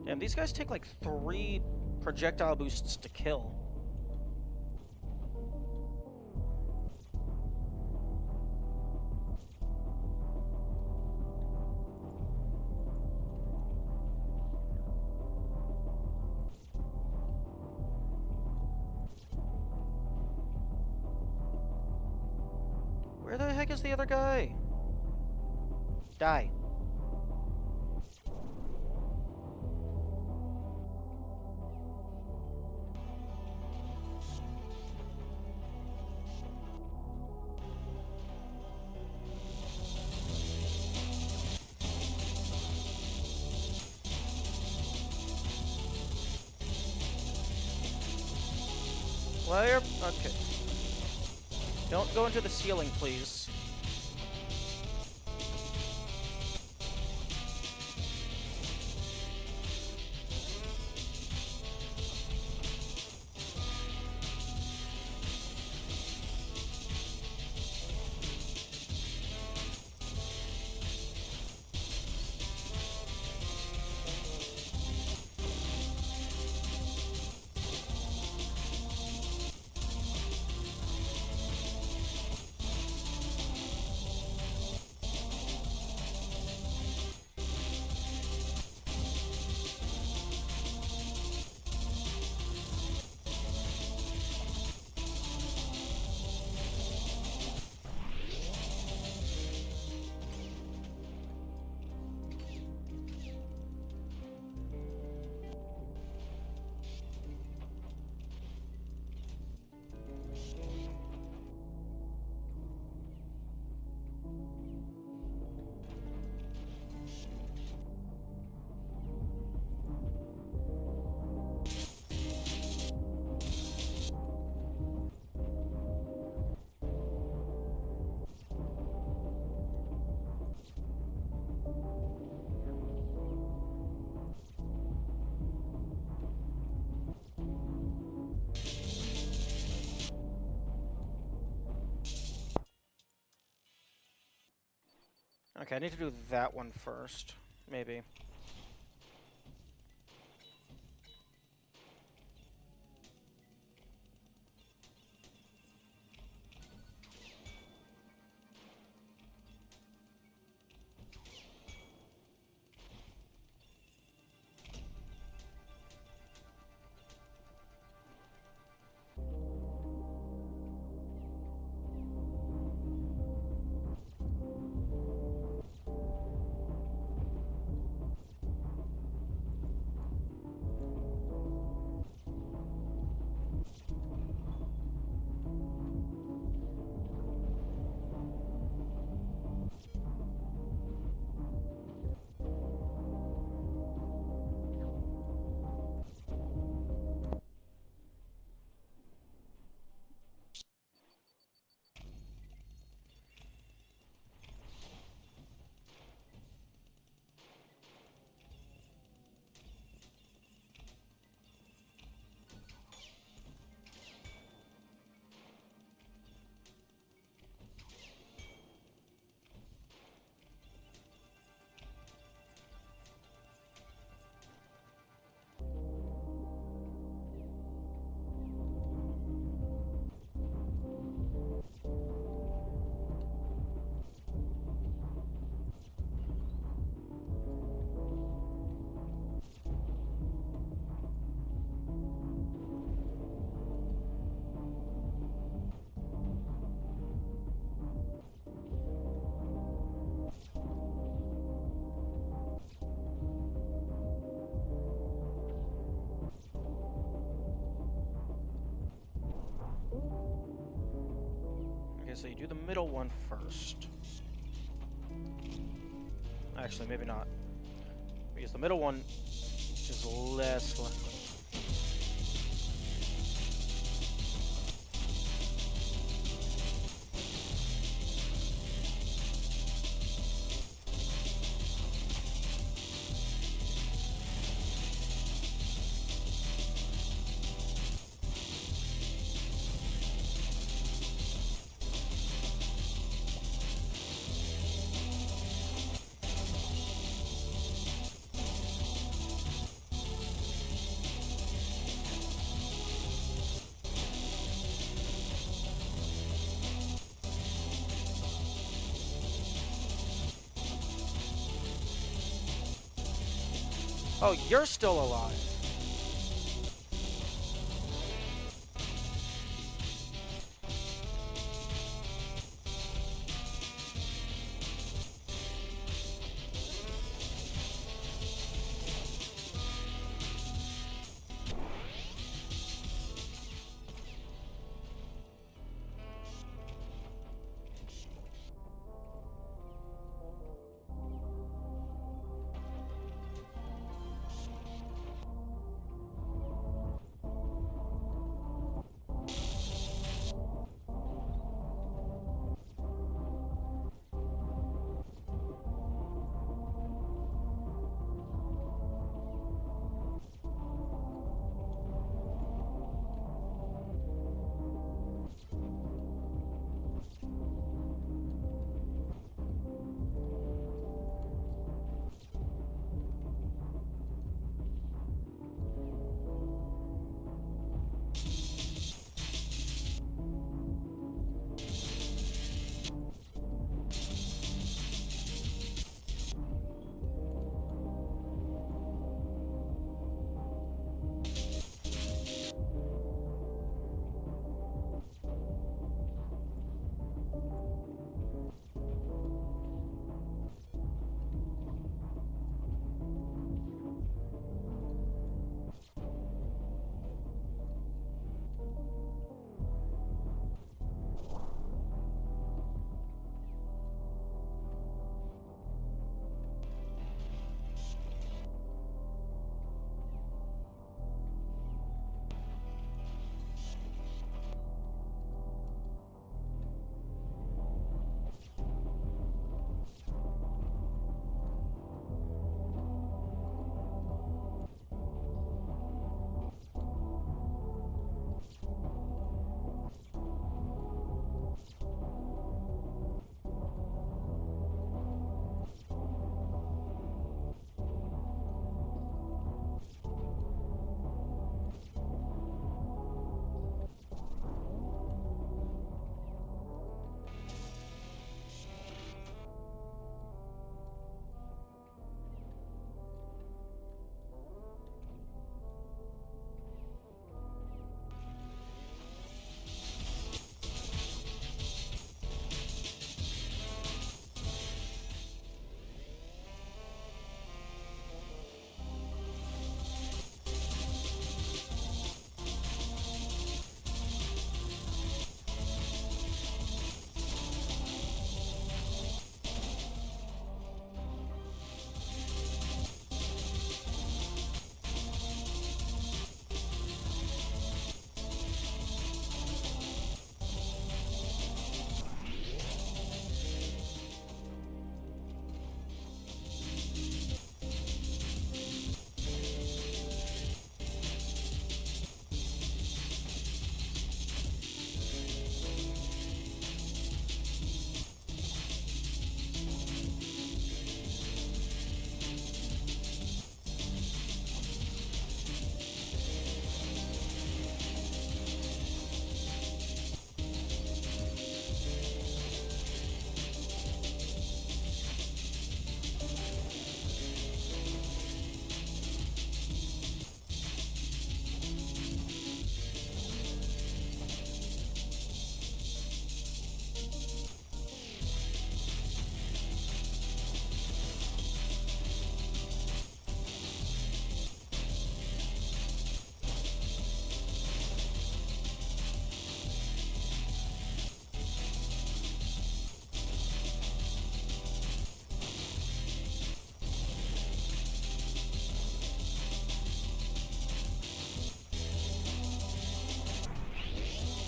Damn, these guys take like 3 projectile boosts to kill. Where the heck is the other guy? Die. Where? Okay. Don't go into the ceiling, please. Okay, I need to do that one first. Maybe. so you do the middle one first. Actually, maybe not. Because the middle one is less likely. Oh, you're still alive.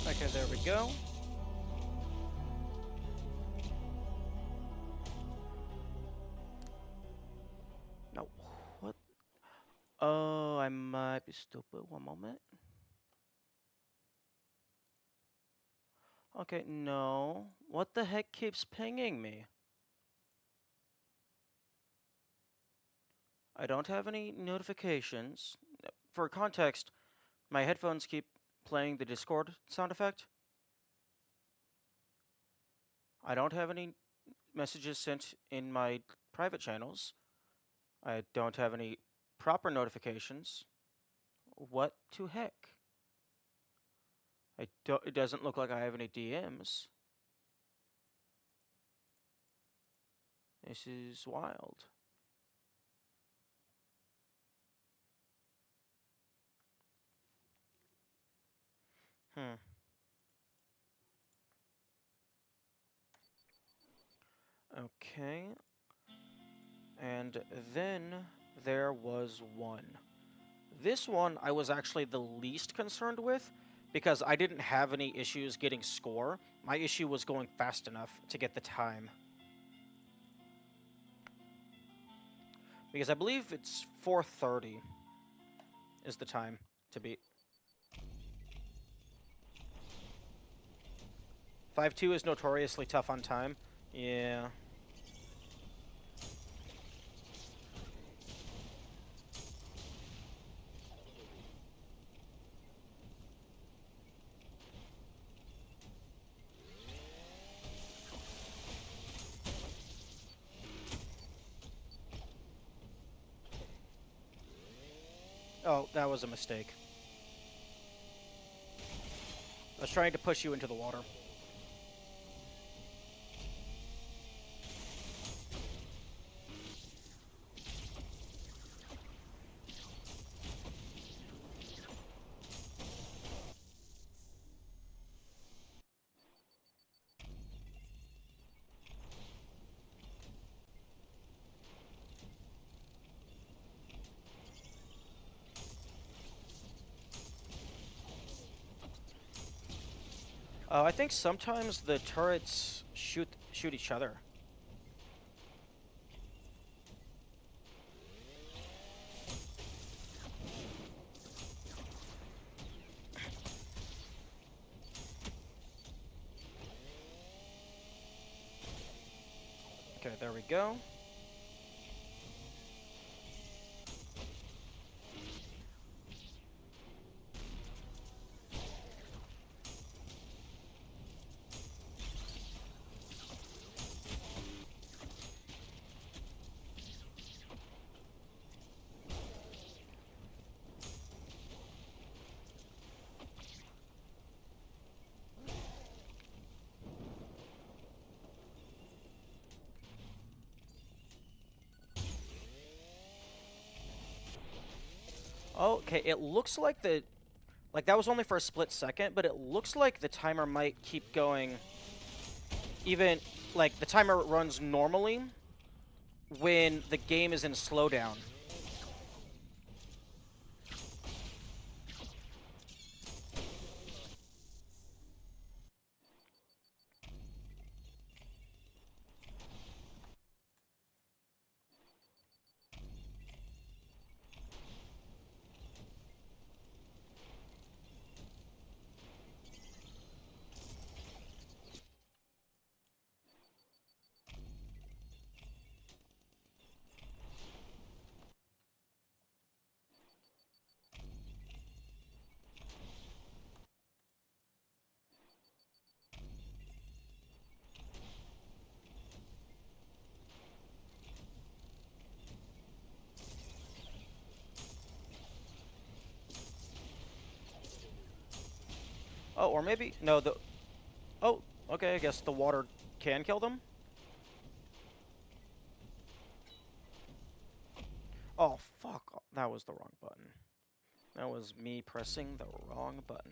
Okay, there we go. Now, what? Oh, I might be stupid. One moment. Okay, no. What the heck keeps pinging me? I don't have any notifications. For context, my headphones keep playing the Discord sound effect. I don't have any messages sent in my private channels. I don't have any proper notifications. What to heck? It doesn't look like I have any DMs. This is wild. Hmm. Okay. And then there was one. This one I was actually the least concerned with because I didn't have any issues getting score. My issue was going fast enough to get the time. Because I believe it's 4:30 is the time to beat. 5-2 is notoriously tough on time. Yeah. Oh, that was a mistake. I was trying to push you into the water. I think sometimes the turrets shoot each other. Okay, there we go. Okay, it looks like that was only for a split second, but it looks like the timer might keep going. Even like the timer runs normally when the game is in slowdown. Oh, or maybe no, the oh, okay, I guess the water can kill them. Oh, fuck. That was the wrong button. That was me pressing the wrong button.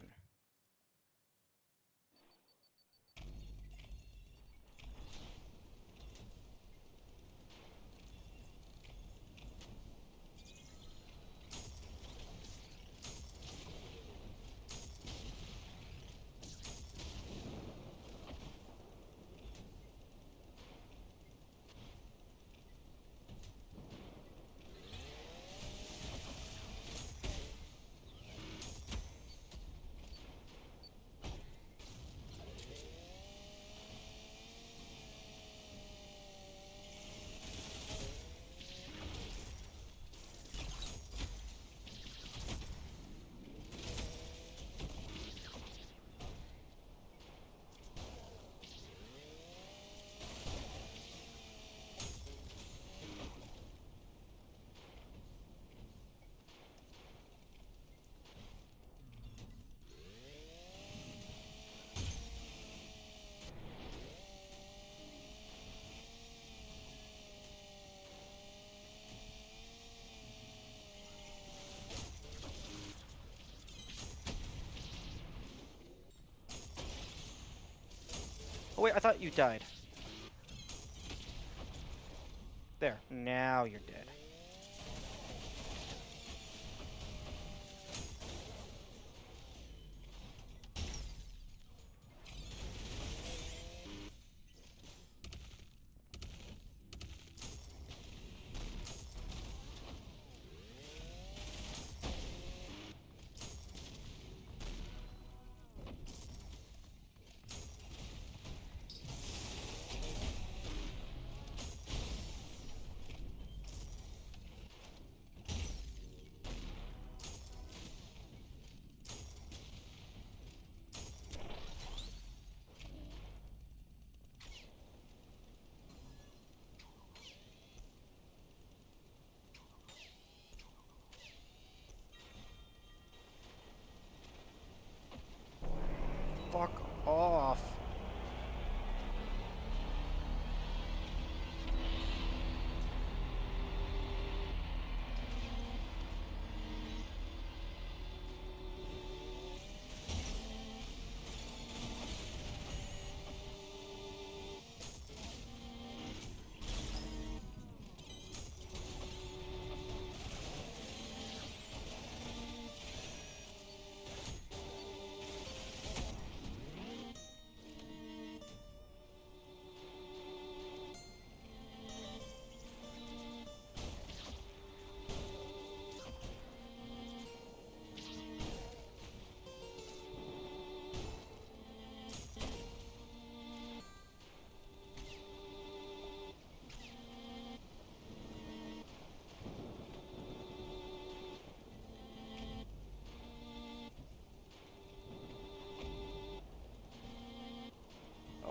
wait, I thought you died. There, now you're dead. Fuck off.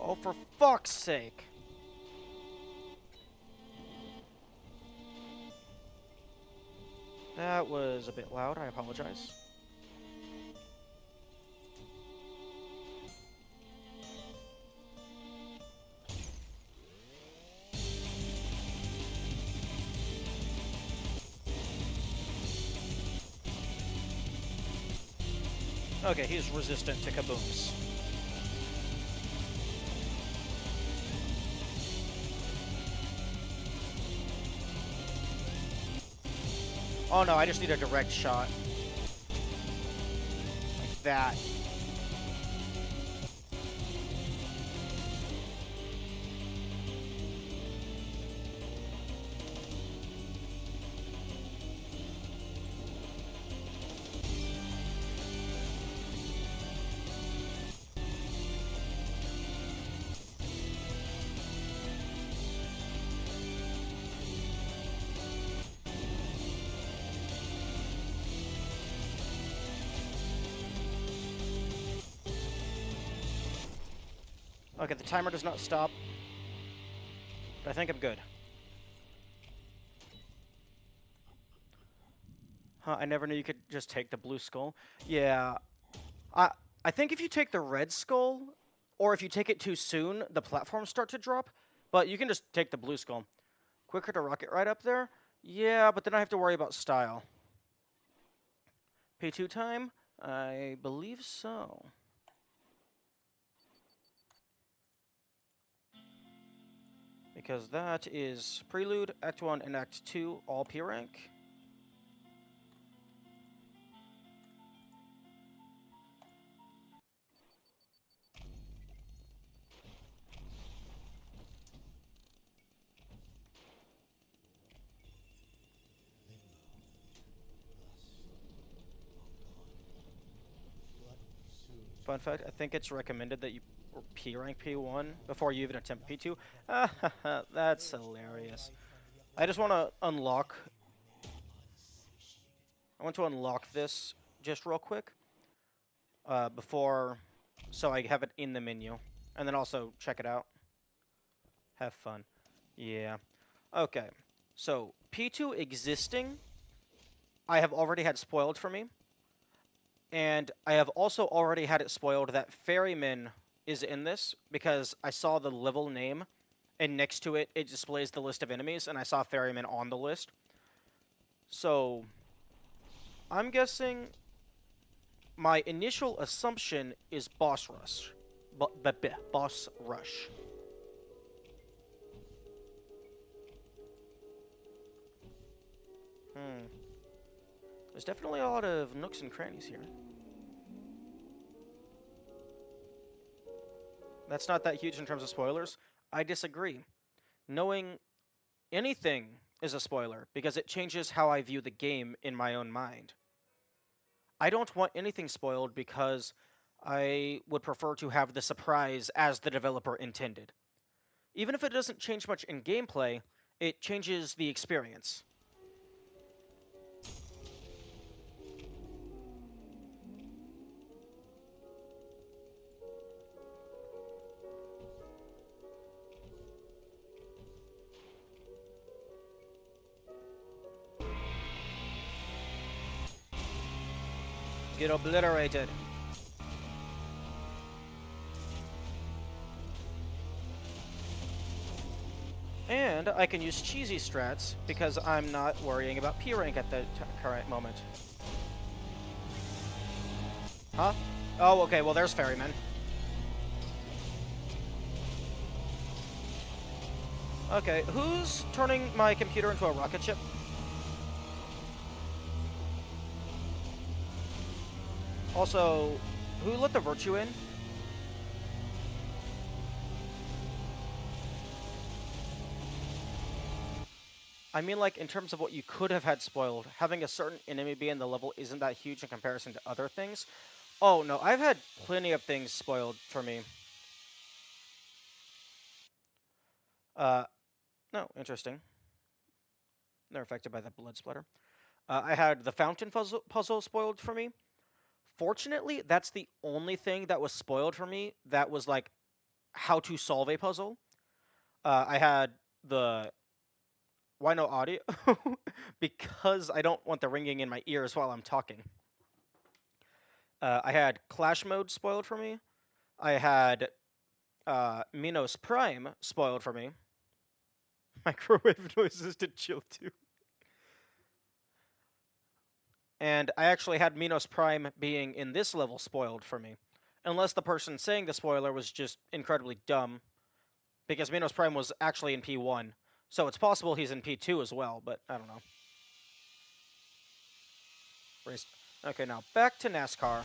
Oh, for fuck's sake. That was a bit loud, I apologize. Okay, he's resistant to kabooms. Oh no, I just need a direct shot. Like that. Okay, the timer does not stop. But I think I'm good. Huh, I never knew you could just take the blue skull. Yeah. I think if you take the red skull, or if you take it too soon, the platforms start to drop. But you can just take the blue skull. Quicker to rocket right up there? Yeah, but then I have to worry about style. P2 time? I believe so. Because that is Prelude, Act 1, and Act 2, all P rank. Fun fact, I think it's recommended that you P rank P1 before you even attempt P2. That's hilarious. I just want to unlock... I want to unlock this just real quick. Before... So I have it in the menu. And then also check it out. Have fun. Yeah. Okay. So, P2 existing, I have already had spoiled for me. And I have also already had it spoiled that Ferryman is in this because I saw the level name and next to it, it displays the list of enemies and I saw Ferryman on the list. So, I'm guessing my initial assumption is boss rush. boss rush. Hmm. There's definitely a lot of nooks and crannies here. That's not that huge in terms of spoilers. I disagree. Knowing anything is a spoiler because it changes how I view the game in my own mind. I don't want anything spoiled because I would prefer to have the surprise as the developer intended. Even if it doesn't change much in gameplay, it changes the experience. Get obliterated. And I can use cheesy strats because I'm not worrying about P rank at the current moment. Huh? Oh, okay, well there's Ferryman. Okay, who's turning my computer into a rocket ship? Also, who let the virtue in? I mean, like, in terms of what you could have had spoiled, having a certain enemy be in the level isn't that huge in comparison to other things. Oh, no, I've had plenty of things spoiled for me. No, interesting. They're affected by the blood splatter. I had the fountain puzzle spoiled for me. Fortunately, that's the only thing that was spoiled for me that was, like, how to solve a puzzle. I had the... Why no audio? Because I don't want the ringing in my ears while I'm talking. I had Clash Mode spoiled for me. I had Minos Prime spoiled for me. Microwave noises to chill too. And I actually had Minos Prime being in this level spoiled for me. Unless the person saying the spoiler was just incredibly dumb. Because Minos Prime was actually in P1. So it's possible he's in P2 as well, but I don't know. Okay, now back to NASCAR.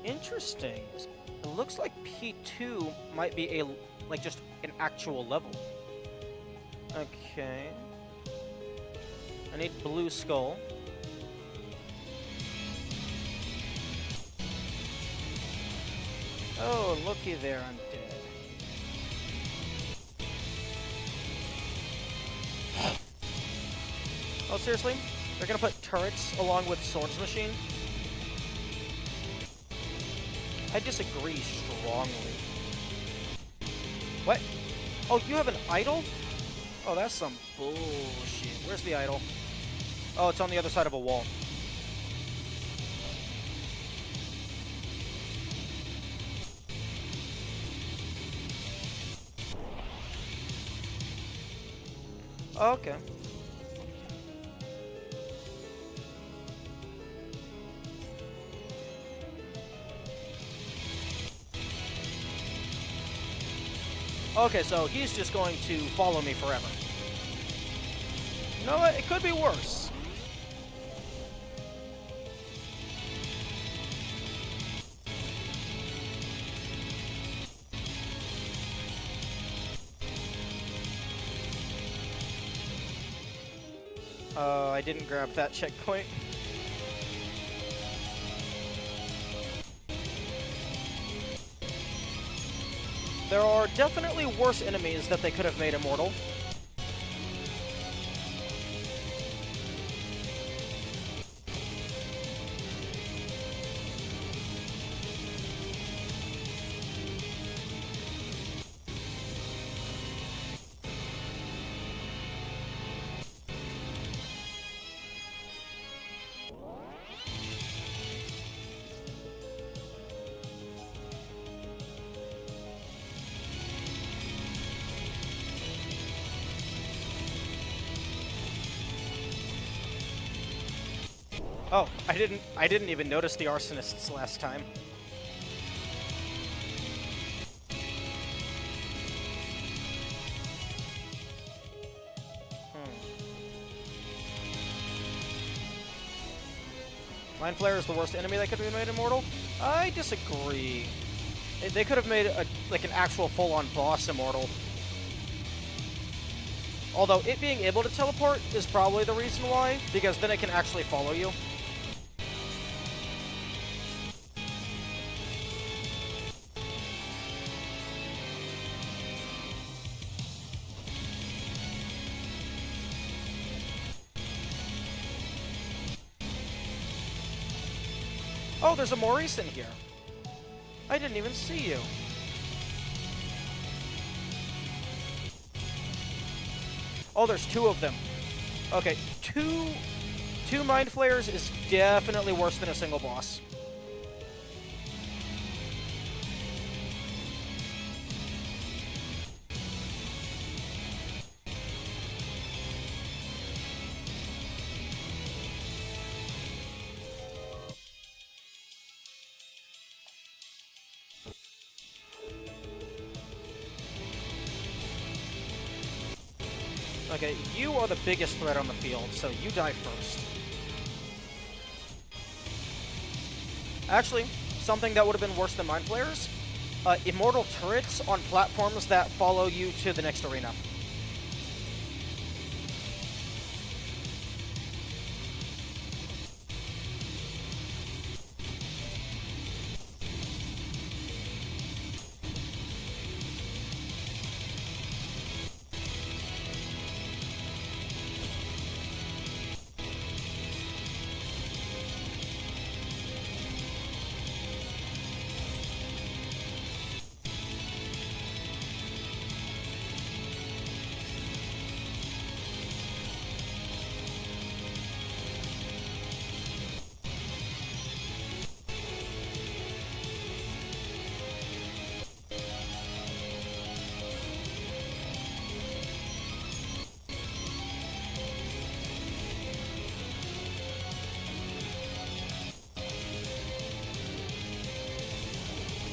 Interesting. It looks like P2 might be just an actual level. Okay. I need Blue Skull. Oh, looky there, I'm dead. Oh, seriously? They're gonna put turrets along with Swords Machine? I disagree strongly. What? Oh, you have an idol? Oh, that's some bullshit. Where's the idol? Oh, it's on the other side of a wall. Okay. Okay, so he's just going to follow me forever. You know what? It could be worse. Oh, I didn't grab that checkpoint. There are definitely worse enemies that they could have made immortal. Oh, I didn't even notice the arsonists last time. Mind Flayer is the worst enemy that could be made immortal? I disagree. They could have made like an actual full-on boss immortal. Although it being able to teleport is probably the reason why, because then it can actually follow you. Oh, there's a Maurice in here. I didn't even see you. Oh, there's two of them. Okay, two Mind Flayers is definitely worse than a single boss. Okay, you are the biggest threat on the field, so you die first. Actually, something that would have been worse than Mind Flayers, immortal turrets on platforms that follow you to the next arena.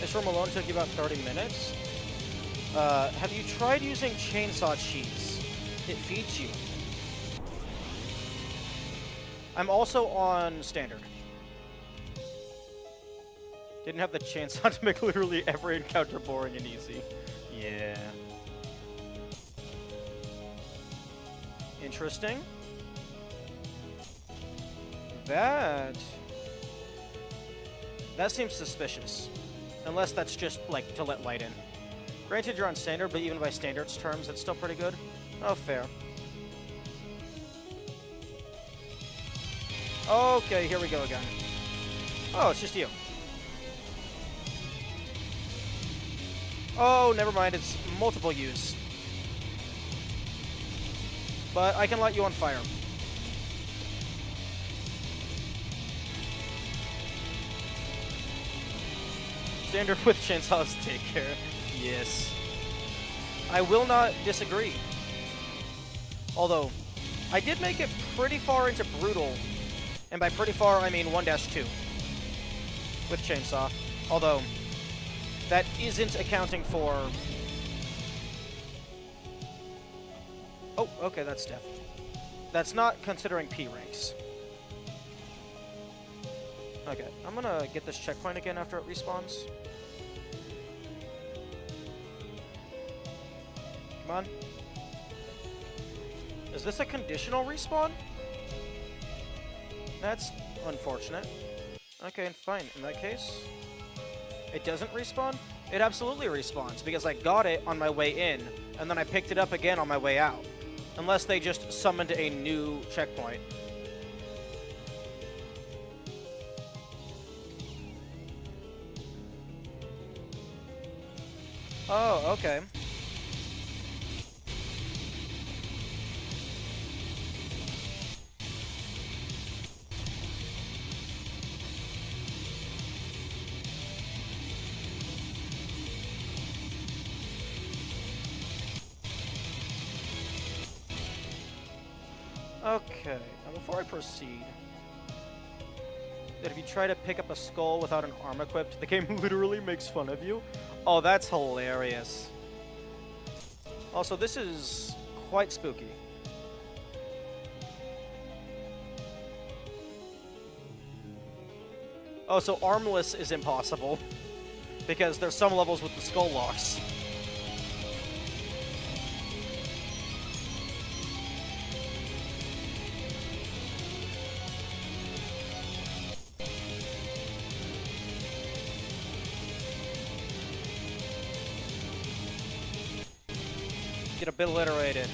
This room alone took you about 30 minutes. Have you tried using chainsaw cheese? It feeds you. I'm also on standard. Didn't have the chainsaw to make literally every encounter boring and easy. Yeah. Interesting. That seems suspicious. Unless that's just, like, to let light in. Granted, you're on standard, but even by standards terms, it's still pretty good. Oh, fair. Okay, here we go again. Oh, it's just you. Oh, never mind, it's multiple use. But I can light you on fire. Standard with chainsaws, take care. Yes. I will not disagree. Although, I did make it pretty far into Brutal. And by pretty far, I mean 1-2. With chainsaw. Although, that isn't accounting for... Oh, okay, that's death. That's not considering P ranks. Okay, I'm gonna get this checkpoint again after it respawns. Come on. Is this a conditional respawn? That's unfortunate. Okay, fine. In that case, it doesn't respawn? It absolutely respawns, because I got it on my way in, and then I picked it up again on my way out. Unless they just summoned a new checkpoint. Oh, okay. Okay, now before I proceed, that if you try to pick up a skull without an arm equipped, the game literally makes fun of you. Oh, that's hilarious. Also, this is quite spooky. Oh, so armless is impossible, because there's some levels with the skull locks. Get obliterated.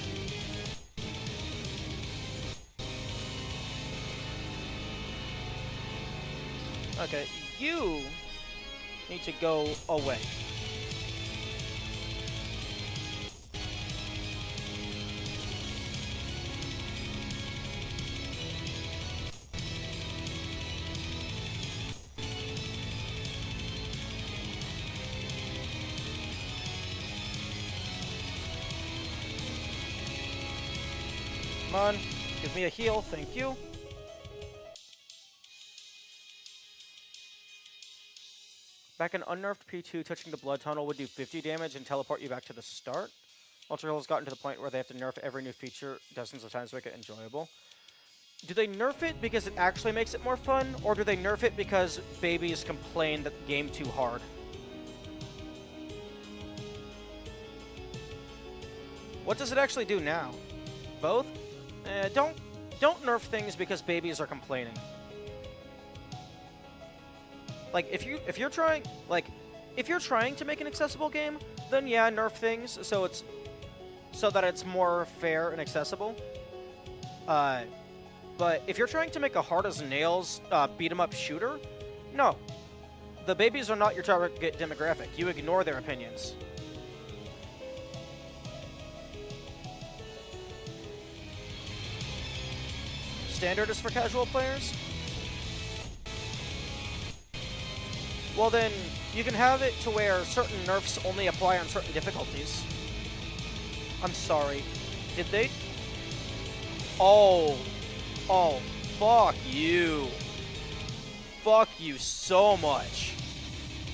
Okay, you need to go away. Come on, give me a heal, thank you. Back an unnerfed P2 touching the blood tunnel would do 50 damage and teleport you back to the start. Ultrakill has gotten to the point where they have to nerf every new feature dozens of times to make it enjoyable. Do they nerf it because it actually makes it more fun, or do they nerf it because babies complain that the game too hard? What does it actually do now? Both? Don't nerf things because babies are complaining. Like if you're trying to make an accessible game, then yeah, nerf things so that it's more fair and accessible. But if you're trying to make a hard as nails beat 'em up shooter, no. The babies are not your target demographic. You ignore their opinions. Standard is for casual players? Well then, you can have it to where certain nerfs only apply on certain difficulties. I'm sorry. Did they? Oh, fuck you. Fuck you so much.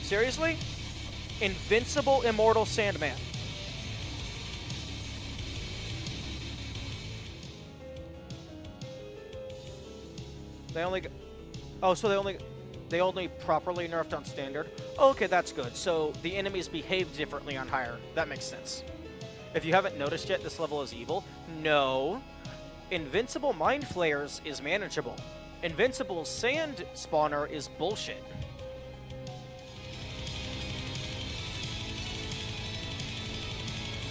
Seriously? Invincible Immortal Sandman. They only... Oh, so they only properly nerfed on standard? Oh, okay, that's good. So the enemies behave differently on higher. That makes sense. If you haven't noticed yet, this level is evil. No. Invincible Mind Flayers is manageable. Invincible Sand Spawner is bullshit.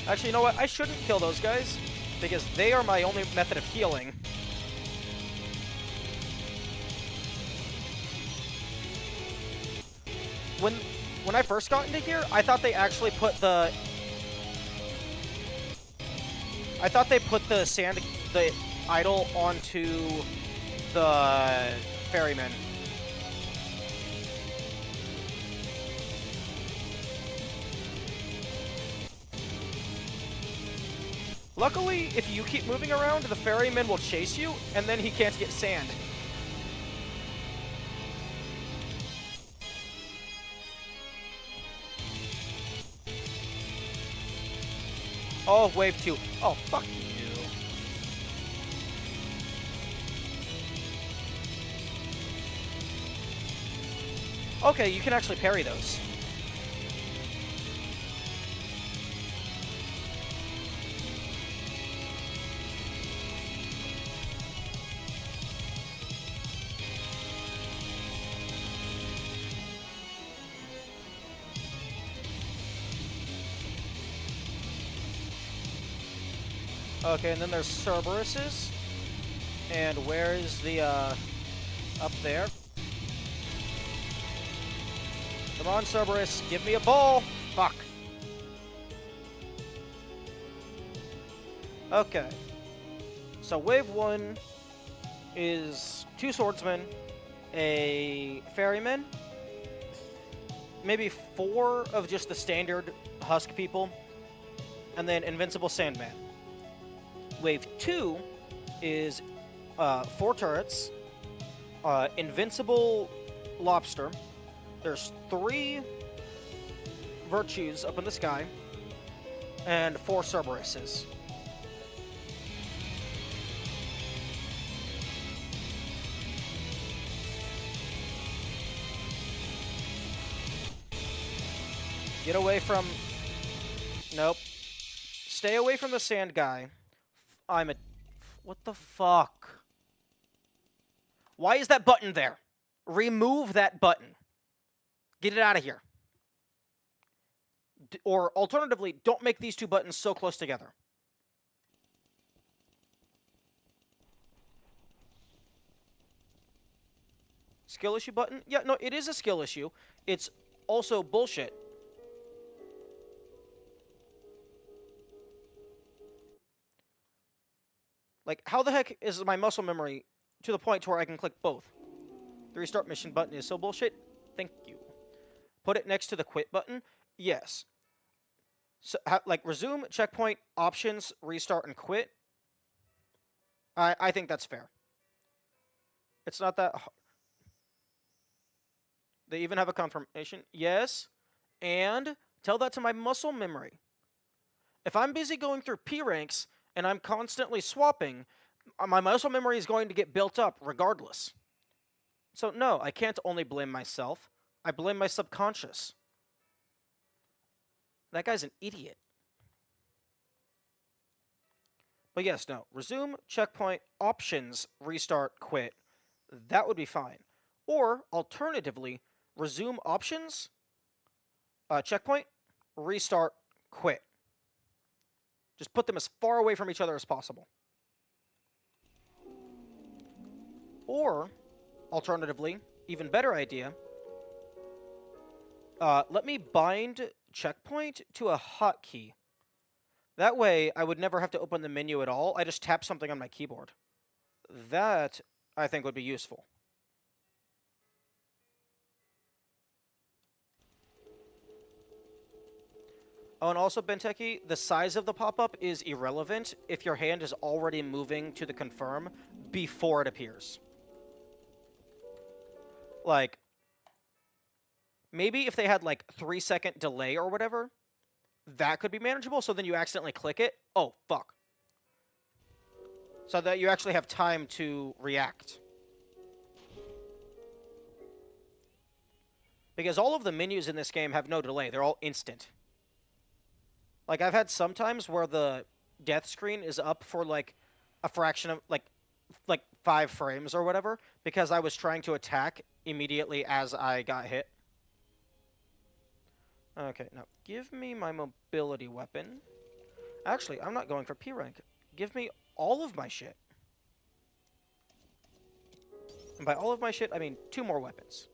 Actually, you know what? I shouldn't kill those guys, because they are my only method of healing. When I first got into here, I thought they actually put the... I thought they put the idol onto the ferryman. Luckily, if you keep moving around, the ferryman will chase you, and then he can't get sand. Oh, wave 2. Oh, fuck you. Okay, you can actually parry those. Okay, and then there's Cerberuses. And where is the, up there? Come on, Cerberus, give me a ball! Fuck. Okay. So wave 1 is 2 swordsmen, a ferryman, maybe 4 of just the standard husk people, and then Invincible Sandman. Wave 2 is 4 turrets, Invincible lobster. There's 3 virtues up in the sky, and 4 Cerberuses. Get away from... Nope. Stay away from the sand guy. I'm a... What the fuck? Why is that button there? Remove that button. Get it out of here. Or alternatively, don't make these 2 buttons so close together. Skill issue button? Yeah, no, it is a skill issue. It's also bullshit. Like, how the heck is my muscle memory to the point to where I can click both? The restart mission button is so bullshit. Thank you. Put it next to the quit button? Yes. So, like, resume, checkpoint, options, restart, and quit? I think that's fair. It's not that... They even have a confirmation? Yes. And tell that to my muscle memory. If I'm busy going through P ranks and I'm constantly swapping, my muscle memory is going to get built up regardless. So no, I can't only blame myself. I blame my subconscious. That guy's an idiot. But yes, no. Resume, checkpoint, options, restart, quit. That would be fine. Or, alternatively, resume options, checkpoint, restart, quit. Just put them as far away from each other as possible. Or, alternatively, even better idea, let me bind checkpoint to a hotkey. That way, I would never have to open the menu at all. I just tap something on my keyboard. That, I think, would be useful. Oh, and also, Benteki, the size of the pop-up is irrelevant if your hand is already moving to the confirm before it appears. Like, maybe if they had, like, 3-second delay or whatever, that could be manageable, so then you accidentally click it. Oh, fuck. So that you actually have time to react. Because all of the menus in this game have no delay. They're all instant. Like, I've had some times where the death screen is up for, like, a fraction of, like 5 frames or whatever, because I was trying to attack immediately as I got hit. Okay, now, give me my mobility weapon. Actually, I'm not going for P rank. Give me all of my shit. And by all of my shit, I mean 2 more weapons.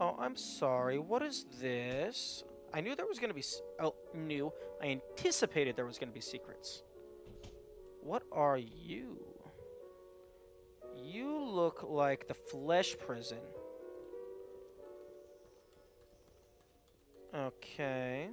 Oh, I'm sorry. What is this? I knew there was going to be... I anticipated there was going to be secrets. What are you? You look like the flesh prison. Okay.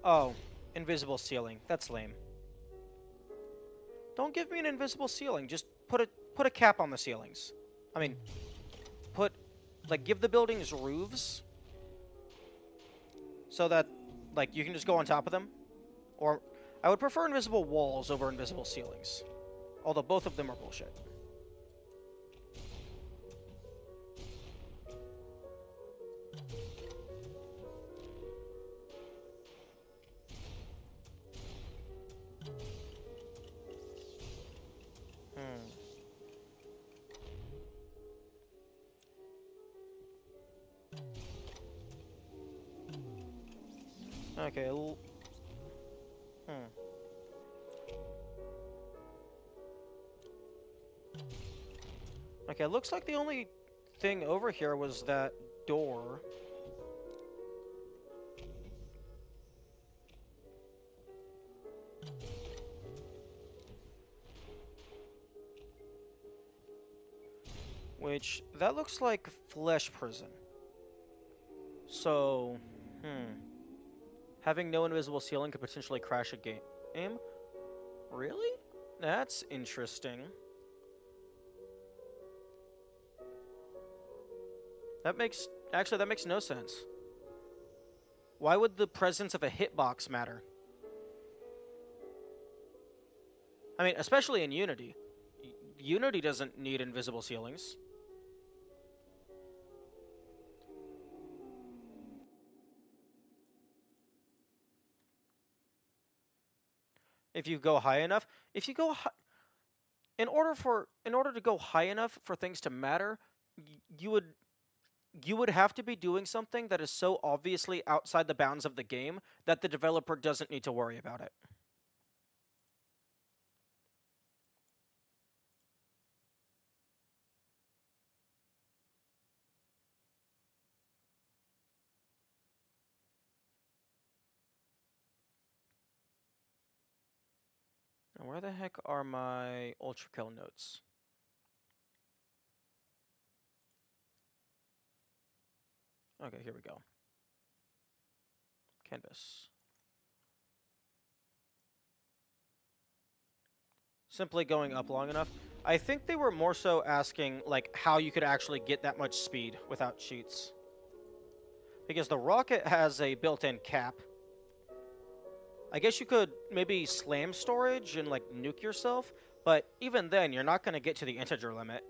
Oh, invisible ceiling. That's lame. Don't give me an invisible ceiling. Just put a cap on the ceilings. I mean, give the buildings roofs so that, like, you can just go on top of them. Or, I would prefer invisible walls over invisible ceilings. Although both of them are bullshit. Okay. Okay, looks like the only thing over here was that door. Which, that looks like flesh prison. So, having no invisible ceiling could potentially crash a game. Really? That's interesting. Actually, that makes no sense. Why would the presence of a hitbox matter? I mean, especially in Unity. Unity doesn't need invisible ceilings. If you go high enough, if you go in order to go high enough for things to matter, you would have to be doing something that is so obviously outside the bounds of the game that the developer doesn't need to worry about it. Now, where the heck are my Ultrakill notes? Okay, here we go. Canvas. Simply going up long enough. I think they were more so asking, like, how you could actually get that much speed without cheats. Because the rocket has a built-in cap. I guess you could maybe slam storage and, like, nuke yourself, but even then, you're not going to get to the integer limit.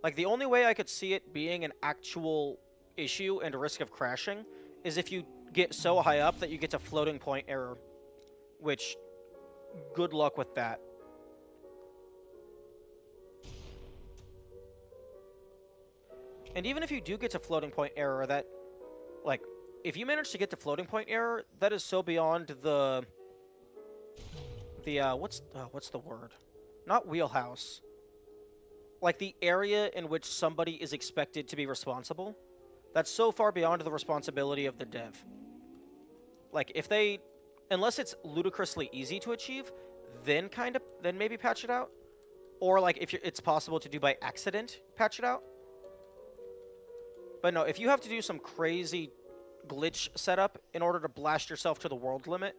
Like, the only way I could see it being an actual issue and a risk of crashing is if you get so high up that you get to floating point error. Which, good luck with that. And even if you do get to floating point error, that, like, if you manage to get to floating point error, that is so beyond what's the word? Not wheelhouse. Like, the area in which somebody is expected to be responsible. That's so far beyond the responsibility of the dev. Like, if they, unless it's ludicrously easy to achieve, then maybe patch it out. Or, like, if it's possible to do by accident, patch it out. But no, if you have to do some crazy glitch setup in order to blast yourself to the world limit,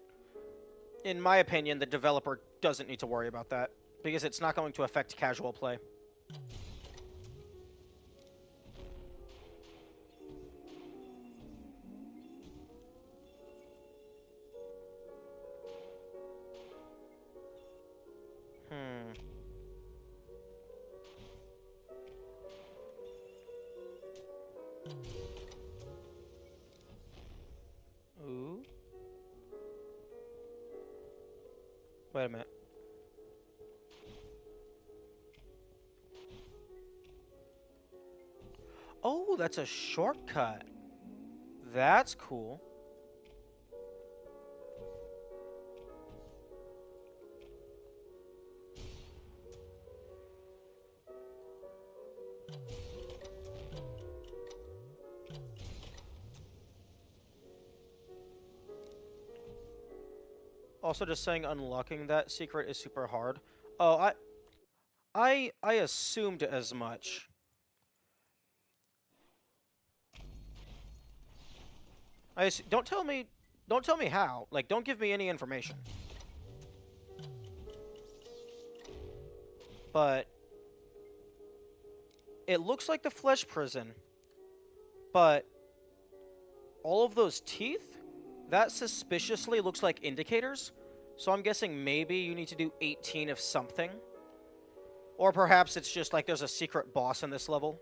in my opinion, the developer doesn't need to worry about that, because it's not going to affect casual play. Ooh. Wait a minute. Oh, that's a shortcut. That's cool. Also, just saying unlocking that secret is super hard. Oh, I assumed as much. Don't tell me how. Like, don't give me any information. But it looks like the flesh prison. But all of those teeth, that suspiciously looks like indicators. So I'm guessing maybe you need to do 18 of something. Or perhaps it's just like there's a secret boss in this level.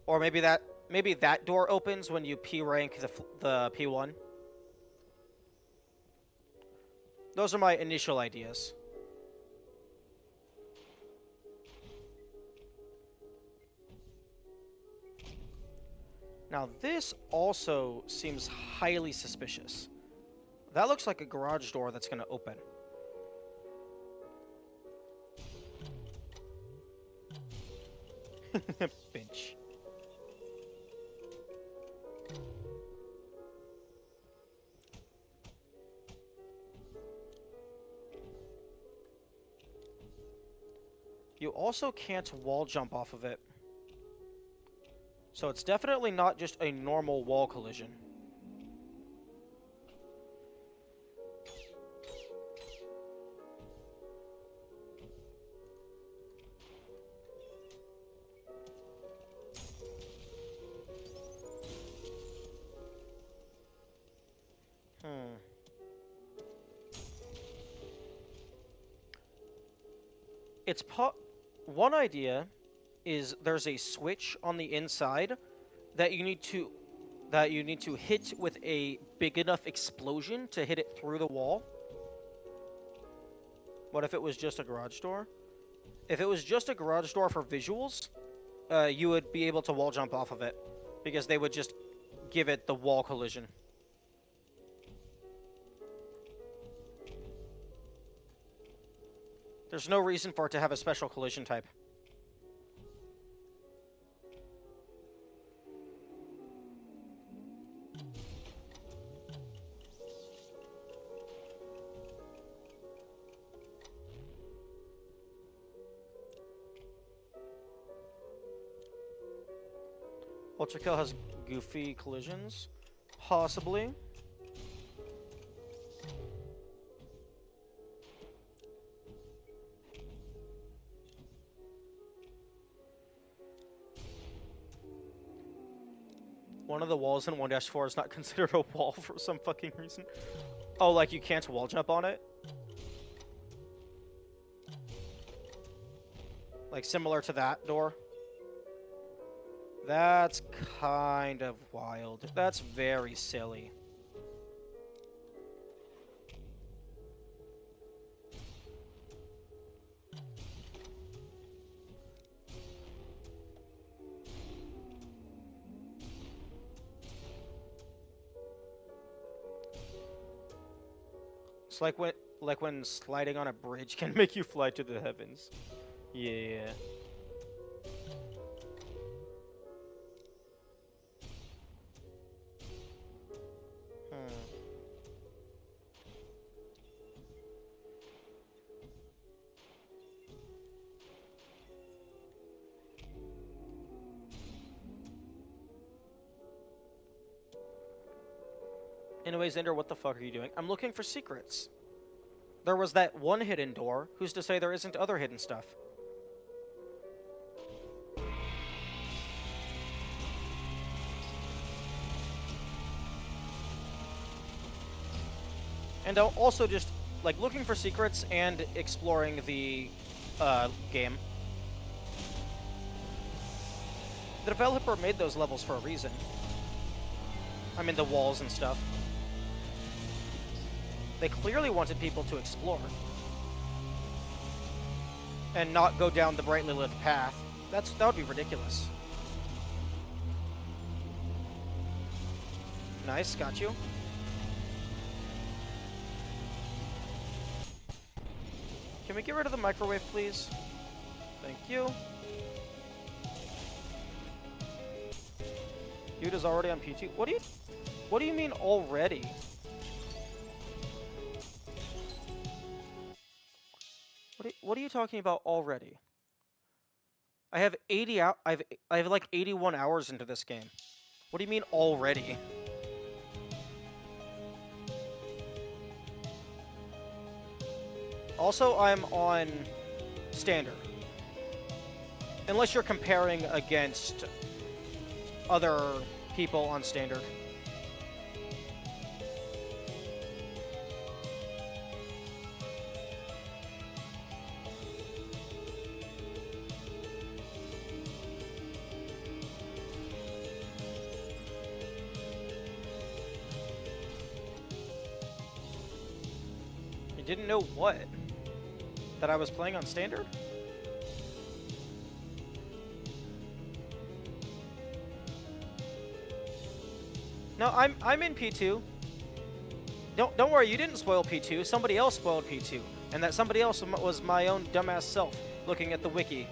Or maybe that door opens when you P rank the P1. Those are my initial ideas. Now this also seems highly suspicious. That looks like a garage door that's going to open. Bench. You also can't wall jump off of it. So it's definitely not just a normal wall collision. It's one idea is there's a switch on the inside that you need to hit with a big enough explosion to hit it through the wall. What if it was just a garage door? If it was just a garage door for visuals, you would be able to wall jump off of it because they would just give it the wall collision. There's no reason for it to have a special collision type. Ultrakill has goofy collisions? Possibly. One of the walls in 1-4 is not considered a wall for some fucking reason. Oh, like you can't wall jump on it? Like similar to that door? That's kind of wild. That's very silly. It's like when sliding on a bridge can make you fly to the heavens. Yeah. Anyways, Ender, what the fuck are you doing? I'm looking for secrets. There was that one hidden door. Who's to say there isn't other hidden stuff? And also just, like, looking for secrets and exploring the game. The developer made those levels for a reason. I mean, the walls and stuff. They clearly wanted people to explore. And not go down the brightly lit path. That would be ridiculous. Nice, got you. Can we get rid of the microwave, please? Thank you. Dude is already on P2. What do you mean already? What are you talking about already? I have 80 I have like 81 hours into this game. What do you mean already? Also, I'm on standard. Unless you're comparing against other people on standard. You didn't know what? That I was playing on standard? No, I'm in P2. Don't worry, you didn't spoil P2. Somebody else spoiled P2, and that somebody else was my own dumbass self looking at the wiki.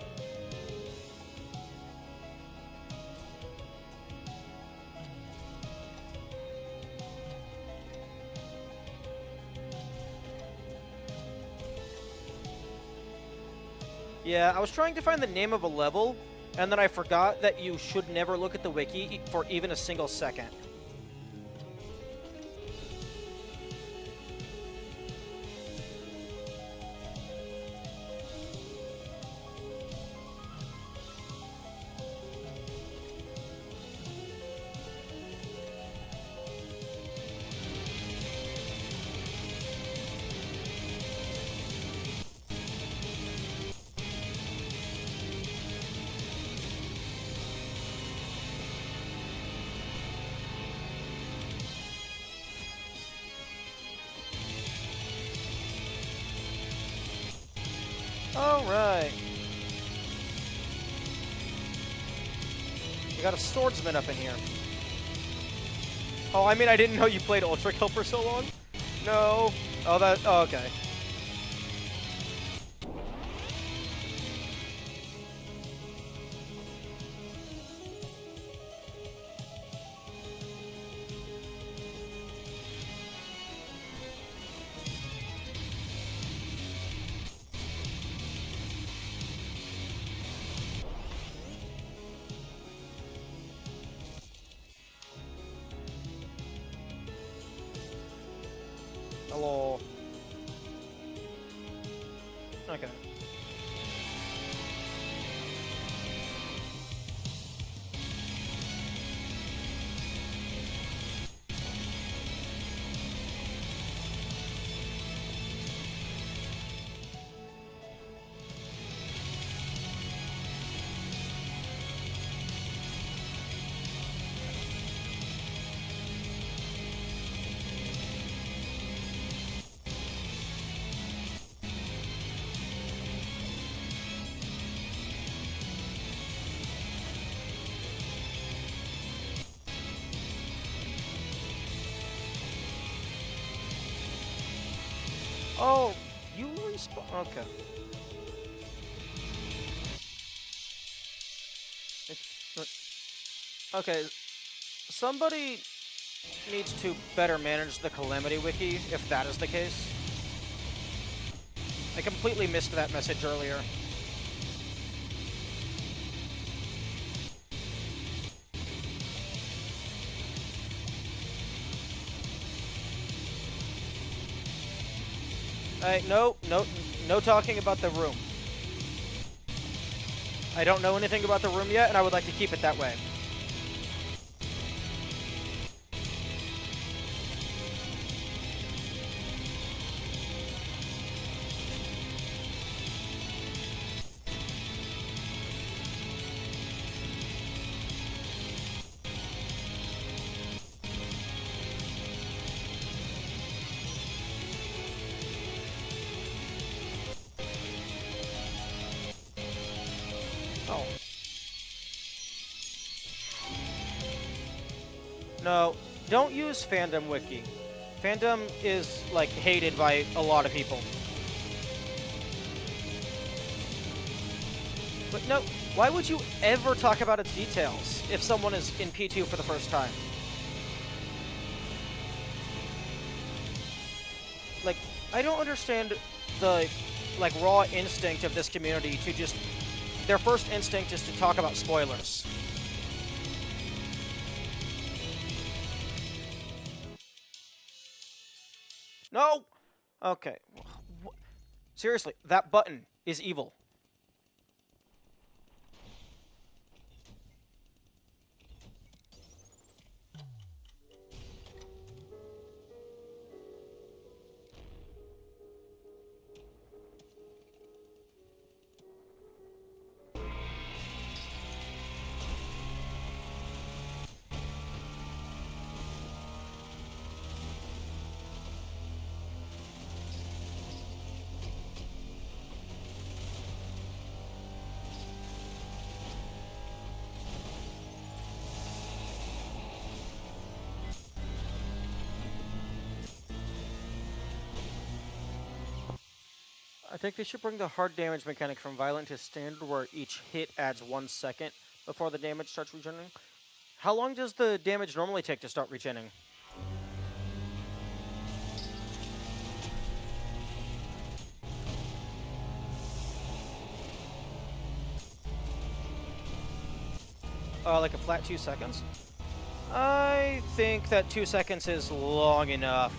Yeah, I was trying to find the name of a level, and then I forgot that you should never look at the wiki for even a single second. Alright. We got a swordsman up in here. Oh, I mean, I didn't know you played Ultrakill for so long. No. Oh, that. Oh, okay. Hello. Okay. Oh, you respawn. Okay. Okay. Somebody needs to better manage the Calamity Wiki, if that is the case. I completely missed that message earlier. No talking about the room. I don't know anything about the room yet, and I would like to keep it that way. Oh. No, don't use Fandom Wiki. Fandom is, like, hated by a lot of people. But no, why would you ever talk about its details if someone is in P2 for the first time? Like, I don't understand the, like, raw instinct of this community to just... Their first instinct is to talk about spoilers. No! Okay. Seriously, that button is evil. I think they should bring the hard damage mechanic from violent to standard, where each hit adds 1 second before the damage starts regenerating. How long does the damage normally take to start regenerating? Like a flat 2 seconds? I think that 2 seconds is long enough.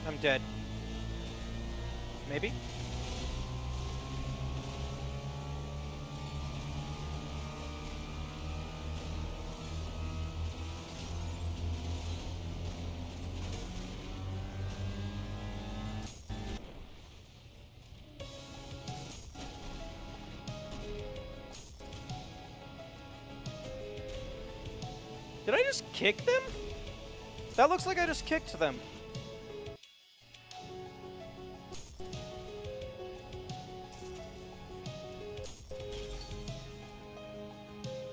I'm dead. Maybe? Did I just kick them? That looks like I just kicked them.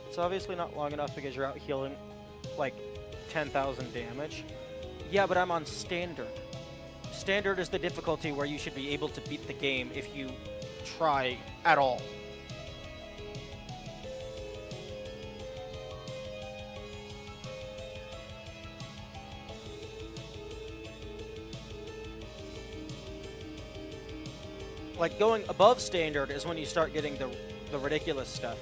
It's obviously not long enough because you're out healing like 10,000 damage. Yeah, but I'm on standard. Standard is the difficulty where you should be able to beat the game if you try at all. Like, going above standard is when you start getting the ridiculous stuff.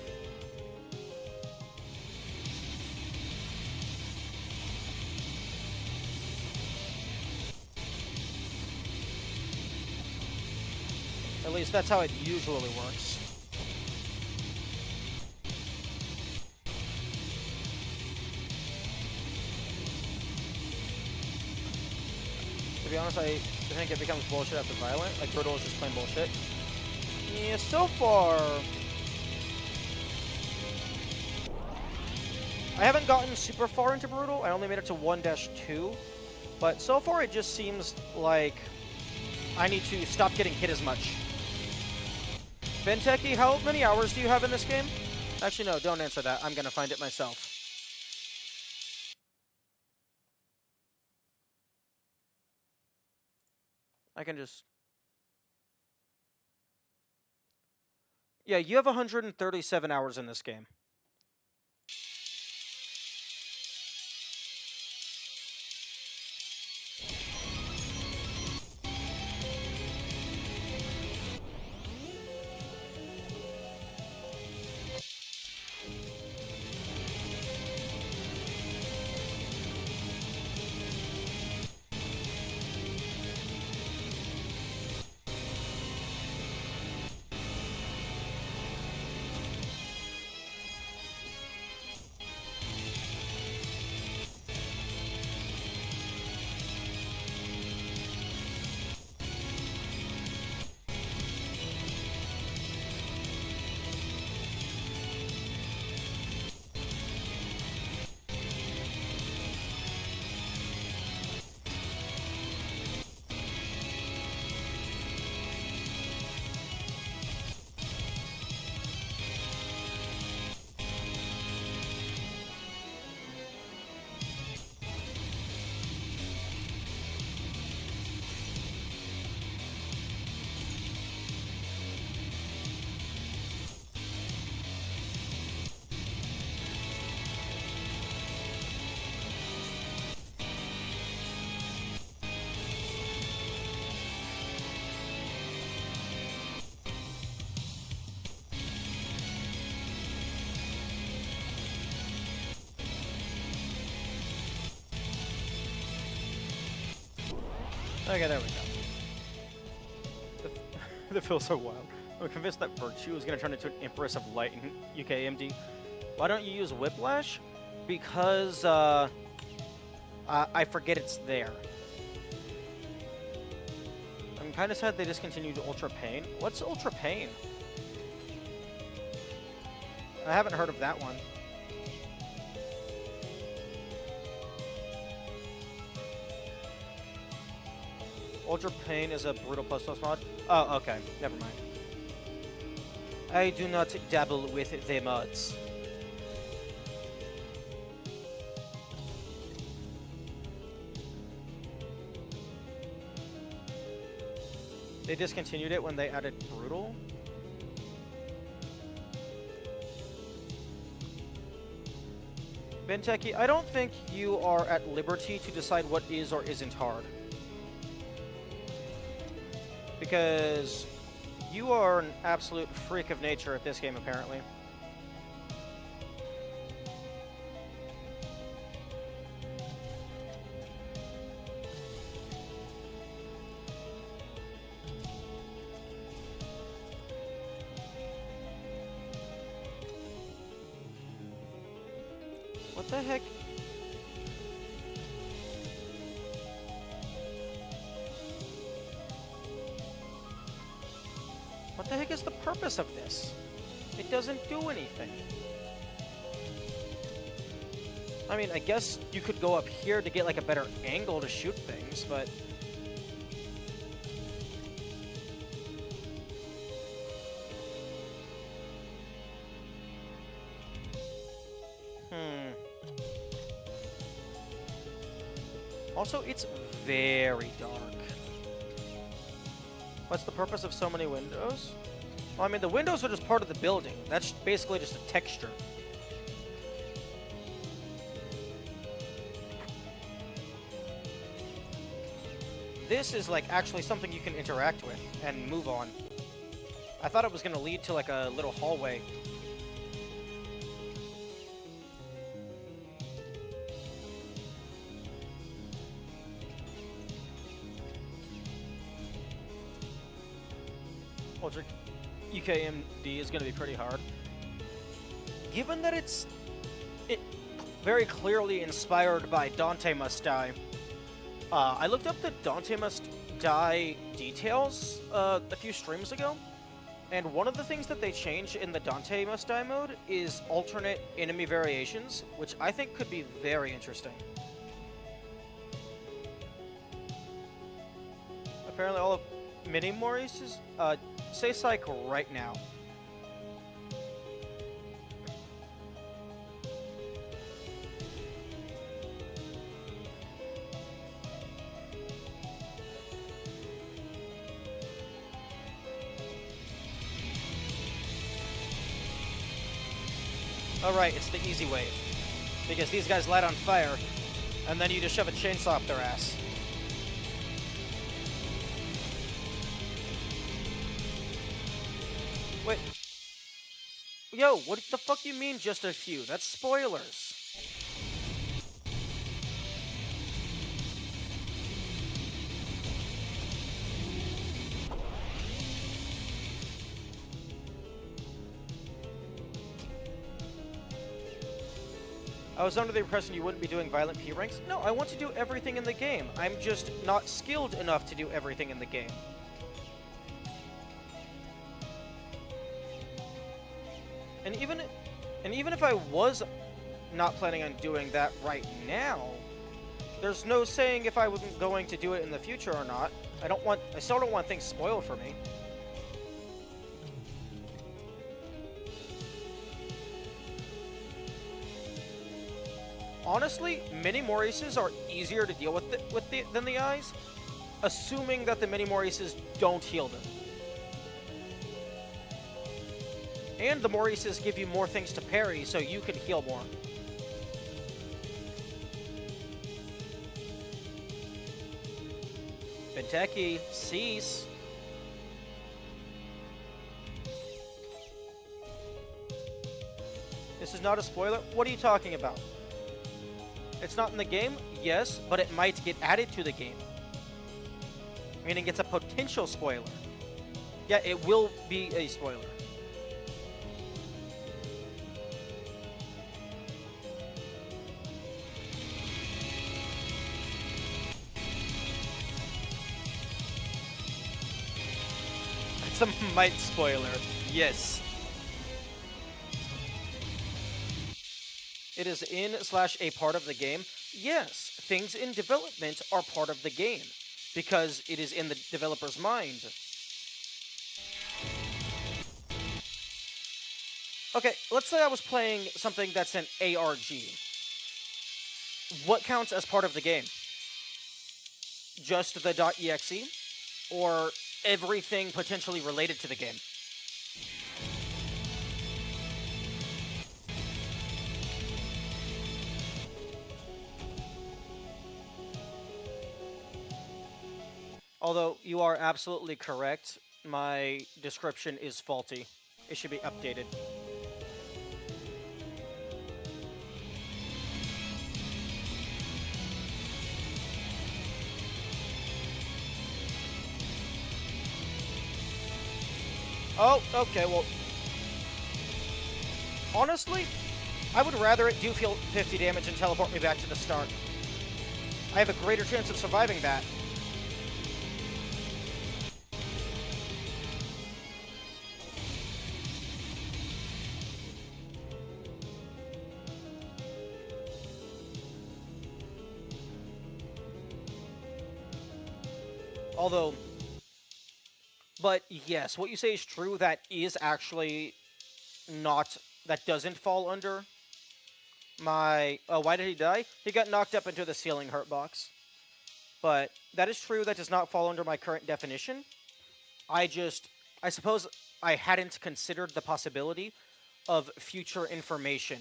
At least that's how it usually works. To be honest, I think it becomes bullshit after violent. Like, brutal is just plain bullshit. Yeah, so far... I haven't gotten super far into brutal. I only made it to 1-2. But so far it just seems like I need to stop getting hit as much. Benteki, how many hours do you have in this game? Actually, no, don't answer that. I'm gonna find it myself. I can just... Yeah, you have 137 hours in this game. Okay, there we go. That feels so wild. I'm convinced that Virtue is going to turn into an Empress of Light in UKMD. Why don't you use Whiplash? Because I forget it's there. I'm kind of sad they discontinued Ultra Pain. What's Ultra Pain? I haven't heard of that one. Ultra Pain is a Brutal plus mod? Oh, okay. Never mind. I do not dabble with the mods. They discontinued it when they added Brutal? Benteki, I don't think you are at liberty to decide what is or isn't hard. Because you are an absolute freak of nature at this game, apparently. What the heck? What the heck is the purpose of this? It doesn't do anything. I mean, I guess you could go up here to get like a better angle to shoot things, but... Also, it's very dark. What's the purpose of so many windows? Well, I mean, the windows are just part of the building. That's basically just a texture. This is, like, actually something you can interact with and move on. I thought it was going to lead to, like, a little hallway. Ultra UKMD is going to be pretty hard. Given that it's very clearly inspired by Dante Must Die, I looked up the Dante Must Die details a few streams ago, and one of the things that they changed in the Dante Must Die mode is alternate enemy variations, which I think could be very interesting. Apparently all of Mini Maurice's, say psych right now. Alright, it's the easy wave. Because these guys light on fire, and then you just shove a chainsaw up their ass. Wait. Yo, what the fuck you mean just a few? That's spoilers. I was under the impression you wouldn't be doing violent P ranks. No, I want to do everything in the game. I'm just not skilled enough to do everything in the game. And even if I was not planning on doing that right now, there's no saying if I wasn't going to do it in the future or not. I still don't want things spoiled for me. Honestly, Mini Maurices are easier to deal with than the eyes, assuming that the Mini Maurices don't heal them. And the Maurices give you more things to parry, so you can heal more. Benteki, cease. This is not a spoiler? What are you talking about? It's not in the game? Yes, but it might get added to the game. Meaning it's a potential spoiler. Yeah, it will be a spoiler. It's a might spoiler. Yes. It is in/a part of the game. Yes, things in development are part of the game because it is in the developer's mind. Okay, let's say I was playing something that's an ARG. What counts as part of the game? Just the .exe or everything potentially related to the game? Although you are absolutely correct, my description is faulty. It should be updated. Oh, okay, well... Honestly, I would rather it do 50 damage and teleport me back to the start. I have a greater chance of surviving that. Although... But yes, what you say is true. That is actually not... That doesn't fall under my... Oh, why did he die? He got knocked up into the ceiling hurt box. But that is true. That does not fall under my current definition. I suppose I hadn't considered the possibility of future information.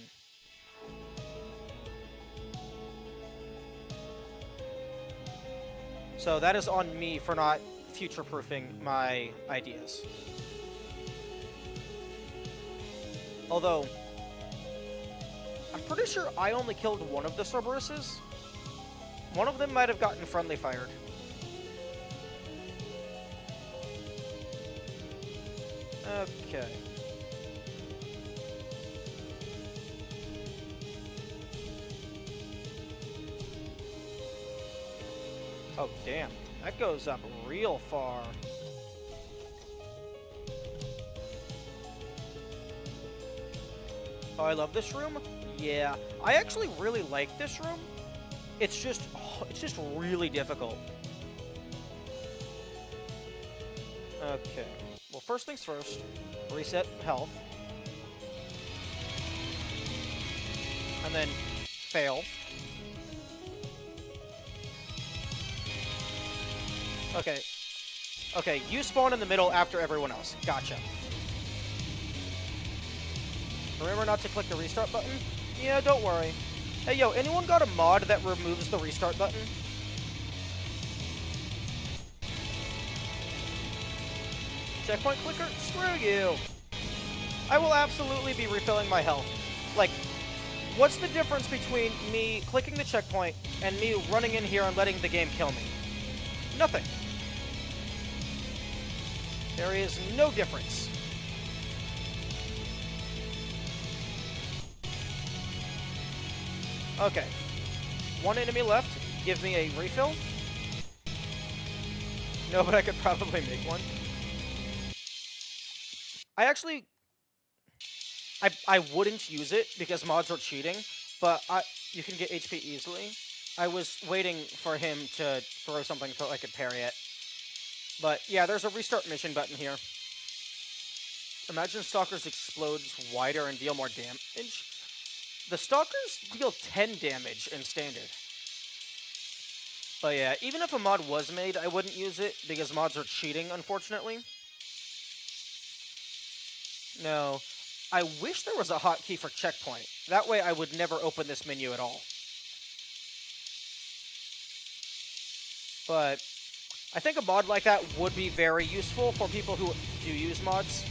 So that is on me for not future-proofing my ideas. Although, I'm pretty sure I only killed one of the Cerberuses. One of them might have gotten friendly fired. Okay. Oh, damn. That goes up real far. Oh, I love this room? Yeah. I actually really like this room. It's just really difficult. Okay. Well, first things first. Reset health. And then fail. Okay. Okay, you spawn in the middle after everyone else. Gotcha. Remember not to click the restart button? Yeah, don't worry. Hey, yo, anyone got a mod that removes the restart button? Checkpoint clicker? Screw you! I will absolutely be refilling my health. Like, what's the difference between me clicking the checkpoint and me running in here and letting the game kill me? Nothing. There is no difference. Okay. One enemy left. Give me a refill. No, but I could probably make one. I actually... I wouldn't use it because mods are cheating, but you can get HP easily. I was waiting for him to throw something so I could parry it. But yeah, there's a restart mission button here. Imagine Stalkers explodes wider and deal more damage. The Stalkers deal 10 damage in Standard. But yeah, even if a mod was made, I wouldn't use it because mods are cheating, unfortunately. No. I wish there was a hotkey for checkpoint. That way I would never open this menu at all. But I think a mod like that would be very useful for people who do use mods.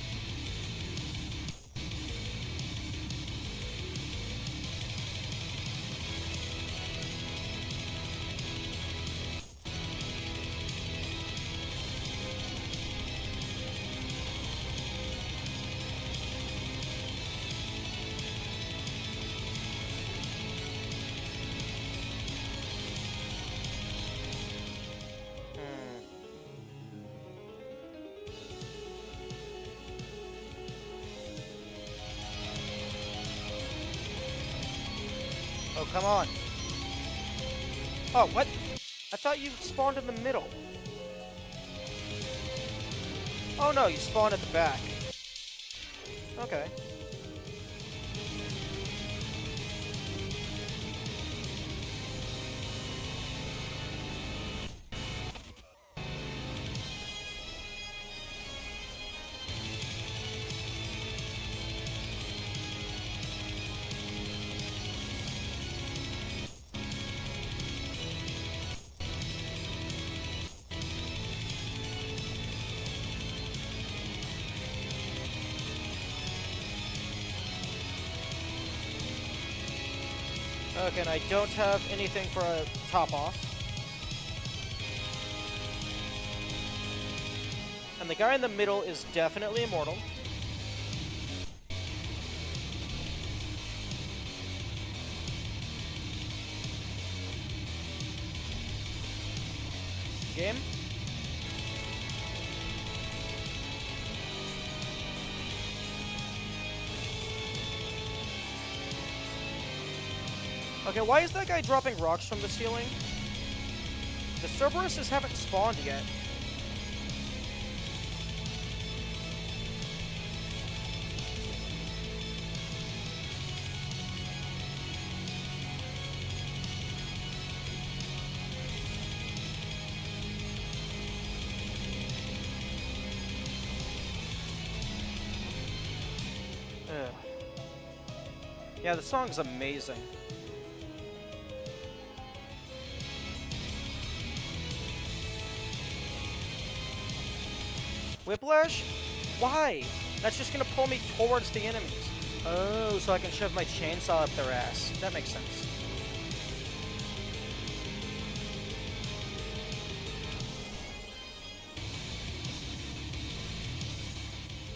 Oh, come on. Oh, what? I thought you spawned in the middle. Oh no, you spawned at the back. Okay. Okay, and I don't have anything for a top off. And the guy in the middle is definitely immortal. Game. Okay, why is that guy dropping rocks from the ceiling? The Cerberuses haven't spawned yet. Ugh. Yeah, the song's amazing. Whiplash? Why? That's just gonna pull me towards the enemies. Oh, so I can shove my chainsaw up their ass. That makes sense.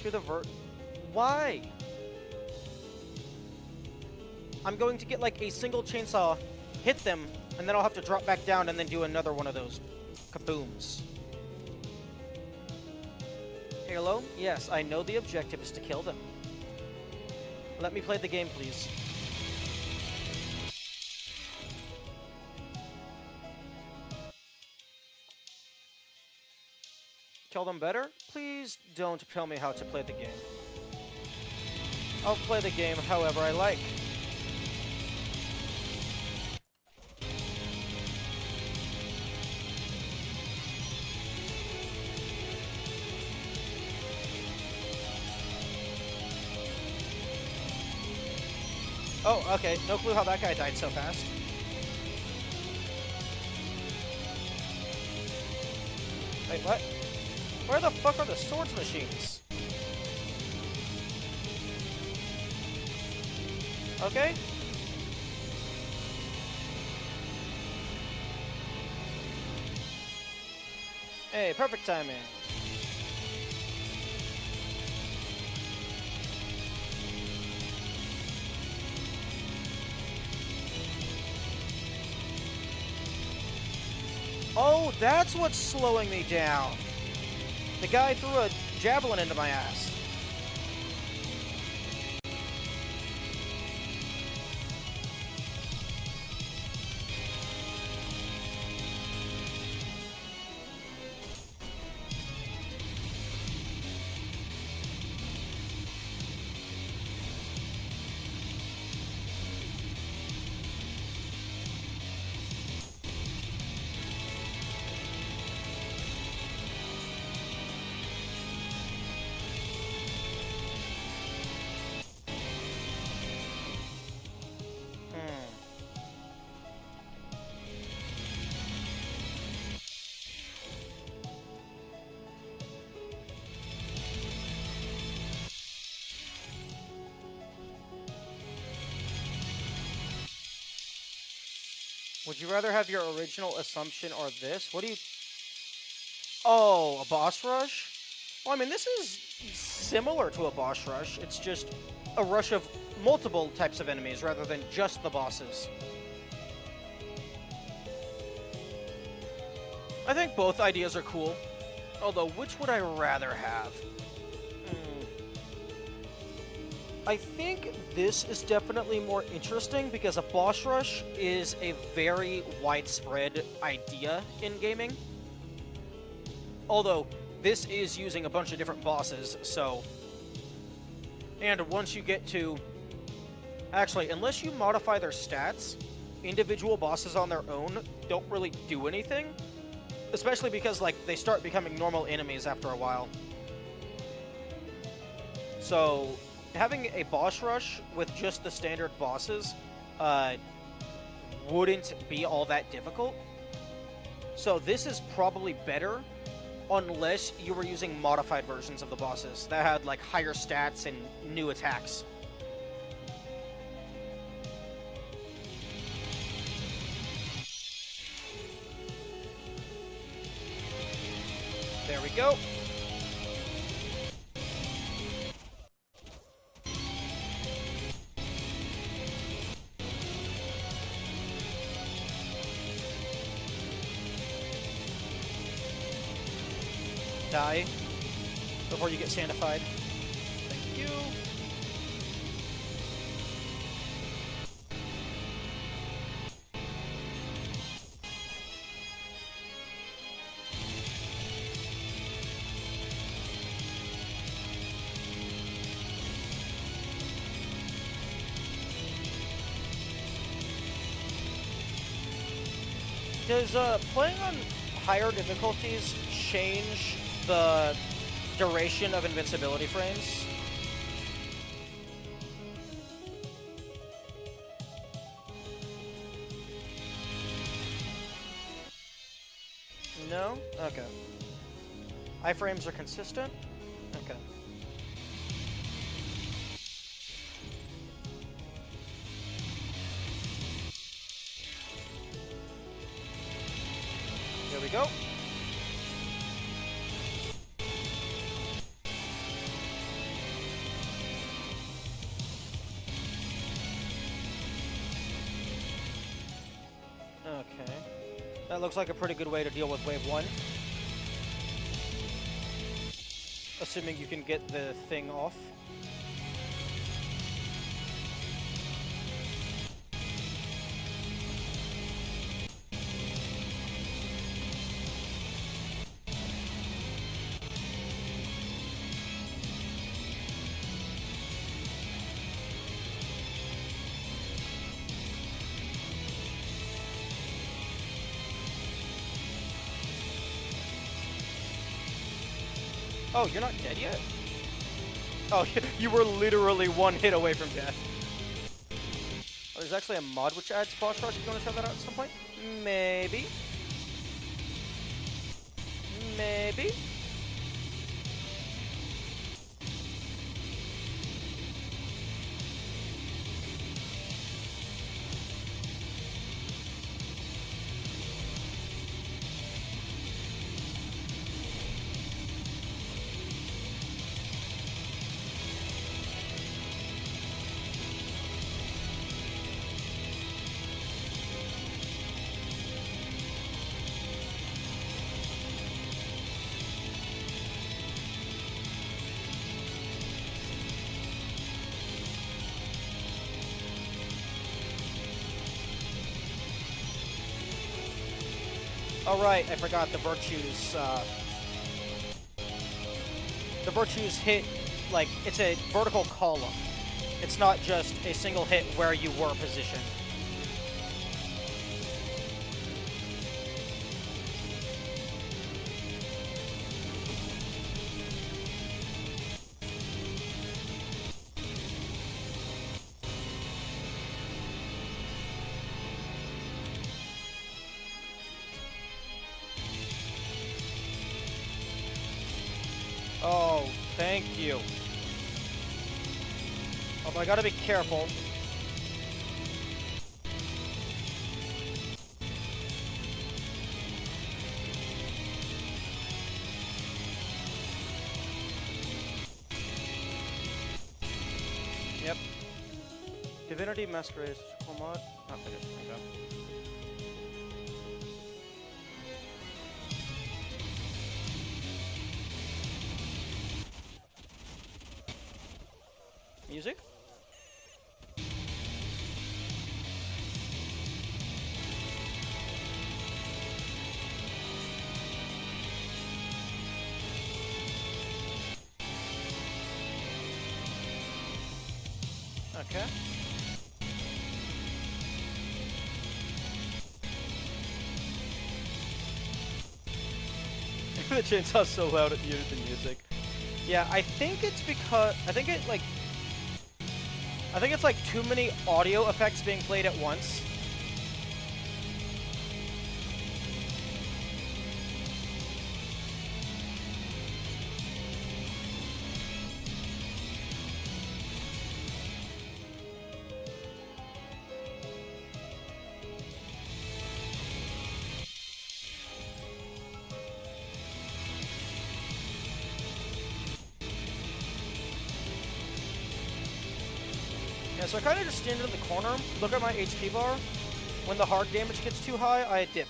To the Why? I'm going to get like a single chainsaw, hit them, and then I'll have to drop back down and then do another one of those kabooms. Hello? Yes, I know the objective is to kill them. Let me play the game, please. Kill them better? Please don't tell me how to play the game. I'll play the game however I like. Oh, okay. No clue how that guy died so fast. Wait, what? Where the fuck are the swords machines? Okay. Hey, perfect timing. Oh, that's what's slowing me down. The guy threw a javelin into my ass. Would you rather have your original assumption or this? What do you... Oh, a boss rush? Well, I mean, this is similar to a boss rush. It's just a rush of multiple types of enemies rather than just the bosses. I think both ideas are cool. Although, which would I rather have? I think this is definitely more interesting because a boss rush is a very widespread idea in gaming. Although, this is using a bunch of different bosses, so... And once you get to... Actually, unless you modify their stats, individual bosses on their own don't really do anything. Especially because, like, they start becoming normal enemies after a while. So... having a boss rush with just the standard bosses wouldn't be all that difficult. So this is probably better unless you were using modified versions of the bosses that had like higher stats and new attacks. There we go. Die before you get sandified. Thank you. Does playing on higher difficulties change the duration of invincibility frames? No? Okay. Iframes are consistent? Okay. There we go. Okay. That looks like a pretty good way to deal with wave 1. Assuming you can get the thing off. Oh, you're not dead yet? Oh, you were literally one hit away from death. Oh, there's actually a mod which adds boss rush. You want to try that out at some point? Maybe. Maybe. Oh right, I forgot the virtues. The virtues hit, like, it's a vertical column. It's not just a single hit where you were positioned. Oh, thank you. Although I gotta be careful. Yep. Divinity Masquerade is a cool mod. Not finished. Okay. Music? Okay. The chainsaw's so loud it muted the music. Yeah, I think it's because I think it's like too many audio effects being played at once. Yeah, so I kind of just stand in the corner, look at my HP bar. When the hard damage gets too high, I dip.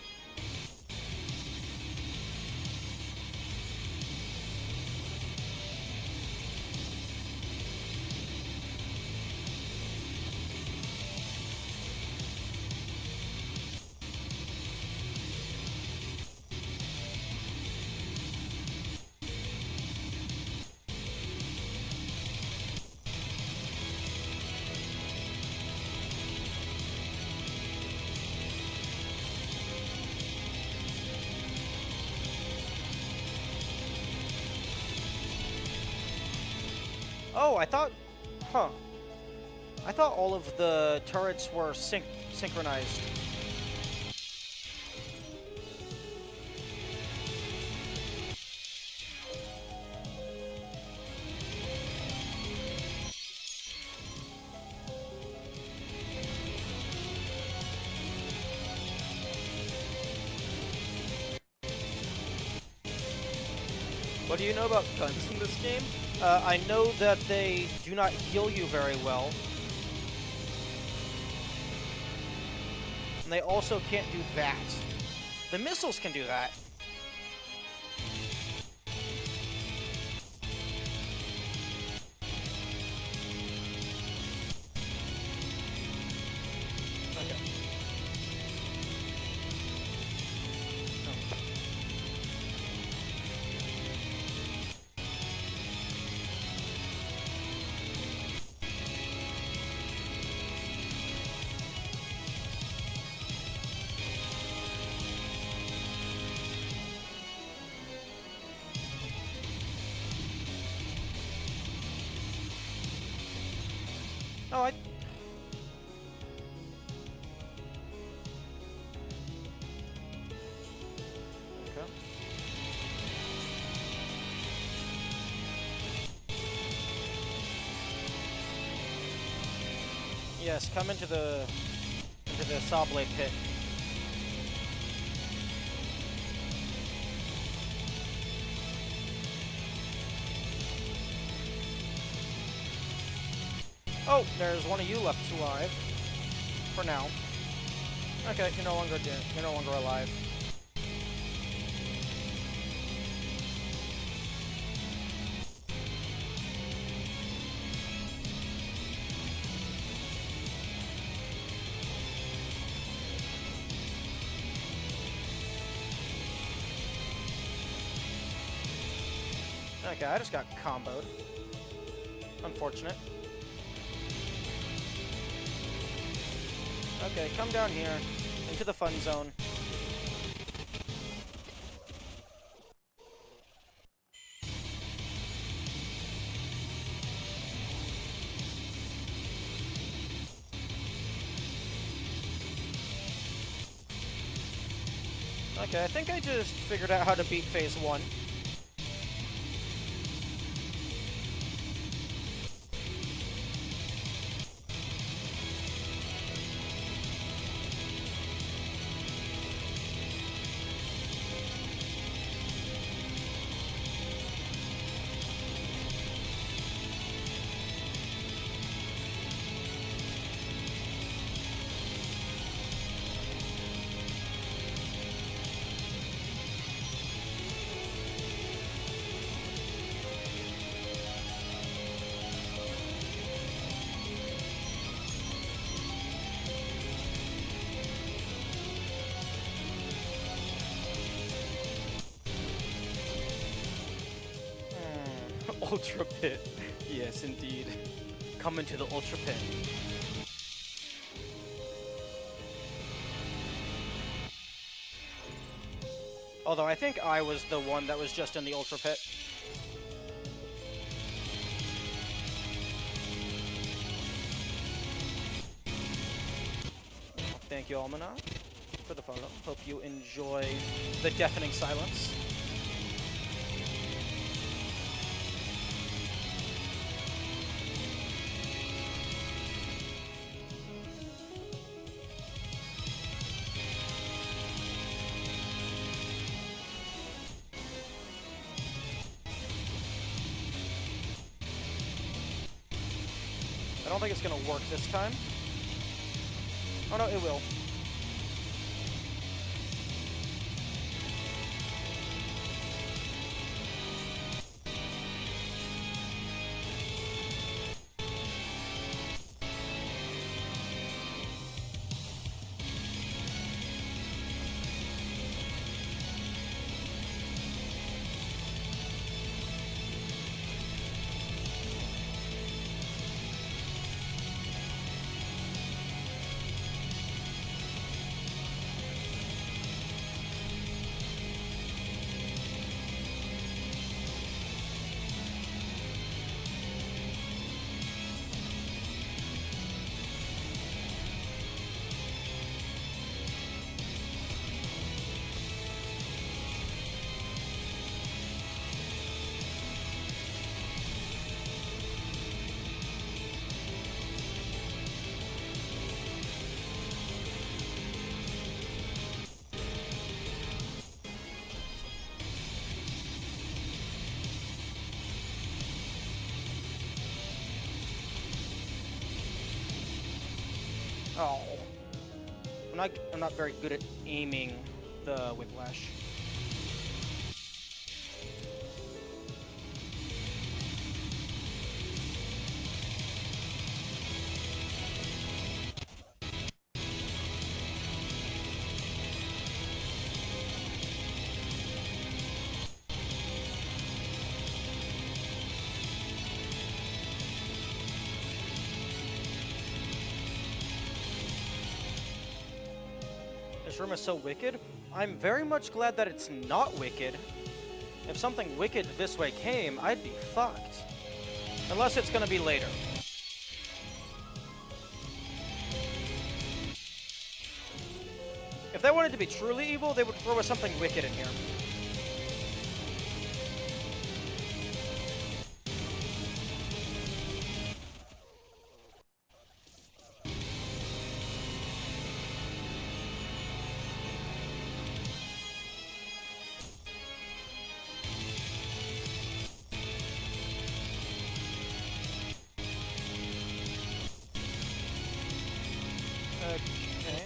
Oh, I thought... Huh. I thought all of the turrets were synchronized. What do you know about guns in this game? I know that they do not heal you very well. And they also can't do that. The missiles can do that. Okay. Oh, I... Okay. Yes, come into the Sable pit. Oh, there's one of you left alive. For now. Okay, you're no longer dead. You're no longer alive. Okay, I just got comboed. Unfortunate. Okay, come down here, into the fun zone. Okay, I think I just figured out how to beat phase 1. Ultra Pit. Yes, indeed. Come into the Ultra Pit. Although I think I was the one that was just in the Ultra Pit. Thank you, Almana, for the photo. Hope you enjoy the deafening silence. I don't think it's gonna work this time. Oh no, it will. Oh. I'm not very good at aiming the whiplash. This room is so wicked. I'm very much glad that it's not wicked. If something wicked this way came, I'd be fucked. Unless it's gonna be later. If they wanted to be truly evil, they would throw us something wicked in here. Okay.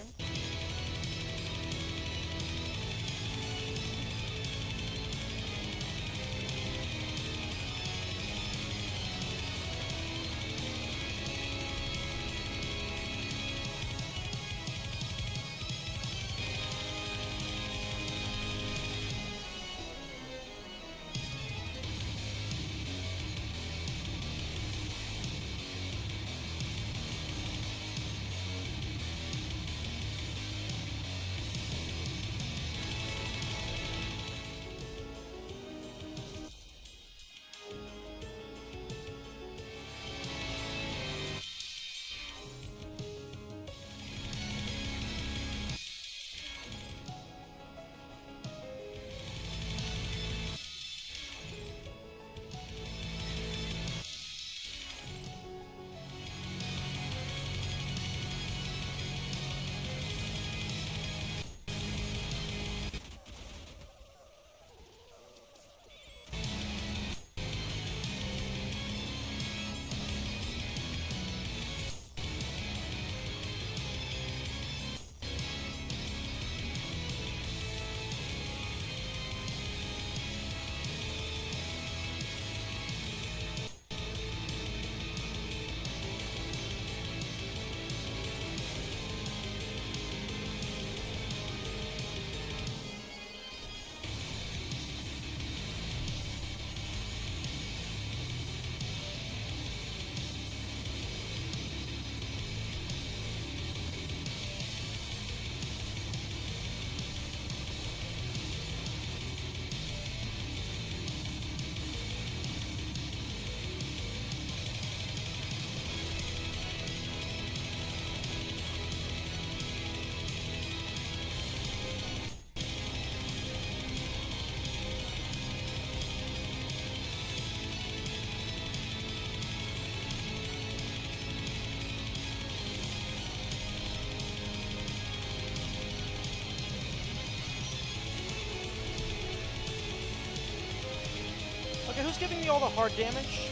Okay, who's giving me all the hard damage?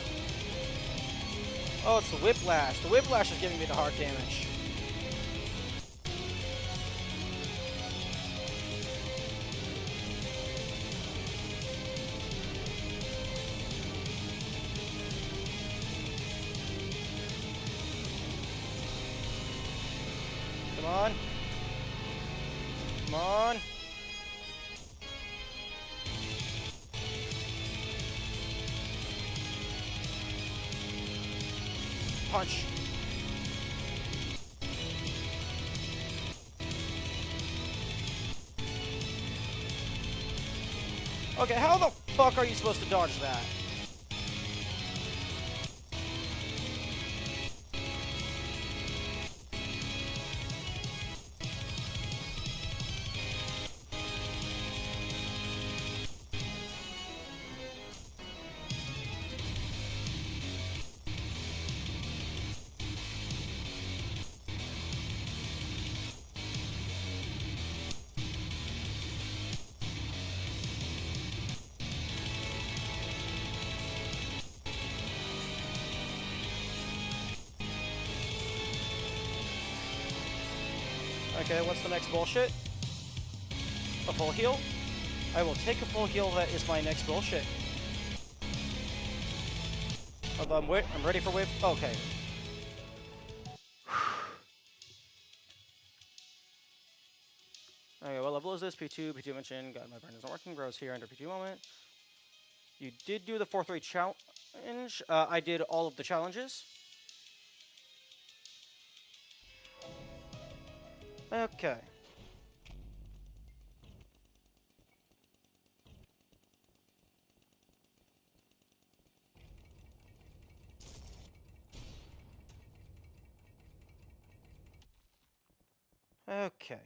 Oh, it's the Whiplash. The Whiplash is giving me the hard damage. Come on. Come on. Punch. Okay, how the fuck are you supposed to dodge that? Okay, what's the next bullshit? A full heal? I will take a full heal. That is my next bullshit. I'm ready for wave. Okay. Okay, what level is this? P2, P2 mentioned. God, my brain isn't working. Bros here under P2 moment. You did do the 4-3 challenge. I did all of the challenges. Okay. Okay.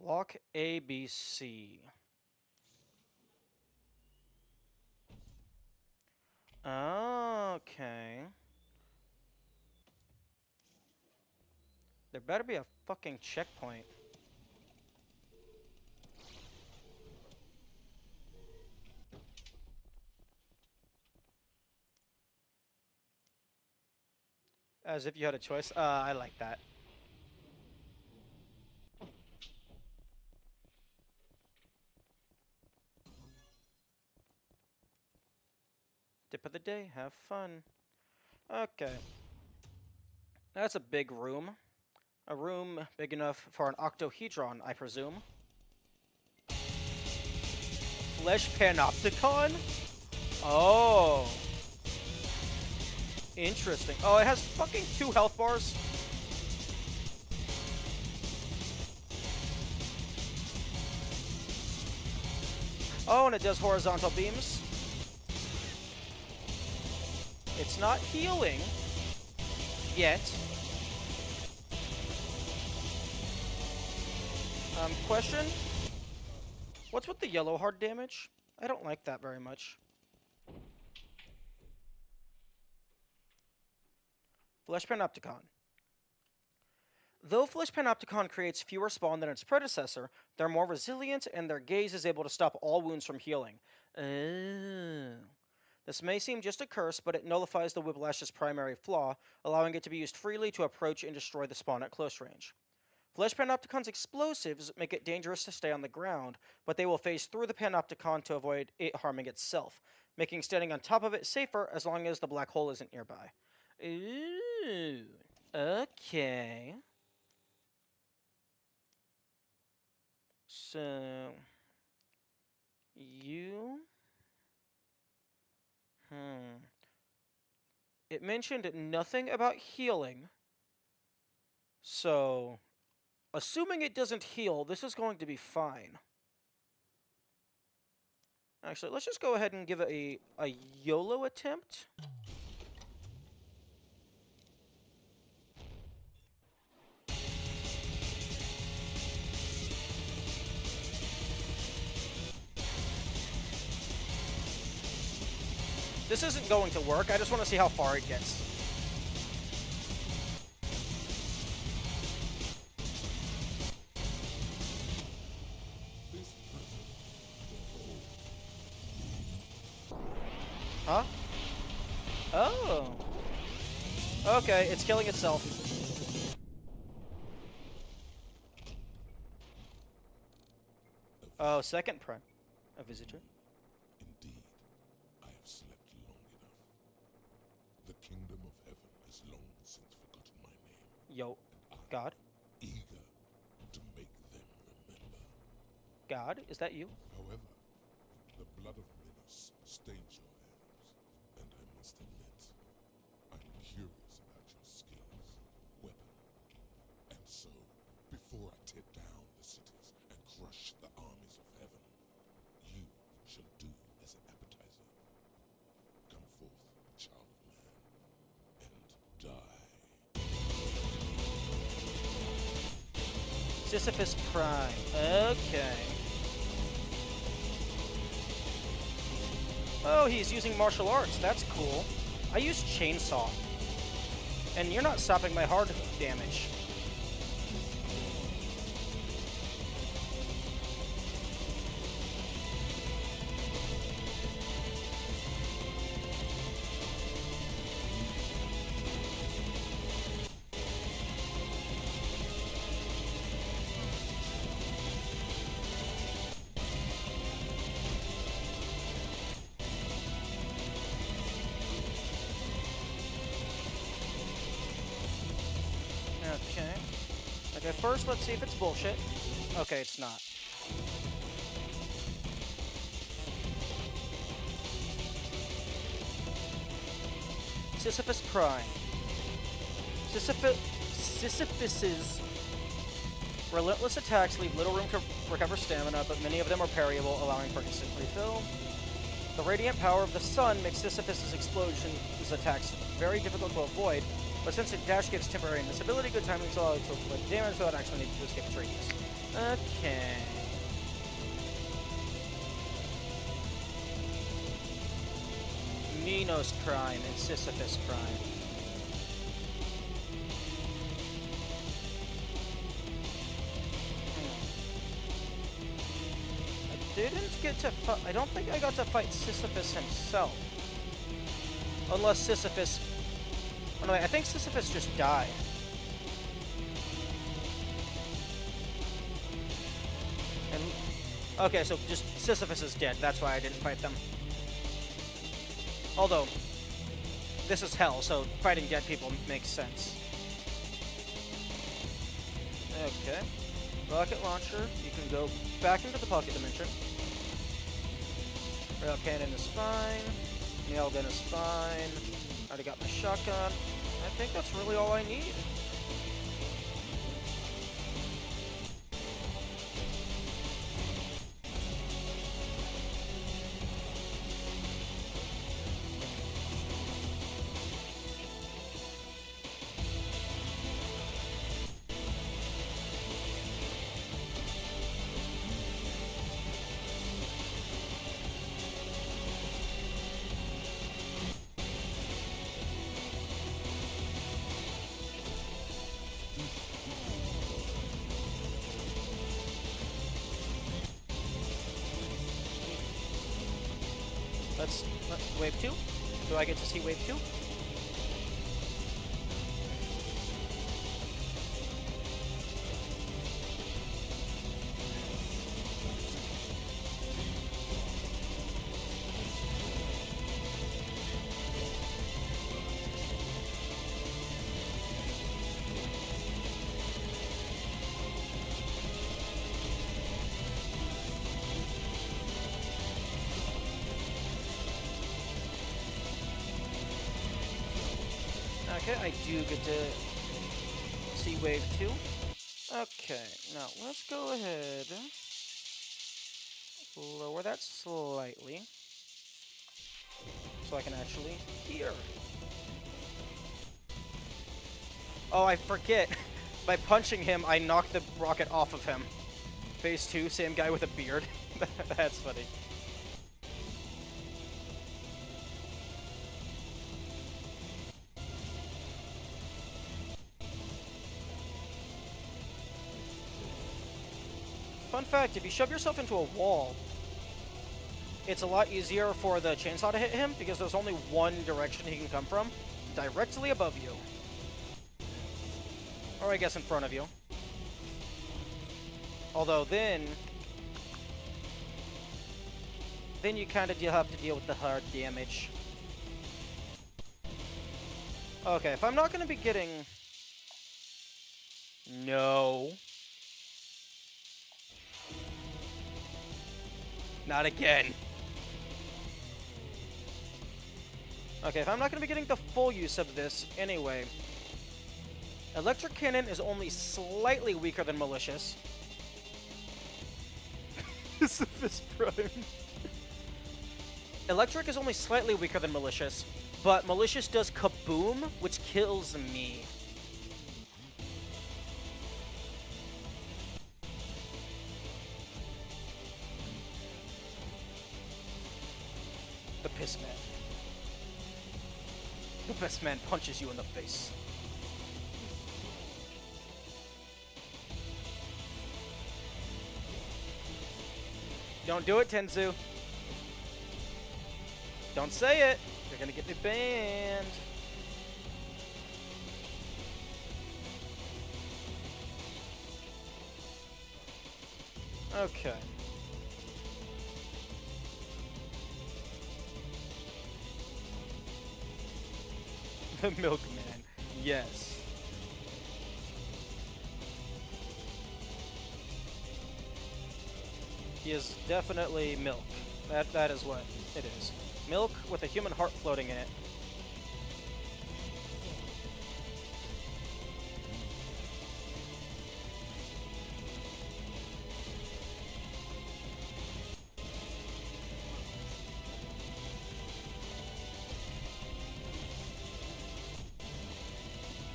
Lock A, B, C. Okay. There better be a fucking checkpoint. As if you had a choice. I like that. Tip of the day. Have fun. Okay. That's a big room. A room big enough for an octahedron, I presume. Flesh Panopticon? Oh. Interesting. Oh, it has fucking 2 health bars. Oh, and it does horizontal beams. It's not healing yet. Question? What's with the yellow hard damage? I don't like that very much. Flesh Panopticon. Though Flesh Panopticon creates fewer spawn than its predecessor, they're more resilient and their gaze is able to stop all wounds from healing. Oh. This may seem just a curse, but it nullifies the Whiplash's primary flaw, allowing it to be used freely to approach and destroy the spawn at close range. Flesh Panopticon's explosives make it dangerous to stay on the ground, but they will phase through the Panopticon to avoid it harming itself, making standing on top of it safer as long as the black hole isn't nearby. Ooh, okay. So, you... It mentioned nothing about healing, so... Assuming it doesn't heal, this is going to be fine. Actually, let's just go ahead and give it a YOLO attempt. This isn't going to work. I just want to see how far it gets. Huh? Oh. Okay, it's killing itself. Oh, second prime. A visitor. Indeed, I have slept long enough. The kingdom of heaven has long since forgotten my name, Yo. and I God? am eager to make them remember. God? Is that you? However, the blood of Minos stains your hands, and I must admit, I'm curious about your skills, weapon. And so, before I tear down the cities and crush the armies of heaven, you shall do as an appetizer. Come forth, child of man, and die. Sisyphus Prime. Okay. Oh, he's using martial arts. That's cool. I use chainsaw. And you're not stopping my hard damage. Okay. Okay, first let's see if it's bullshit. Okay, it's not. Sisyphus Prime. Sisyphus's relentless attacks leave little room to recover stamina, but many of them are parryable, allowing for instant refill. The radiant power of the sun makes Sisyphus's explosions attacks very difficult to avoid, but since its dash gives temporary invisibility, good timing will allow it to avoid damage without actually needing to escape its radius. Okay. Minos Prime and Sisyphus Prime. I didn't get to fight. I don't think I got to fight Sisyphus himself. Unless Sisyphus. Oh no, wait, I think Sisyphus just died. And okay, so just Sisyphus is dead. That's why I didn't fight them. Although this is hell, so fighting dead people makes sense. Okay. Rocket launcher. You can go back into the pocket dimension. Rail cannon is fine. Nail gun is fine. Already got my shotgun. I think that's really all I need. Let's wave 2. Do I get to see wave 2? Okay, I do get to see wave 2. Okay, now let's go ahead. Lower that slightly. So I can actually hear. Oh, I forget. By punching him, I knocked the rocket off of him. Phase 2, same guy with a beard. That's funny. Fun fact, if you shove yourself into a wall, it's a lot easier for the chainsaw to hit him because there's only one direction he can come from, directly above you. Or I guess in front of you. Although then you kind of have to deal with the hard damage. Okay, if I'm not going to be getting... No. Not again. Okay, if I'm not going to be getting the full use of this anyway, Electric Cannon is only slightly weaker than Malicious. Sisyphus Prime. Electric is only slightly weaker than Malicious, but Malicious does Kaboom, which kills me. The Piss Man. The Piss Man punches you in the face. Don't do it, Tenzu. Don't say it. You're gonna get me banned. Okay. The Milkman. Yes. He is definitely milk. That is what it is. Milk with a human heart floating in it.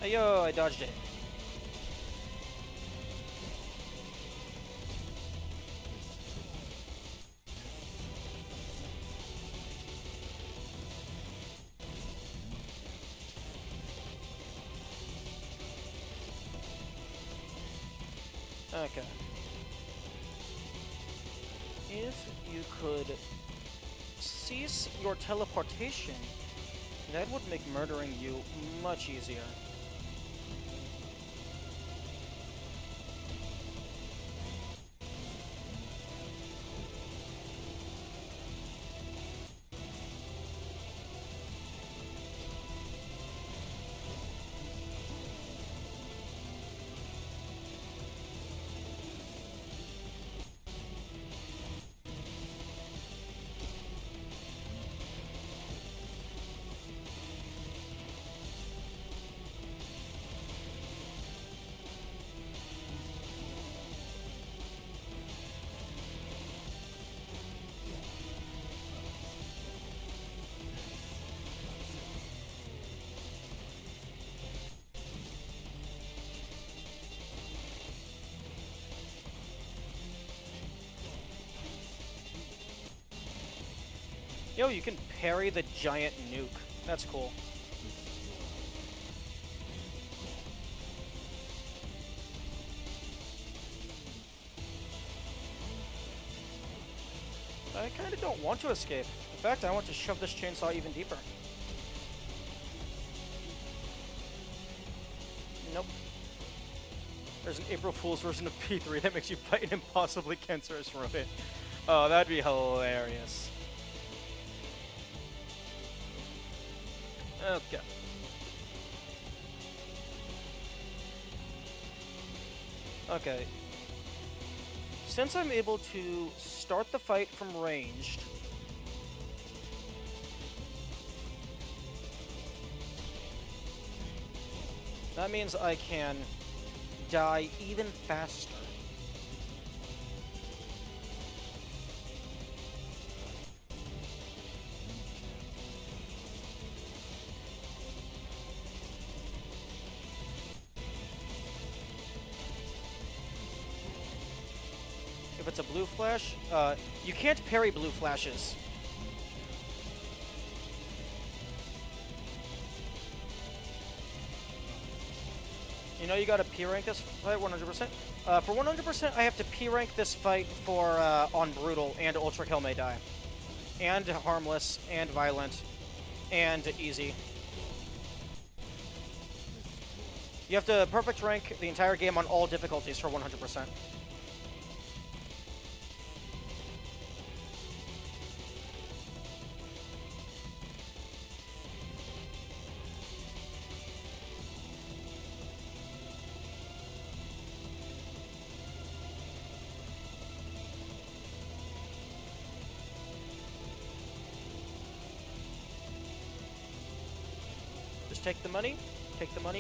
Hey yo, I dodged it. Okay. If you could cease your teleportation, that would make murdering you much easier. Yo, you can parry the giant nuke. That's cool. I kinda don't want to escape. In fact, I want to shove this chainsaw even deeper. Nope. There's an April Fool's version of P3 that makes you fight an impossibly cancerous rodent. Oh, that'd be hilarious. Okay. Okay. Since I'm able to start the fight from ranged, that means I can die even faster. If it's a blue flash, you can't parry blue flashes. You know you gotta P-rank this fight 100%? For 100%, I have to P-rank this fight for on Brutal and Ultrakill may die. and harmless, and violent, and easy. You have to perfect rank the entire game on all difficulties for 100%. Just take the money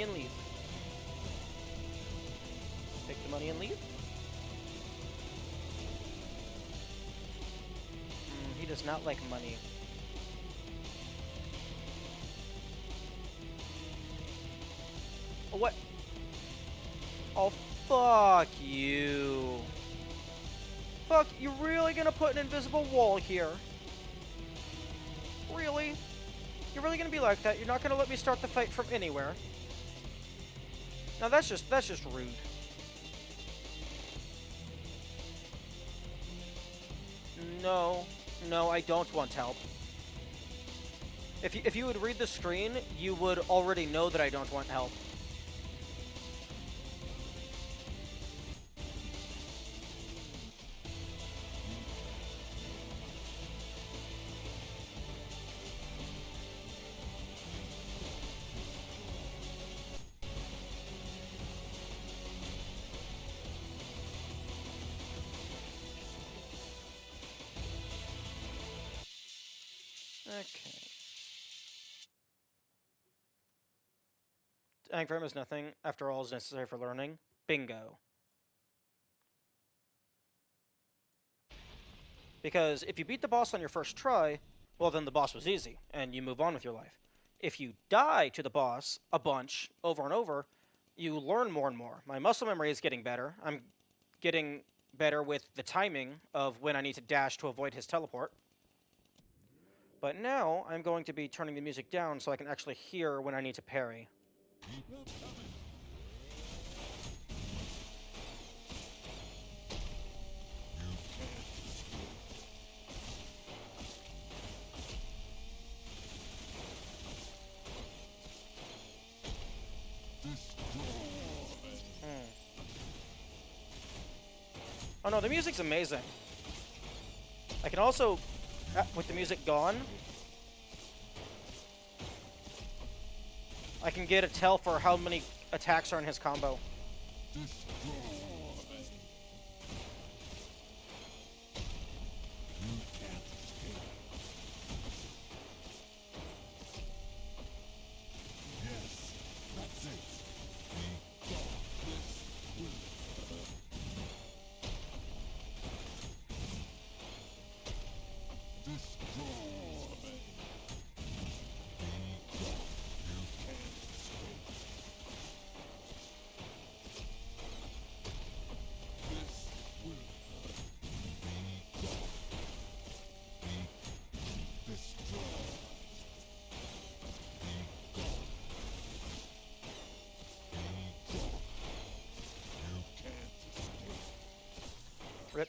and leave. Take the money and leave. He does not like money. Oh, what? Oh, fuck you. Fuck, you really gonna put an invisible wall here? Really? You're really gonna be like that? You're not gonna let me start the fight from anywhere? Now that's just rude. No, no, I don't want help. If you would read the screen, you would already know that I don't want help. Okay. Tank frame is nothing. After all is necessary for learning. Bingo. Because if you beat the boss on your first try, well then the boss was easy, and you move on with your life. If you die to the boss a bunch, over and over, you learn more and more. My muscle memory is getting better. I'm getting better with the timing of when I need to dash to avoid his teleport. But now, I'm going to be turning the music down so I can actually hear when I need to parry. Oh no, the music's amazing. I can also, with the music gone, I can get a tell for how many attacks are in his combo. Rip.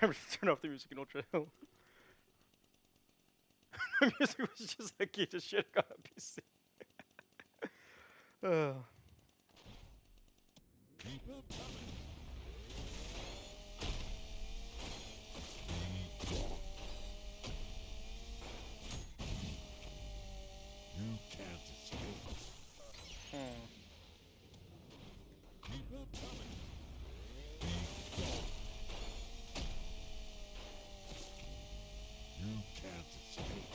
Remember to turn off the music in Ultra Hill. The music was just like he just shit on a PC. Oh. You can't escape. Keep up coming. You can't escape.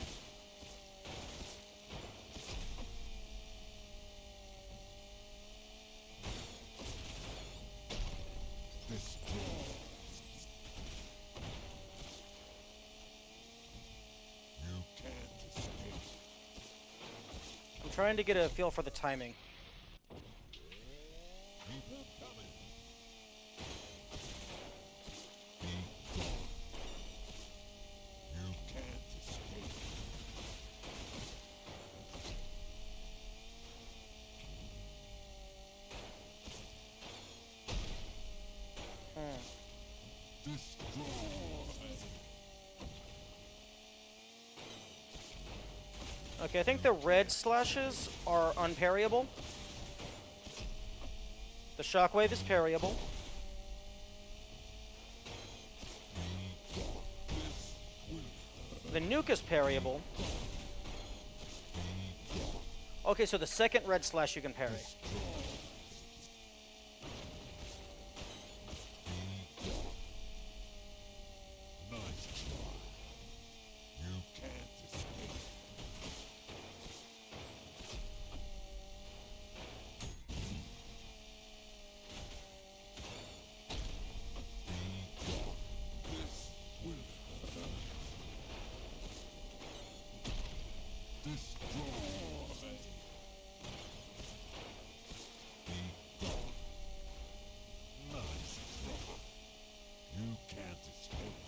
Destroy. You can't escape. I'm trying to get a feel for the timing. Keep up coming. You can't escape. Okay, I think the red slashes are unparryable. The shockwave is parryable. The nuke is parryable. Okay, so the second red slash you can parry. Nice try. You can't escape. This will hurt. Destroy. Be gone. Nice try. You can't escape.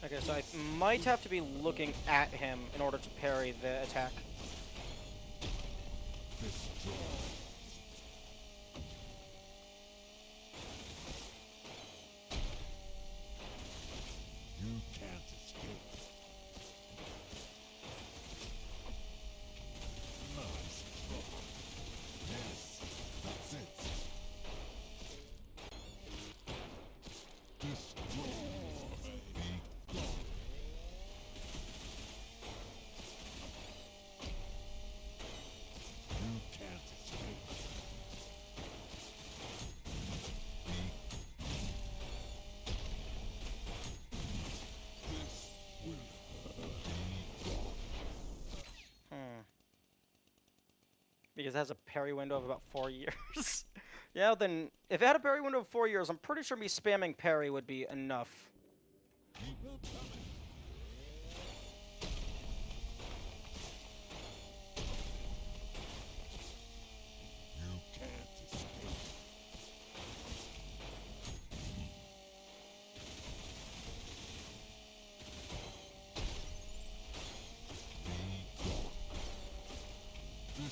Okay, so I might have to be looking at him in order to parry the attack. Destroy. You can't escape. Nice try. Yes, that's it. Destroy. Be gone. You can't escape. This will Hmm. Because it has a parry window of about 4 years. Yeah, then if it had a parry window of 4 years, I'm pretty sure me spamming parry would be enough. keep coming. You can't escape. Be gone.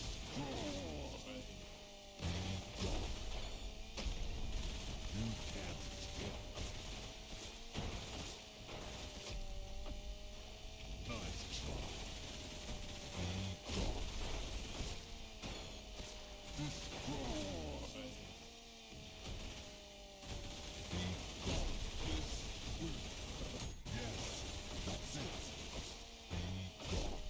Destroy. Be gone. You can't escape. Nice try. Be gone. Destroy. Be gone. This will hurt. Yes, that's it. Be gone.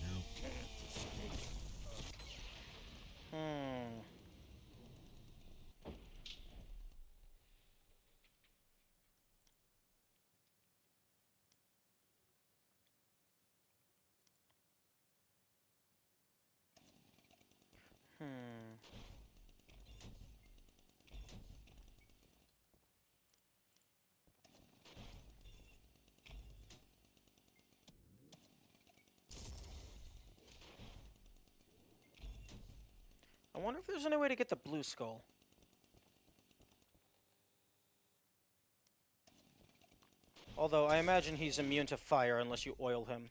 You can't escape. Hmm. Hmm. I wonder if there's any way to get the blue skull. Although I imagine he's immune to fire unless you oil him.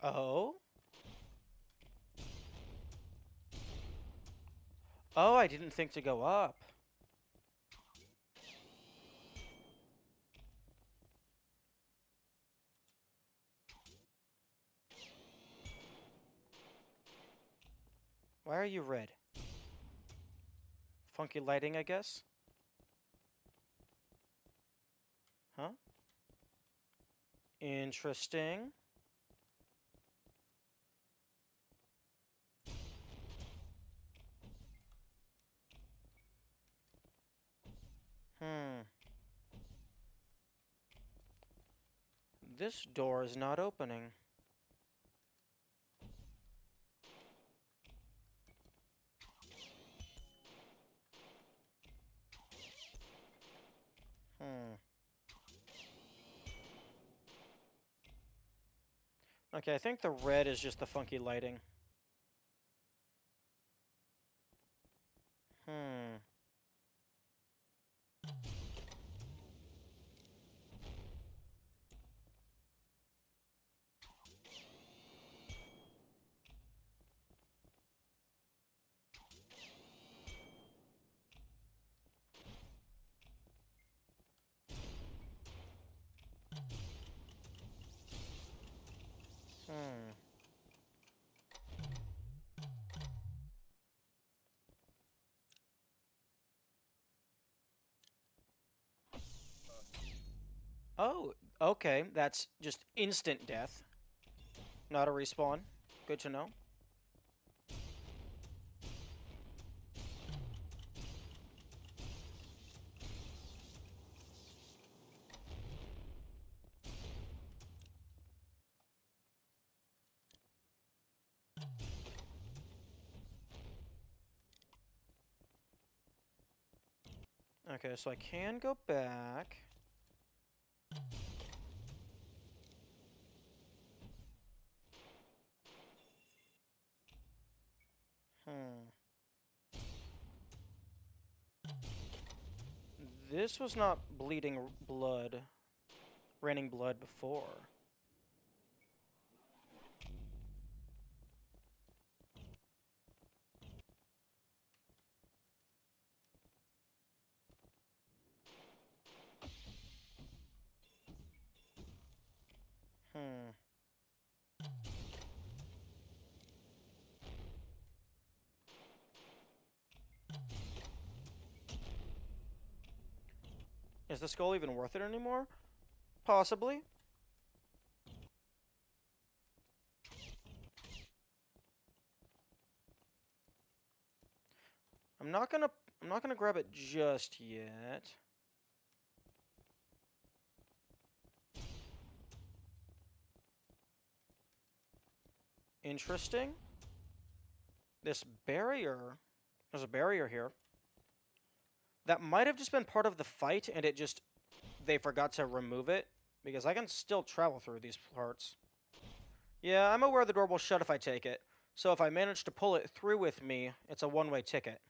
Oh? Oh, I didn't think to go up. Why are you red? Funky lighting, I guess? Huh? Interesting. Hmm. This door is not opening. Hmm. Okay, I think the red is just the funky lighting. Hmm. Hmm. Oh, okay. That's just instant death. Not a respawn. Good to know. Okay, so I can go back. Hmm. This was not bleeding blood, raining blood before. Hmm. Is the skull even worth it anymore? Possibly. I'm not gonna I'm not gonna grab it just yet. Interesting. This barrier, there's a barrier here. That might have just been part of the fight and they forgot to remove it because I can still travel through these parts. Yeah, I'm aware the door will shut if I take it. So if I manage to pull it through with me, it's a one-way ticket.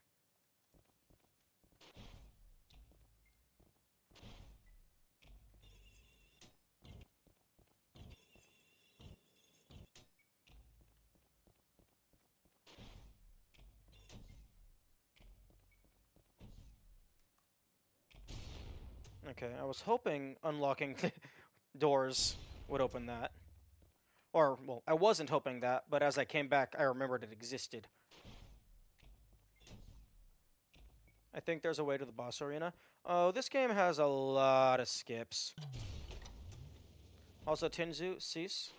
Okay, I was hoping unlocking the doors would open that. Or, well, I wasn't hoping that, but as I came back, I remembered it existed. I think there's a way to the boss arena. Oh, this game has a lot of skips. Also, Tinzu, cease.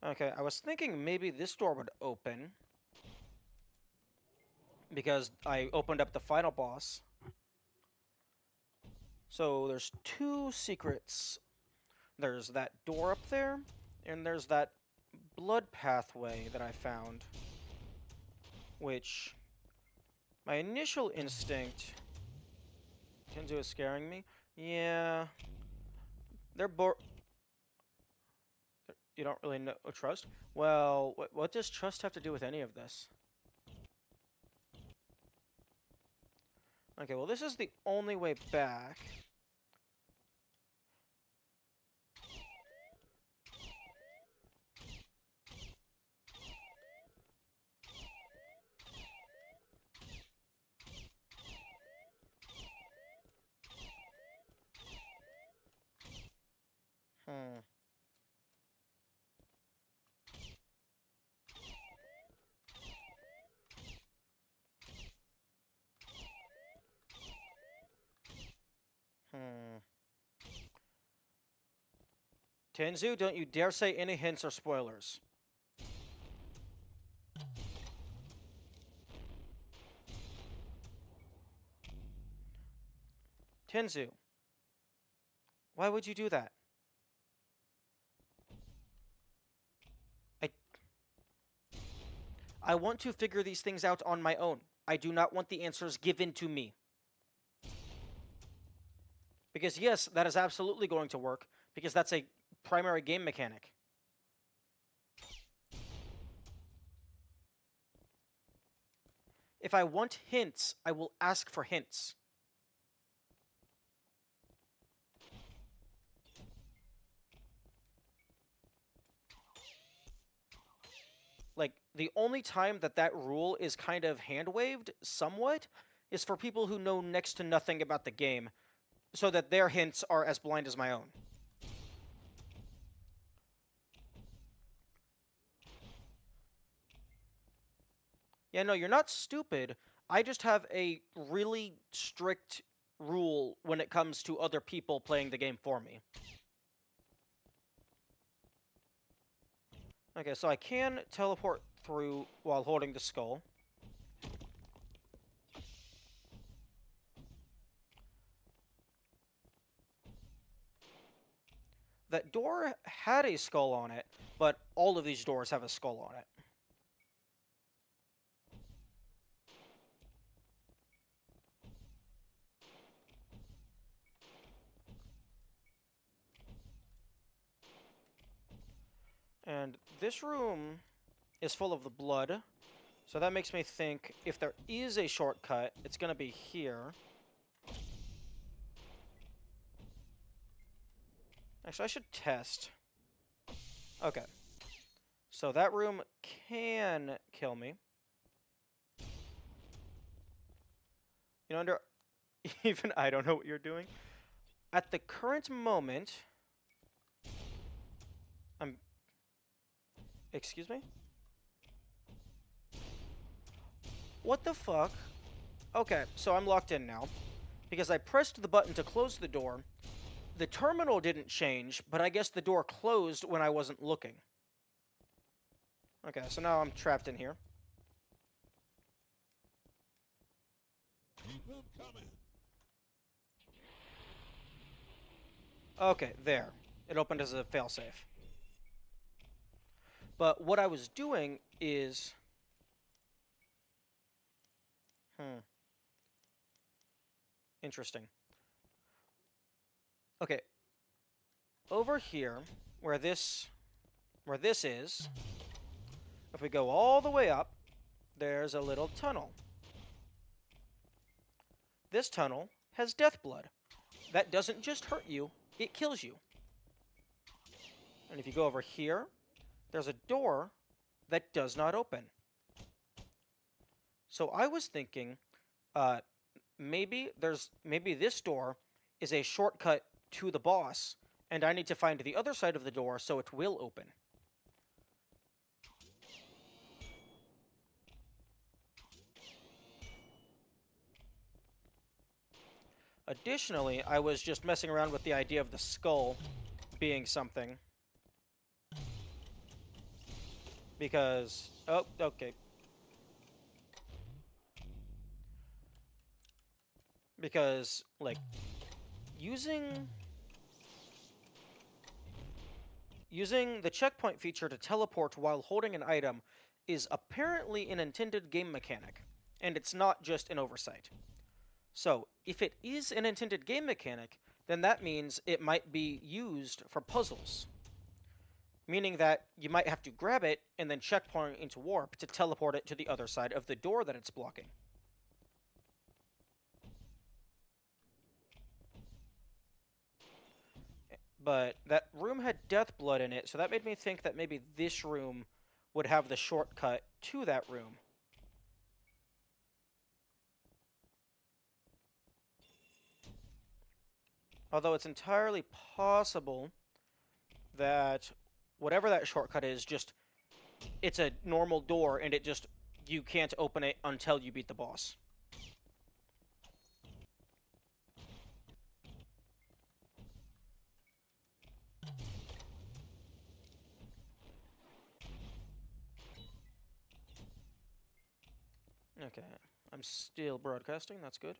Okay, I was thinking maybe this door would open because I opened up the final boss. So there's two secrets. There's that door up there, and there's that blood pathway that I found. Which, my initial instinct... Tinzu is scaring me? Yeah. They're You don't really know trust? Well, what does trust have to do with any of this? Okay, well, this is the only way back. Hmm. Hmm. Tenzu, don't you dare say any hints or spoilers. Tenzu, why would you do that? I I want to figure these things out on my own. I do not want the answers given to me. Because yes, that is absolutely going to work, because that's a primary game mechanic. If I want hints, I will ask for hints. Like, the only time that that rule is kind of hand-waved, somewhat, is for people who know next to nothing about the game, so that their hints are as blind as my own. Yeah, no, you're not stupid. I just have a really strict rule when it comes to other people playing the game for me. Okay, so I can teleport through while holding the skull. That door had a skull on it, but all of these doors have a skull on it. And this room is full of the blood, so that makes me think if there is a shortcut, it's going to be here. Actually, I should test. Okay. So that room can kill me. You know, under even I don't know what you're doing. At the current moment, I'm... Excuse me? What the fuck? Okay, so I'm locked in now. Because I pressed the button to close the door. The terminal didn't change, but I guess the door closed when I wasn't looking. Okay, so now I'm trapped in here. Keep him coming. Okay, there. It opened as a failsafe. But what I was doing is... Interesting. Okay. Over here, where this is, if we go all the way up, there's a little tunnel. This tunnel has death blood. That doesn't just hurt you, it kills you. And if you go over here, there's a door that does not open. So I was thinking, maybe this door is a shortcut to the boss, and I need to find the other side of the door so it will open. Additionally, I was just messing around with the idea of the skull being something. Because... Oh, okay. Because, like, using the checkpoint feature to teleport while holding an item is apparently an intended game mechanic, and it's not just an oversight. So, if it is an intended game mechanic, then that means it might be used for puzzles. Meaning that you might have to grab it and then checkpoint into warp to teleport it to the other side of the door that it's blocking. But that room had death blood in it, so that made me think that maybe this room would have the shortcut to that room. Although it's entirely possible that whatever that shortcut is, it's a normal door and you can't open it until you beat the boss. Okay, I'm still broadcasting, that's good.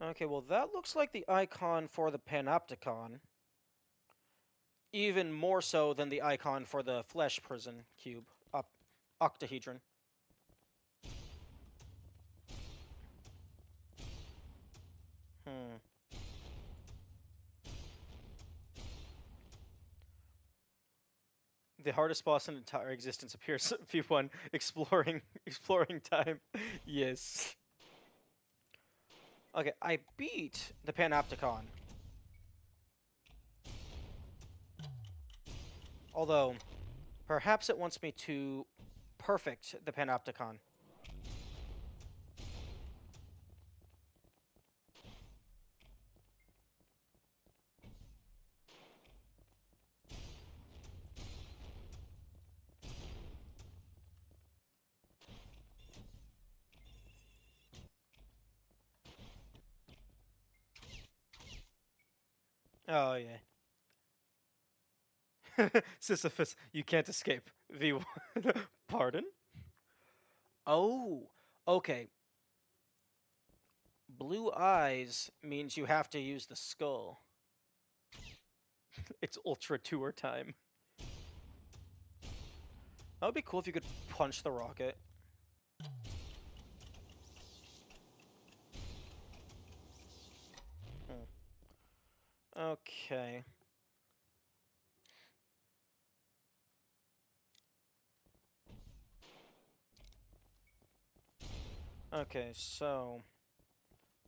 Okay, well that looks like the icon for the Panopticon. Even more so than the icon for the Flesh Prison Cube, octahedron. Hmm. The hardest boss in entire existence appears V1 exploring time. Yes. Okay, I beat the Panopticon. Although, perhaps it wants me to perfect the Panopticon. Oh, yeah. Sisyphus, you can't escape. V1. Pardon? Oh, okay. Blue eyes means you have to use the skull. It's Ultra Tour time. That would be cool if you could punch the rocket. Okay. Okay, so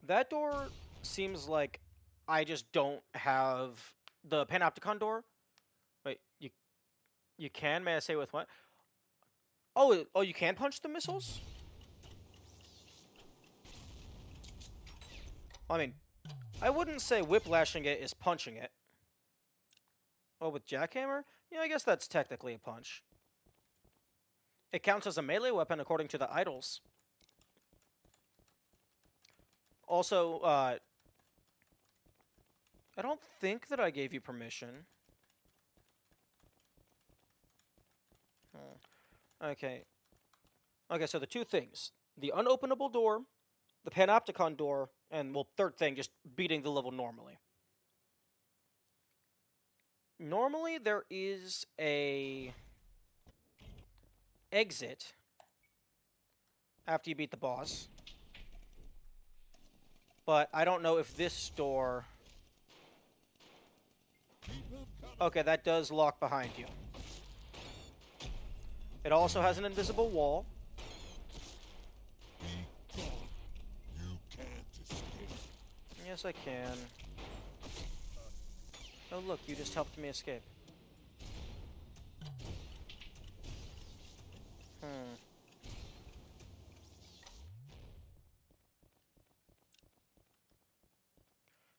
that door seems like I just don't have the Panopticon door. Wait, you can? May I say with what? Oh, you can punch the missiles? I mean, I wouldn't say whiplashing it is punching it. Oh, with Jackhammer? Yeah, I guess that's technically a punch. It counts as a melee weapon according to the idols. Also, I don't think that I gave you permission. Okay. Okay, so the two things. The unopenable door, the Panopticon door, and, well, third thing, just beating the level normally. Normally, there is a exit after you beat the boss. But I don't know if this door... Okay, that does lock behind you. It also has an invisible wall. You can't escape. Yes, I can. Oh, look, you just helped me escape. Hmm.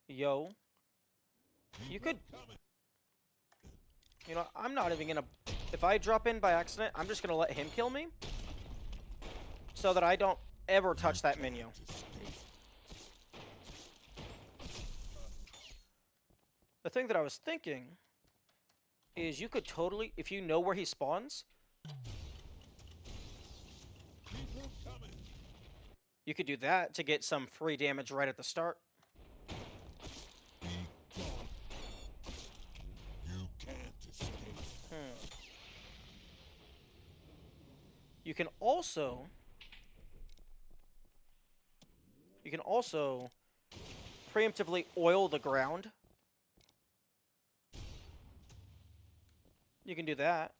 Yo. You could... You know, I'm not even gonna... If I drop in by accident, I'm just gonna let him kill me. So that I don't ever touch that menu. The thing that I was thinking is you could totally, if you know where he spawns, you could do that to get some free damage right at the start. You can't escape. You can also... You can also preemptively oil the ground. You can do that.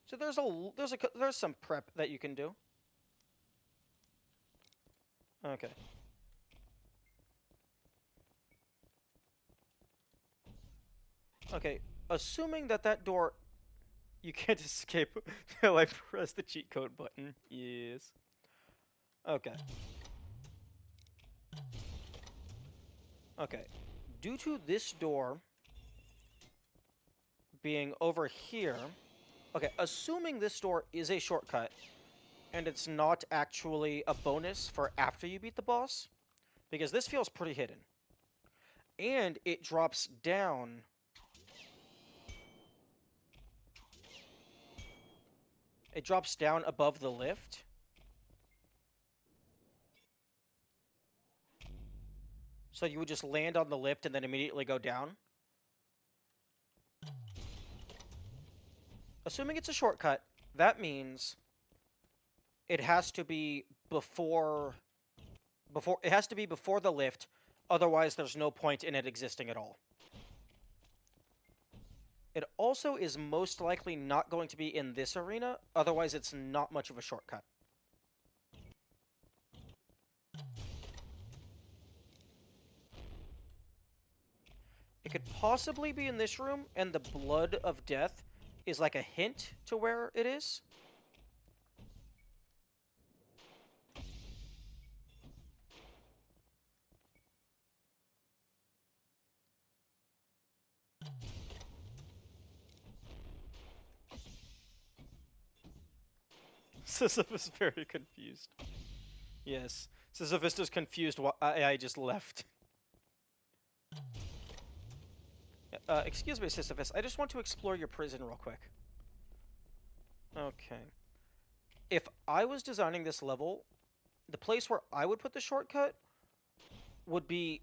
So there's some prep that you can do. Okay. Okay, assuming that that door you can't escape till I press the cheat code button. Yes. Okay. Okay. Due to this door being over here... Okay, assuming this door is a shortcut, and it's not actually a bonus for after you beat the boss, because this feels pretty hidden. And it drops down... It drops down above the lift. So you would just land on the lift and then immediately go down. Assuming it's a shortcut, that means it has to be before it has to be before the lift, Otherwise, there's no point in it existing at all. It also is most likely not going to be in this arena, otherwise it's not much of a shortcut. It could possibly be in this room, and the Blood of Death is like a hint to where it is. Sisyphus is very confused. Yes, Sisyphus is confused why I just left. Excuse me, Sisyphus, I just want to explore your prison real quick. Okay. If I was designing this level, the place where I would put the shortcut would be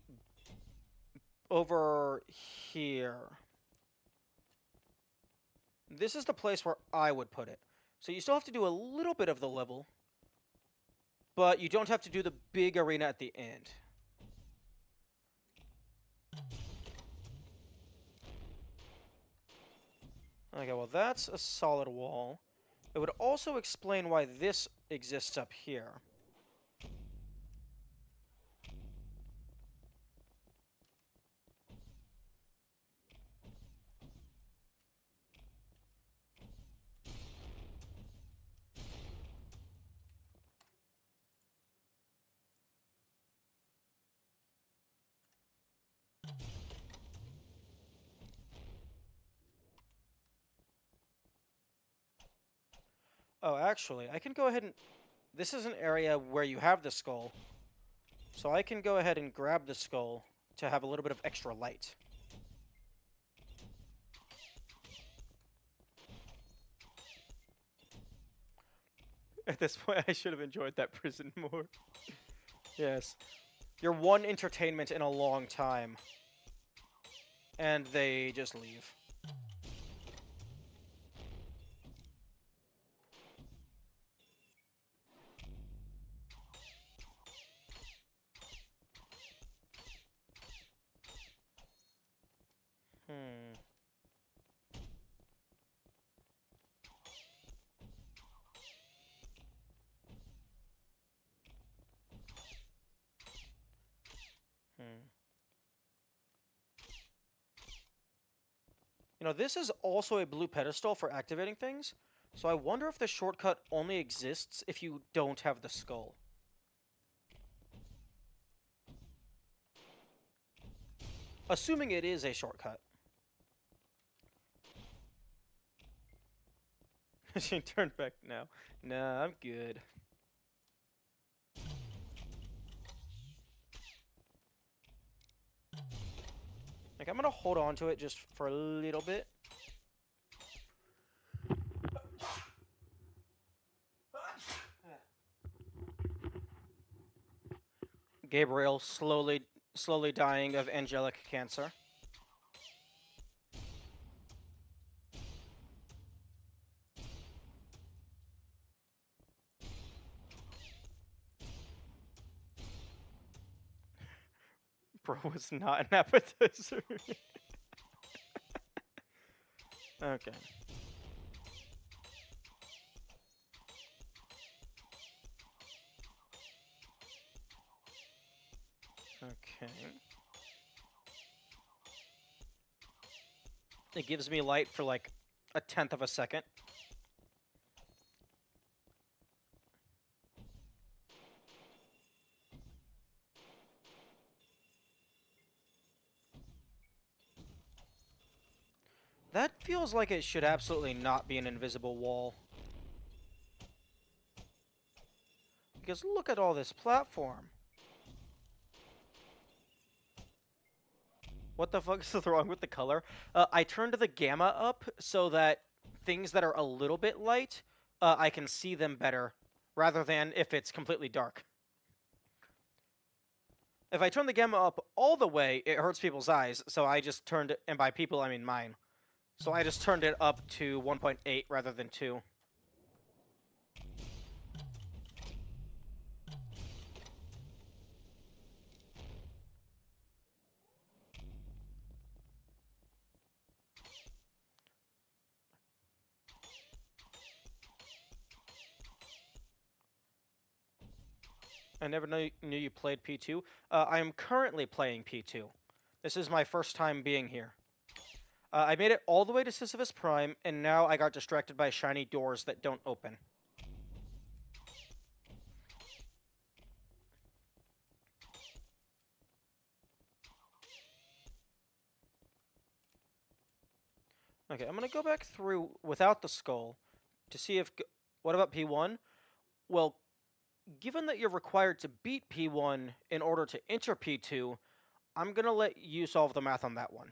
over here. This is the place where I would put it. So you still have to do a little bit of the level, but you don't have to do the big arena at the end. Okay, well that's a solid wall. It would also explain why this exists up here. Oh, actually, I can go ahead and... This is an area where you have the skull. So I can go ahead and grab the skull to have a little bit of extra light. At this point, I should have enjoyed that prison more. Yes. Your one entertainment in a long time. And they just leave. Hmm. Hmm. You know, this is also a blue pedestal for activating things, so I wonder if the shortcut only exists if you don't have the skull. Assuming it is a shortcut. She turned back now. Nah, I'm good. Like, I'm gonna hold on to it just for a little bit. Gabriel slowly dying of angelic cancer. Bro was not an appetizer. Okay. Okay. It gives me light for like a tenth of a second. That feels like it should absolutely not be an invisible wall. Because look at all this platform. What the fuck is wrong with the color? I turned the gamma up so that things that are a little bit light, I can see them better, rather than if it's completely dark. If I turn the gamma up all the way, it hurts people's eyes, so I just turned it, and by people I mean mine. So I just turned it up to 1.8 rather than 2. I never knew you played P2. I am currently playing P2. This is my first time being here. I made it all the way to Sisyphus Prime, and now I got distracted by shiny doors that don't open. Okay, I'm gonna go back through without the skull to see if... What about P1? Well, given that you're required to beat P1 in order to enter P2, I'm gonna let you solve the math on that one.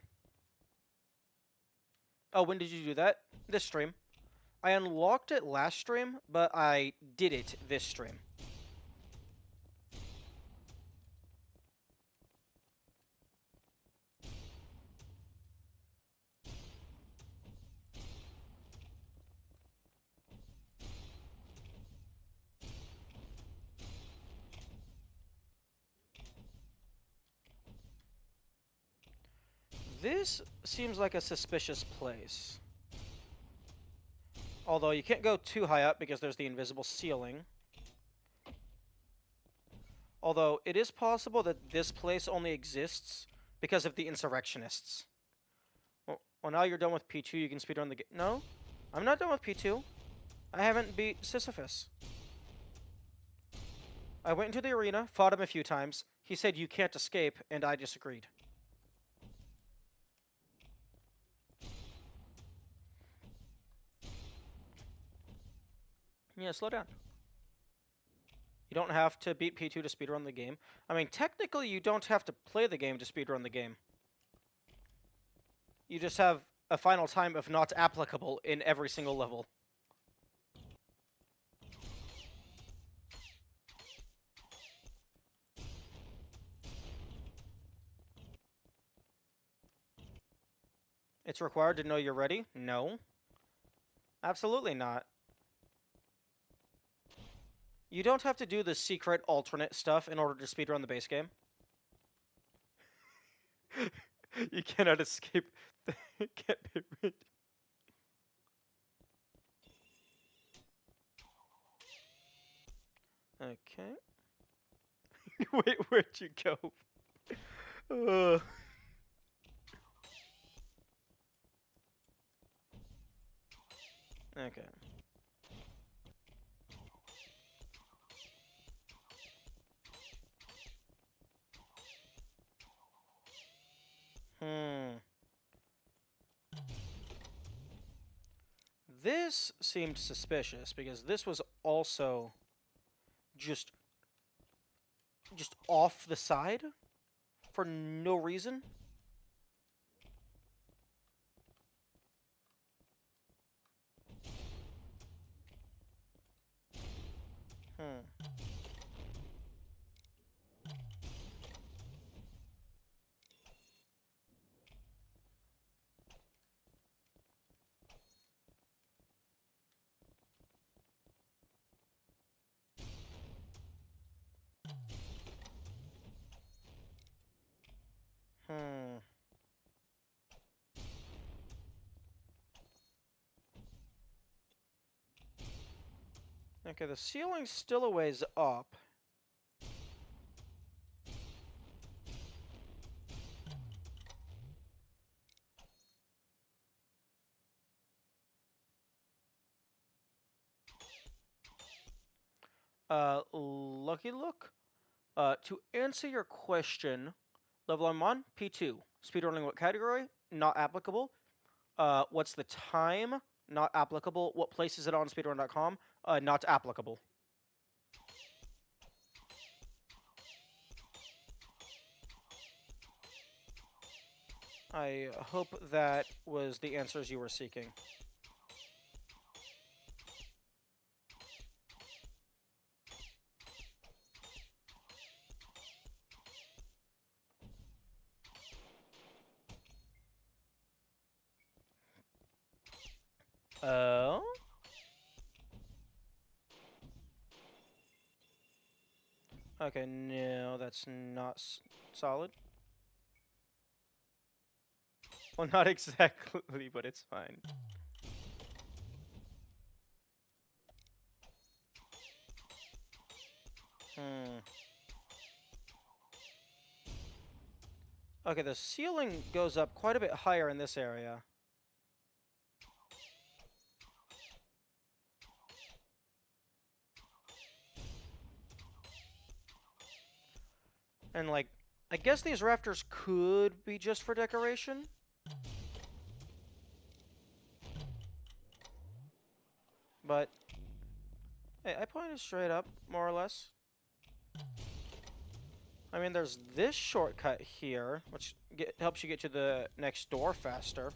Oh, when did you do that? This stream. I unlocked it last stream, but I did it this stream. This seems like a suspicious place. Although you can't go too high up because there's the invisible ceiling. Although it is possible that this place only exists because of the insurrectionists. Well, now you're done with P2, you can speedrun the game. No, I'm not done with P2. I haven't beat Sisyphus. I went into the arena, fought him a few times. He said you can't escape, and I disagreed. Yeah, slow down. You don't have to beat P2 to speedrun the game. I mean, technically you don't have to play the game to speedrun the game. You just have a final time of not applicable in every single level. It's required to know you're ready? No. Absolutely not. You don't have to do the secret alternate stuff in order to speedrun the base game. You cannot escape the can't be read. Okay. Wait, where'd you go? Okay. This seemed suspicious because this was also just off the side for no reason. Okay, the ceiling's still a ways up. Lucky Look? To answer your question, level I'm on, P2. Speedrunning what category? Not applicable. What's the time? Not applicable. What place is it on speedrun.com? Not applicable. I hope that was the answers you were seeking. Oh? Okay, no, that's not solid. Well, not exactly, but it's fine. Okay, the ceiling goes up quite a bit higher in this area. And, like, I guess these rafters could be just for decoration. But, hey, I pointed straight up, more or less. I mean, there's this shortcut here, which helps you get to the next door faster.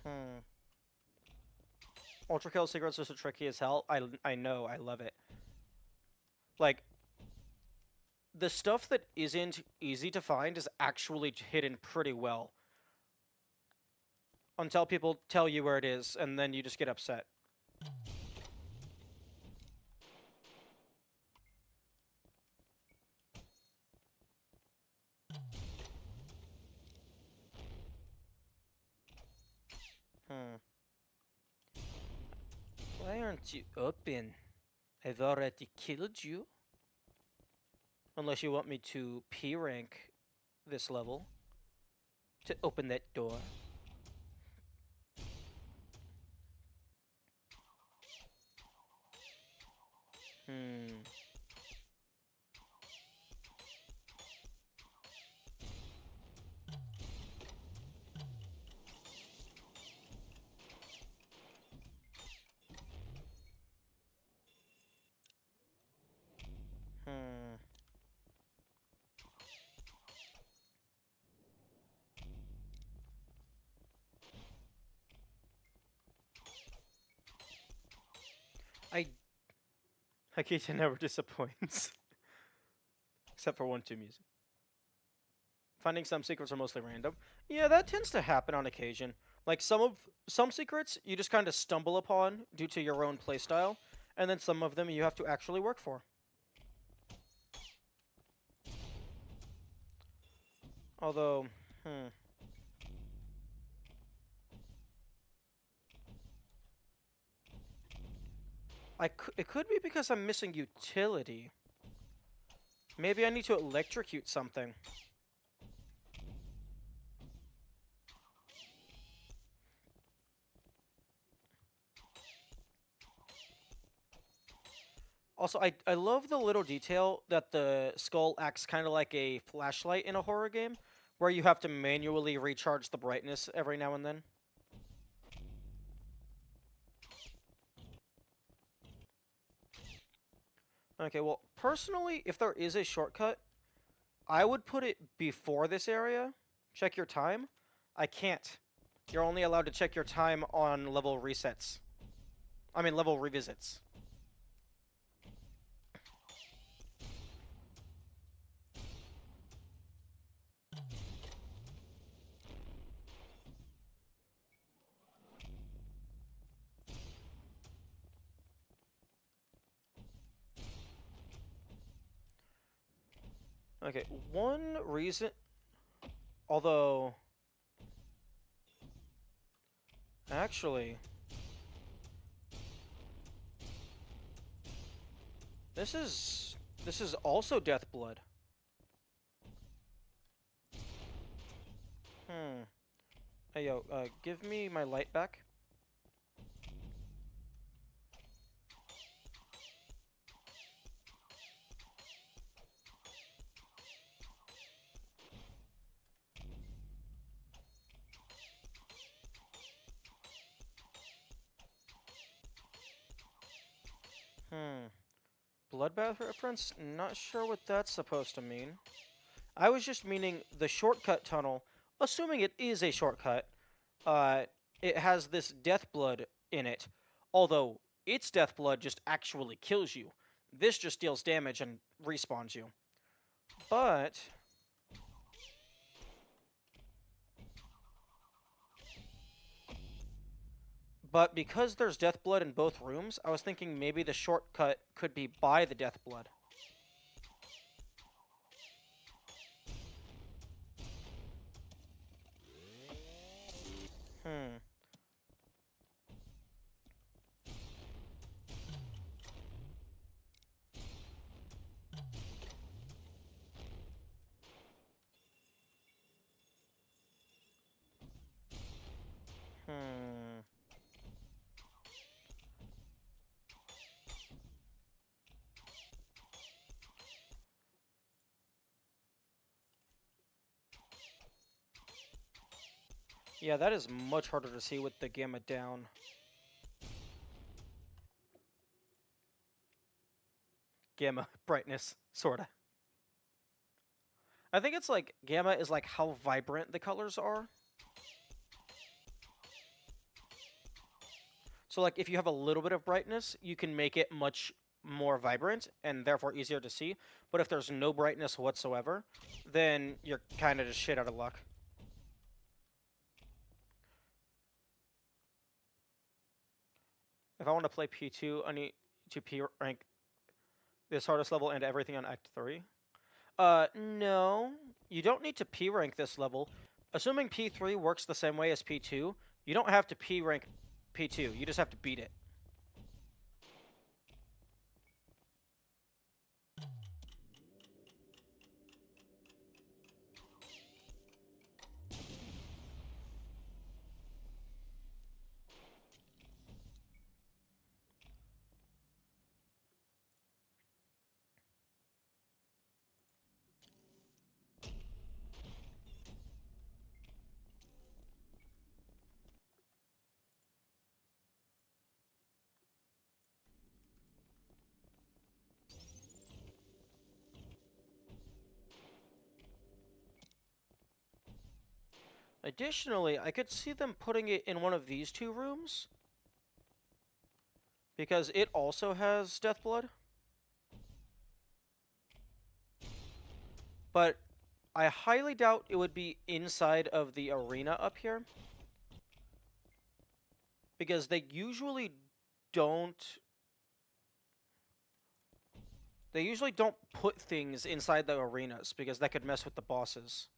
Hmm. Ultrakill secrets are so tricky as hell. I know, I love it. Like, the stuff that isn't easy to find is actually hidden pretty well. Until people tell you where it is, and then you just get upset. Hmm. Why aren't you open? I've already killed you. Unless you want me to P rank this level to open that door. Hmm. Hmm. I Akita never disappoints. Except for 1-2 music. Finding some secrets are mostly random. Yeah, that tends to happen on occasion. Like some secrets you just kind of stumble upon due to your own playstyle, and then some of them you have to actually work for. Although, it could be because I'm missing utility. Maybe I need to electrocute something. Also, I love the little detail that the skull acts kind of like a flashlight in a horror game, where you have to manually recharge the brightness every now and then. Okay, well, personally, if there is a shortcut, I would put it before this area. Check your time. I can't. You're only allowed to check your time on level resets. I mean, level revisits. Okay, one reason... Although... Actually... This is also Deathblood. Hmm. Hey, yo, give me my light back. Hmm. Bloodbath reference? Not sure what that's supposed to mean. I was just meaning the shortcut tunnel, assuming it is a shortcut, it has this death blood in it. Although, its death blood just actually kills you. This just deals damage and respawns you. But... But because there's death blood in both rooms, I was thinking maybe the shortcut could be by the death blood. Hmm. Hmm. Yeah, that is much harder to see with the gamma down. Gamma brightness, sorta. I think it's like gamma is like how vibrant the colors are. So like if you have a little bit of brightness, you can make it much more vibrant and therefore easier to see. But if there's no brightness whatsoever, then you're kind of just shit out of luck. If I want to play P2, I need to P rank this hardest level and everything on Act 3. No. You don't need to P rank this level. Assuming P3 works the same way as P2, you don't have to P rank P2. You just have to beat it. Additionally, I could see them putting it in one of these two rooms, because it also has Deathblood. But I highly doubt it would be inside of the arena up here, because they usually don't put things inside the arenas, because that could mess with the bosses.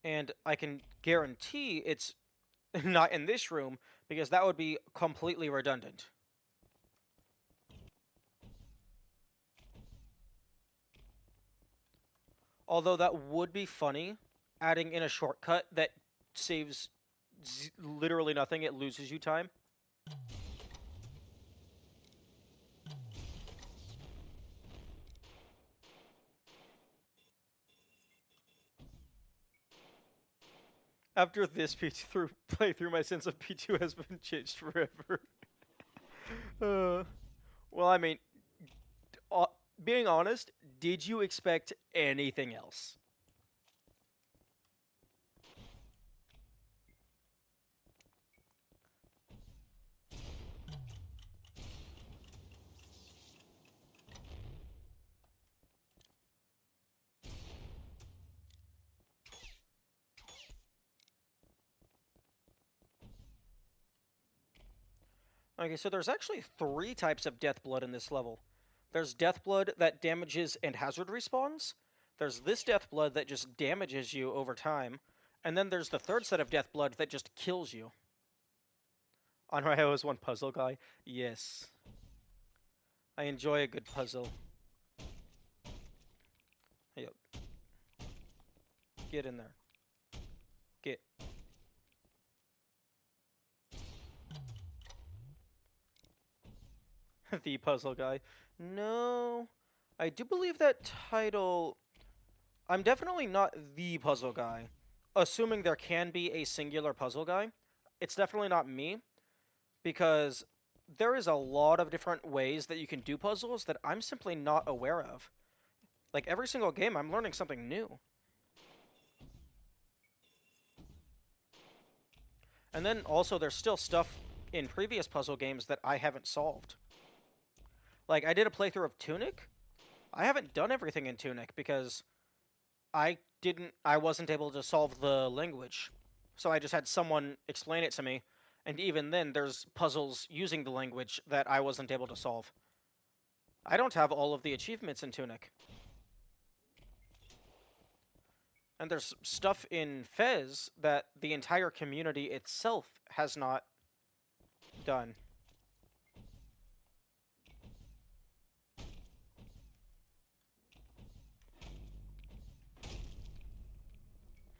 And I can guarantee it's not in this room, because that would be completely redundant. Although that would be funny, adding in a shortcut that saves literally nothing, it loses you time. After this playthrough, my sense of P2 has been changed forever. Well, I mean, uh, being honest, did you expect anything else? Okay, so there's actually 3 types of Deathblood in this level. There's Deathblood that damages and hazard respawns. There's this Deathblood that just damages you over time. And then there's the third set of Deathblood that just kills you. Onryo is one puzzle guy. Yes. I enjoy a good puzzle. Yep. Get in there. Get. The puzzle guy. No. I do believe that title... I'm definitely not the puzzle guy. Assuming there can be a singular puzzle guy, it's definitely not me, because there is a lot of different ways that you can do puzzles that I'm simply not aware of. Like, every single game, I'm learning something new. And then also, there's still stuff in previous puzzle games that I haven't solved. Like, I did a playthrough of Tunic. I haven't done everything in Tunic because I wasn't able to solve the language. So I just had someone explain it to me, and even then there's puzzles using the language that I wasn't able to solve. I don't have all of the achievements in Tunic. And there's stuff in Fez that the entire community itself has not done.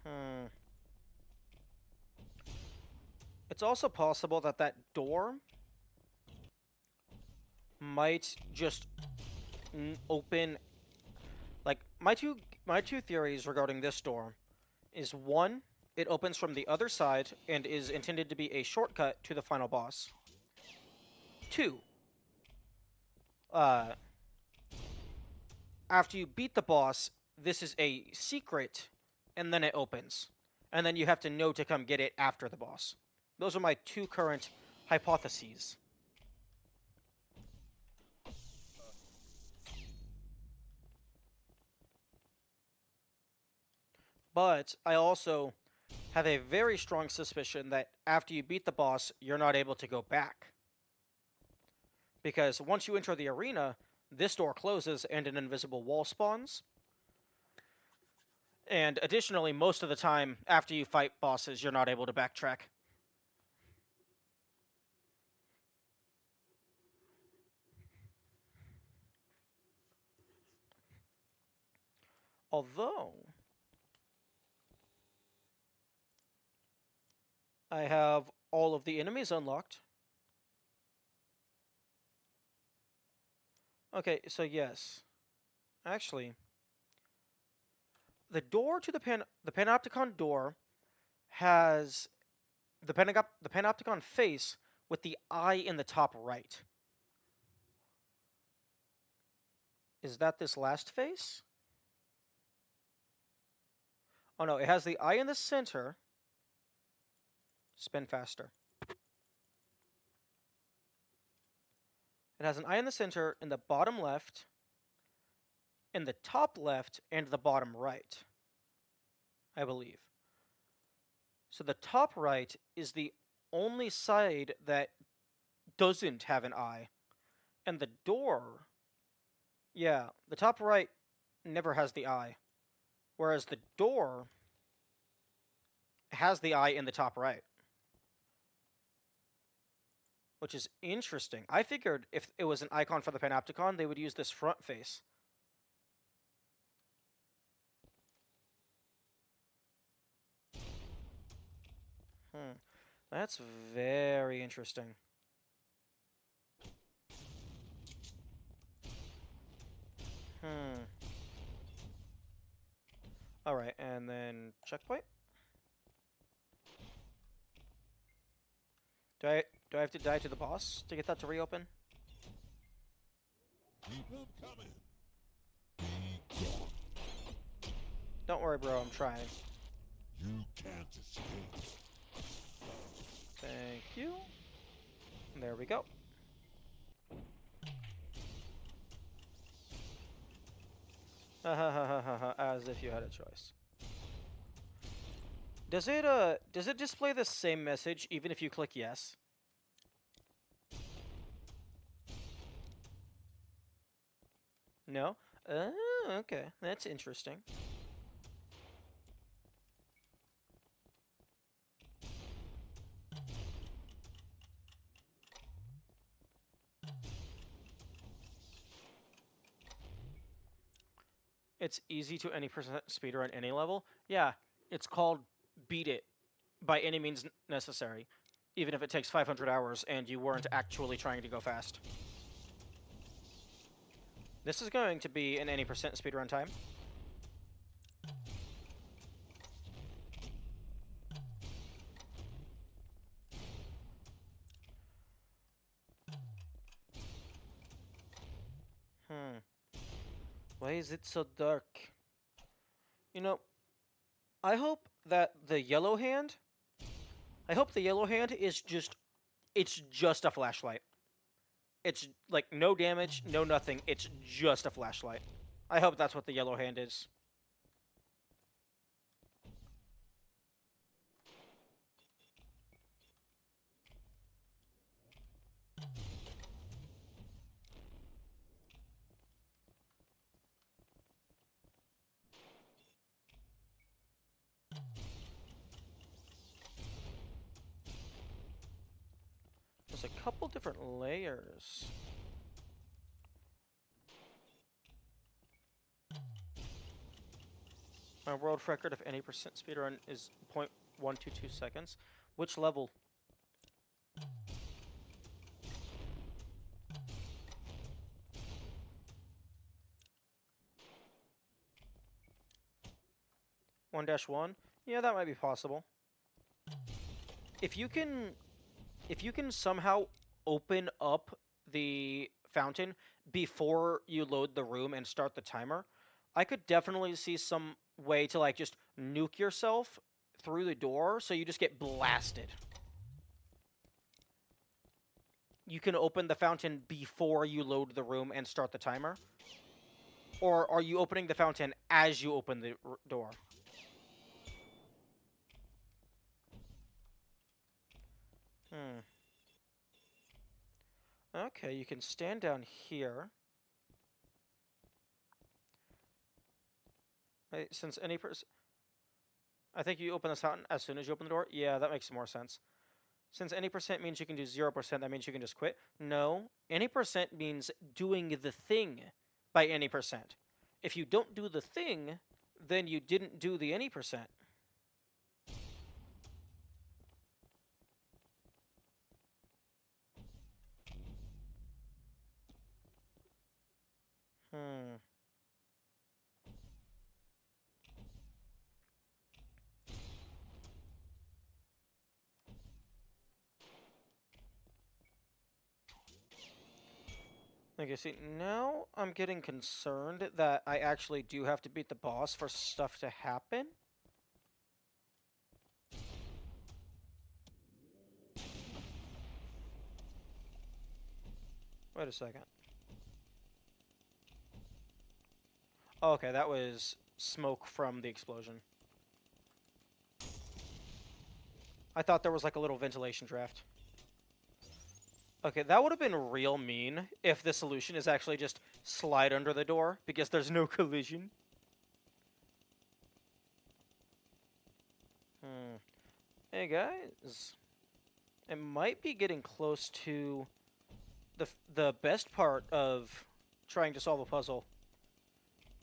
Hmm. It's also possible that that door might just open. Like my two theories regarding this door is one, it opens from the other side and is intended to be a shortcut to the final boss. Two, uh, after you beat the boss, this is a secret, and then it opens, and then you have to know to come get it after the boss. Those are my two current hypotheses. But I also have a very strong suspicion that after you beat the boss, you're not able to go back. Because once you enter the arena, this door closes and an invisible wall spawns. And additionally, most of the time, after you fight bosses, you're not able to backtrack. Although, I have all of the enemies unlocked. Okay, so yes. Actually, the door to the Panopticon door has the Panopticon face with the eye in the top right. Is that this last face? Oh no, it has the eye in the center. Spin faster. It has an eye in the center, in the bottom left, in the top left, and the bottom right, I believe. So the top right is the only side that doesn't have an eye. And the door, yeah, the top right never has the eye. Whereas the door has the eye in the top right. Which is interesting. I figured if it was an icon for the Panopticon, they would use this front face. That's very interesting. Alright, and then checkpoint? Do I have to die to the boss to get that to reopen? Keep him coming. Don't worry, bro, I'm trying. You can't escape. Thank you. There we go. As if you had a choice. Does it display the same message even if you click yes? No? Oh, okay. That's interesting. It's easy to any percent speedrun any level. Yeah, it's called beat it by any means necessary, even if it takes 500 hours and you weren't actually trying to go fast. This is going to be an any percent speedrun time. Why is it so dark? You know, I hope that the yellow hand... I hope the yellow hand is just... It's just a flashlight. It's, like, no damage, no nothing. It's just a flashlight. I hope that's what the yellow hand is. there's a couple different layers. My world record of any percent speedrun is 0.122 seconds. Which level? One dash one? Yeah, that might be possible. If you can somehow open up the fountain before you load the room and start the timer, I could definitely see some way to like just nuke yourself through the door so you just get blasted. You can open the fountain before you load the room and start the timer? Or are you opening the fountain as you open the door? Okay, you can stand down here. Right, since any person... I think you open this fountain as soon as you open the door? Yeah, that makes more sense. Since any percent means you can do 0%, that means you can just quit? No, any percent means doing the thing by any percent. If you don't do the thing, then you didn't do the any percent. Okay, see, now I'm getting concerned that I actually do have to beat the boss for stuff to happen. Wait a second. Oh, okay, that was smoke from the explosion. I thought there was like a little ventilation draft. Okay, that would have been real mean if the solution is actually just slide under the door because there's no collision. Hey guys, it might be getting close to the best part of trying to solve a puzzle.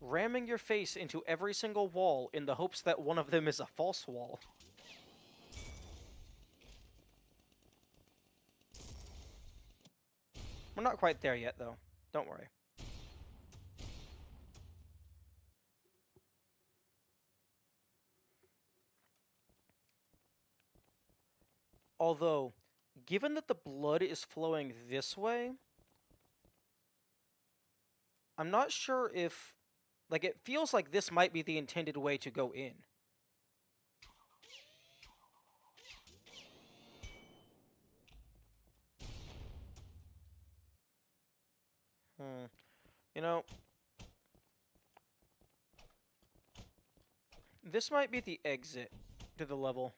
Ramming your face into every single wall in the hopes that one of them is a false wall. We're not quite there yet, though. Don't worry. Although, given that the blood is flowing this way, I'm not sure if... Like, it feels like this might be the intended way to go in. You know... This might be the exit to the level.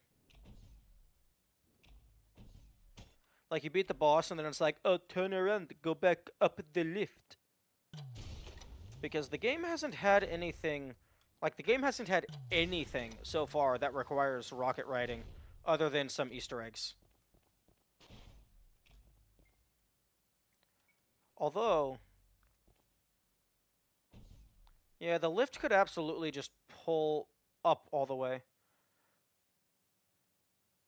Like, you beat the boss, and then it's like, oh, turn around, go back up the lift. Because the game hasn't had anything... Like, the game hasn't had anything so far that requires rocket riding, other than some Easter eggs. Although... Yeah, the lift could absolutely just pull up all the way.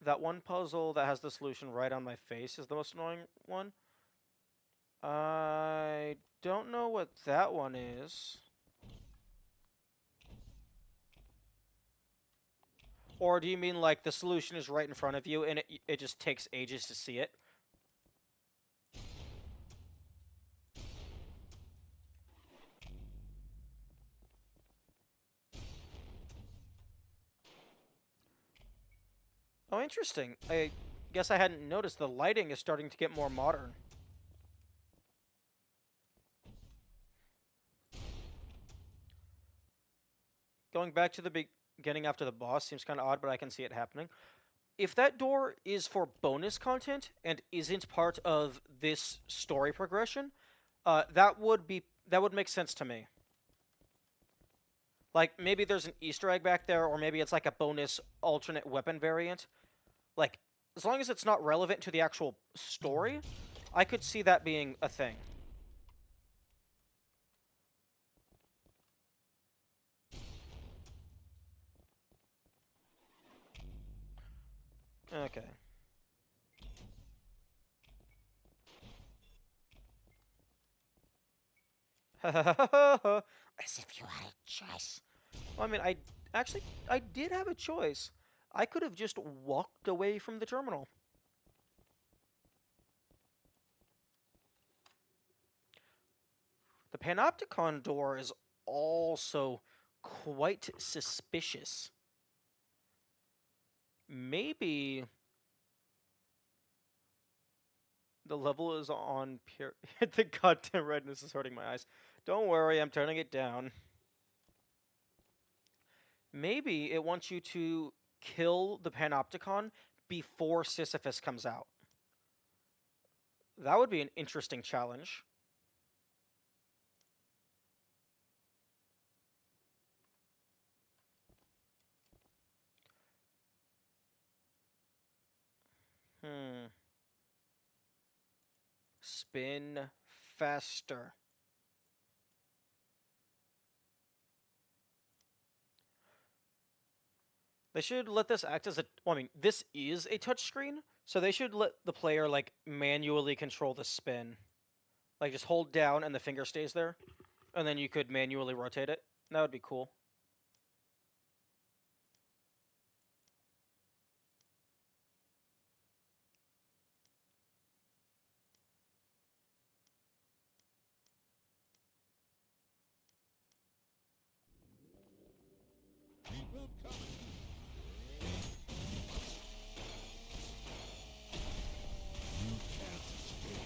That one puzzle that has the solution right on my face is the most annoying one. I don't know what that one is. Or do you mean like the solution is right in front of you and it just takes ages to see it? Oh, interesting. I guess I hadn't noticed the lighting is starting to get more modern. Going back to the beginning after the boss seems kind of odd, but I can see it happening. If that door is for bonus content and isn't part of this story progression, that would make sense to me. Like, maybe there's an Easter egg back there, or maybe it's like a bonus alternate weapon variant. Like, as long as it's not relevant to the actual story, I could see that being a thing. Okay. As if you had a choice. Well, I mean, I did have a choice. I could have just walked away from the terminal. The Panopticon door is also quite suspicious. Maybe the level is on pure. The goddamn redness is hurting my eyes. Don't worry, I'm turning it down. Maybe it wants you to kill the Panopticon before Sisyphus comes out. That would be an interesting challenge. Hmm. Spin faster. They should let this act as a. Well, I mean, this is a touchscreen, so they should let the player like manually control the spin. Like just hold down and the finger stays there, and then you could manually rotate it. That would be cool. Keep them coming. You can't escape.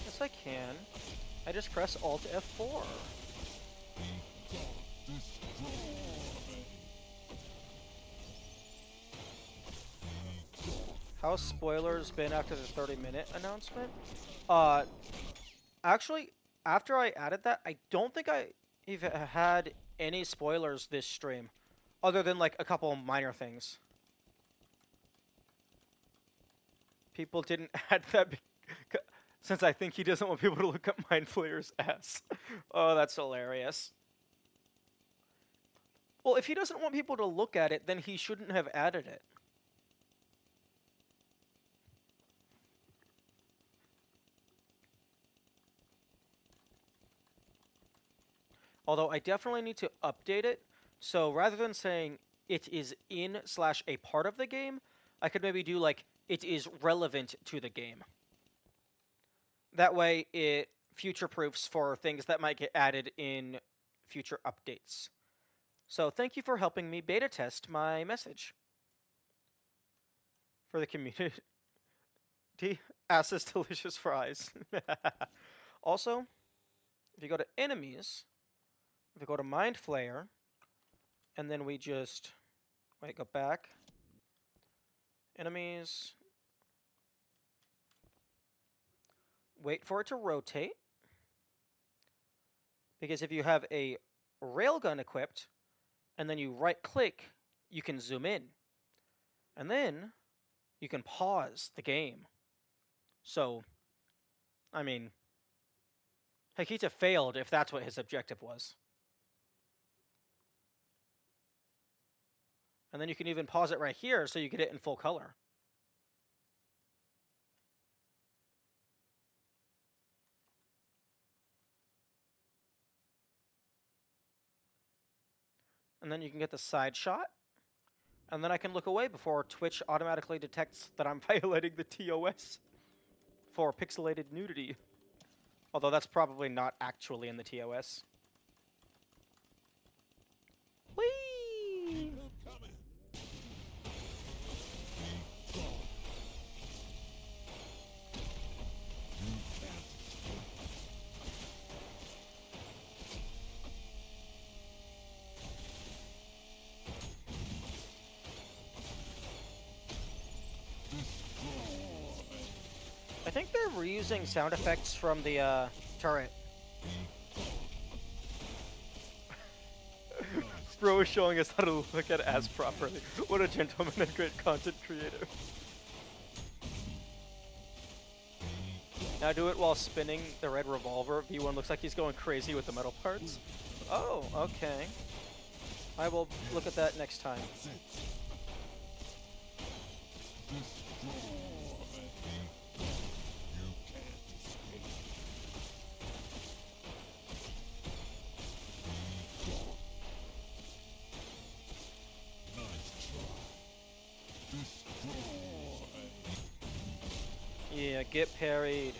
Yes, I can. I just press Alt F4. Be gone. Destroy. Be gone. How's spoilers been after the 30-minute announcement? Actually, after I added that, I don't think I even had any spoilers this stream, other than like a couple minor things. People didn't add that since I think he doesn't want people to look up Mind Flayer's ass. Oh, that's hilarious. Well, if he doesn't want people to look at it, then he shouldn't have added it. Although I definitely need to update it, so rather than saying it is in / a part of the game, I could maybe do like it is relevant to the game. That way it future-proofs for things that might get added in future updates. So thank you for helping me beta test my message. For the community, Ass's delicious fries. Also, if you go to enemies, if we go to Mind Flayer, and then we just, wait, go back. Enemies. Wait for it to rotate. Because if you have a railgun equipped, and then you right click, you can zoom in. And then you can pause the game. So, I mean, Hikita failed if that's what his objective was. And then you can even pause it right here so you get it in full color. And then you can get the side shot. And then I can look away before Twitch automatically detects that I'm violating the TOS for pixelated nudity. Although that's probably not actually in the TOS. Whee! Keep them coming. Be gone. You can't escape. Destroy. I think they're reusing sound effects from the turret. Be gone. Bro is showing us how to look at ass properly. What a gentleman and great content creator. Now do it while spinning the red revolver. V1 looks like he's going crazy with the metal parts. Oh, okay. I will look at that next time. Yeah, get parried.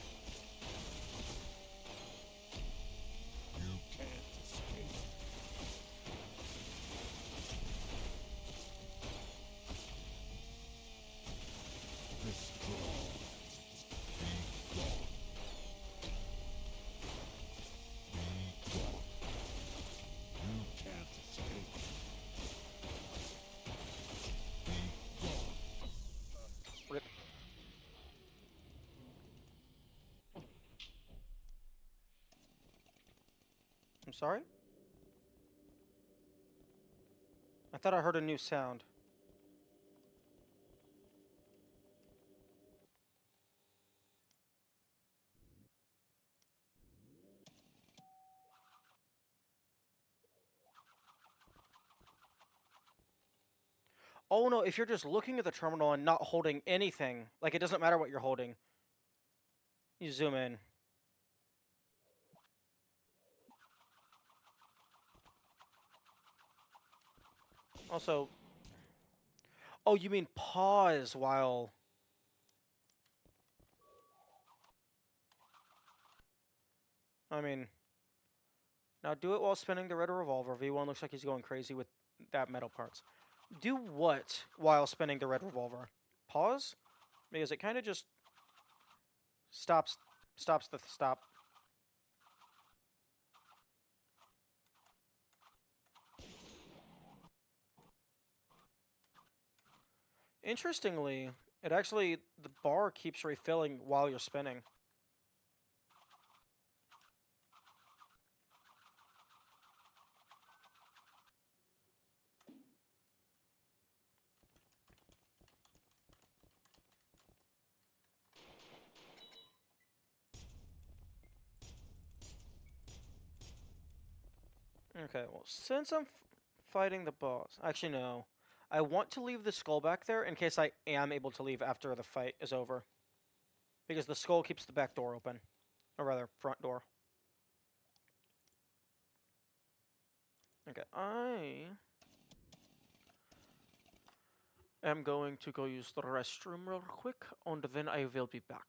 Rip. I'm sorry? I thought I heard a new sound. Oh no, if you're just looking at the terminal and not holding anything, like it doesn't matter what you're holding, you zoom in. Also, oh, you mean pause while... I mean... Now do it while spinning the red revolver. V1 looks like he's going crazy with that metal parts. Do what while spinning the red revolver? Pause? Because it kind of just stops the stop. Interestingly, it actually, the bar keeps refilling while you're spinning. Okay, well, since I'm fighting the boss, actually no. I want to leave the skull back there in case I am able to leave after the fight is over. Because the skull keeps the back door open. Or rather, front door. Okay, I am going to go use the restroom real quick, and then I will be back.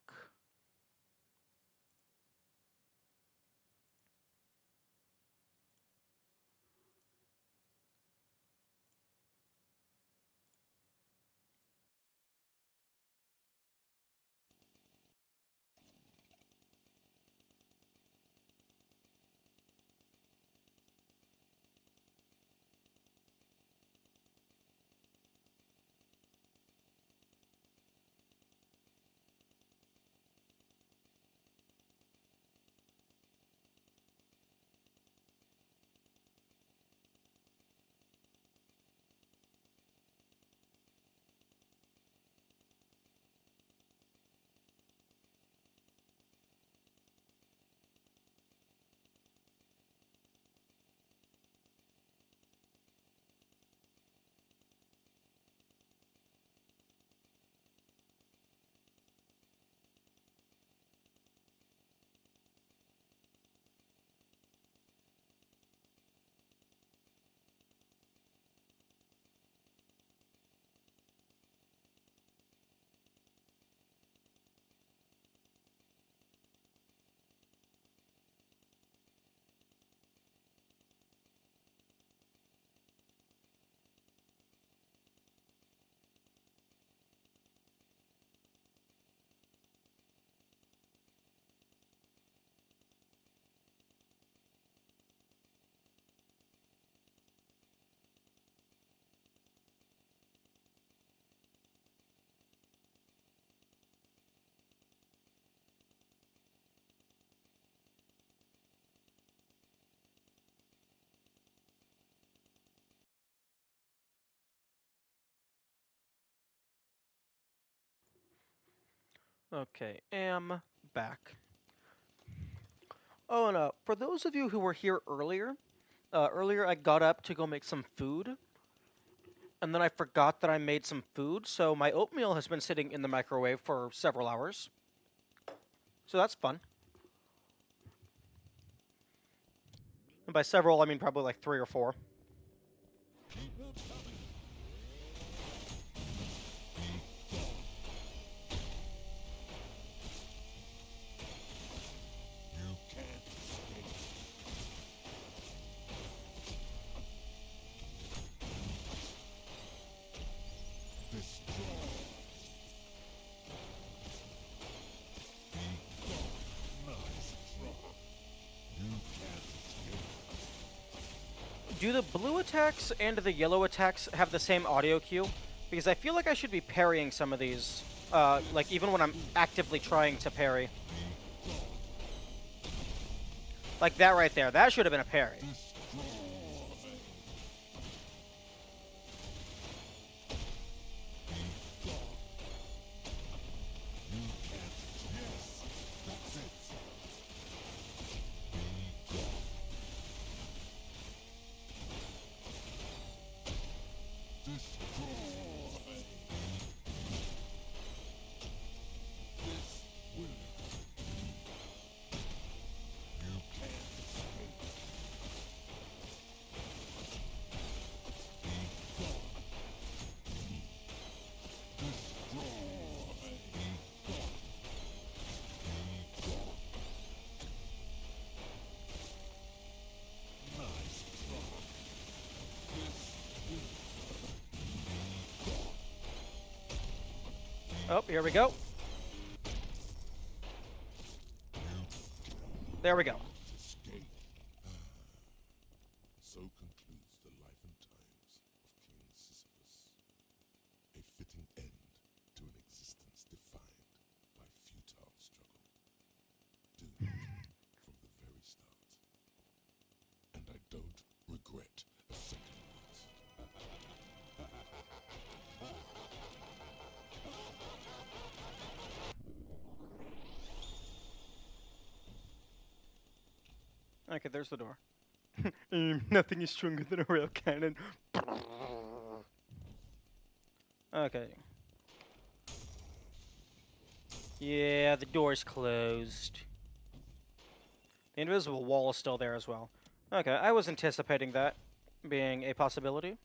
Okay, am back. Oh, and for those of you who were here earlier, earlier I got up to go make some food, and then I forgot that I made some food, so my oatmeal has been sitting in the microwave for several hours. So that's fun. And by several, I mean probably like 3 or 4. You can't escape. Destroy. Be gone. Nice try. You can't escape. Do the blue attacks and the yellow attacks have the same audio cue? Because I feel like I should be parrying some of these, like even when I'm actively trying to parry. Like that right there. That should have been a parry. Destroy. Be gone. You can't. Yes, that's it. Be gone. Destroy. This will. You can't escape. Be gone. Destroy. Be gone. Be gone. Nice try. This will. Be gone. Oh, here we go. You There we go. can't escape. So concludes the life and times of King Sisyphus. A fitting end to an existence defined by futile struggle. Doomed from the very start. And I don't regret a second of it. Okay, there's the door. Nothing is stronger than a rail cannon. Okay. Yeah, the door's closed. The invisible wall is still there as well. Okay, I was anticipating that being a possibility.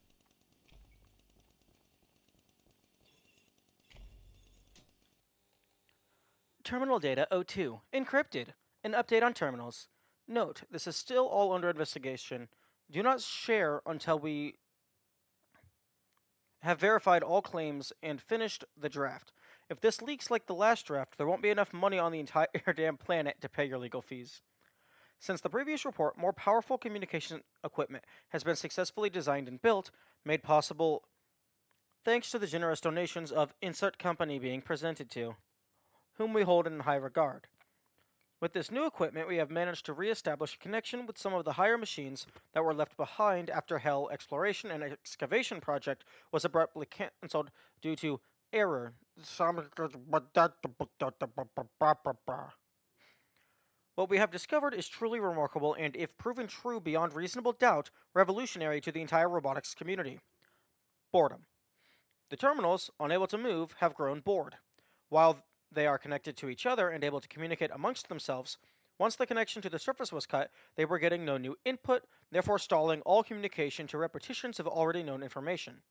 Terminal data O2. Encrypted. An update on terminals. Note, this is still all under investigation. Do not share until we have verified all claims and finished the draft. If this leaks like the last draft, there won't be enough money on the entire damn planet to pay your legal fees. Since the previous report, more powerful communication equipment has been successfully designed and built, made possible thanks to the generous donations of insert company being presented to, whom we hold in high regard. With this new equipment, we have managed to re-establish a connection with some of the higher machines that were left behind after Hell exploration and excavation project was abruptly cancelled due to error. What we have discovered is truly remarkable and, if proven true beyond reasonable doubt, revolutionary to the entire robotics community. Boredom. The terminals, unable to move, have grown bored. While they are connected to each other and able to communicate amongst themselves, once the connection to the surface was cut, they were getting no new input, therefore stalling all communication to repetitions of already known information.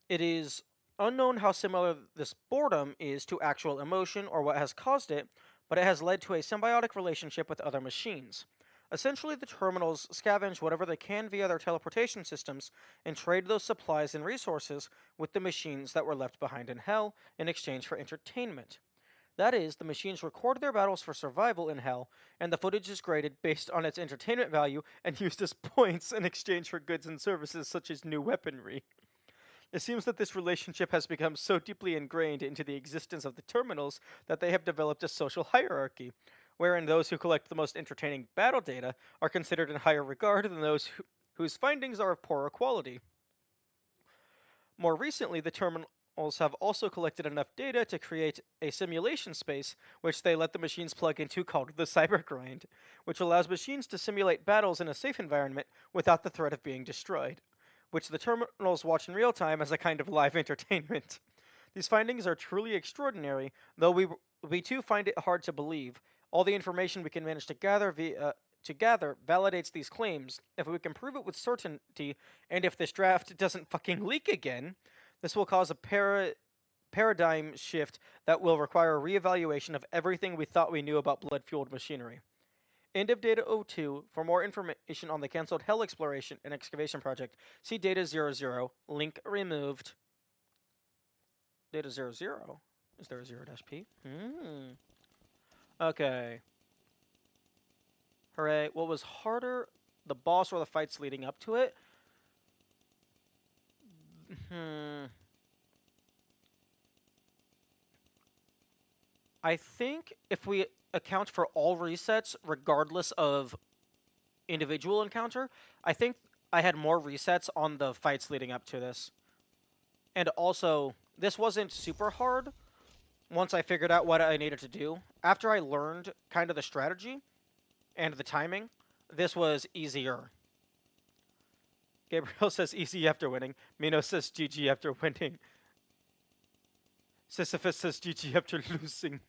It is unknown how similar this boredom is to actual emotion or what has caused it, but it has led to a symbiotic relationship with other machines. Essentially, the terminals scavenge whatever they can via their teleportation systems and trade those supplies and resources with the machines that were left behind in Hell in exchange for entertainment. That is, the machines record their battles for survival in Hell, and the footage is graded based on its entertainment value and used as points in exchange for goods and services such as new weaponry. It seems that this relationship has become so deeply ingrained into the existence of the terminals that they have developed a social hierarchy, wherein those who collect the most entertaining battle data are considered in higher regard than those whose findings are of poorer quality. More recently, the have also collected enough data to create a simulation space, which they let the machines plug into called the Cybergrind, which allows machines to simulate battles in a safe environment without the threat of being destroyed, which the terminals watch in real time as a kind of live entertainment. These findings are truly extraordinary, though we too find it hard to believe. All the information we can manage to gather validates these claims. If we can prove it with certainty, and if this draft doesn't fucking leak again, this will cause a paradigm shift that will require a reevaluation of everything we thought we knew about blood-fueled machinery. End of Data 02. For more information on the cancelled Hell Exploration and Excavation Project, see Data 00. Link removed. Data 00. Is there a 0-P? Okay. Hooray. What was harder, the boss or the fights leading up to it? I think if we account for all resets, regardless of individual encounter, I think I had more resets on the fights leading up to this. And also, this wasn't super hard once I figured out what I needed to do. After I learned kind of the strategy and the timing, this was easier. Gabriel says easy after winning. Mino says GG after winning. Sisyphus says GG after losing.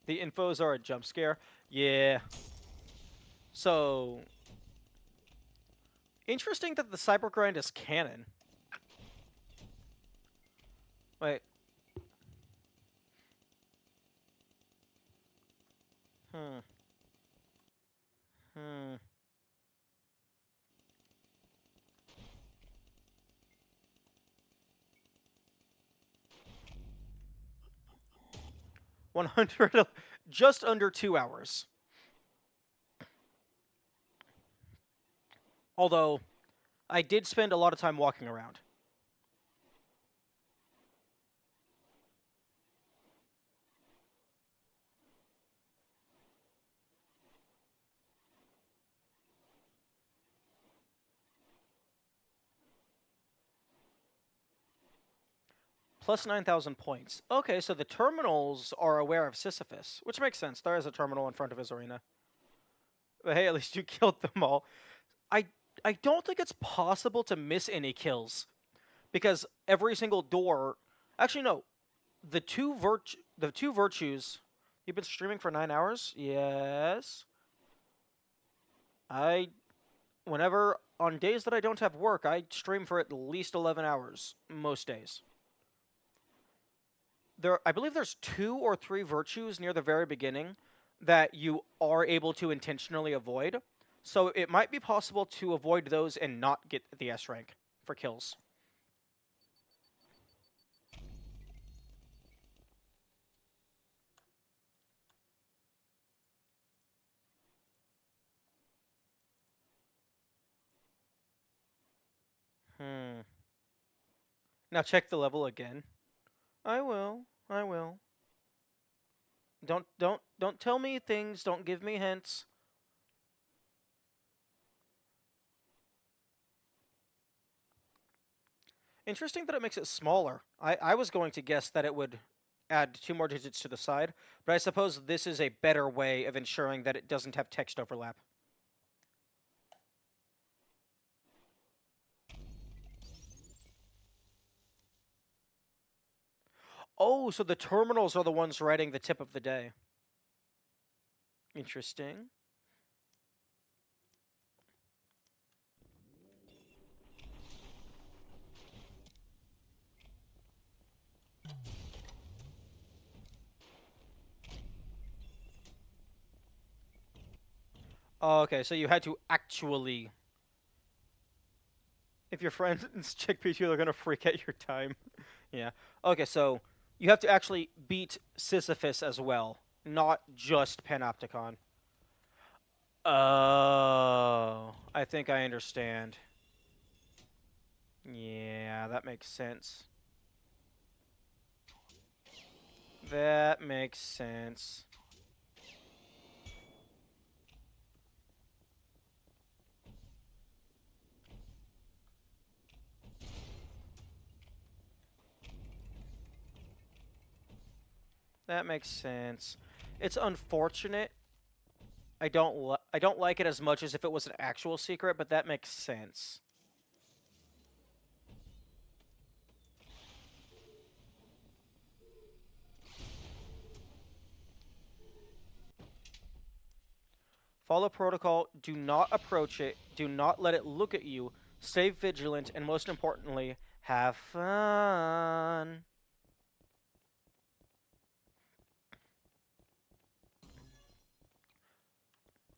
The infos are a jump scare. Yeah. So, interesting that the Cybergrind is canon. Wait. 100, just under 2 hours. Although, I did spend a lot of time walking around. Plus 9,000 points. Okay, so the terminals are aware of Sisyphus, which makes sense. There is a terminal in front of his arena. But hey, at least you killed them all. I I don't think it's possible to miss any kills, because every single door. Actually, no. The two virtues. You've been streaming for 9 hours. Yes. I whenever on days that I don't have work, I stream for at least 11 hours most days. I believe there's 2 or 3 virtues near the very beginning that you are able to intentionally avoid. So it might be possible to avoid those and not get the S rank for kills. Now check the level again. I will. I will. Don't tell me things, don't give me hints. Interesting that it makes it smaller. I was going to guess that it would add 2 more digits to the side, but I suppose this is a better way of ensuring that it doesn't have text overlap. Oh, so the terminals are the ones writing the tip of the day. Interesting. Oh, okay, so you had to actually. If your friends check PT, they're gonna freak at your time. Yeah. Okay, so you have to actually beat Sisyphus as well, not just Panopticon. Oh, I think I understand. Yeah, that makes sense. That makes sense. That makes sense. It's unfortunate. I don't like it as much as if it was an actual secret, but that makes sense. Follow protocol. Do not approach it. Do not let it look at you. Stay vigilant, and most importantly, have fun.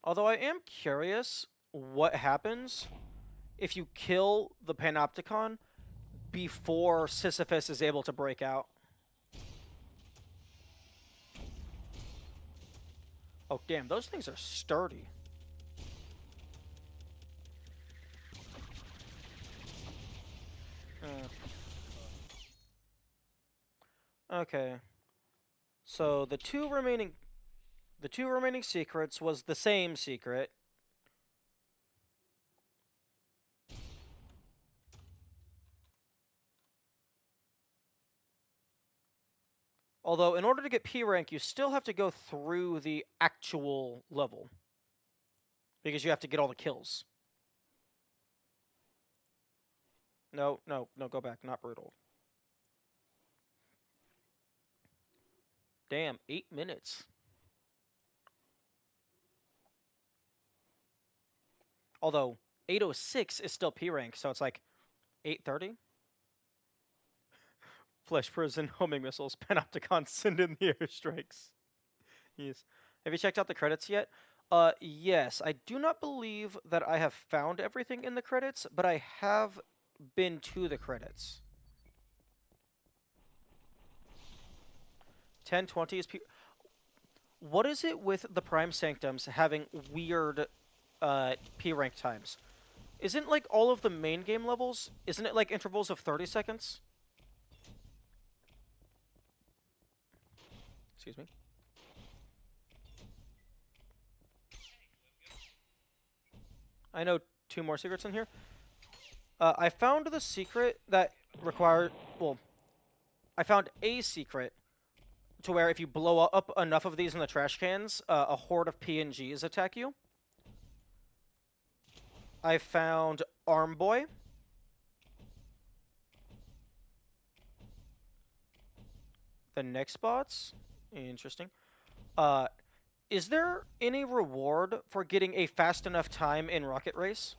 Although I am curious what happens if you kill the Panopticon before Sisyphus is able to break out. Oh, damn, those things are sturdy. Okay. So the two remaining secrets was the same secret. Although, in order to get P rank, you still have to go through the actual level. Because you have to get all the kills. No, no, no, go back. Not brutal. Damn, 8 minutes. Although, 806 is still P rank, so it's like 830? Flesh prison, homing missiles, Panopticon, send in the airstrikes. Yes. Have you checked out the credits yet? Yes. I do not believe that I have found everything in the credits, but I have been to the credits. 1020 is What is it with the Prime Sanctums having weird P rank times? Isn't like all of the main game levels, isn't it like intervals of 30 seconds? Excuse me. I know 2 more secrets in here. I found the secret that required, well, I found a secret to where if you blow up enough of these in the trash cans, a horde of PNGs attack you. I found Arm Boy. The next spots. Interesting. Is there any reward for getting a fast enough time in Rocket Race?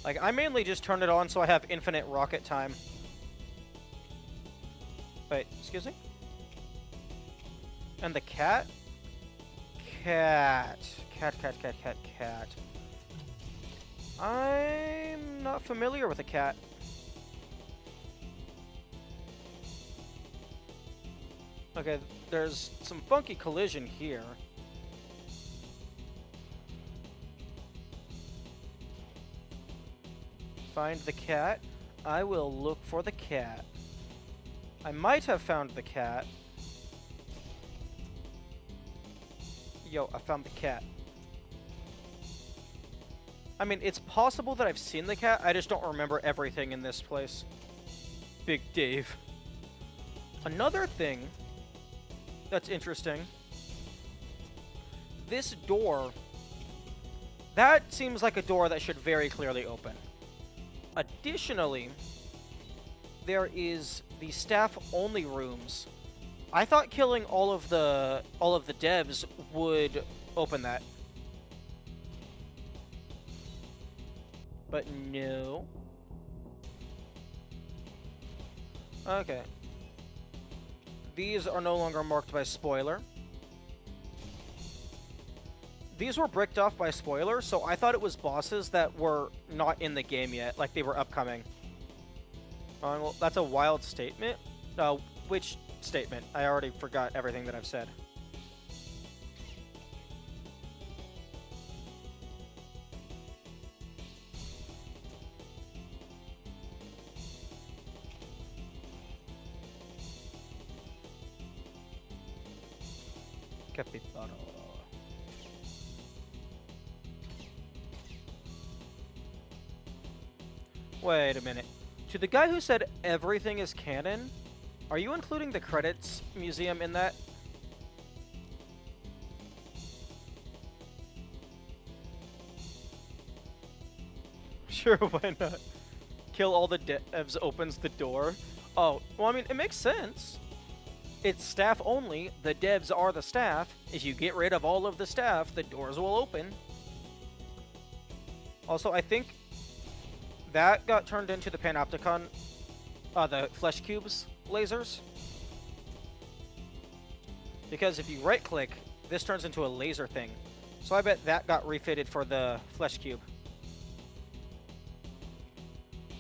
Like, I mainly just turn it on so I have infinite rocket time. Wait, excuse me? And the cat? Cat. Cat. I'm not familiar with a cat. Okay, there's some funky collision here. Find the cat. I will look for the cat. I might have found the cat. Yo, I found the cat. I mean, it's possible that I've seen the cat, I just don't remember everything in this place. Big Dave. Another thing that's interesting. This door, that seems like a door that should very clearly open. Additionally, there is the staff-only rooms. I thought killing all of the devs would open that. But no. Okay. These are no longer marked by spoiler. These were bricked off by spoiler, so I thought it was bosses that were not in the game yet, like they were upcoming. Well, that's a wild statement. Which statement? I already forgot everything that I've said. Capybara. Wait a minute. To the guy who said everything is canon, are you including the credits museum in that? Sure, why not? Kill all the devs opens the door. Oh, well, I mean, it makes sense. It's staff only. The devs are the staff. If you get rid of all of the staff, the doors will open. Also, I think that got turned into the Panopticon, the Flesh Cubes lasers. Because if you right-click, this turns into a laser thing. So I bet that got refitted for the Flesh Cube.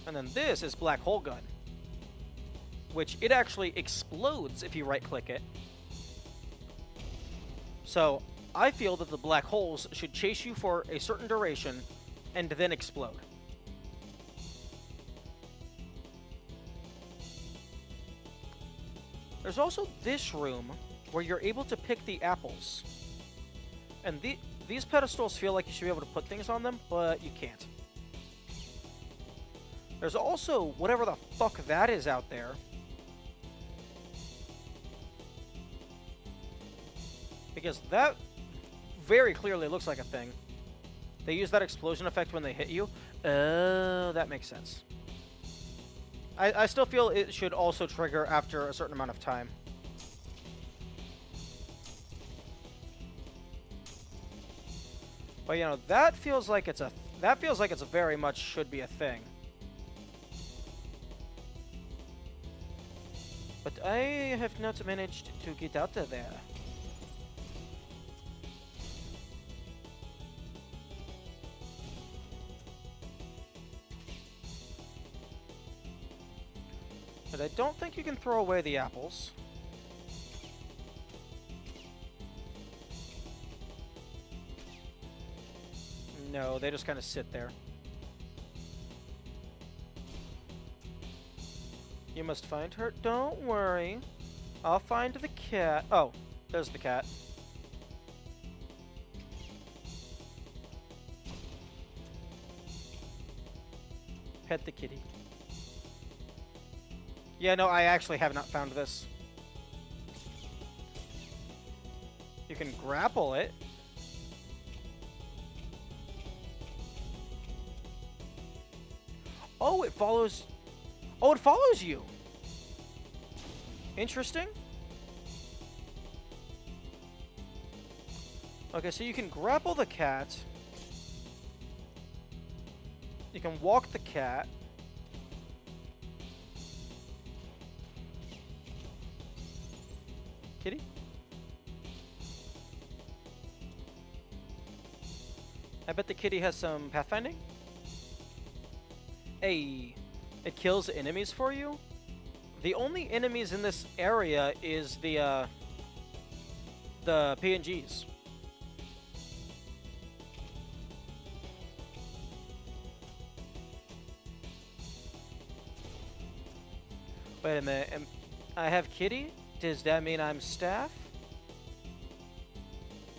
And then this is Black Hole Gun, which it actually explodes if you right-click it. So I feel that the black holes should chase you for a certain duration and then explode. There's also this room where you're able to pick the apples. And these pedestals feel like you should be able to put things on them, but you can't. There's also whatever the fuck that is out there. Because that very clearly looks like a thing. They use that explosion effect when they hit you. Oh, that makes sense. I still feel it should also trigger after a certain amount of time. But you know, that feels like it's a very much should be a thing. But I have not managed to get out of there. But I don't think you can throw away the apples. No, they just kind of sit there. You must find her. Don't worry. I'll find the cat. Oh, there's the cat. Pet the kitty. Yeah, no, I actually have not found this. You can grapple it. Oh, it follows... Oh, it follows you! Interesting. Okay, so you can grapple the cat. You can walk the cat. Kitty? I bet the kitty has some pathfinding. Hey, it kills enemies for you? The only enemies in this area is the PNGs. Wait a minute, I have kitty? Does that mean I'm staff?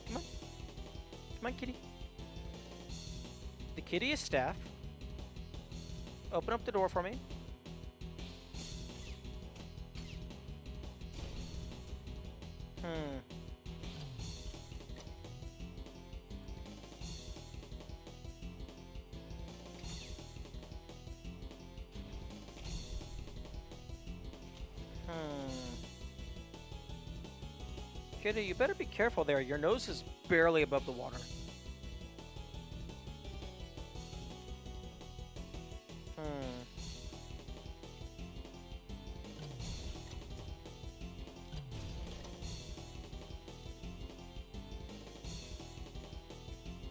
Come on. Come on, kitty. The kitty is staff. Open up the door for me. Kitty, you better be careful there. Your nose is barely above the water.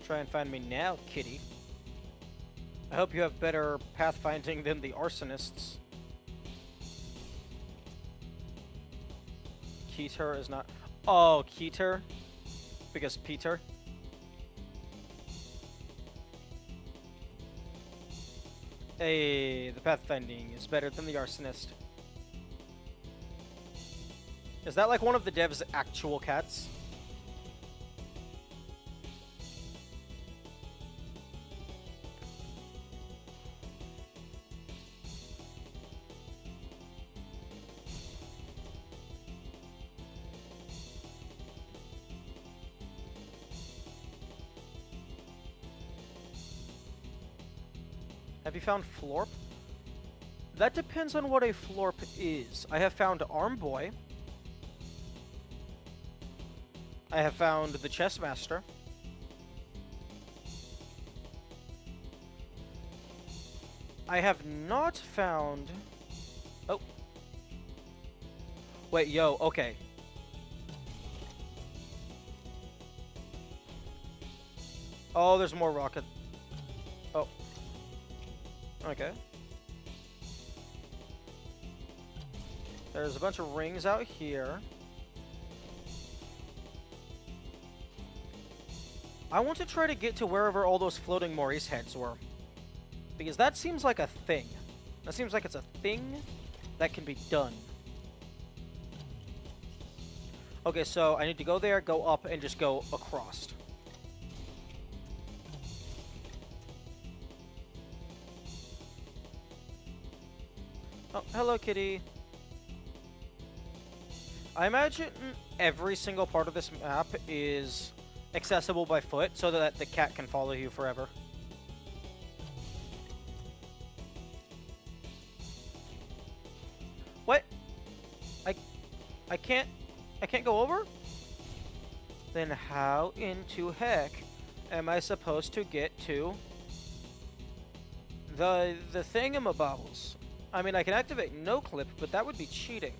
Try and find me now, kitty. I hope you have better pathfinding than the arsonists. Keter is not... Oh, Keter? Because Peter? Hey, the pathfinding is better than the arsonist. Is that like one of the devs' actual cats? Have you found Florp? That depends on what a Florp is. I have found Arm Boy. I have found the Chess Master. I have not found... Oh. Wait, yo, okay. Oh, there's more rocket. Oh. Okay. There's a bunch of rings out here. I want to try to get to wherever all those floating Maurice heads were. Because that seems like a thing. That seems like it's a thing that can be done. Okay, so I need to go there, go up, and just go across. Oh, hello, kitty. I imagine every single part of this map is accessible by foot so that the cat can follow you forever. What? I can't go over? Then how into heck am I supposed to get to the thingamabobbles? I mean, I can activate no clip, but that would be cheating.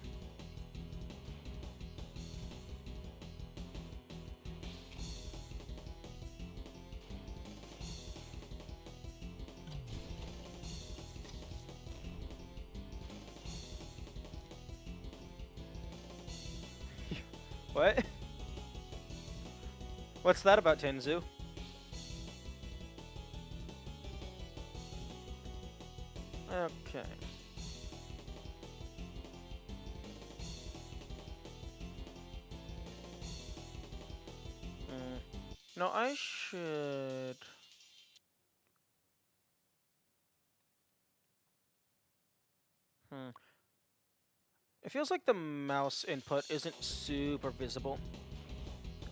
What? What's that about, Tenzu? Okay. No, I should... It feels like the mouse input isn't super visible.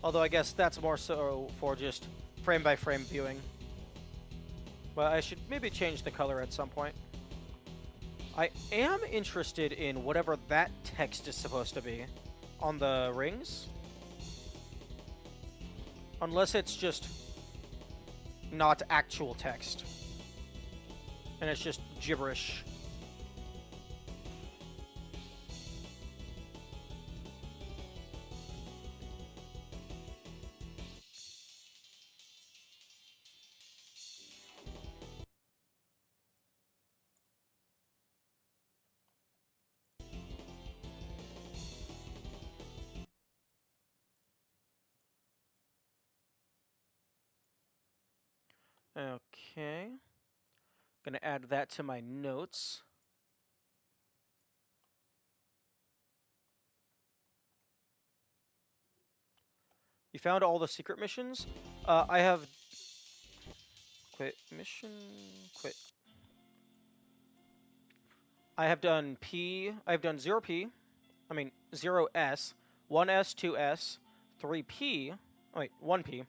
Although I guess that's more so for just frame-by-frame viewing. But I should maybe change the color at some point. I am interested in whatever that text is supposed to be on the rings. Unless it's just not actual text. And it's just gibberish. Okay. Gonna add that to my notes. You found all the secret missions? I have... Quit mission... Quit. I have done P... I've done 0P. I mean, 0S. 1S, 2S. 3P. Oh, wait, 1P.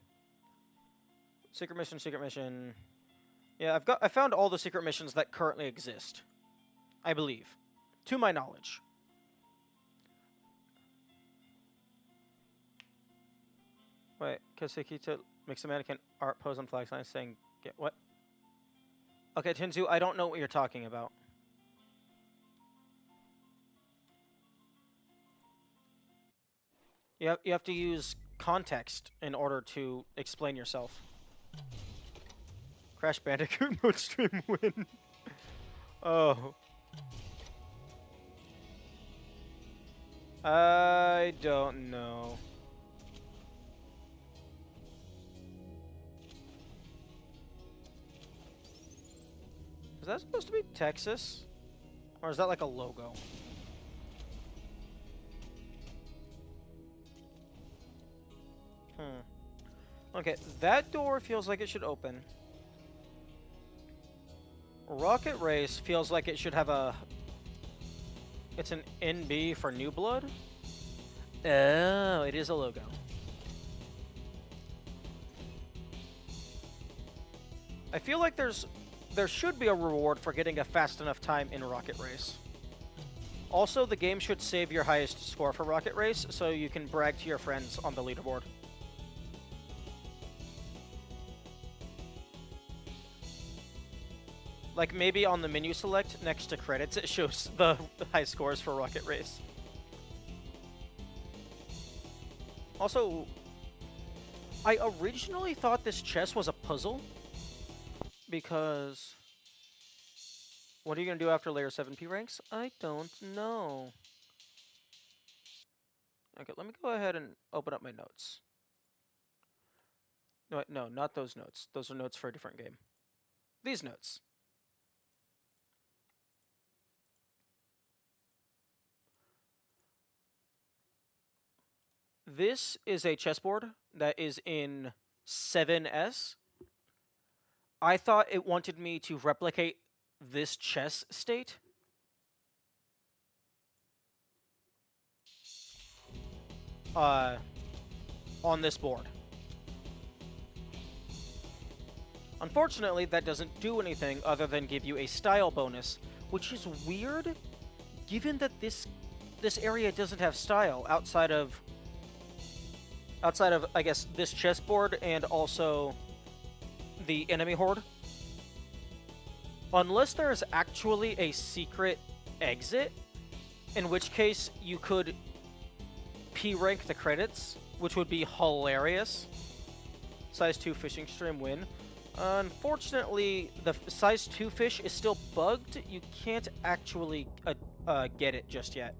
Secret mission, secret mission. Yeah, I found all the secret missions that currently exist. I believe. To my knowledge. Wait, Kasekita makes a mannequin art pose on flag sign saying, get what? Okay, Tinzu, I don't know what you're talking about. You have to use context in order to explain yourself. Crash Bandicoot mode stream win. Oh. I don't know. Is that supposed to be Texas? Or is that like a logo? Okay, that door feels like it should open. Rocket Race feels like it should have a... It's an NB for New Blood? Oh, it is a logo. I feel like there's there should be a reward for getting a fast enough time in Rocket Race. Also, the game should save your highest score for Rocket Race so you can brag to your friends on the leaderboard. Like maybe on the menu select next to credits, it shows the high scores for Rocket Race. Also, I originally thought this chest was a puzzle because what are you going to do after layer 7P ranks? I don't know. Okay, let me go ahead and open up my notes. No, not those notes. Those are notes for a different game. These notes. This is a chessboard that is in 7S. I thought it wanted me to replicate this chess state. On this board. Unfortunately, that doesn't do anything other than give you a style bonus, which is weird, given that this area doesn't have style outside of I guess this chessboard and also the enemy horde. Unless there is actually a secret exit, in which case you could P rank the credits, which would be hilarious. Size 2 fishing stream win. Unfortunately, the size 2 fish is still bugged. You can't actually get it just yet.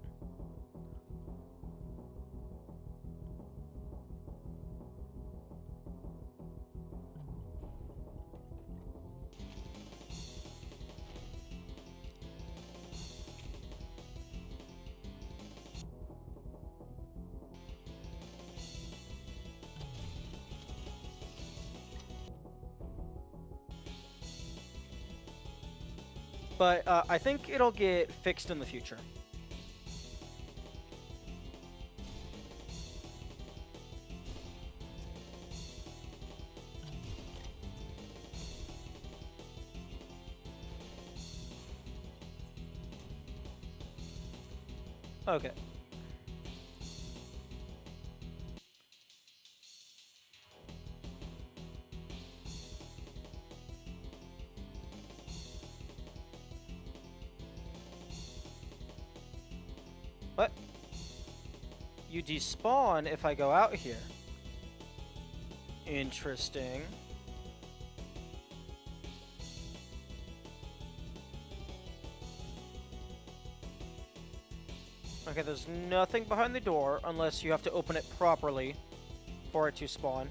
But I think it'll get fixed in the future. Okay. What? You despawn if I go out here. Interesting. Okay, there's nothing behind the door unless you have to open it properly for it to spawn.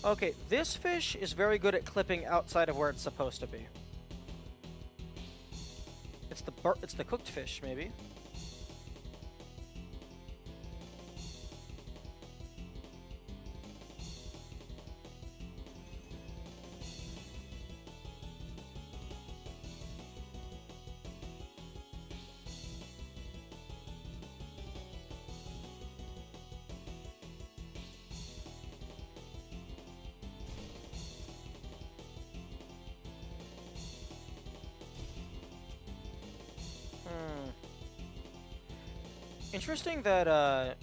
Okay, this fish is very good at clipping outside of where it's supposed to be. It's the cooked fish, maybe. Interesting that,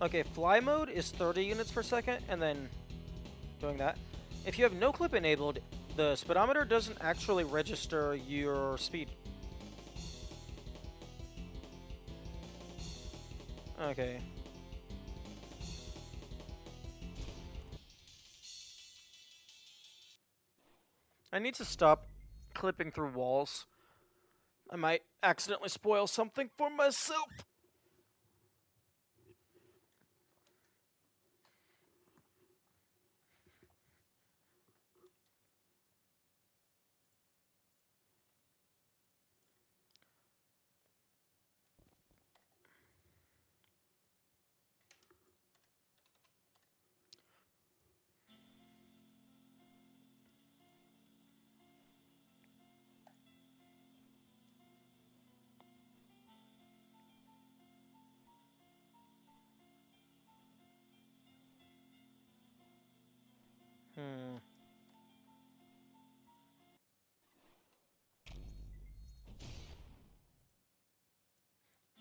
okay, fly mode is 30 units per second, and then doing that. If you have no clip enabled, the speedometer doesn't actually register your speed. Okay. I need to stop clipping through walls. I might accidentally spoil something for myself.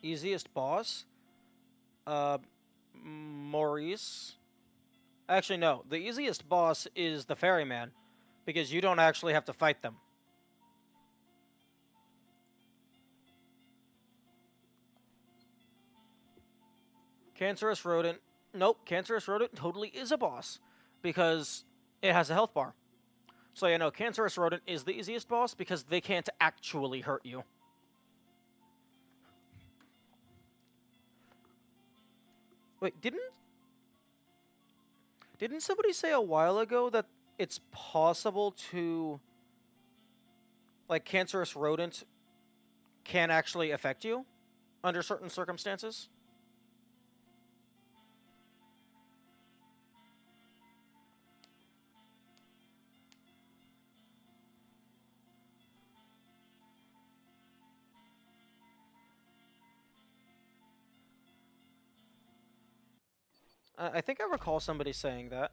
Easiest boss? Uh, Maurice. Actually, no. The easiest boss is the ferryman, because you don't actually have to fight them. Cancerous rodent. Nope, cancerous rodent totally is a boss, because it has a health bar. So yeah, no, cancerous rodent is the easiest boss because they can't actually hurt you. Wait, didn't somebody say a while ago that it's possible to, like, cancerous rodent can actually affect you under certain circumstances? I think I recall somebody saying that.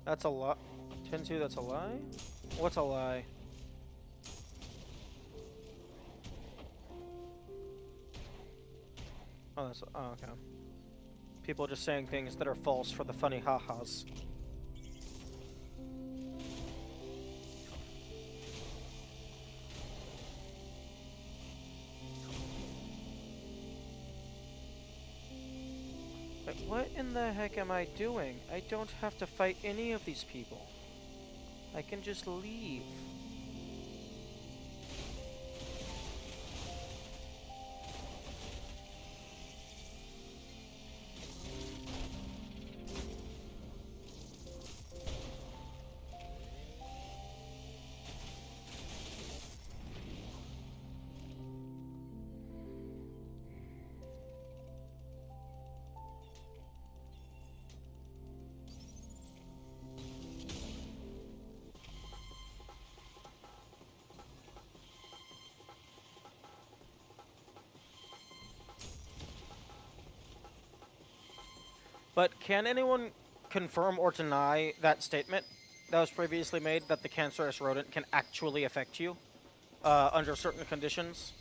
That's a lot. 10-2, that's a lie? What's a lie? Oh, that's. Oh, okay. People just saying things that are false for the funny ha-has. Wait, what in the heck am I doing? I don't have to fight any of these people. I can just leave. But can anyone confirm or deny that statement that was previously made that the cancerous rodent can actually affect you under certain conditions?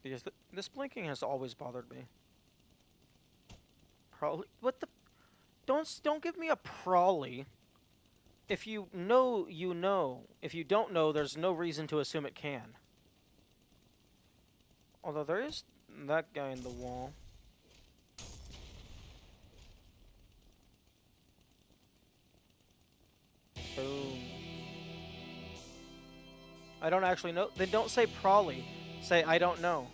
Because this blinking has always bothered me. Probably. What the? Don't give me a probably. If you know, you know. If you don't know, there's no reason to assume it can. Although there is that guy in the wall. Boom. I don't actually know. Then don't say probably. Say I don't know.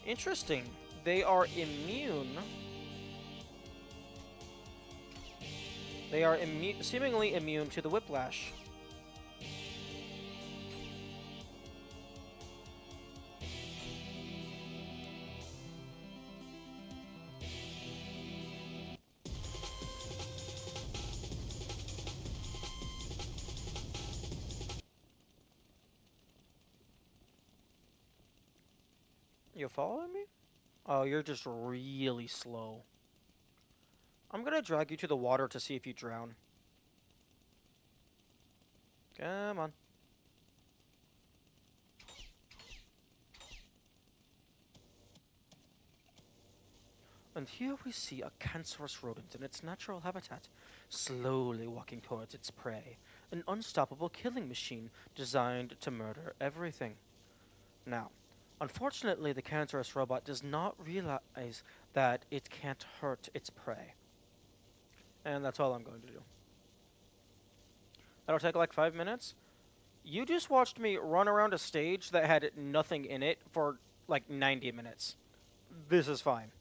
Interesting. They are immune. They are seemingly immune to the whiplash. You following me? Oh, you're just really slow. I'm gonna drag you to the water to see if you drown. Come on. And here we see a cancerous rodent in its natural habitat, slowly walking towards its prey, an unstoppable killing machine designed to murder everything. Now, unfortunately, the cancerous robot does not realize that it can't hurt its prey. And that's all I'm going to do. That'll take like 5 minutes. You just watched me run around a stage that had nothing in it for like 90 minutes. This is fine.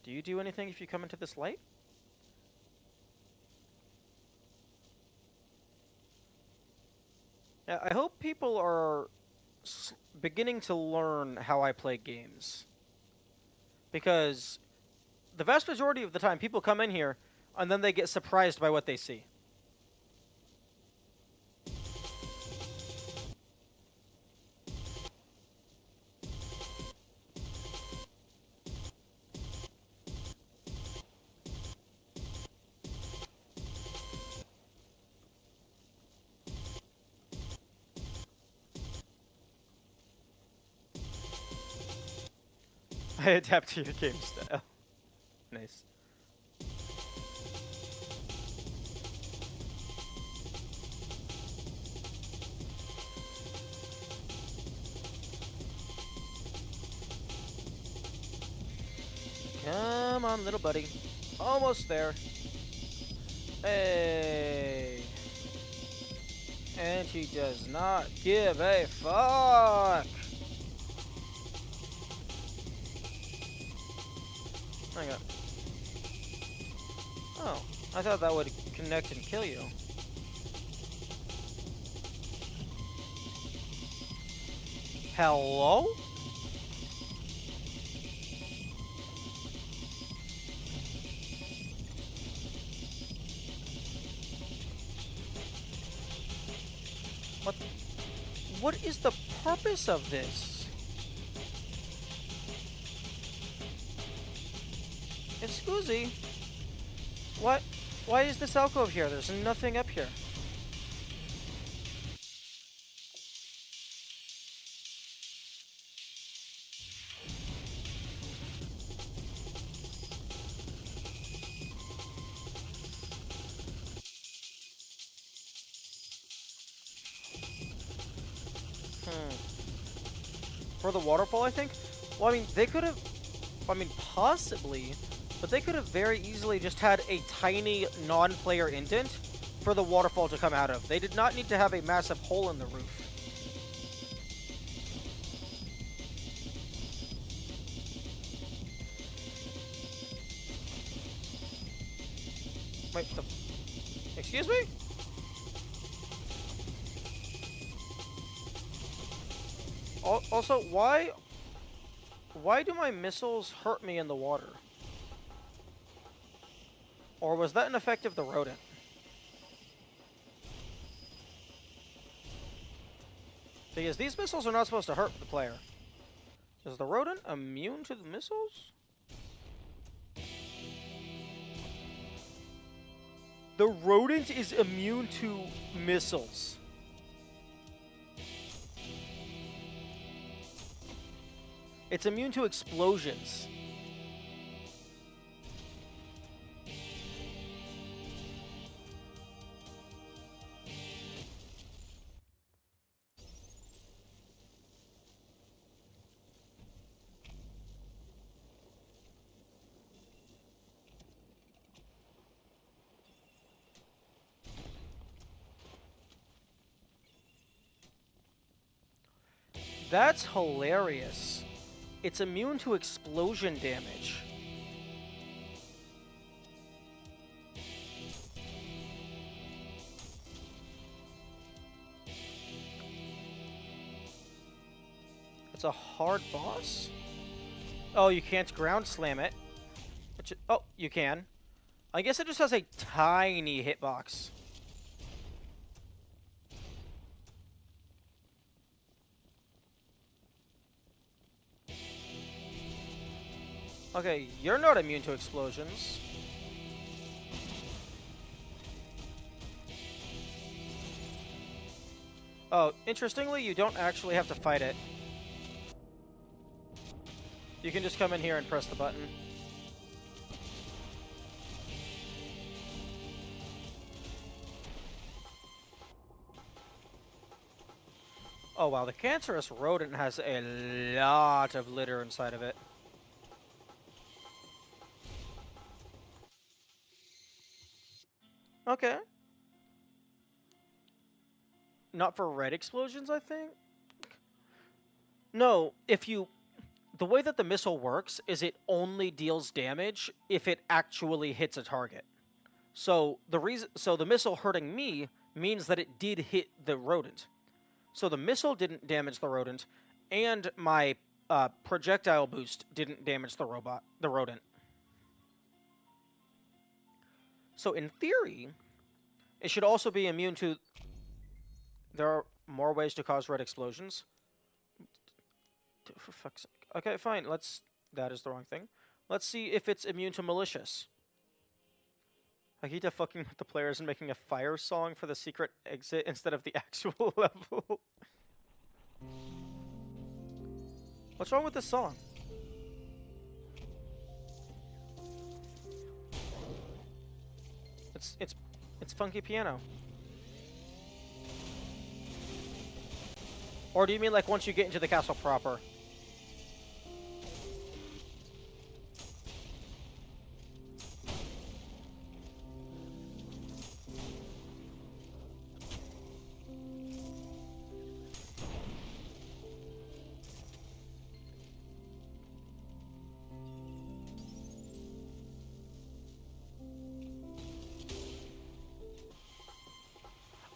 Do you do anything if you come into this light? Yeah, I hope people are beginning to learn how I play games. Because the vast majority of the time, people come in here and then they get surprised by what they see. I adapt to your game style. Nice. Come on, little buddy. Almost there. Hey. And he does not give a fuck. Hang on. Oh, I thought that would connect and kill you. Hello? What? What is the purpose of this? Excuse me. What? Why is this alcove here? There's nothing up here. For the waterfall, I think? Well, I mean, they could have... I mean, possibly. But they could have very easily just had a tiny non-player indent for the waterfall to come out of. They did not need to have a massive hole in the roof. Wait, the... Excuse me? Also, why do my missiles hurt me in the water? Or was that an effect of the rodent? Because these missiles are not supposed to hurt the player. Is the rodent immune to the missiles? The rodent is immune to missiles. It's immune to explosions. That's hilarious. It's immune to explosion damage. It's a hard boss? Oh, you can't ground slam it. Oh, you can. I guess it just has a tiny hitbox. Okay, you're not immune to explosions. Oh, interestingly, you don't actually have to fight it. You can just come in here and press the button. Oh wow, the cancerous rodent has a lot of litter inside of it. Okay. Not for red explosions, I think? No, if you... The way that the missile works is it only deals damage if it actually hits a target. So the missile hurting me means that it did hit the rodent. So the missile didn't damage the rodent, and my projectile boost didn't damage the rodent. So in theory, it should also be immune to... There are more ways to cause red explosions. For fuck's sake. Okay, fine. That is the wrong thing. Let's see if it's immune to malicious. Akita fucking with the players and making a fire song for the secret exit instead of the actual level. What's wrong with this song? It's funky piano. Or do you mean like once you get into the castle proper?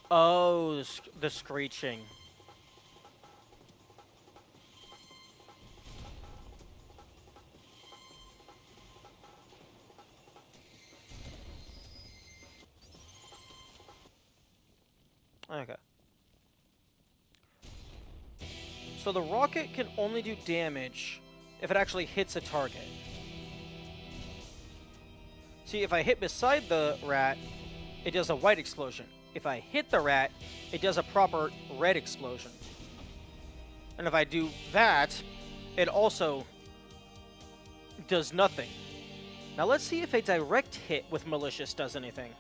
Oh, the screeching. Okay. So the rocket can only do damage if it actually hits a target. See, if I hit beside the rat, it does a white explosion. If I hit the rat, it does a proper red explosion. And if I do that, it also does nothing. Now let's see if a direct hit with malicious does anything.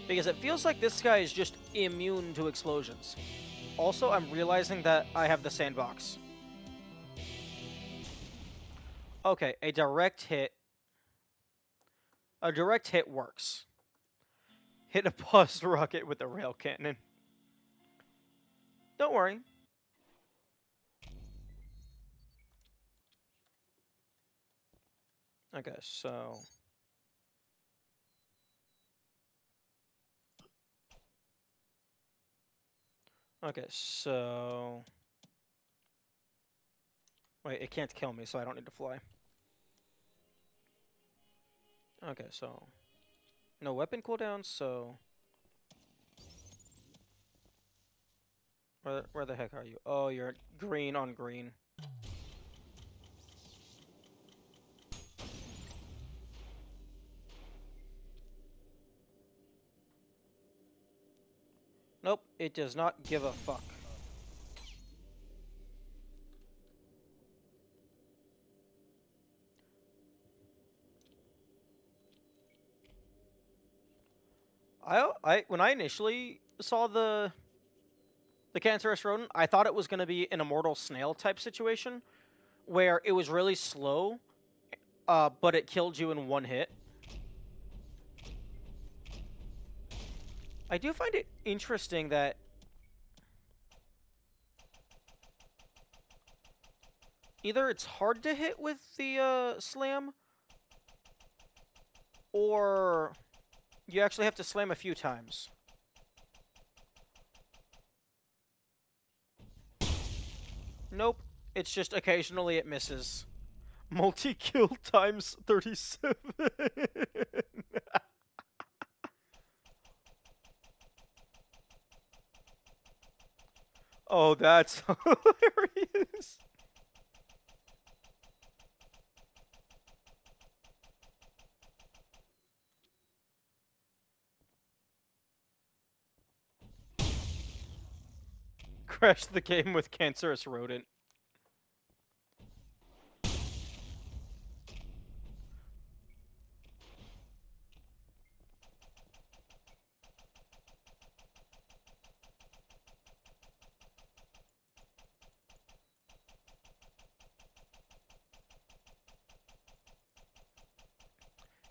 Because it feels like this guy is just immune to explosions. Also, I'm realizing that I have the sandbox. Okay, a direct hit. A direct hit works. Hit a buzzed rocket with a rail cannon. Don't worry. Okay, so... Okay, so... Wait, it can't kill me, so I don't need to fly. Okay, so... No weapon cooldowns, so... Where the heck are you? Oh, you're green on green. Nope, it does not give a fuck. When I initially saw the cancerous rodent, I thought it was going to be an immortal snail type situation, where it was really slow, but it killed you in one hit. I do find it interesting that either it's hard to hit with the slam, or you actually have to slam a few times. Nope, it's just occasionally it misses. Multi-kill times 37. Oh, that's hilarious. Crash the game with cancerous rodent.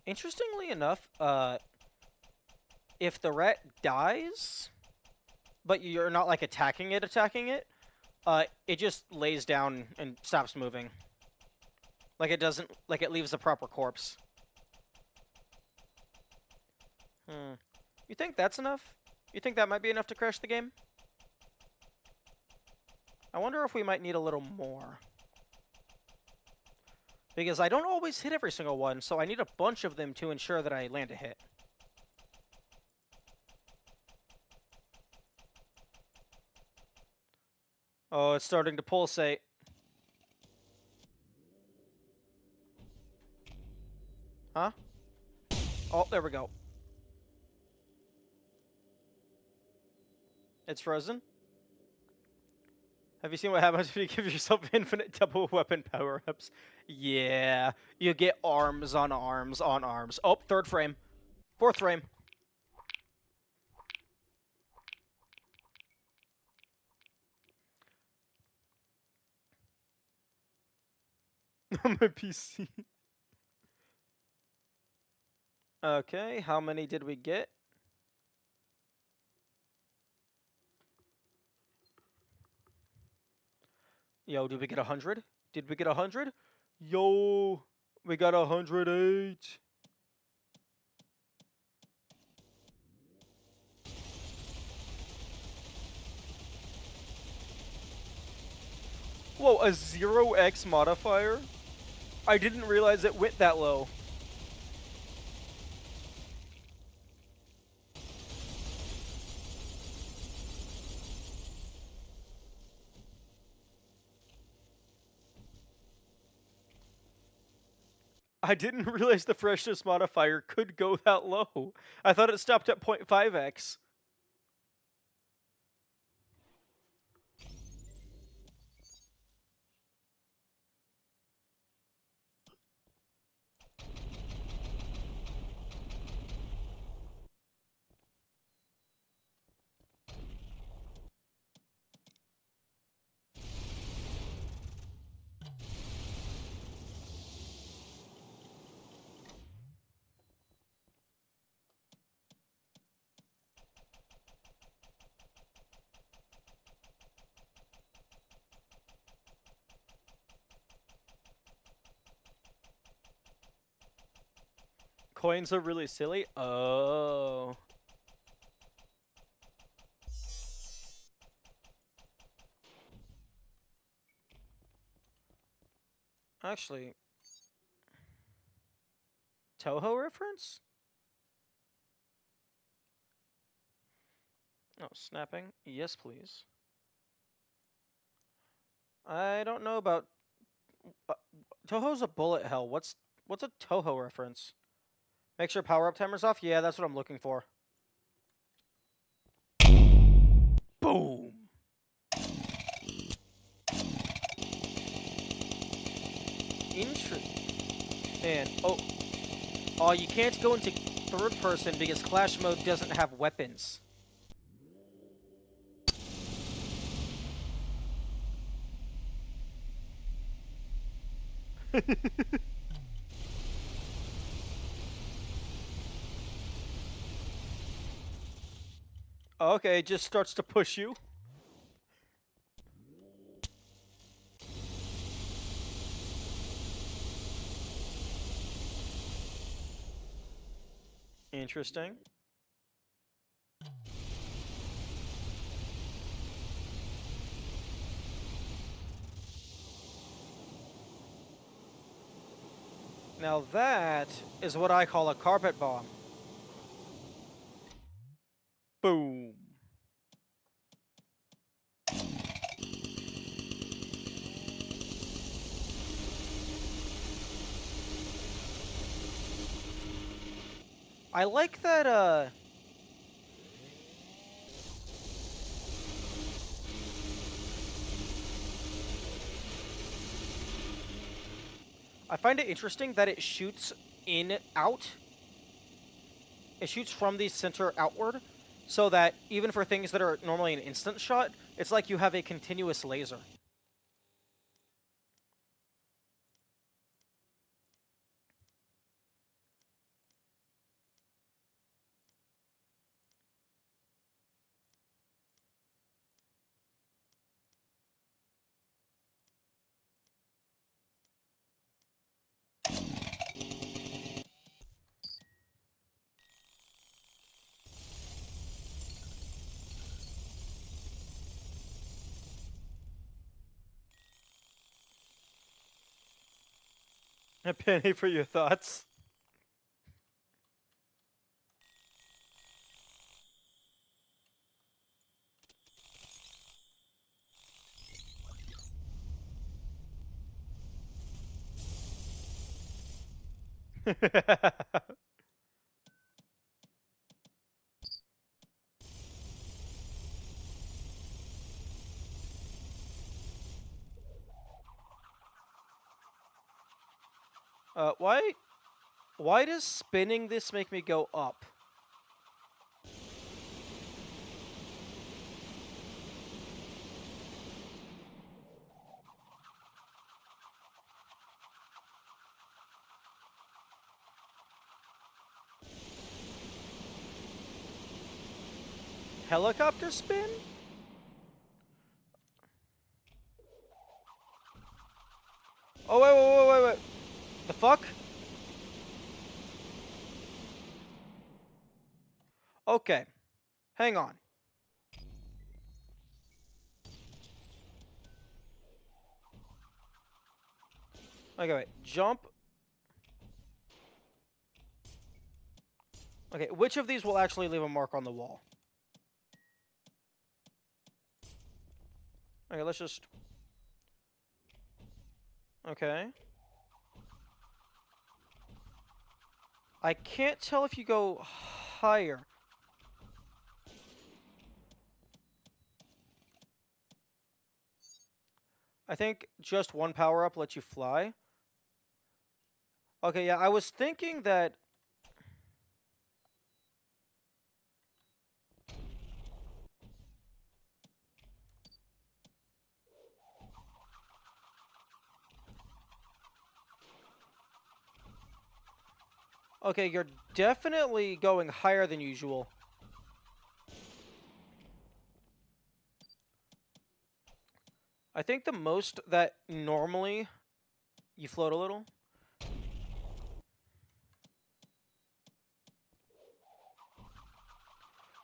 Interestingly enough, if the rat dies, but you're not like attacking it, it just lays down and stops moving. Like it doesn't, like it leaves a proper corpse. You think that's enough? You think that might be enough to crash the game? I wonder if we might need a little more. Because I don't always hit every single one, so I need a bunch of them to ensure that I land a hit. Oh, it's starting to pulsate. Huh? Oh, there we go. It's frozen. Have you seen what happens if you give yourself infinite double weapon power-ups? Yeah. You get arms on arms on arms. Oh, third frame. Fourth frame. On my PC. Okay, how many did we get? Yo, did we get 100? Did we get 100? Yo, we got 108. Whoa, a 0x modifier? I didn't realize it went that low. I didn't realize the freshness modifier could go that low. I thought it stopped at 0.5x. Coins are really silly? Oh. Actually, Toho reference? Oh, snapping. Yes, please. I don't know about... Uh, Toho's a bullet hell. What's a Toho reference? Make sure power-up timer's off? Yeah, that's what I'm looking for. Boom! And, oh, you can't go into third person because Clash mode doesn't have weapons. Okay, it just starts to push you. Interesting. Now that is what I call a carpet bomb. Boom. I like that, I find it interesting that it shoots out. It shoots from the center outward, so that even for things that are normally an instant shot, it's like you have a continuous laser. A penny for your thoughts. Why? Why does spinning this make me go up? Helicopter spin? Oh, wait. The fuck? Okay. Hang on. Okay, wait. Jump. Okay, which of these will actually leave a mark on the wall? Okay, let's just... Okay. I can't tell if you go higher. I think just one power-up lets you fly. Okay, yeah, I was thinking that... Okay, you're definitely going higher than usual. I think the most that normally you float a little.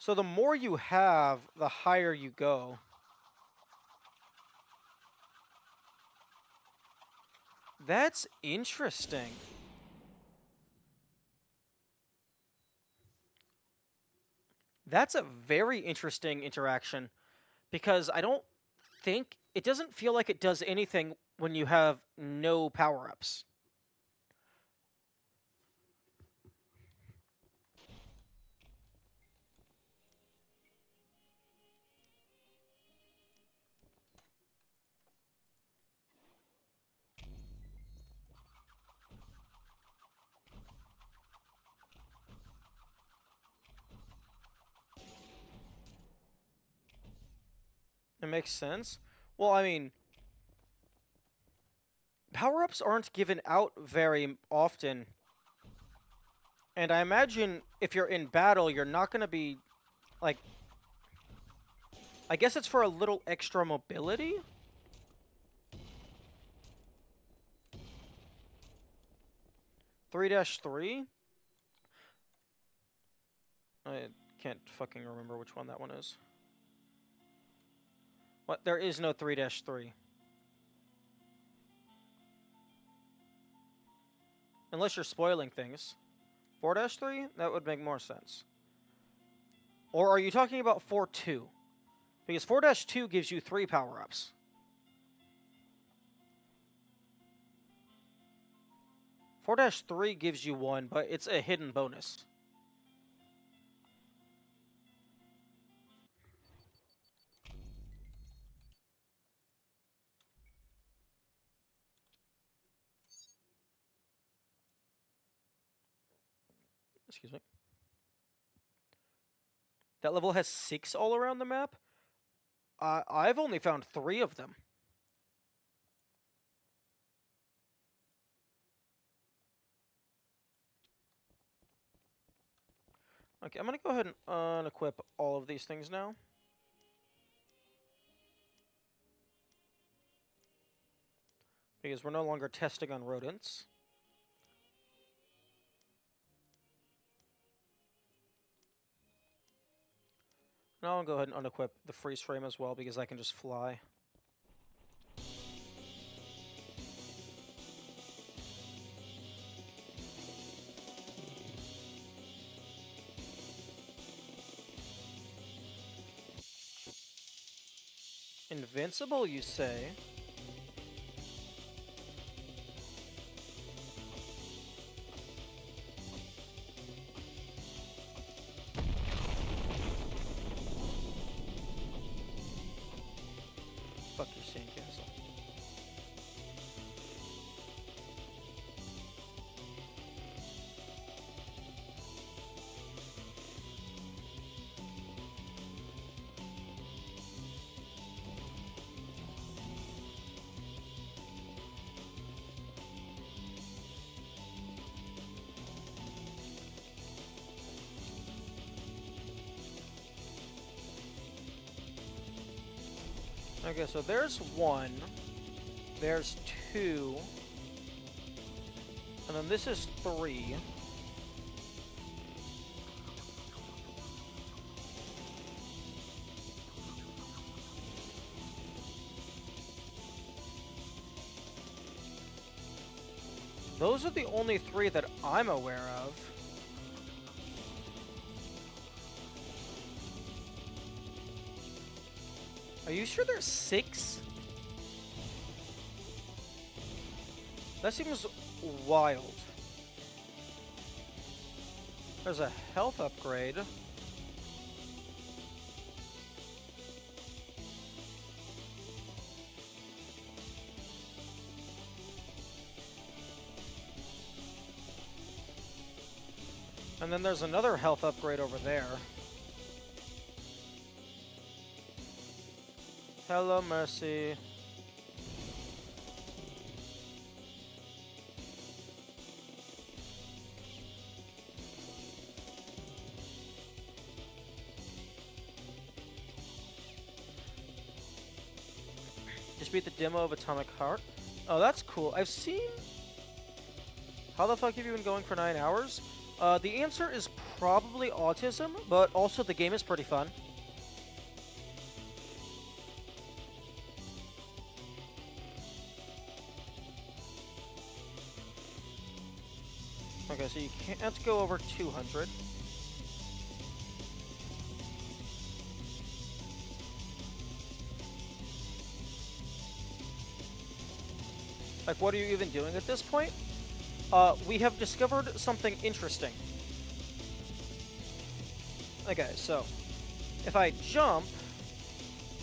So the more you have, the higher you go. That's interesting. That's a very interesting interaction because I don't think it doesn't feel like it does anything when you have no power-ups. It makes sense. Well, I mean, power-ups aren't given out very often. And I imagine if you're in battle, you're not going to be, like... I guess it's for a little extra mobility? (3-3)? I can't fucking remember which one that one is. What? There is no 3-3. Unless you're spoiling things. 4-3? That would make more sense. Or are you talking about 4-2? Because 4-2 gives you 3 power-ups. Four 3 gives you 1, but it's a hidden bonus. Excuse me. That level has 6 all around the map? I've only found 3 of them. Okay, I'm gonna go ahead and unequip all of these things now. Because we're no longer testing on rodents. Now I'll go ahead and unequip the freeze frame as well because I can just fly. Invincible, you say? Fuck your sandcastle. Okay, so there's one. There's two. And then this is three. Those are the only three that I'm aware of. Are you sure there's 6? That seems wild. There's a health upgrade. And then there's another health upgrade over there. Hello, Mercy. Just beat the demo of Atomic Heart. Oh, that's cool. I've seen... How the fuck have you been going for 9 hours? The answer is probably autism, but also the game is pretty fun. Okay, so you can't go over 200. Like, what are you even doing at this point? We have discovered something interesting. Okay, so if I jump,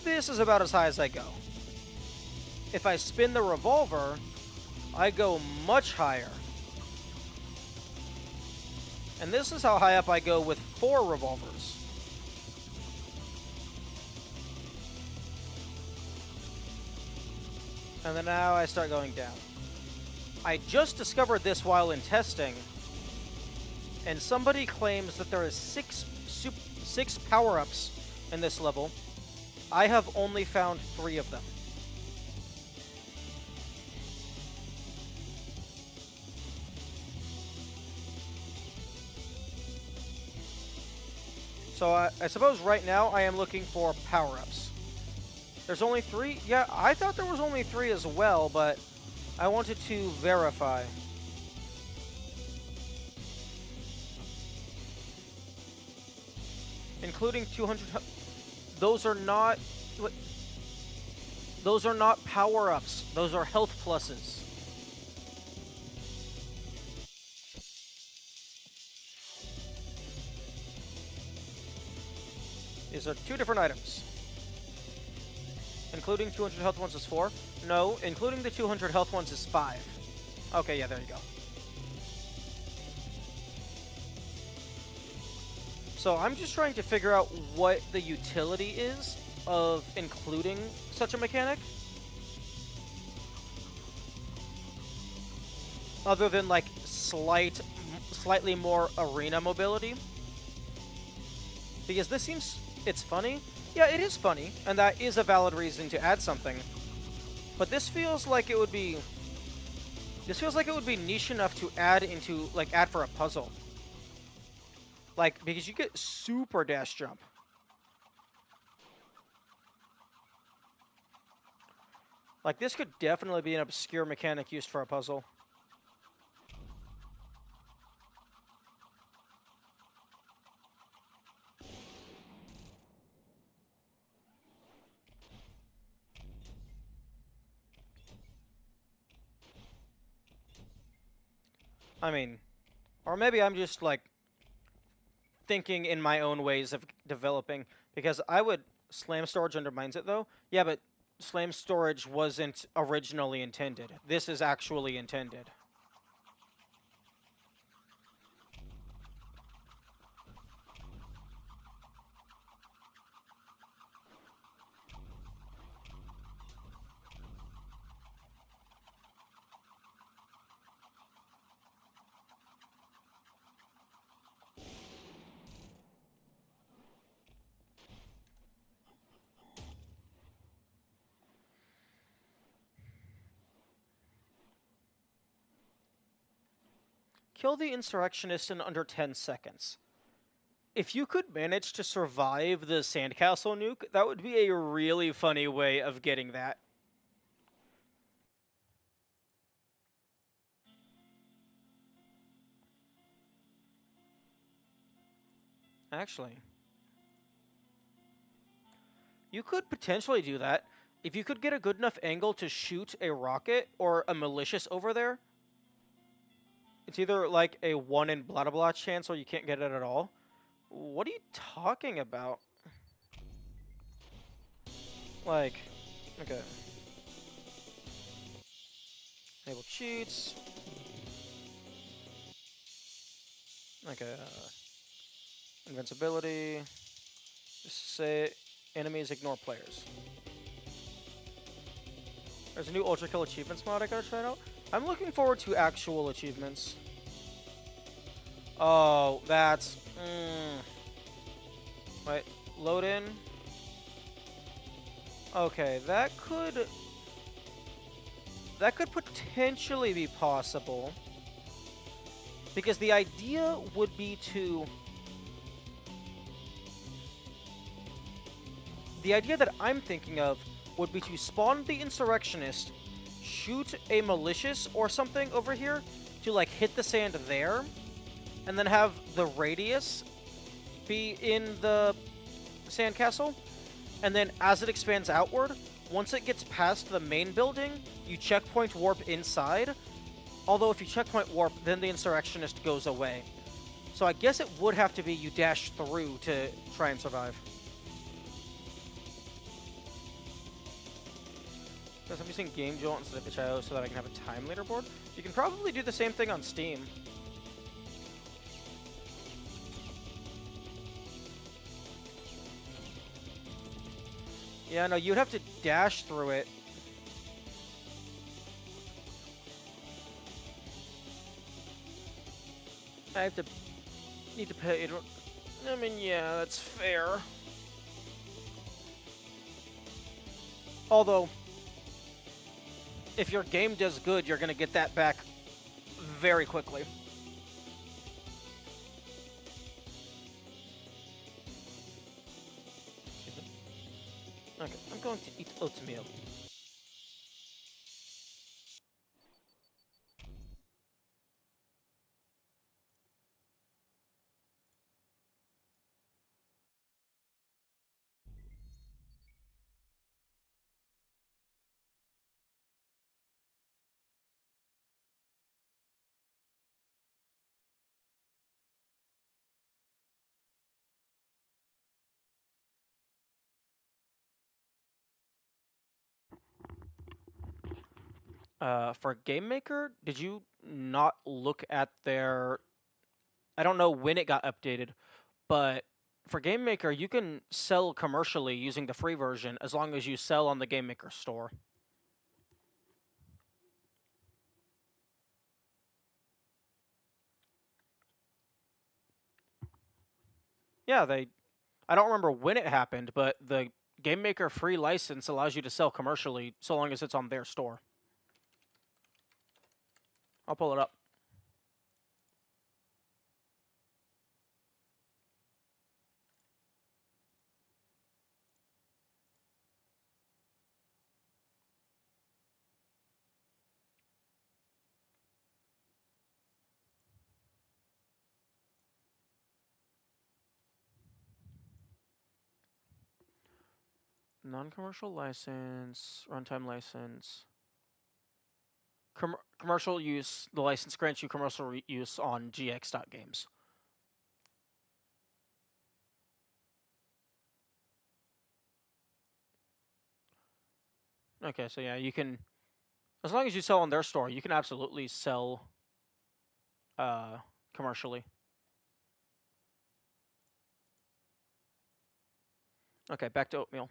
this is about as high as I go. If I spin the revolver, I go much higher. And this is how high up I go with 4 revolvers. And then now I start going down. I just discovered this while in testing, and somebody claims that there is 6 power-ups in this level. I have only found 3 of them. So I suppose right now I am looking for power-ups. There's only 3? Yeah, I thought there was only 3 as well, but I wanted to verify. Including 200... Those are not... Those are not power-ups. Those are health pluses. These are 2 different items. Including 200 health ones is 4? No, including the 200 health ones is 5. Okay, yeah, there you go. So I'm just trying to figure out what the utility is of including such a mechanic. Other than, like, slightly more arena mobility. Because this seems... It's funny. Yeah, it is funny, and that is a valid reason to add something. But this feels like it would be... This feels like it would be niche enough to add into, like, add for a puzzle. Like, because you get super dash jump. Like, this could definitely be an obscure mechanic used for a puzzle. I mean, or maybe I'm just like thinking in my own ways of developing because I would slam storage undermines it though. Yeah, but slam storage wasn't originally intended. This is actually intended. Kill the insurrectionist in under 10 seconds. If you could manage to survive the sandcastle nuke, that would be a really funny way of getting that. Actually, you could potentially do that. If you could get a good enough angle to shoot a rocket or a malicious over there, it's either like a 1 in blah blah blah chance or you can't get it at all. What are you talking about? Like, okay. Enable cheats. Okay, invincibility. Just say enemies ignore players. There's a new Ultrakill achievements mod I gotta try out. I'm looking forward to actual achievements. Oh, that's... Wait, load in. Okay, that could potentially be possible. Because the idea would be to... The idea that I'm thinking of would be to spawn the insurrectionist, shoot a malicious or something over here to like hit the sand there, and then have the radius be in the sandcastle, and then as it expands outward, once it gets past the main building, you checkpoint warp inside. Although if you checkpoint warp, then the insurrectionist goes away. So I guess it would have to be you dash through to try and survive. Because I'm using Game Jolt instead of itch.io so that I can have a time leaderboard. You can probably do the same thing on Steam. Yeah, no, you'd have to dash through it. I need to pay. I mean, yeah, that's fair. Although, if your game does good, you're gonna get that back very quickly. Okay, I'm going to eat oatmeal. For Game Maker, did you not look at their... I don't know when it got updated, but for Game Maker, you can sell commercially using the free version as long as you sell on the Game Maker store. Yeah, they... I don't remember when it happened, but the Game Maker free license allows you to sell commercially so long as it's on their store. I'll pull it up. Non-commercial license, runtime license. Commercial use. The license grants you commercial use on GX.games. Okay, so yeah, you can, as long as you sell on their store, you can absolutely sell uh, commercially. Okay, back to oatmeal.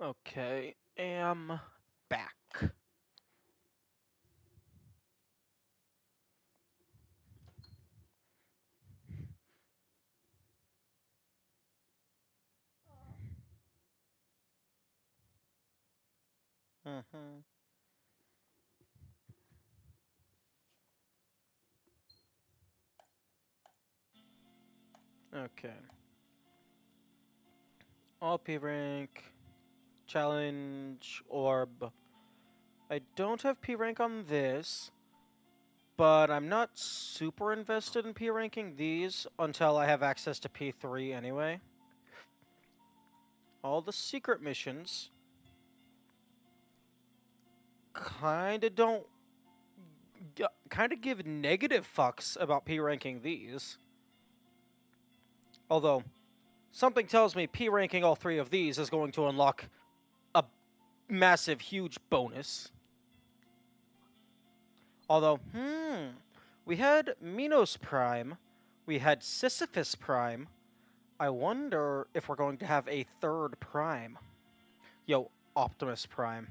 Okay, am back. Mm-hmm. Okay. All P rank. Challenge orb. I don't have P rank on this, but I'm not super invested in P ranking these until I have access to P3 anyway. All the secret missions kind of don't kind of give negative fucks about P ranking these. Although something tells me P ranking all three of these is going to unlock a massive, huge bonus. Although, we had Minos Prime, we had Sisyphus Prime. I wonder if we're going to have a third Prime. Yo, Optimus Prime.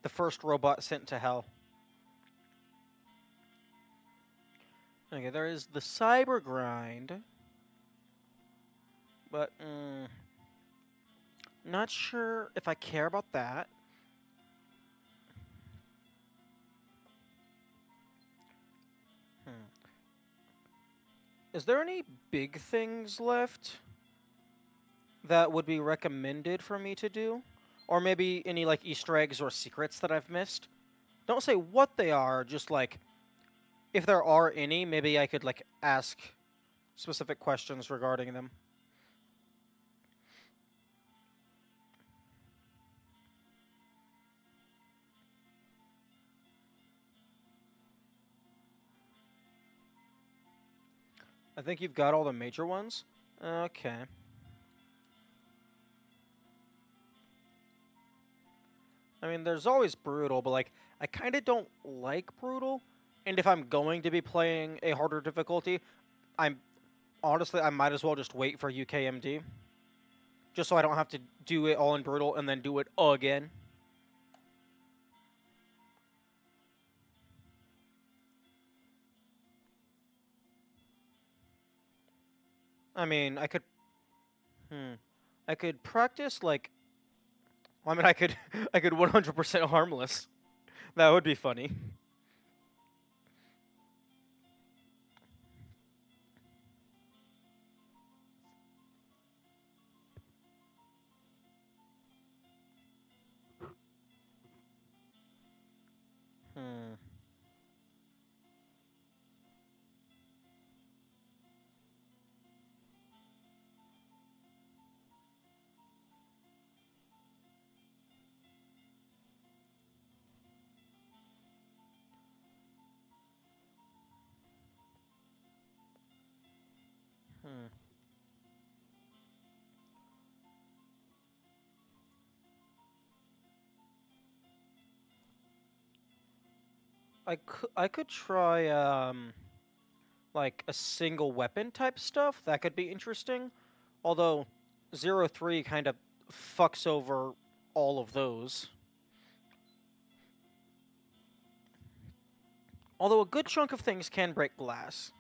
The first robot sent to hell. Okay, there is the Cyber Grind. But, not sure if I care about that. Is there any big things left that would be recommended for me to do? Or maybe any, like, Easter eggs or secrets that I've missed? Don't say what they are, just, like, if there are any, maybe I could, like, ask specific questions regarding them. I think you've got all the major ones? Okay. I mean, there's always Brutal, but, like, I kind of don't like Brutal. And if I'm going to be playing a harder difficulty, I'm honestly, I might as well just wait for UKMD. Just so I don't have to do it all in Brutal and then do it again. I mean, I could practice, like, well, I mean, I could 100% harmless. That would be funny. Hmm. Hmm. I could try, like, a single weapon type stuff. That could be interesting. Although, 03 kind of fucks over all of those. Although a good chunk of things can break glass.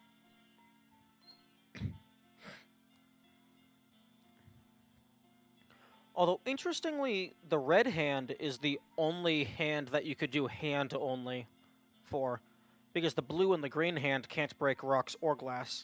Although, interestingly, the red hand is the only hand that you could do hand only for. Because the blue and the green hand can't break rocks or glass.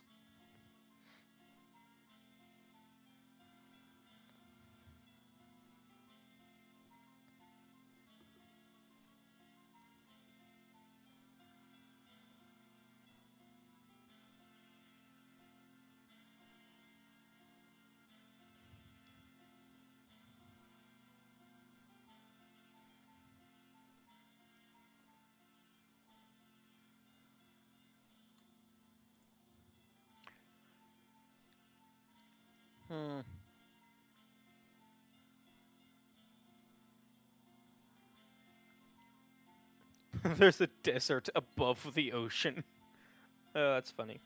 Hmm. There's a desert above the ocean. Oh, that's funny.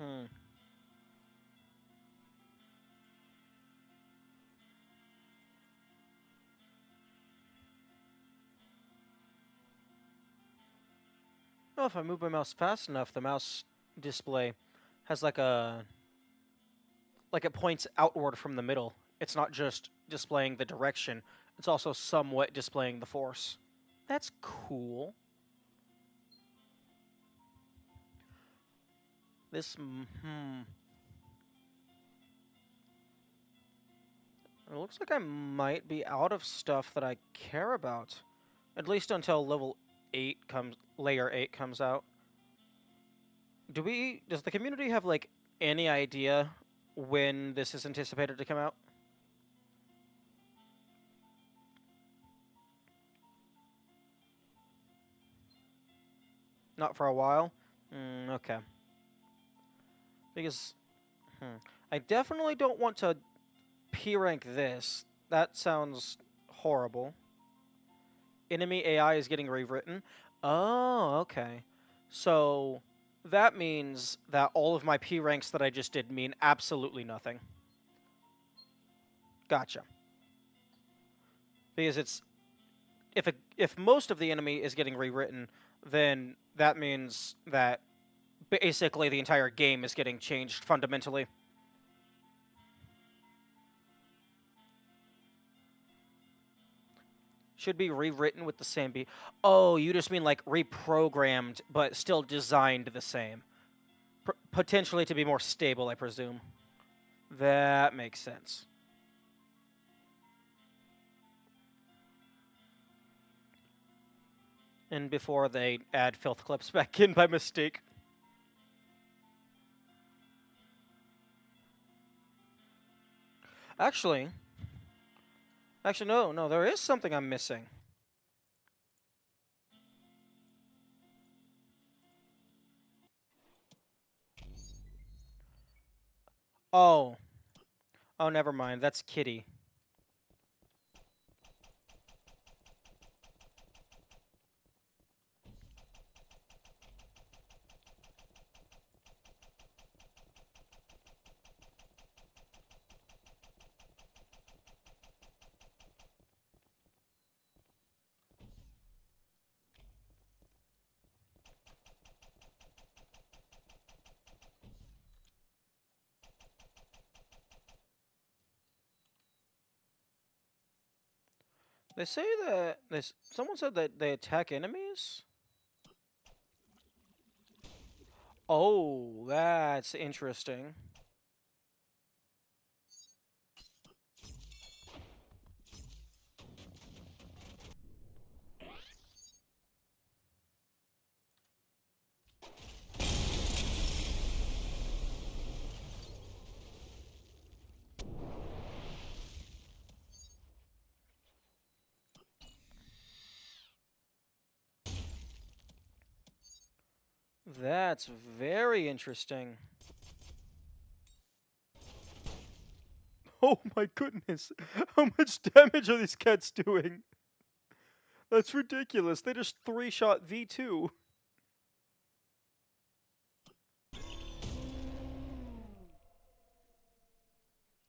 Hmm. Oh, if I move my mouse fast enough, the mouse display has like it points outward from the middle. It's not just displaying the direction, it's also somewhat displaying the force. That's cool. This, It looks like I might be out of stuff that I care about. At least until layer 8 comes out. Does the community have, like, any idea when this is anticipated to come out? Not for a while? Okay. Because, I definitely don't want to P-rank this. That sounds horrible. Enemy AI is getting rewritten. Oh, okay. So, that means that all of my P ranks that I just did mean absolutely nothing. Gotcha. Because if most of the enemy is getting rewritten, then that means that basically the entire game is getting changed fundamentally. Should be rewritten with the same beat. Oh, you just mean like reprogrammed, but still designed the same. Potentially to be more stable, I presume. That makes sense. And before they add filth clips back in by mistake. Actually, no, there is something I'm missing. Oh. Oh, never mind. That's Kitty. They say that someone said that they attack enemies? Oh, that's interesting. That's very interesting. Oh my goodness. How much damage are these cats doing? That's ridiculous. They just 3-shot V2.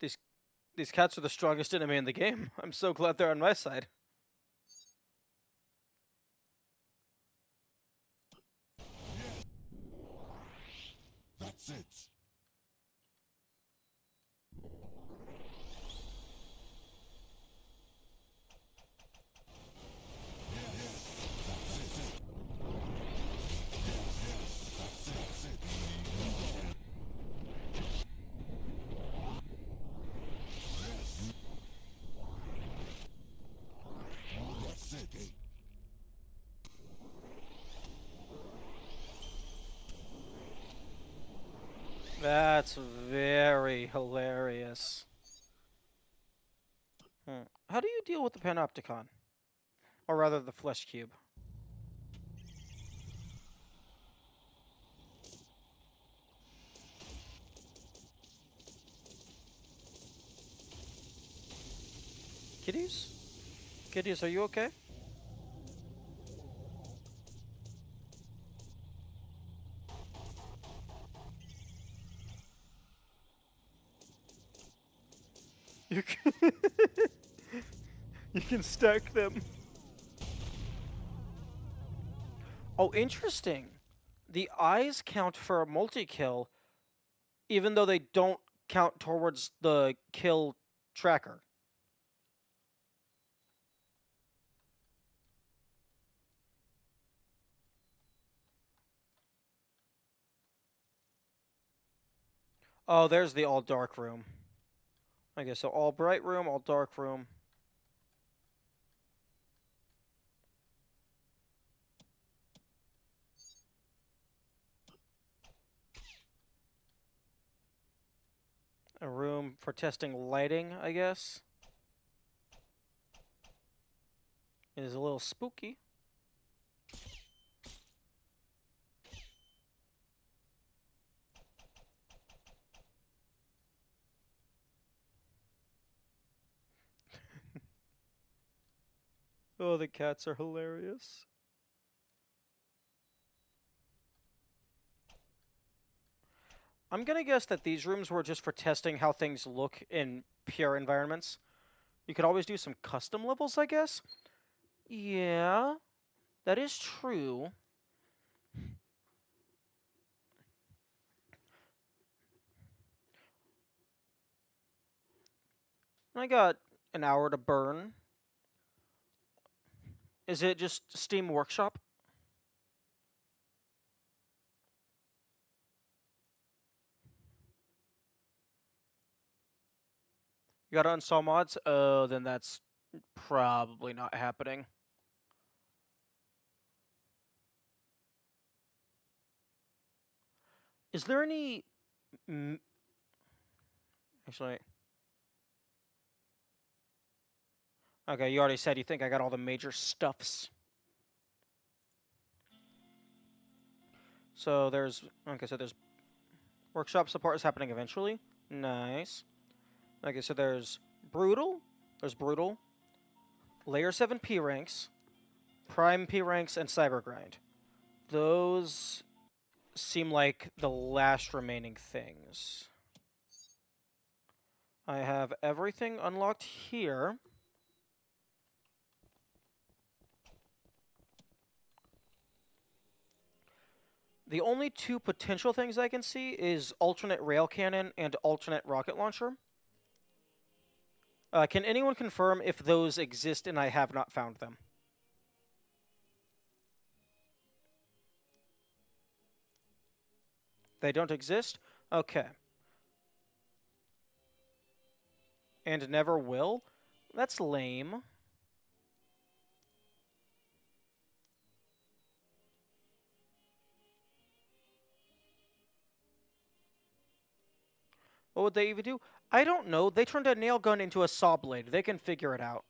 These these cats are the strongest enemy in the game. I'm so glad they're on my side. That's it. That's it. That's very hilarious. How do you deal with the Panopticon? Or rather, the Flesh Cube? Kitties? Kitties, are you okay? You can, you can stack them. Oh, interesting. The eyes count for a multi-kill, even though they don't count towards the kill tracker. Oh, there's the all dark room. Okay, so all bright room, all dark room. A room for testing lighting, I guess. It is a little spooky. Oh, the cats are hilarious. I'm gonna guess that these rooms were just for testing how things look in pure environments. You could always do some custom levels, I guess? Yeah, that is true. I got an hour to burn. Is it just Steam Workshop? You gotta install mods? Oh, then that's probably not happening. Is there any... Actually... Okay, you already said you think I got all the major stuffs. So there's... Okay, so there's... Workshop support is happening eventually. Nice. Okay, so there's Brutal. There's Brutal. Layer 7 P ranks. Prime P ranks and Cyber Grind. Those seem like the last remaining things. I have everything unlocked here. The only two potential things I can see is alternate rail cannon and alternate rocket launcher. Can anyone confirm if those exist and I have not found them? They don't exist? Okay. And never will? That's lame. What would they even do? I don't know. They turned a nail gun into a saw blade. They can figure it out.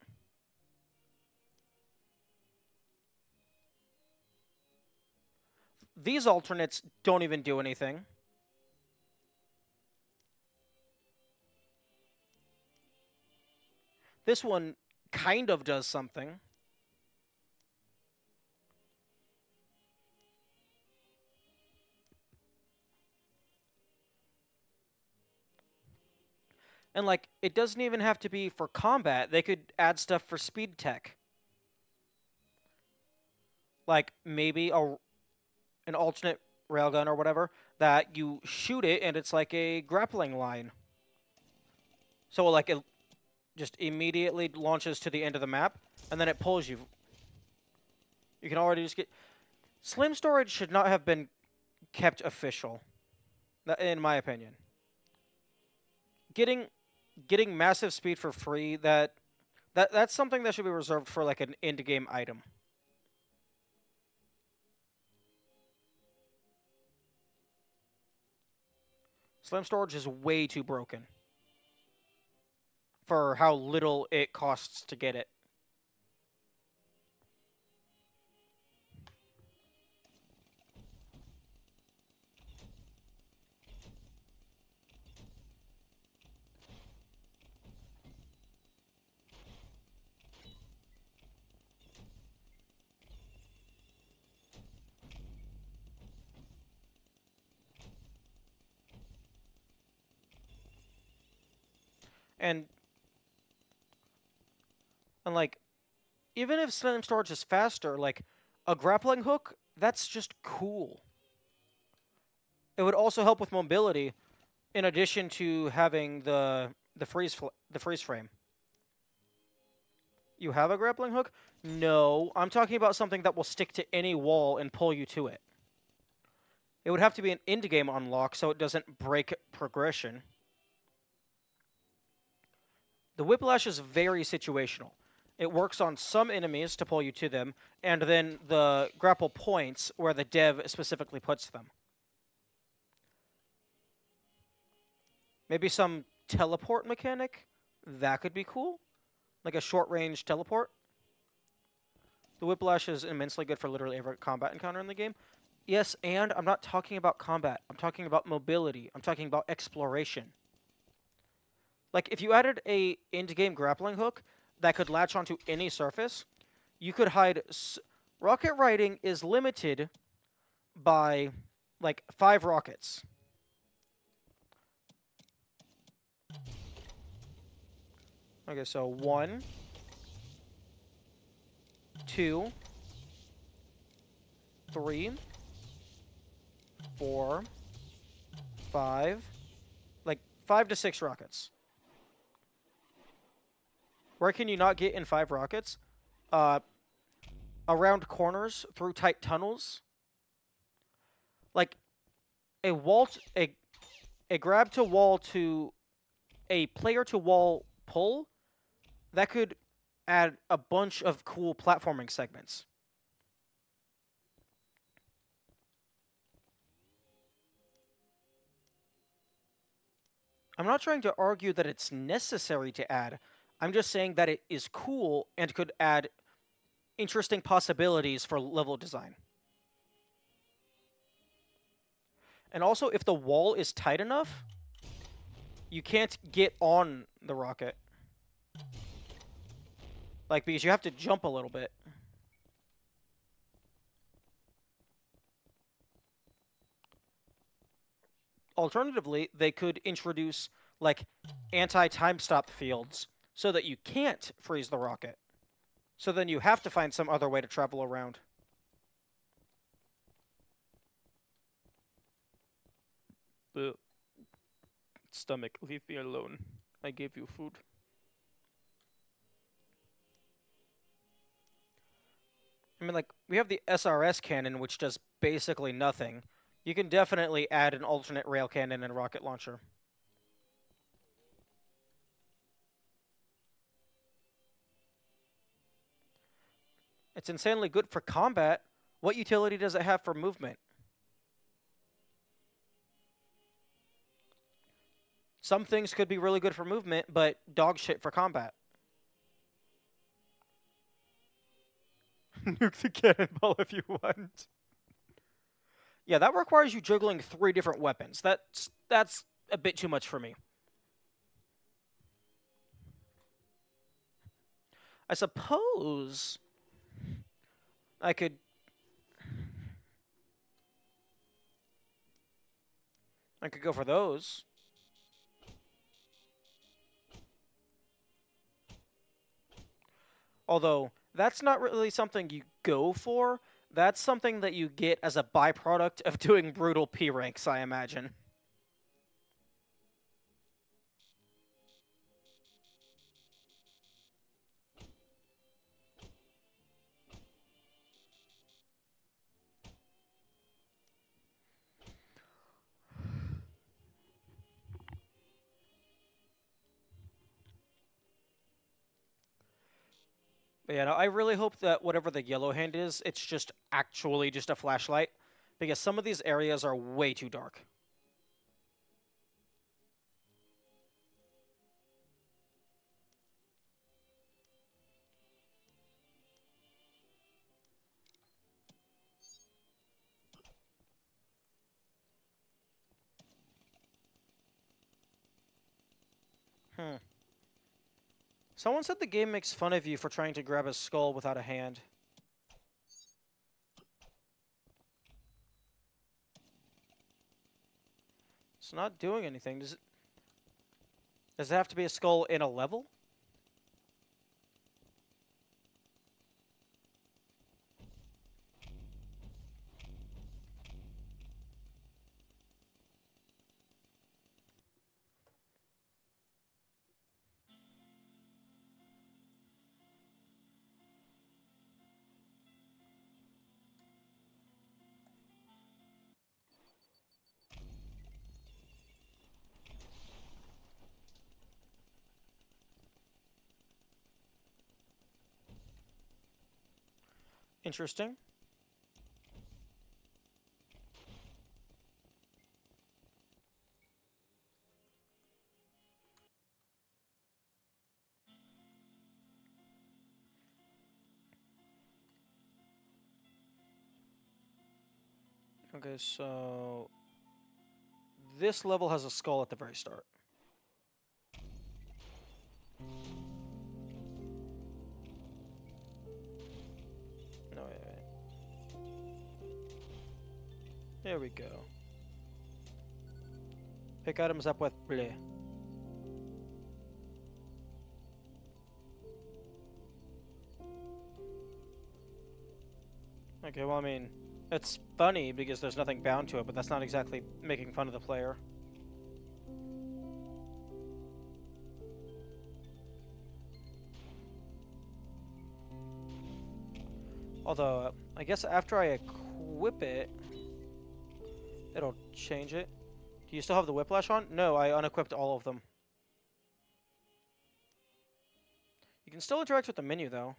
These alternates don't even do anything. This one kind of does something. And, like, it doesn't even have to be for combat. They could add stuff for speed tech. Like, maybe an alternate railgun or whatever that you shoot it and it's like a grappling line. So, like, it just immediately launches to the end of the map, and then it pulls you. You can already just get... Slim storage should not have been kept official, in my opinion. Getting massive speed for free, that's something that should be reserved for, like, an end-game item. Slim storage is way too broken for how little it costs to get it. And And like, even if Slam Storage is faster, like a grappling hook, that's just cool. It would also help with mobility, in addition to having the freeze frame. You have a grappling hook? No, I'm talking about something that will stick to any wall and pull you to it. It would have to be an end-game unlock so it doesn't break progression. The Whiplash is very situational. It works on some enemies to pull you to them, and then the grapple points where the dev specifically puts them. Maybe some teleport mechanic? That could be cool. Like a short-range teleport. The Whiplash is immensely good for literally every combat encounter in the game. Yes, and I'm not talking about combat. I'm talking about mobility. I'm talking about exploration. Like, if you added a end-game grappling hook that could latch onto any surface, you could hide... Rocket riding is limited by, like, 5 rockets. Okay, so 1, 2, 3, 4, 5, like 5 to 6 rockets. Where can you not get in 5 rockets? Around corners, through tight tunnels. Like a wall, a grab to wall to a player to wall pull, that could add a bunch of cool platforming segments. I'm not trying to argue that it's necessary to add. I'm just saying that it is cool and could add interesting possibilities for level design. And also, if the wall is tight enough, you can't get on the rocket. Like, because you have to jump a little bit. Alternatively, they could introduce, like, anti-time stop fields so that you can't freeze the rocket. So then you have to find some other way to travel around. Ugh. Stomach, leave me alone. I gave you food. I mean, like, we have the SRS cannon, which does basically nothing. You can definitely add an alternate rail cannon and rocket launcher. It's insanely good for combat. What utility does it have for movement? Some things could be really good for movement, but dog shit for combat. Nuke the cannonball if you want. Yeah, that requires you juggling 3 different weapons. That's a bit too much for me. I suppose I could go for those. Although, that's not really something you go for. That's something that you get as a byproduct of doing brutal P ranks, I imagine. But yeah, no, I really hope that whatever the yellow hand is, it's just actually just a flashlight. Because some of these areas are way too dark. Hmm. Someone said the game makes fun of you for trying to grab a skull without a hand. It's not doing anything. Does it have to be a skull in a level? Interesting. Okay, so this level has a skull at the very start. No, wait. There we go. Pick items up with bleh. Okay, well, I mean, it's funny because there's nothing bound to it, but that's not exactly making fun of the player. Although, I guess after I equip it, it'll change it. Do you still have the whiplash on? No, I unequipped all of them. You can still interact with the menu, though.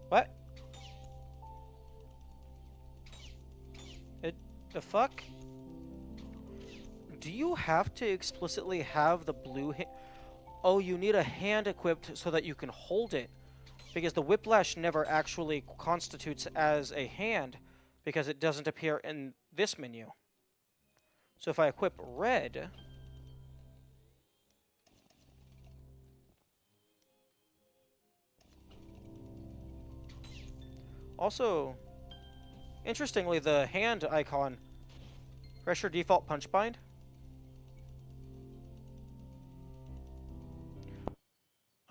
What? The fuck? Do you have to explicitly have the blue Oh, you need a hand equipped so that you can hold it. Because the whiplash never actually constitutes as a hand, because it doesn't appear in this menu. So if I equip red... Also, interestingly, the hand icon, press your default punch bind.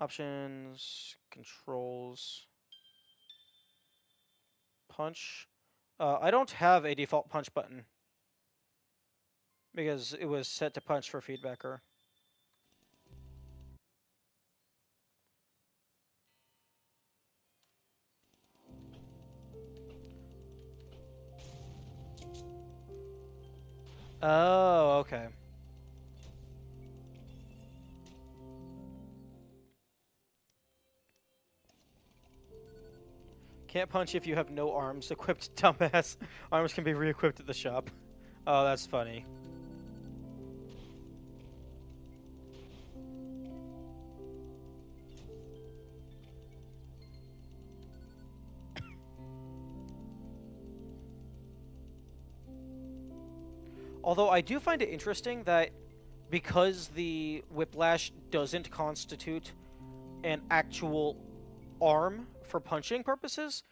Options, controls, punch. I don't have a default punch button because it was set to punch for feedbacker. Oh, okay. Can't punch if you have no arms equipped, dumbass. Arms can be re-equipped at the shop. Oh, that's funny. Although I do find it interesting that because the whiplash doesn't constitute an actual arm for punching purposes,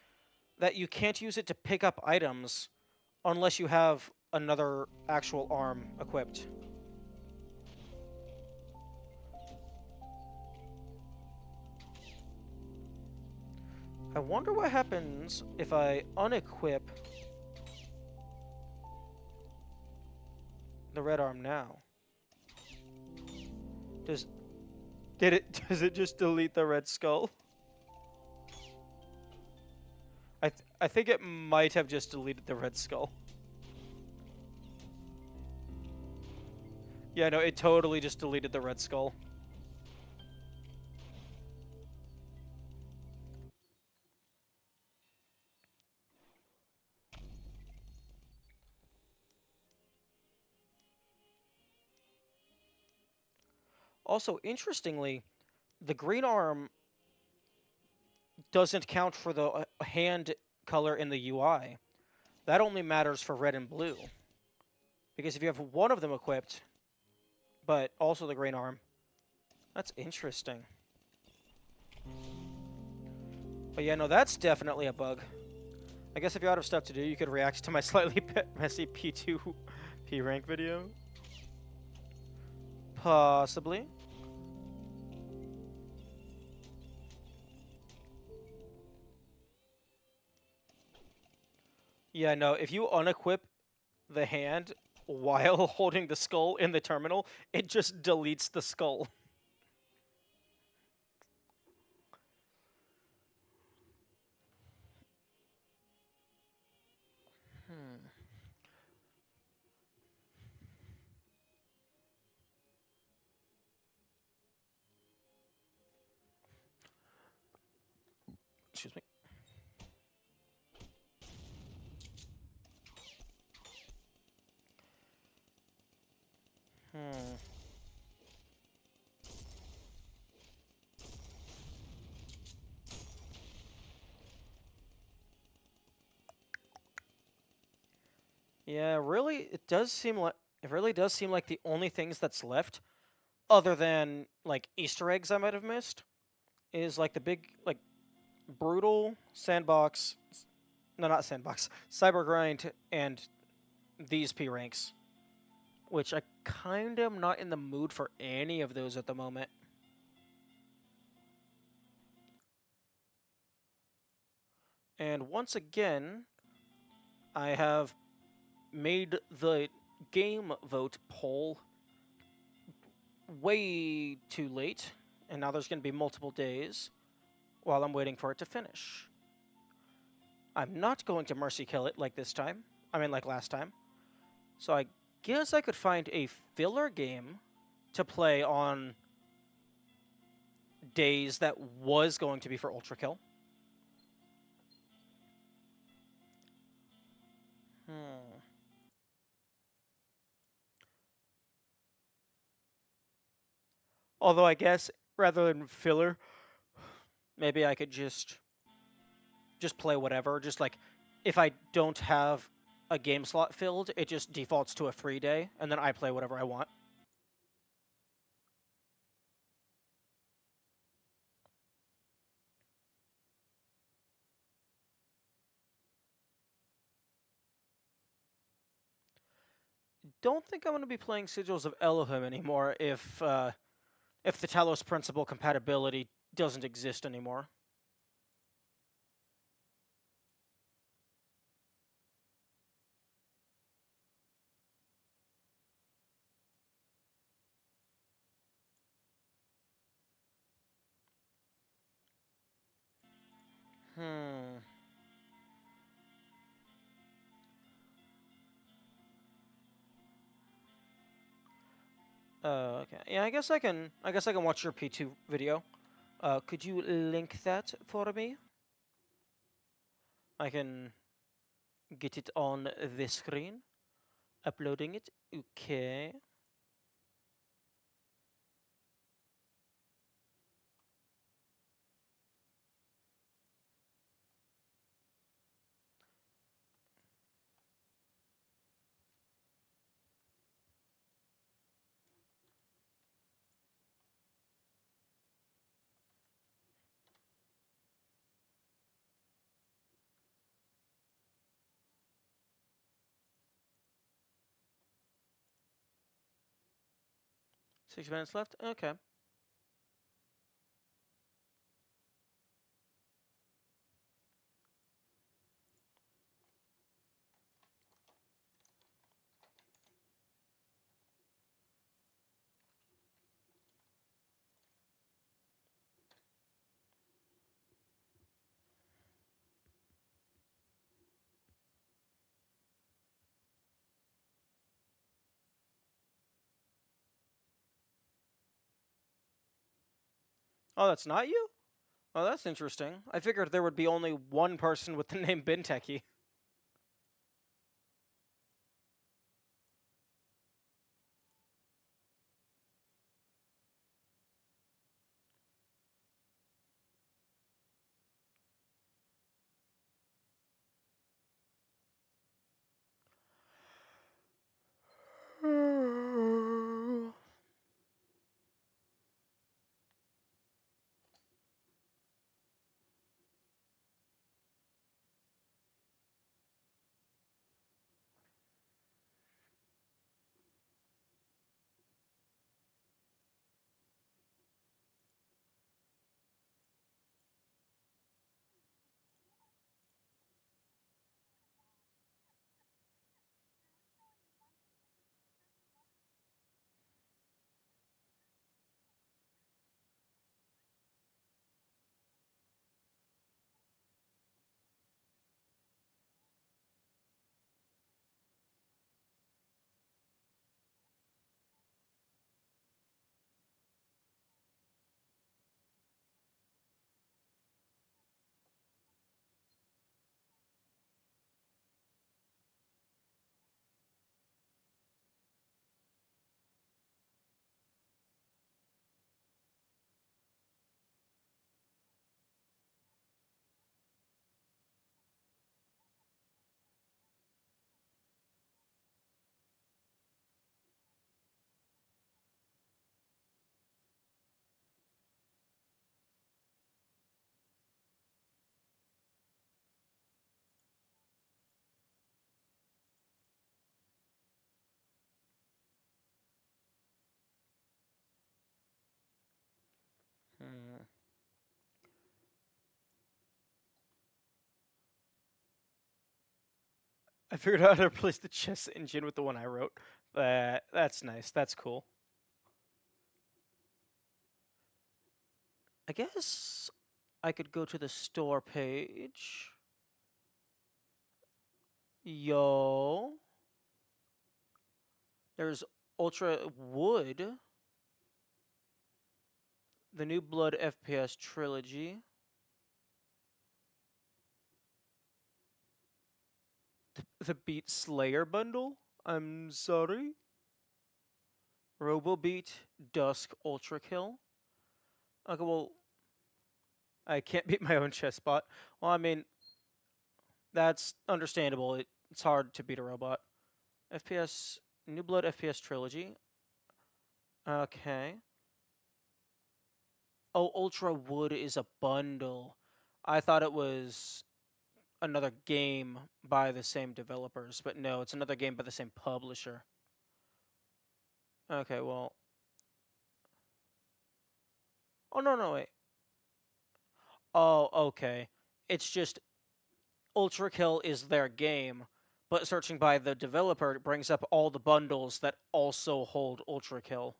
that you can't use it to pick up items unless you have another actual arm equipped. I wonder what happens if I unequip the red arm now. Does it just delete the red skull? I think it might have just deleted the red skull. Yeah, no, it totally just deleted the red skull. Also, interestingly, the green arm doesn't count for the hand color in the UI. That only matters for red and blue. Because if you have one of them equipped, but also the green arm, that's interesting. But yeah, no, that's definitely a bug. I guess if you're out of stuff to do, you could react to my slightly messy P2 P rank video. Possibly. Yeah, no, if you unequip the hand while holding the skull in the terminal, it just deletes the skull. Hmm. Yeah, really, it really does seem like the only things that's left, other than like Easter eggs I might have missed, is like the big like brutal sandbox. No, not sandbox. Cyber grind and these P ranks, which I kind of am not in the mood for any of those at the moment. And once again, I have made the game vote poll way too late, and now there's going to be multiple days while I'm waiting for it to finish. I'm not going to mercy kill it like this time. I mean, like last time. So I guess I could find a filler game to play on days that was going to be for Ultrakill. Hmm. Although I guess rather than filler, maybe I could just play whatever. Just like if I don't have a game slot filled, it just defaults to a free day, and then I play whatever I want. Don't think I'm going to be playing Sigils of Elohim anymore if the Talos Principle compatibility doesn't exist anymore. Hmm. Okay. Yeah, I guess I can. I guess I can watch your P2 video. Could you link that for me? I can get it on the screen. Uploading it. Okay. Six minutes left. Okay. Oh, that's not you? Oh, that's interesting. I figured there would be only one person with the name Binteki. I figured out how to replace the chess engine with the one I wrote. That's nice. That's cool. I guess I could go to the store page. Yo. There's Ultra Wood. The New Blood FPS Trilogy. The Beat Slayer bundle? I'm sorry. Robobeat Dusk Ultrakill. Okay, well, I can't beat my own chess bot. Well, I mean, that's understandable. It's hard to beat a robot. FPS, New Blood FPS Trilogy. Okay. Oh, Ultra Wood is a bundle. I thought it was another game by the same developers, but no, it's another game by the same publisher. Okay, well. Oh, no, no, wait. Oh, okay. It's just Ultrakill is their game, but searching by the developer brings up all the bundles that also hold Ultrakill.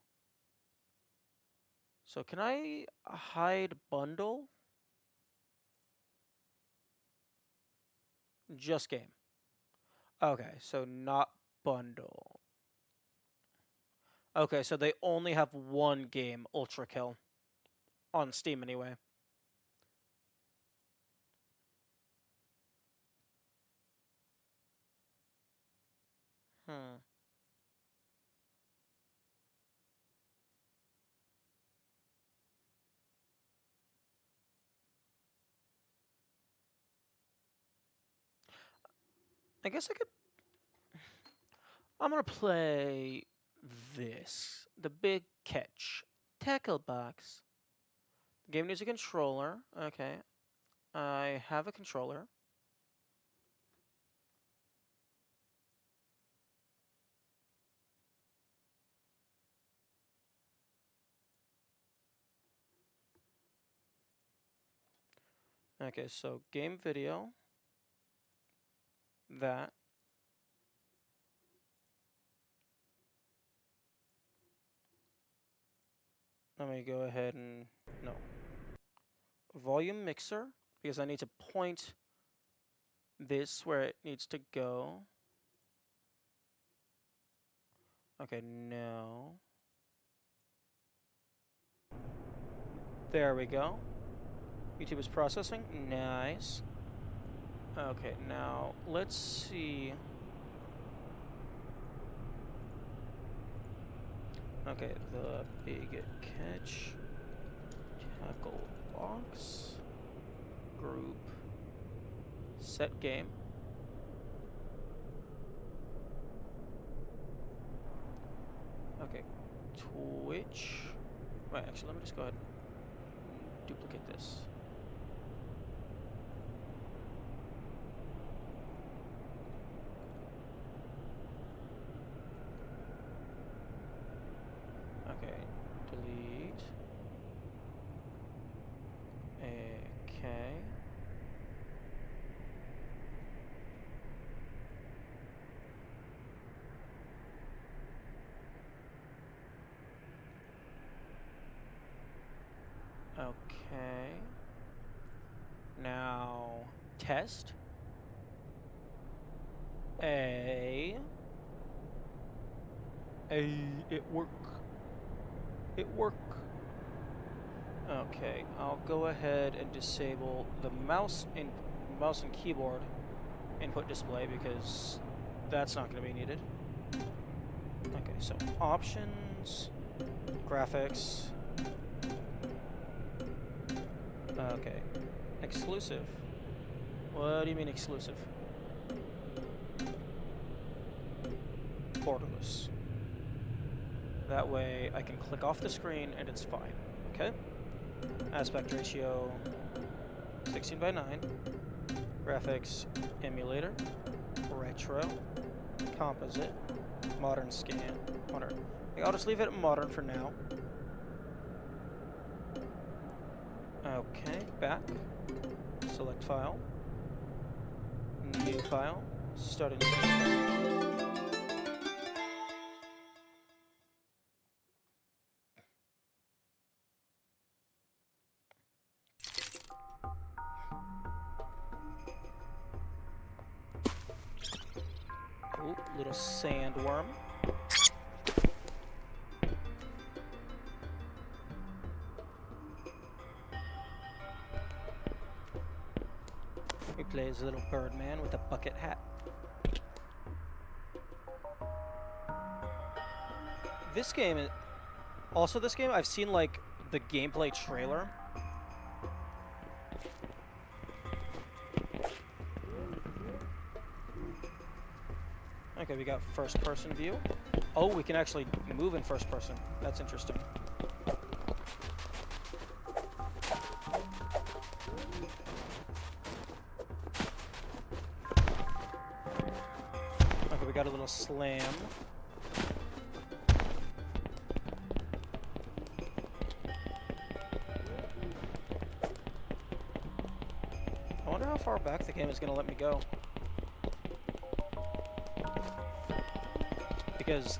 So can I hide bundle? Just game. Okay, so not bundle. Okay, so they only have one game, Ultrakill. On Steam, anyway. Hmm. I guess I could... I'm gonna play this. The Big Catch. Tackle Box. The game needs a controller. Okay. I have a controller. Okay, so game video. That. Let me go ahead and... No. Volume mixer. Because I need to point this where it needs to go. Okay, no. There we go. YouTube is processing. Nice. Okay, now let's see. Okay, the Big Catch. Tackle box. Group. Set game. Okay, Twitch. Right, actually, let me just go ahead and duplicate this. Okay, delete. Okay. Okay. Now, test. A. It work. It work. Okay, I'll go ahead and disable the mouse and keyboard input display because that's not going to be needed. Okay, so options, graphics. Okay, exclusive. What do you mean exclusive? Borderless. That way I can click off the screen and it's fine. Okay? Aspect ratio 16:9. Graphics emulator. Retro. Composite. Modern scan. Modern. Okay, I'll just leave it at modern for now. Okay, back. Select file. New file. Starting to get Ooh, little sandworm. He plays little Birdman with a bucket hat. This game, this game, I've seen like the gameplay trailer. Okay, we got first person view. Oh, we can actually move in first person. That's interesting. Okay, we got a little slam. I wonder how far back the game is going to let me go. Because,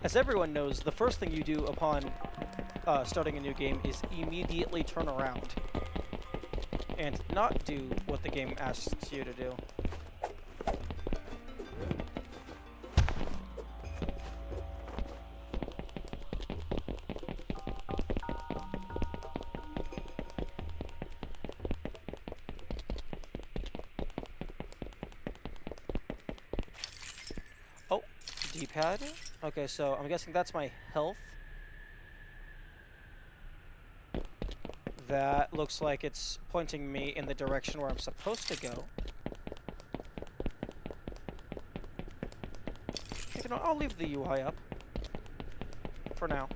as everyone knows, the first thing you do upon starting a new game is immediately turn around and not do what the game asks you to do. Oh, D-pad. Okay, so I'm guessing that's my health. That looks like it's pointing me in the direction where I'm supposed to go. You know, I'll leave the UI up for now.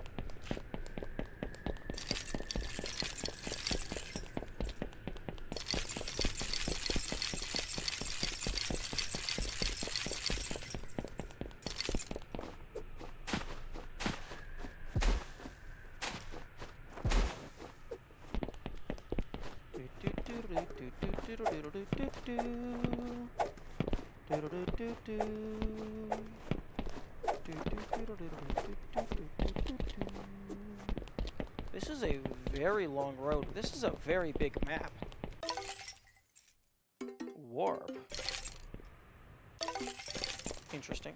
This is a very long road. This is a very big map. Warp. Interesting.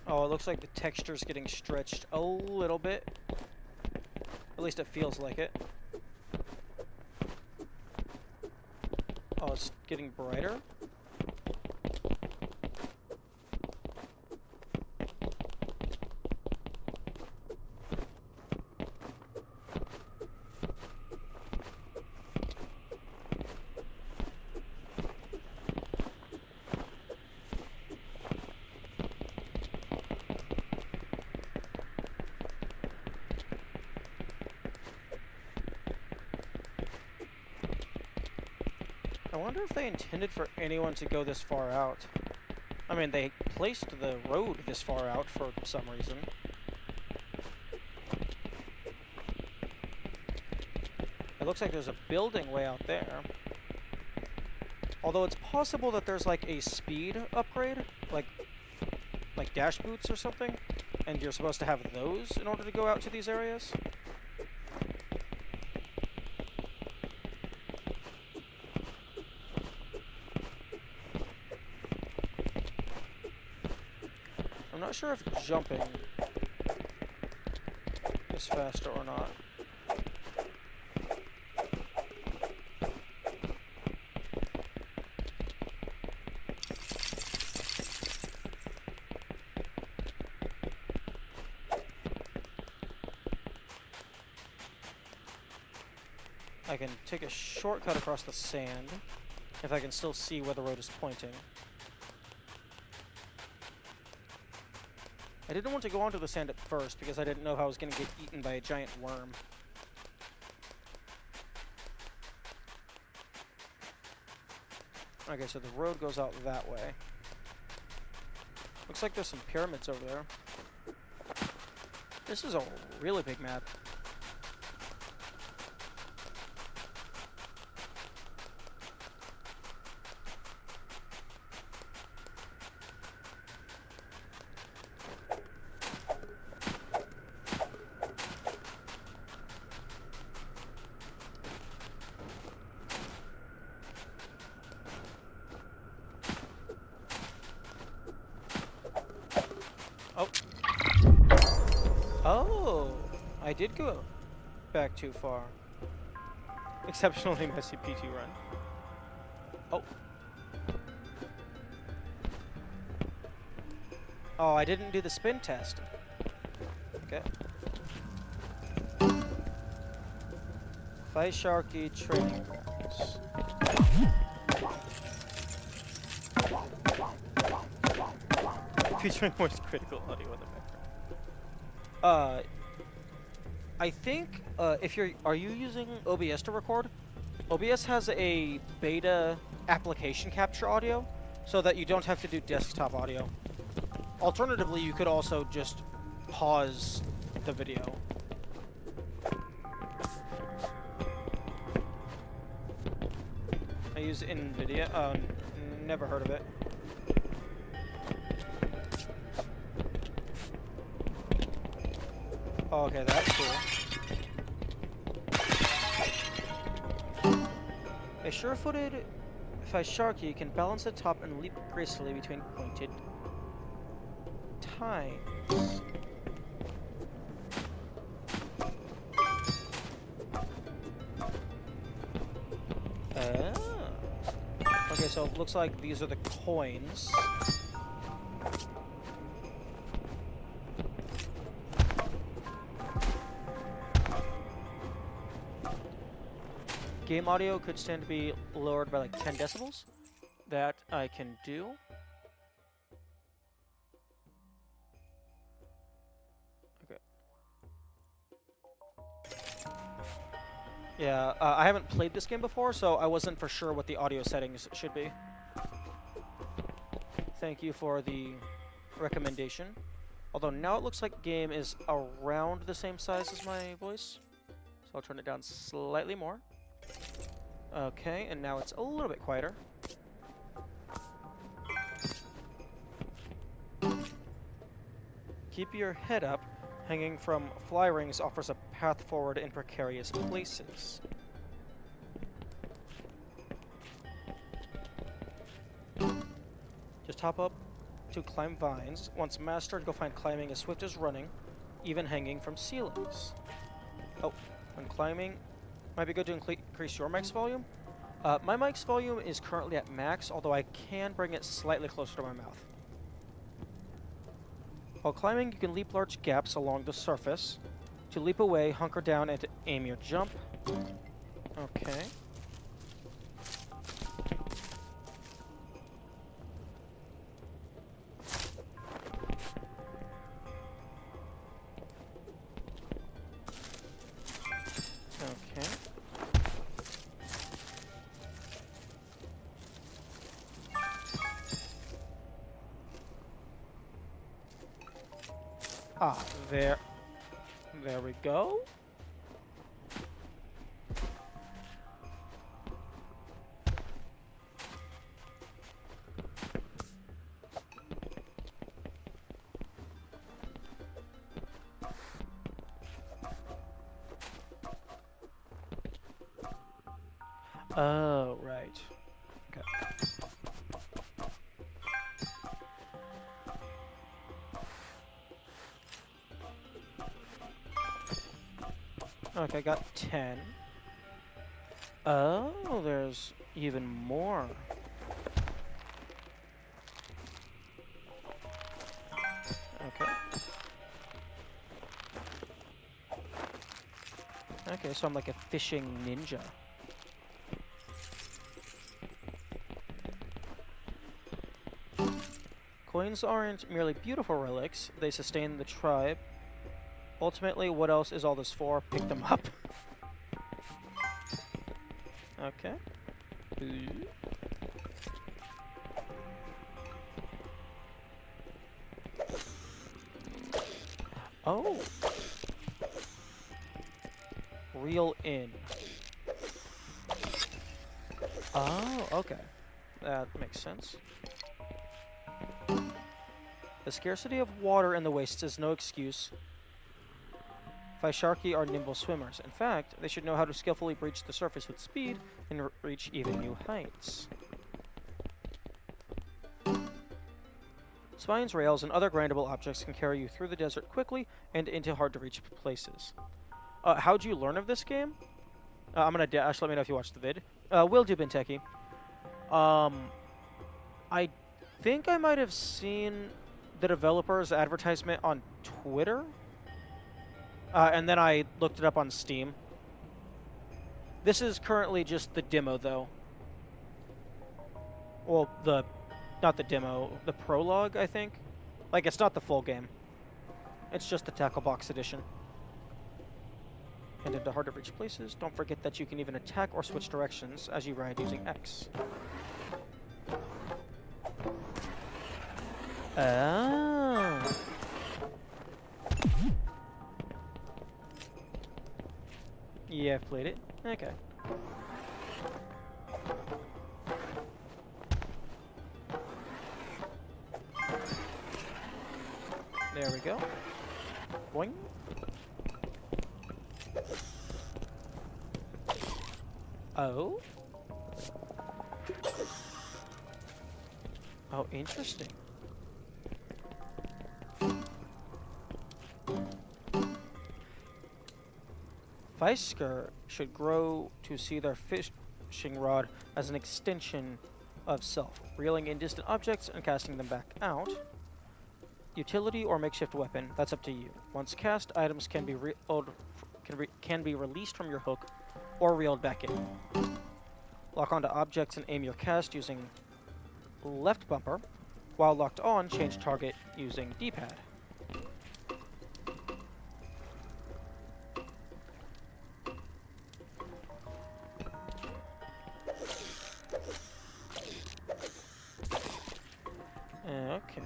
Oh, it looks like the texture's getting stretched a little bit. At least it feels like it. Oh, it's getting brighter. I wonder if they intended for anyone to go this far out. I mean, they placed the road this far out for some reason. It looks like there's a building way out there. Although it's possible that there's like a speed upgrade, like dash boots or something, and you're supposed to have those in order to go out to these areas. I'm not sure if jumping is faster or not. I can take a shortcut across the sand if I can still see where the road is pointing. I didn't want to go onto the sand at first because I didn't know how I was going to get eaten by a giant worm. Okay, so the road goes out that way. Looks like there's some pyramids over there. This is a really big map. I did go back too far. Exceptionally messy PT run. Oh. Oh, I didn't do the spin test. Okay. Fight Sharky training grounds. Featuring voice critical audio in the background. I think if are you using OBS to record? OBS has a beta application capture audio, so that you don't have to do desktop audio. Alternatively, you could also just pause the video. I use NVIDIA. Never heard of it. Oh, okay, that's cool. A sure-footed Sharky can balance atop and leap gracefully between pointed tines. Okay, so it looks like these are the coins. Game audio could stand to be lowered by like 10 decibels. That I can do. Okay. Yeah, I haven't played this game before, so I wasn't for sure what the audio settings should be. Thank you for the recommendation. Although now it looks like game is around the same size as my voice. So I'll turn it down slightly more. Okay, and now it's a little bit quieter. Keep your head up. Hanging from fly rings offers a path forward in precarious places. Just hop up to climb vines. Once mastered, go find climbing as swift as running, even hanging from ceilings. Oh, when climbing, might be good to increase your mic's volume. My mic's volume is currently at max, although I can bring it slightly closer to my mouth. While climbing, you can leap large gaps along the surface. To leap away, hunker down and aim your jump. Okay. Okay. Ah, there we go. Oh, right. Okay. Okay, got 10. Oh, there's even more. Okay. Okay, so I'm like a fishing ninja. Coins aren't merely beautiful relics, they sustain the tribe. Ultimately, what else is all this for? Pick them up. Okay. Oh. Reel in. Oh, okay. That makes sense. The scarcity of water in the wastes is no excuse. Sharky are nimble swimmers. In fact, they should know how to skillfully breach the surface with speed and reach even new heights. Spines, rails, and other grindable objects can carry you through the desert quickly and into hard-to-reach places. How'd you learn of this game? I'm gonna dash. Let me know if you watched the vid. Will do, Benteki. I think I might have seen the developer's advertisement on Twitter, and then I looked it up on Steam. This is currently just the demo, though. Well, not the demo, the prologue, I think. Like, it's not the full game. It's just the tackle box edition. And into hard to reach places, don't forget that you can even attack or switch directions as you ride using X. Ah. Yeah, I've played it. Okay. There we go. Boing. Oh? Oh, interesting. Weisker should grow to see their fishing rod as an extension of self, reeling in distant objects and casting them back out. Utility or makeshift weapon, that's up to you. Once cast, items can be can be released from your hook or reeled back in. Lock onto objects and aim your cast using left bumper. While locked on, change target using D-pad. Okay.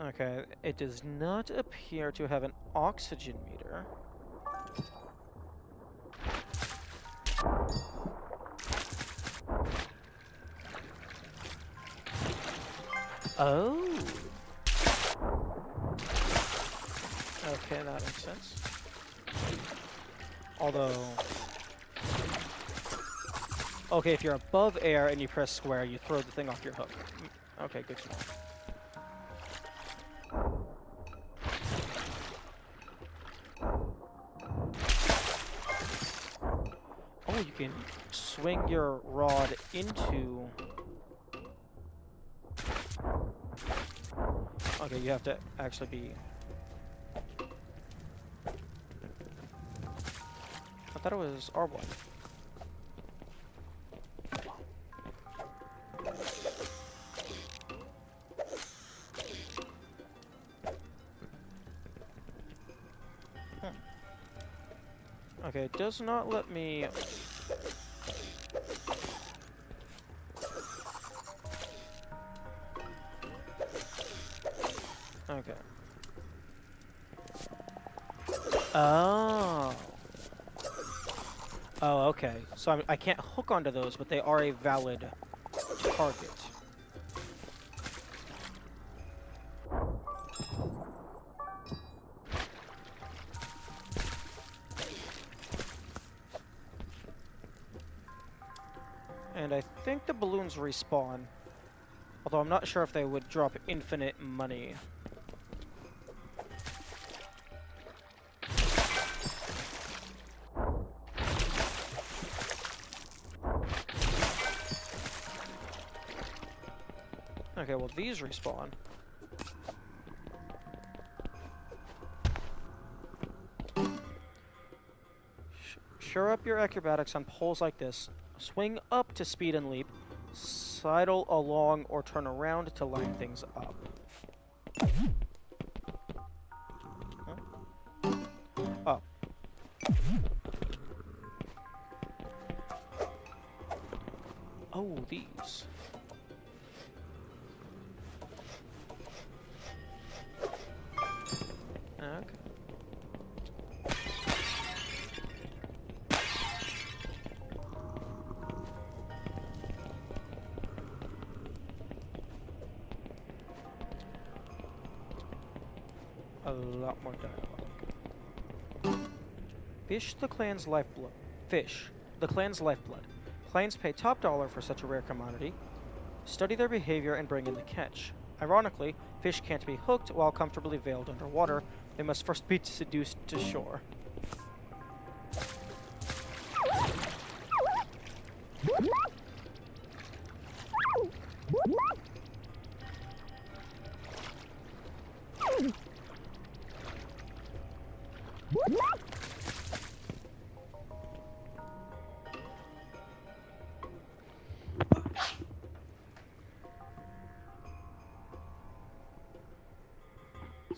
Okay, it does not appear to have an oxygen meter. Oh. Okay, that makes sense. Although... Okay, if you're above air and you press square, you throw the thing off your hook. Okay, good to know. Oh, you can swing your rod into... Okay, you have to actually be... I thought it was R1. Okay, it does not let me... Okay. Oh. Oh, okay. So I can't hook onto those, but they are a valid target. And I think the balloons respawn. Although I'm not sure if they would drop infinite money. Okay, well these respawn. Shore up your acrobatics on poles like this. Swing up to speed and leap. Sidle along or turn around to line things up. Huh? Up. Oh, these. Okay. A lot more dialogue. Fish the clan's lifeblood. Fish the clan's lifeblood. Clans pay top dollar for such a rare commodity. Study their behavior and bring in the catch. Ironically, fish can't be hooked while comfortably veiled underwater. They must first be seduced to shore.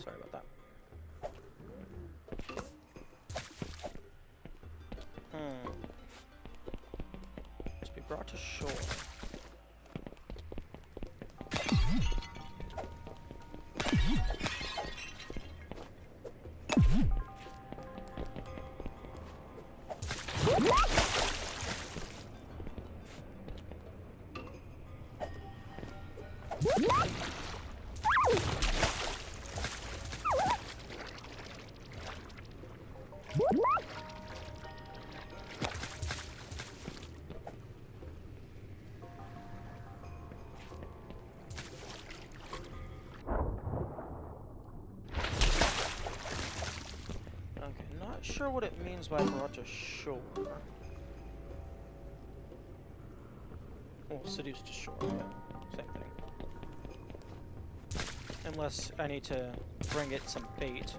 Sorry about that. Must be brought to shore. Okay, not sure what it means by brought to shore. Well, seduced to shore, yeah, same thing. Unless I need to bring it some bait.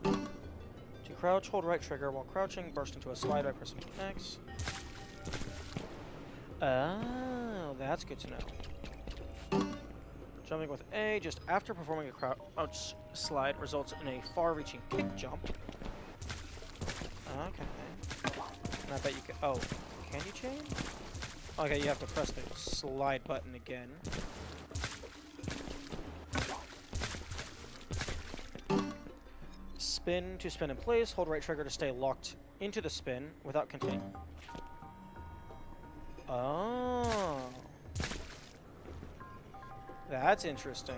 To crouch, hold right trigger while crouching, burst into a slide by pressing X. Oh, that's good to know. Jumping with A just after performing a crouch slide results in a far-reaching kick jump. Okay. And I bet you can. Oh, can you chain? Okay, you have to press the slide button again. Spin to spin in place. Hold right trigger to stay locked into the spin without continuing. Oh. That's interesting.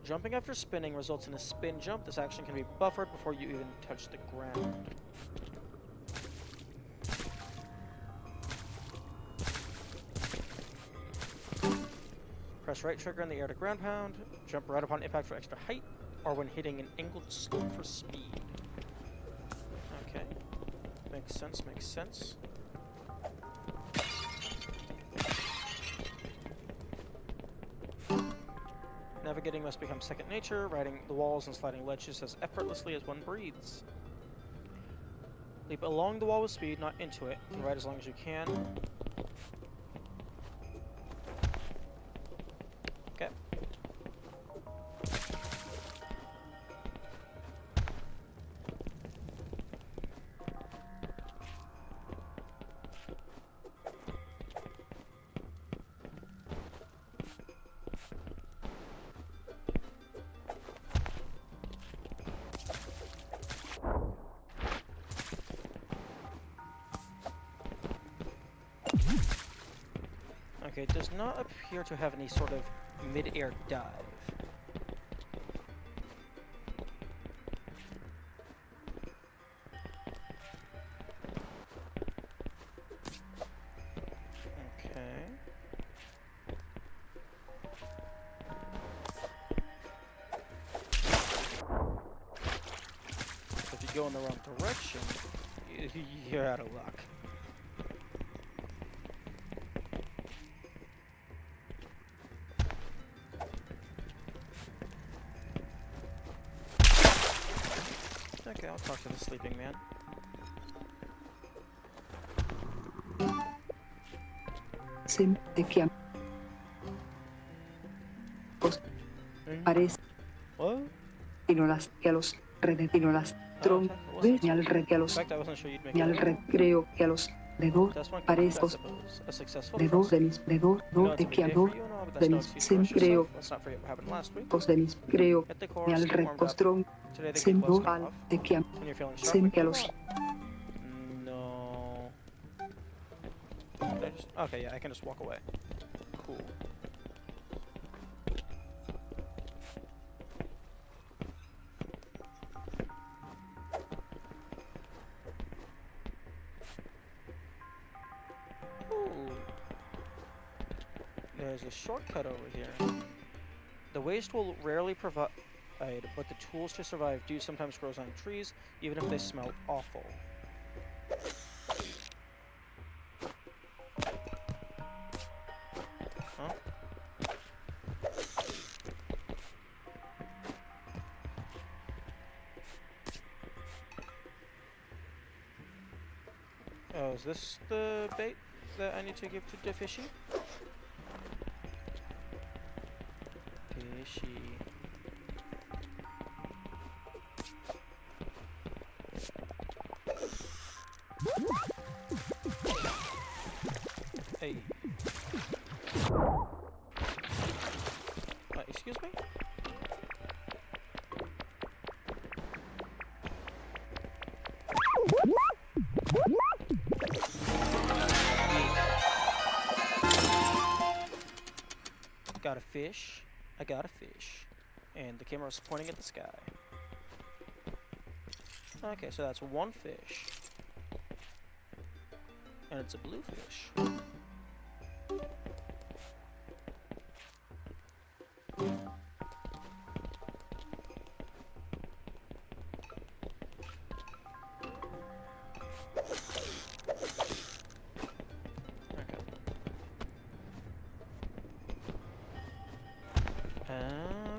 Jumping after spinning results in a spin jump. This action can be buffered before you even touch the ground. Press right trigger in the air to ground pound. Jump right upon impact for extra height, or when hitting an angled slope for speed. Okay. Makes sense, makes sense. Navigating must become second nature, riding the walls and sliding ledges as effortlessly as one breathes. Leap along the wall with speed, not into it, and ride as long as you can. Okay. Okay, it does not appear to have any sort of mid-air dive. Okay. If you go in the wrong direction, you're out of luck. Okay, I'll talk to the sleeping man. Sim, te chiamo. Parece What? las que a los redetino las Oh, okay. It wasn't ni al re que a In los fact, I wasn't sure you'd make ni it. al re creo que a los dedos That's one parezco that's a successful dedos trust. de mis dedos You know no it's te a big day quiero for you and all, but de that's no mis excuse to sim rush creo yourself. Let's not forget what happened last week. de mis creo Hit the ni course, al get re warmed up. costrón Today the sim kick was al off. te quiero When you're feeling sharp, sim we que a can los roll. No. Did I just, okay, yeah, I can just walk away. Cool. There's a shortcut over here. The waste will rarely provide, but the tools to survive do sometimes grow on trees, even if they smell awful. Huh? Oh, is this the bait that I need to give to the fishy? Fishy. Hey. Excuse me? Got a fish. I got a fish. And the camera's pointing at the sky. Okay, so that's one fish. And it's a blue fish.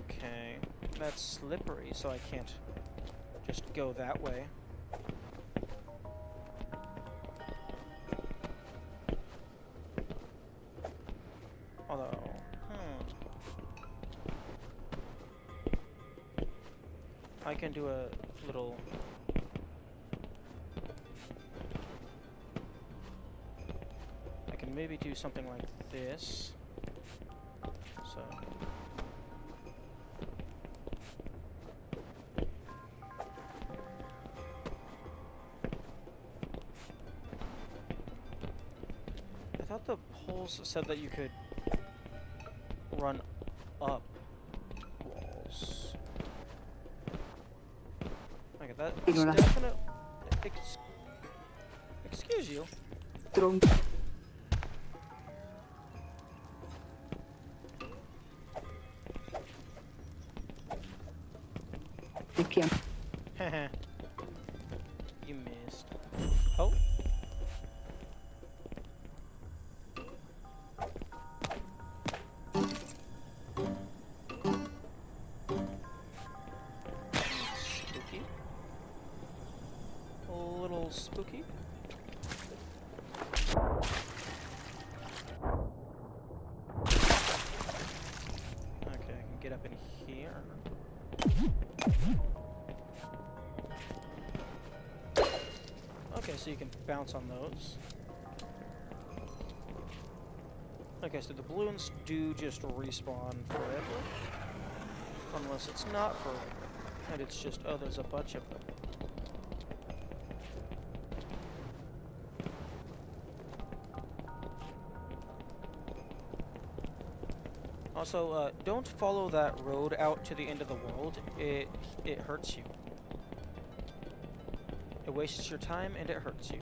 Okay, that's slippery, so I can't just go that way. Although, I can do a little... I can maybe do something like this. So... I thought the polls said that you could run up walls. Okay, that's definitely... Excuse you. Tronco. Ti chiamo. Haha. You missed. Oh. Spooky. A little spooky. Okay, I can get up in here. Okay, so you can bounce on those. Okay, so the balloons do just respawn forever. Unless it's not forever. And it's just, oh, there's a bunch of them. Also, don't follow that road out to the end of the world. It hurts you. It wastes your time and it hurts you.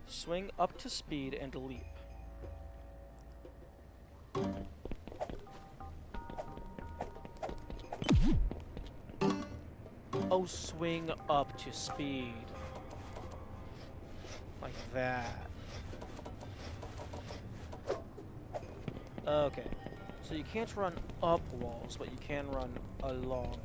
Swing up to speed and leap. Oh, swing up to speed. Like that. Okay. So you can't run up walls, but you can run along.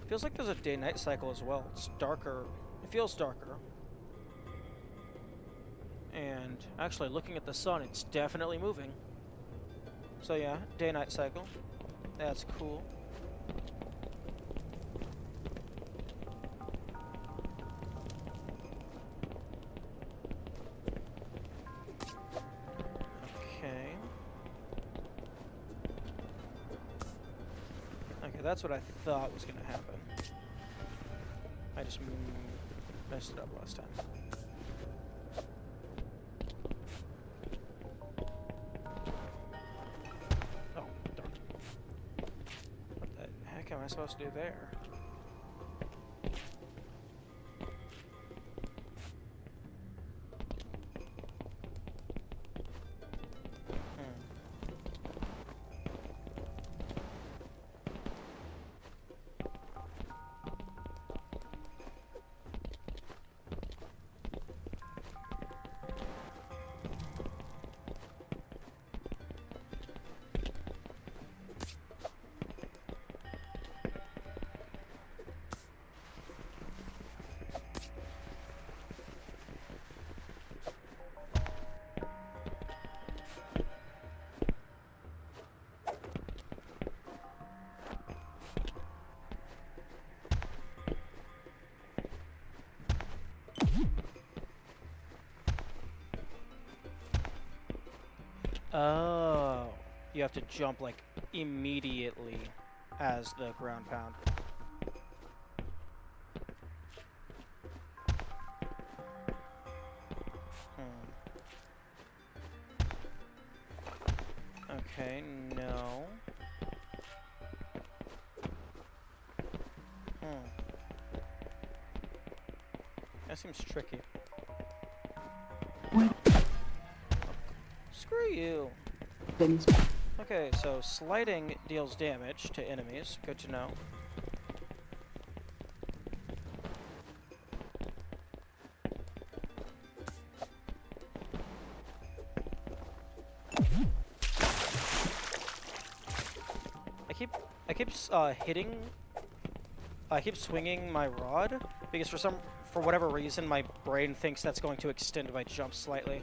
Feels like there's a day-night cycle as well. It's darker. It feels darker. And actually, looking at the sun, it's definitely moving. So yeah, day-night cycle. That's cool. Okay, that's what I thought was gonna happen. I just messed it up last time. Oh, darn. What the heck am I supposed to do there? Oh, you have to jump like immediately as the ground pound. Okay, no. That seems tricky. Wait. Screw you. Then Okay, so sliding deals damage to enemies. Good to know. I keep swinging my rod because for whatever reason my brain thinks that's going to extend my jump slightly.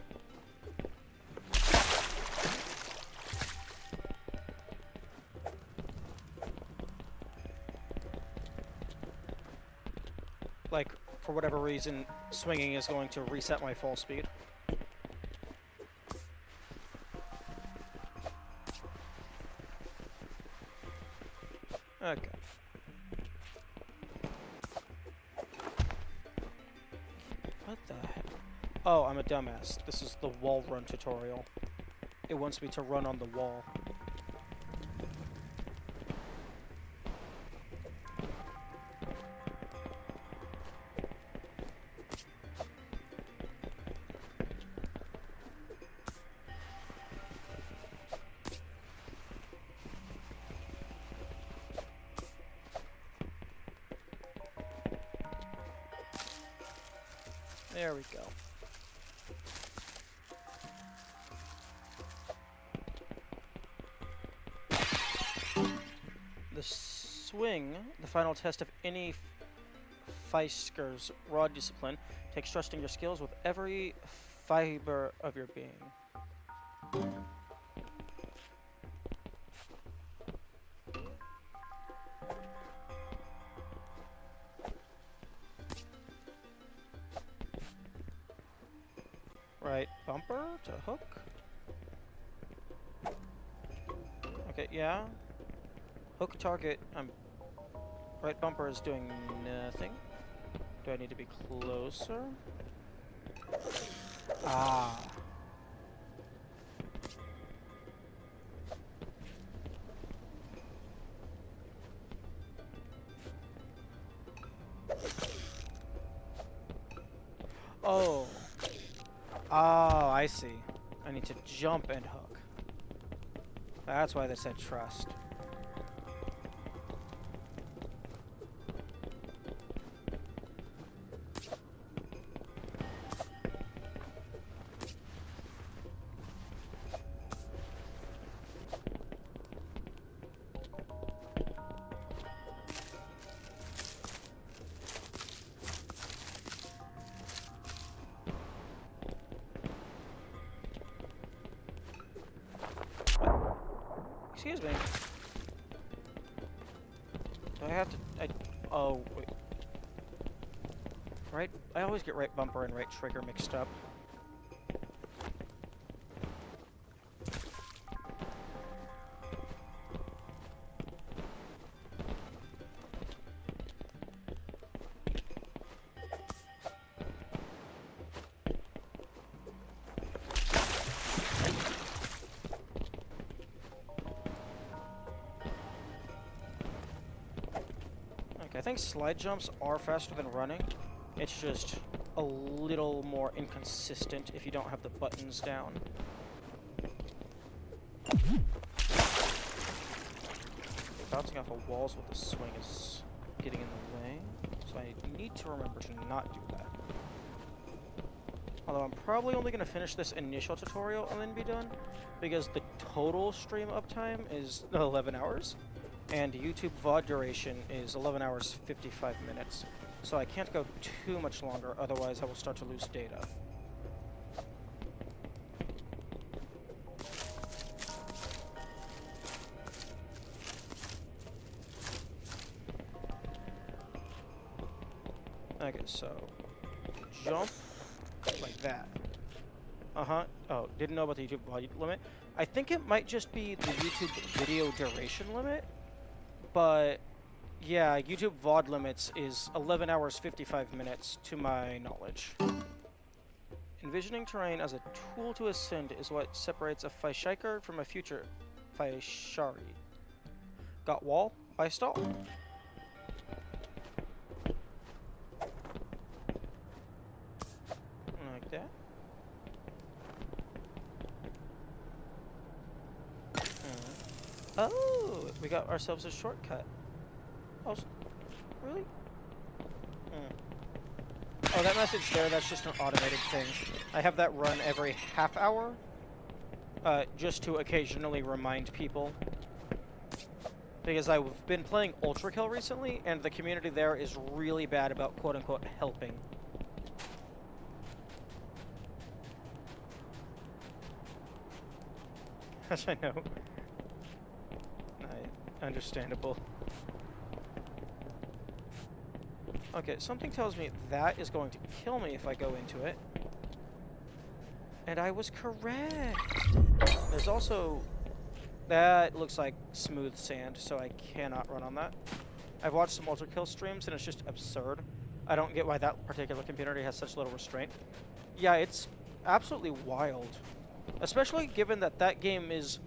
Like, for whatever reason, swinging is going to reset my full speed. Okay. What the heck? Oh, I'm a dumbass. This is the wall run tutorial. It wants me to run on the wall. There we go. The swing, the final test of any Feisker's raw discipline, takes trusting your skills with every fiber of your being. Right bumper to hook. Okay, yeah. Hook target. Right bumper is doing nothing. Do I need to be closer? Ah. Oh. Oh, I see. I need to jump and hook. That's why they said trust. Excuse me. Do I have to... oh, wait. Right? I always get right bumper and right trigger mixed up. I think slide jumps are faster than running. It's just a little more inconsistent if you don't have the buttons down. Bouncing off of walls with the swing is getting in the way, so I need to remember to not do that. Although I'm probably only going to finish this initial tutorial and then be done, because the total stream uptime is 11 hours, and YouTube VOD duration is 11 hours 55 minutes. So I can't go too much longer, otherwise I will start to lose data. Okay, so jump like that. Oh, didn't know about the YouTube VOD limit. I think it might just be the YouTube video duration limit, but yeah, YouTube VOD limits is 11 hours 55 minutes to my knowledge. Envisioning terrain as a tool to ascend is what separates a Fleischiker from a future Fleischari. Got wall? I stall. Like that. Oh, we got ourselves a shortcut. Oh, really? Oh, that message there, that's just an automated thing. I have that run every half hour, just to occasionally remind people. Because I've been playing Ultrakill recently, and the community there is really bad about quote-unquote helping. As I know. Understandable. Okay, something tells me that is going to kill me if I go into it. And I was correct! There's also... That looks like smooth sand, so I cannot run on that. I've watched some Ultrakill streams, and it's just absurd. I don't get why that particular community has such little restraint. Yeah, it's absolutely wild. Especially given that that game is,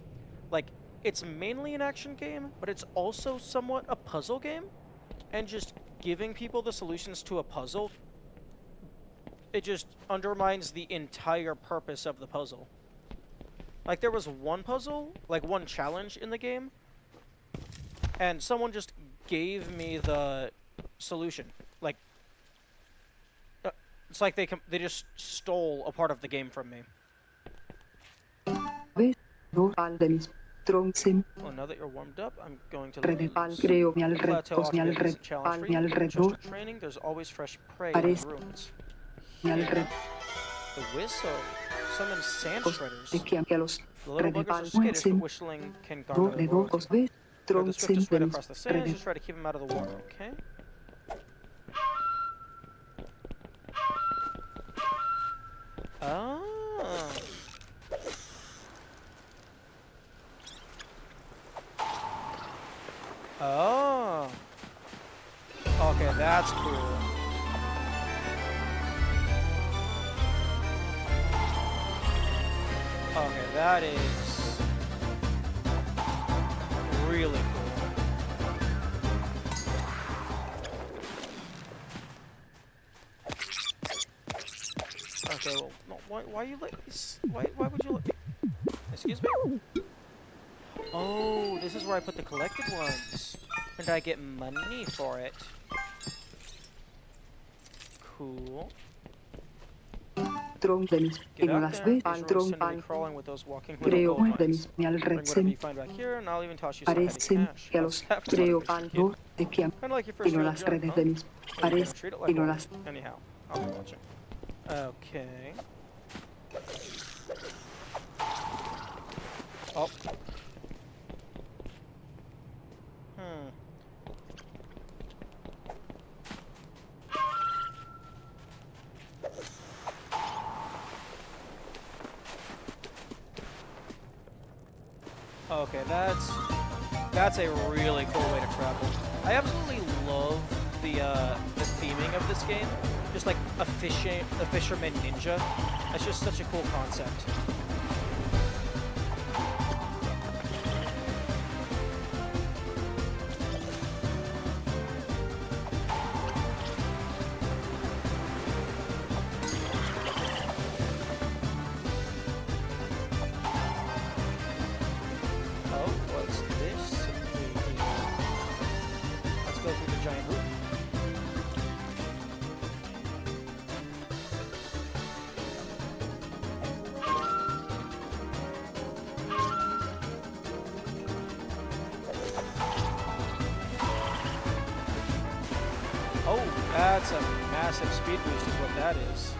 like, it's mainly an action game, but it's also somewhat a puzzle game. And just giving people the solutions to a puzzle, it just undermines the entire purpose of the puzzle. Like, there was one puzzle, like one challenge in the game, and someone just gave me the solution. Like, it's like they just stole a part of the game from me. Well, now that you're warmed up, I'm going to lose. Plateau offers a challenge for you. Just for training, there's always fresh prey in the ruins. Here, the whistle summons sand shredders. The little buggers are skittish, but whistling can garner their loyalty. They're the swiftest way to cross the sands, just try to keep them out of the water, okay? Ah. Oh. Okay, that's cool. Okay, that is really cool. Okay, well, no, why you let me? Why would you let me? Excuse me? Oh, this is where I put the collected ones. And I get money for it. Cool. Get out there. These roads tend to be crawling with those walking little gold mines. Bring whatever you find back here, and I'll even toss you some heavy cash. How's that for motivation, kid? Kinda like your first real job, huh? Well, you gotta treat it like one. Anyhow, I'll be watching. Okay. Oh. Okay, that's a really cool way to travel. I absolutely love the theming of this game. Just like a fisherman ninja. That's just such a cool concept. That's a massive speed boost is what that is.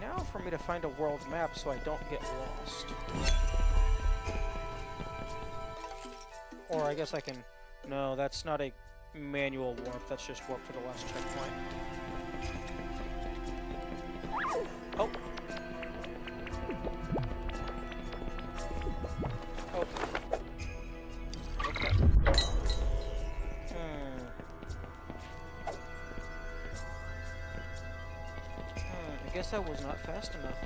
Now for me to find a world map so I don't get lost. Or I guess I can... No, that's not a manual warp, that's just warp to the last checkpoint. Oh! Oh. Okay. I guess I was not fast enough.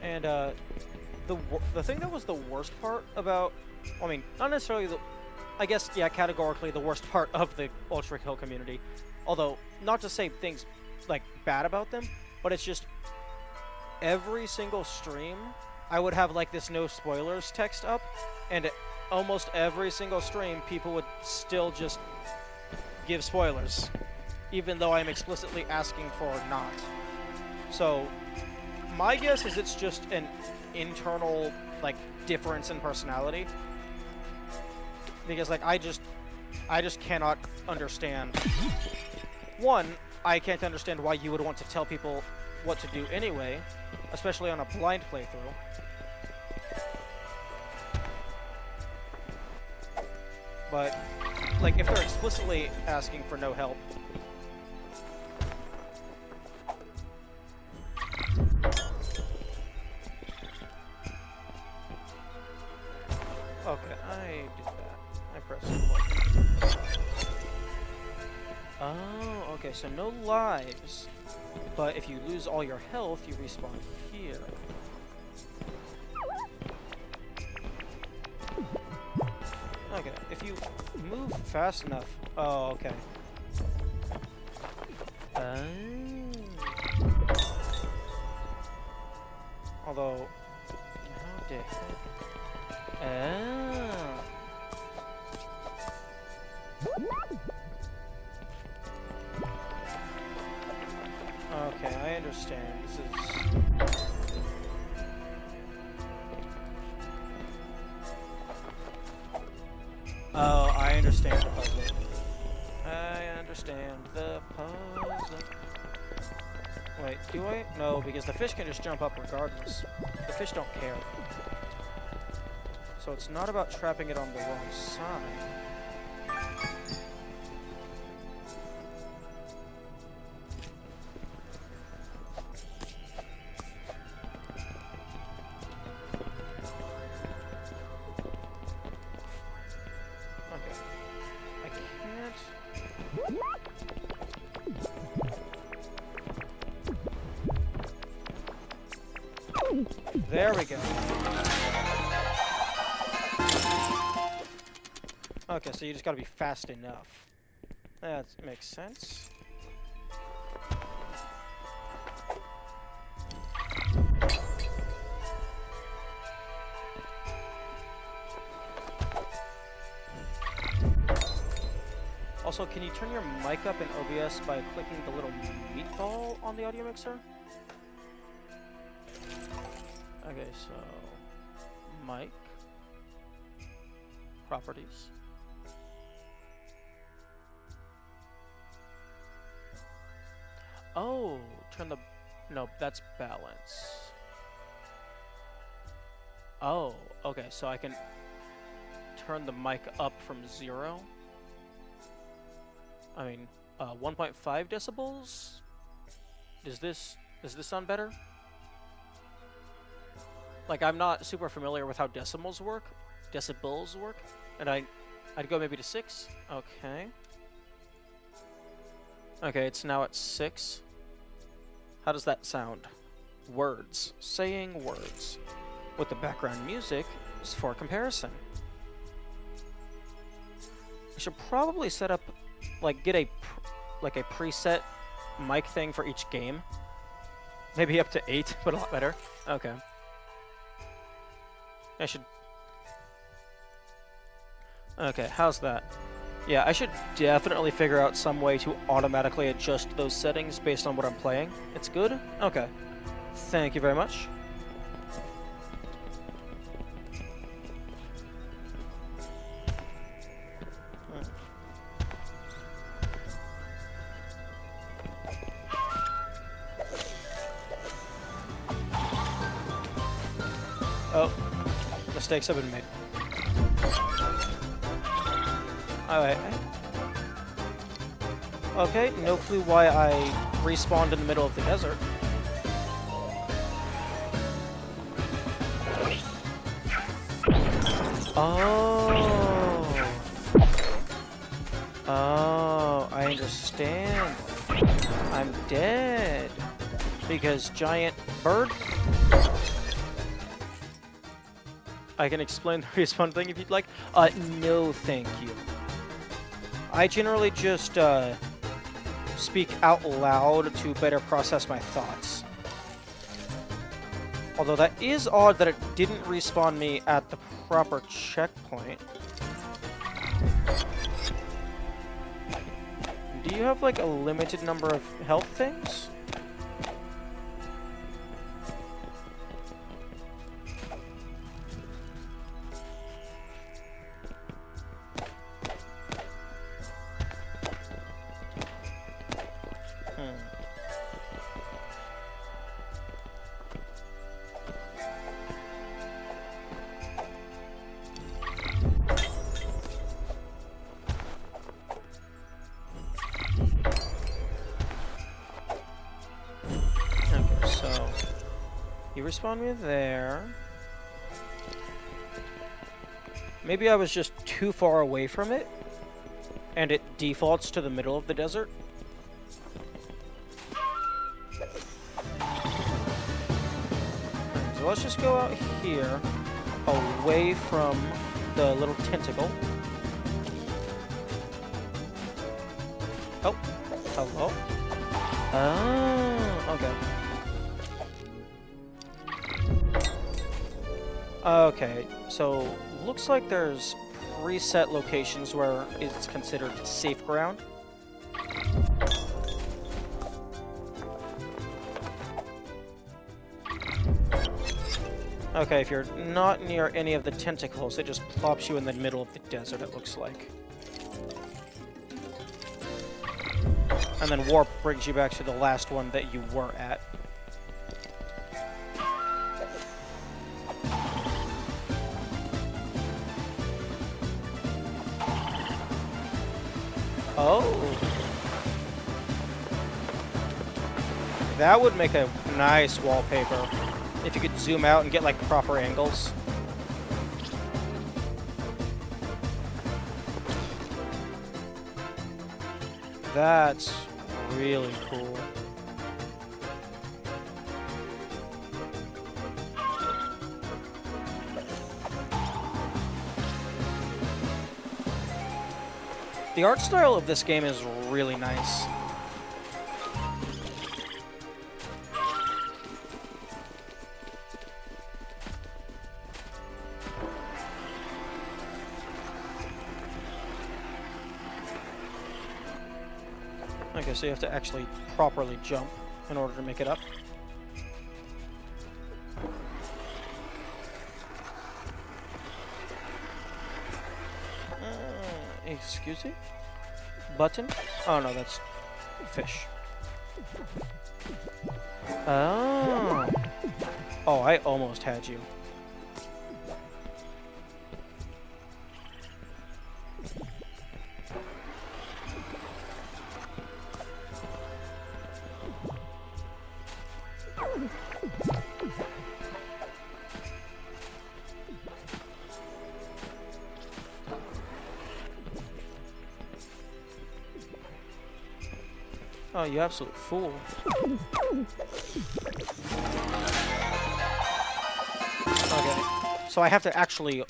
And the thing that was the worst part about, I mean, not necessarily the, I guess, yeah, categorically the worst part of the Ultrakill community, although not to say things like bad about them, but it's just every single stream I would have like this no spoilers text up, and almost every single stream people would still just give spoilers, even though I'm explicitly asking for not. So my guess is it's just an internal, like, difference in personality. Because, like, I just cannot understand. One, I can't understand why you would want to tell people what to do anyway, especially on a blind playthrough. But, like, if they're explicitly asking for no help, okay, I did that. I pressed the button. Oh, okay, so no lives. But if you lose all your health, you respawn here. Okay, if you move fast enough... Oh, okay. Although... How the heck... Oh. Okay, I understand. This is... Oh, I understand the puzzle. I understand the puzzle. Wait, do I? No, because the fish can just jump up regardless. The fish don't care. So it's not about trapping it on the wrong side. Okay. I can't... There we go. Okay, so you just gotta be fast enough. That makes sense. Also, can you turn your mic up in OBS by clicking the little meatball on the audio mixer? Okay, so... mic. Properties. Oh, turn the... No, that's balance. Oh, okay, so I can turn the mic up from 0. I mean, 1.5 decibels? Does this sound better? Like, I'm not super familiar with how decibels work, and I'd go maybe to 6. Okay. Okay, it's now at 6. How does that sound? Words. Saying words. With the background music is for comparison. I should probably set up, like, get a preset mic thing for each game. Maybe up to 8, but a lot better. Okay. I should... Okay, how's that? Yeah, I should definitely figure out some way to automatically adjust those settings based on what I'm playing. It's good? Okay. Thank you very much. Oh, mistakes have been made. Alright. Okay, no clue why I respawned in the middle of the desert. Oh. Oh, I understand. I'm dead. Because giant bird? I can explain the respawn thing if you'd like. No thank you. I generally just, speak out loud to better process my thoughts. Although that is odd that it didn't respawn me at the proper checkpoint. Do you have, like, a limited number of health things? You respawn me there. Maybe I was just too far away from it, and it defaults to the middle of the desert. So let's just go out here, away from the little tentacle. Oh, hello? Oh, okay. Okay, so looks like there's preset locations where it's considered safe ground. Okay, if you're not near any of the tentacles, it just plops you in the middle of the desert, it looks like. And then warp brings you back to the last one that you were at. Oh. That would make a nice wallpaper. If you could zoom out and get, like, proper angles. That's really cool. The art style of this game is really nice. Okay, so you have to actually properly jump in order to make it up. Excuse me? Button? Oh no, that's fish. Oh. Oh, I almost had you. Oh, you absolute fool. Okay. So I have to actually...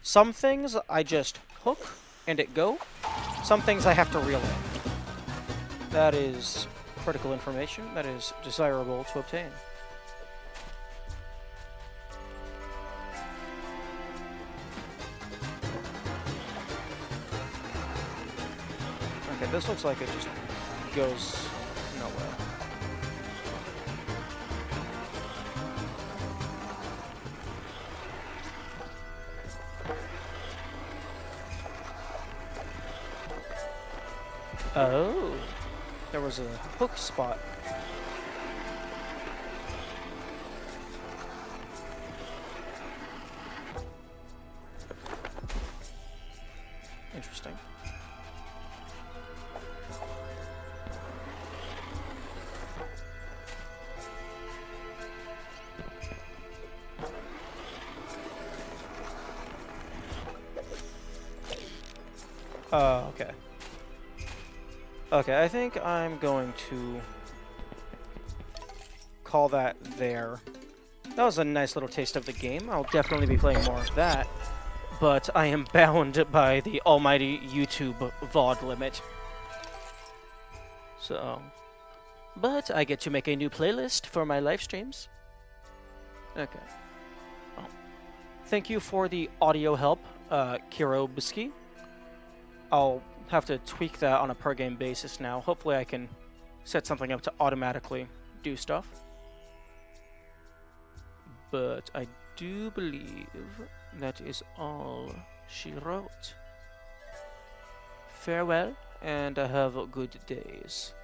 Some things I just hook and it go. Some things I have to reel in. That is critical information that is desirable to obtain. Okay, this looks like it just goes nowhere. Oh, there was a hook spot. Interesting. Okay. Okay, I think I'm going to call that there. That was a nice little taste of the game. I'll definitely be playing more of that. But I am bound by the almighty YouTube VOD limit. So... But I get to make a new playlist for my live streams. Okay. Well, thank you for the audio help, Kirobski. I'll have to tweak that on a per game basis now. Hopefully I can set something up to automatically do stuff. But I do believe that is all she wrote. Farewell, and have good days.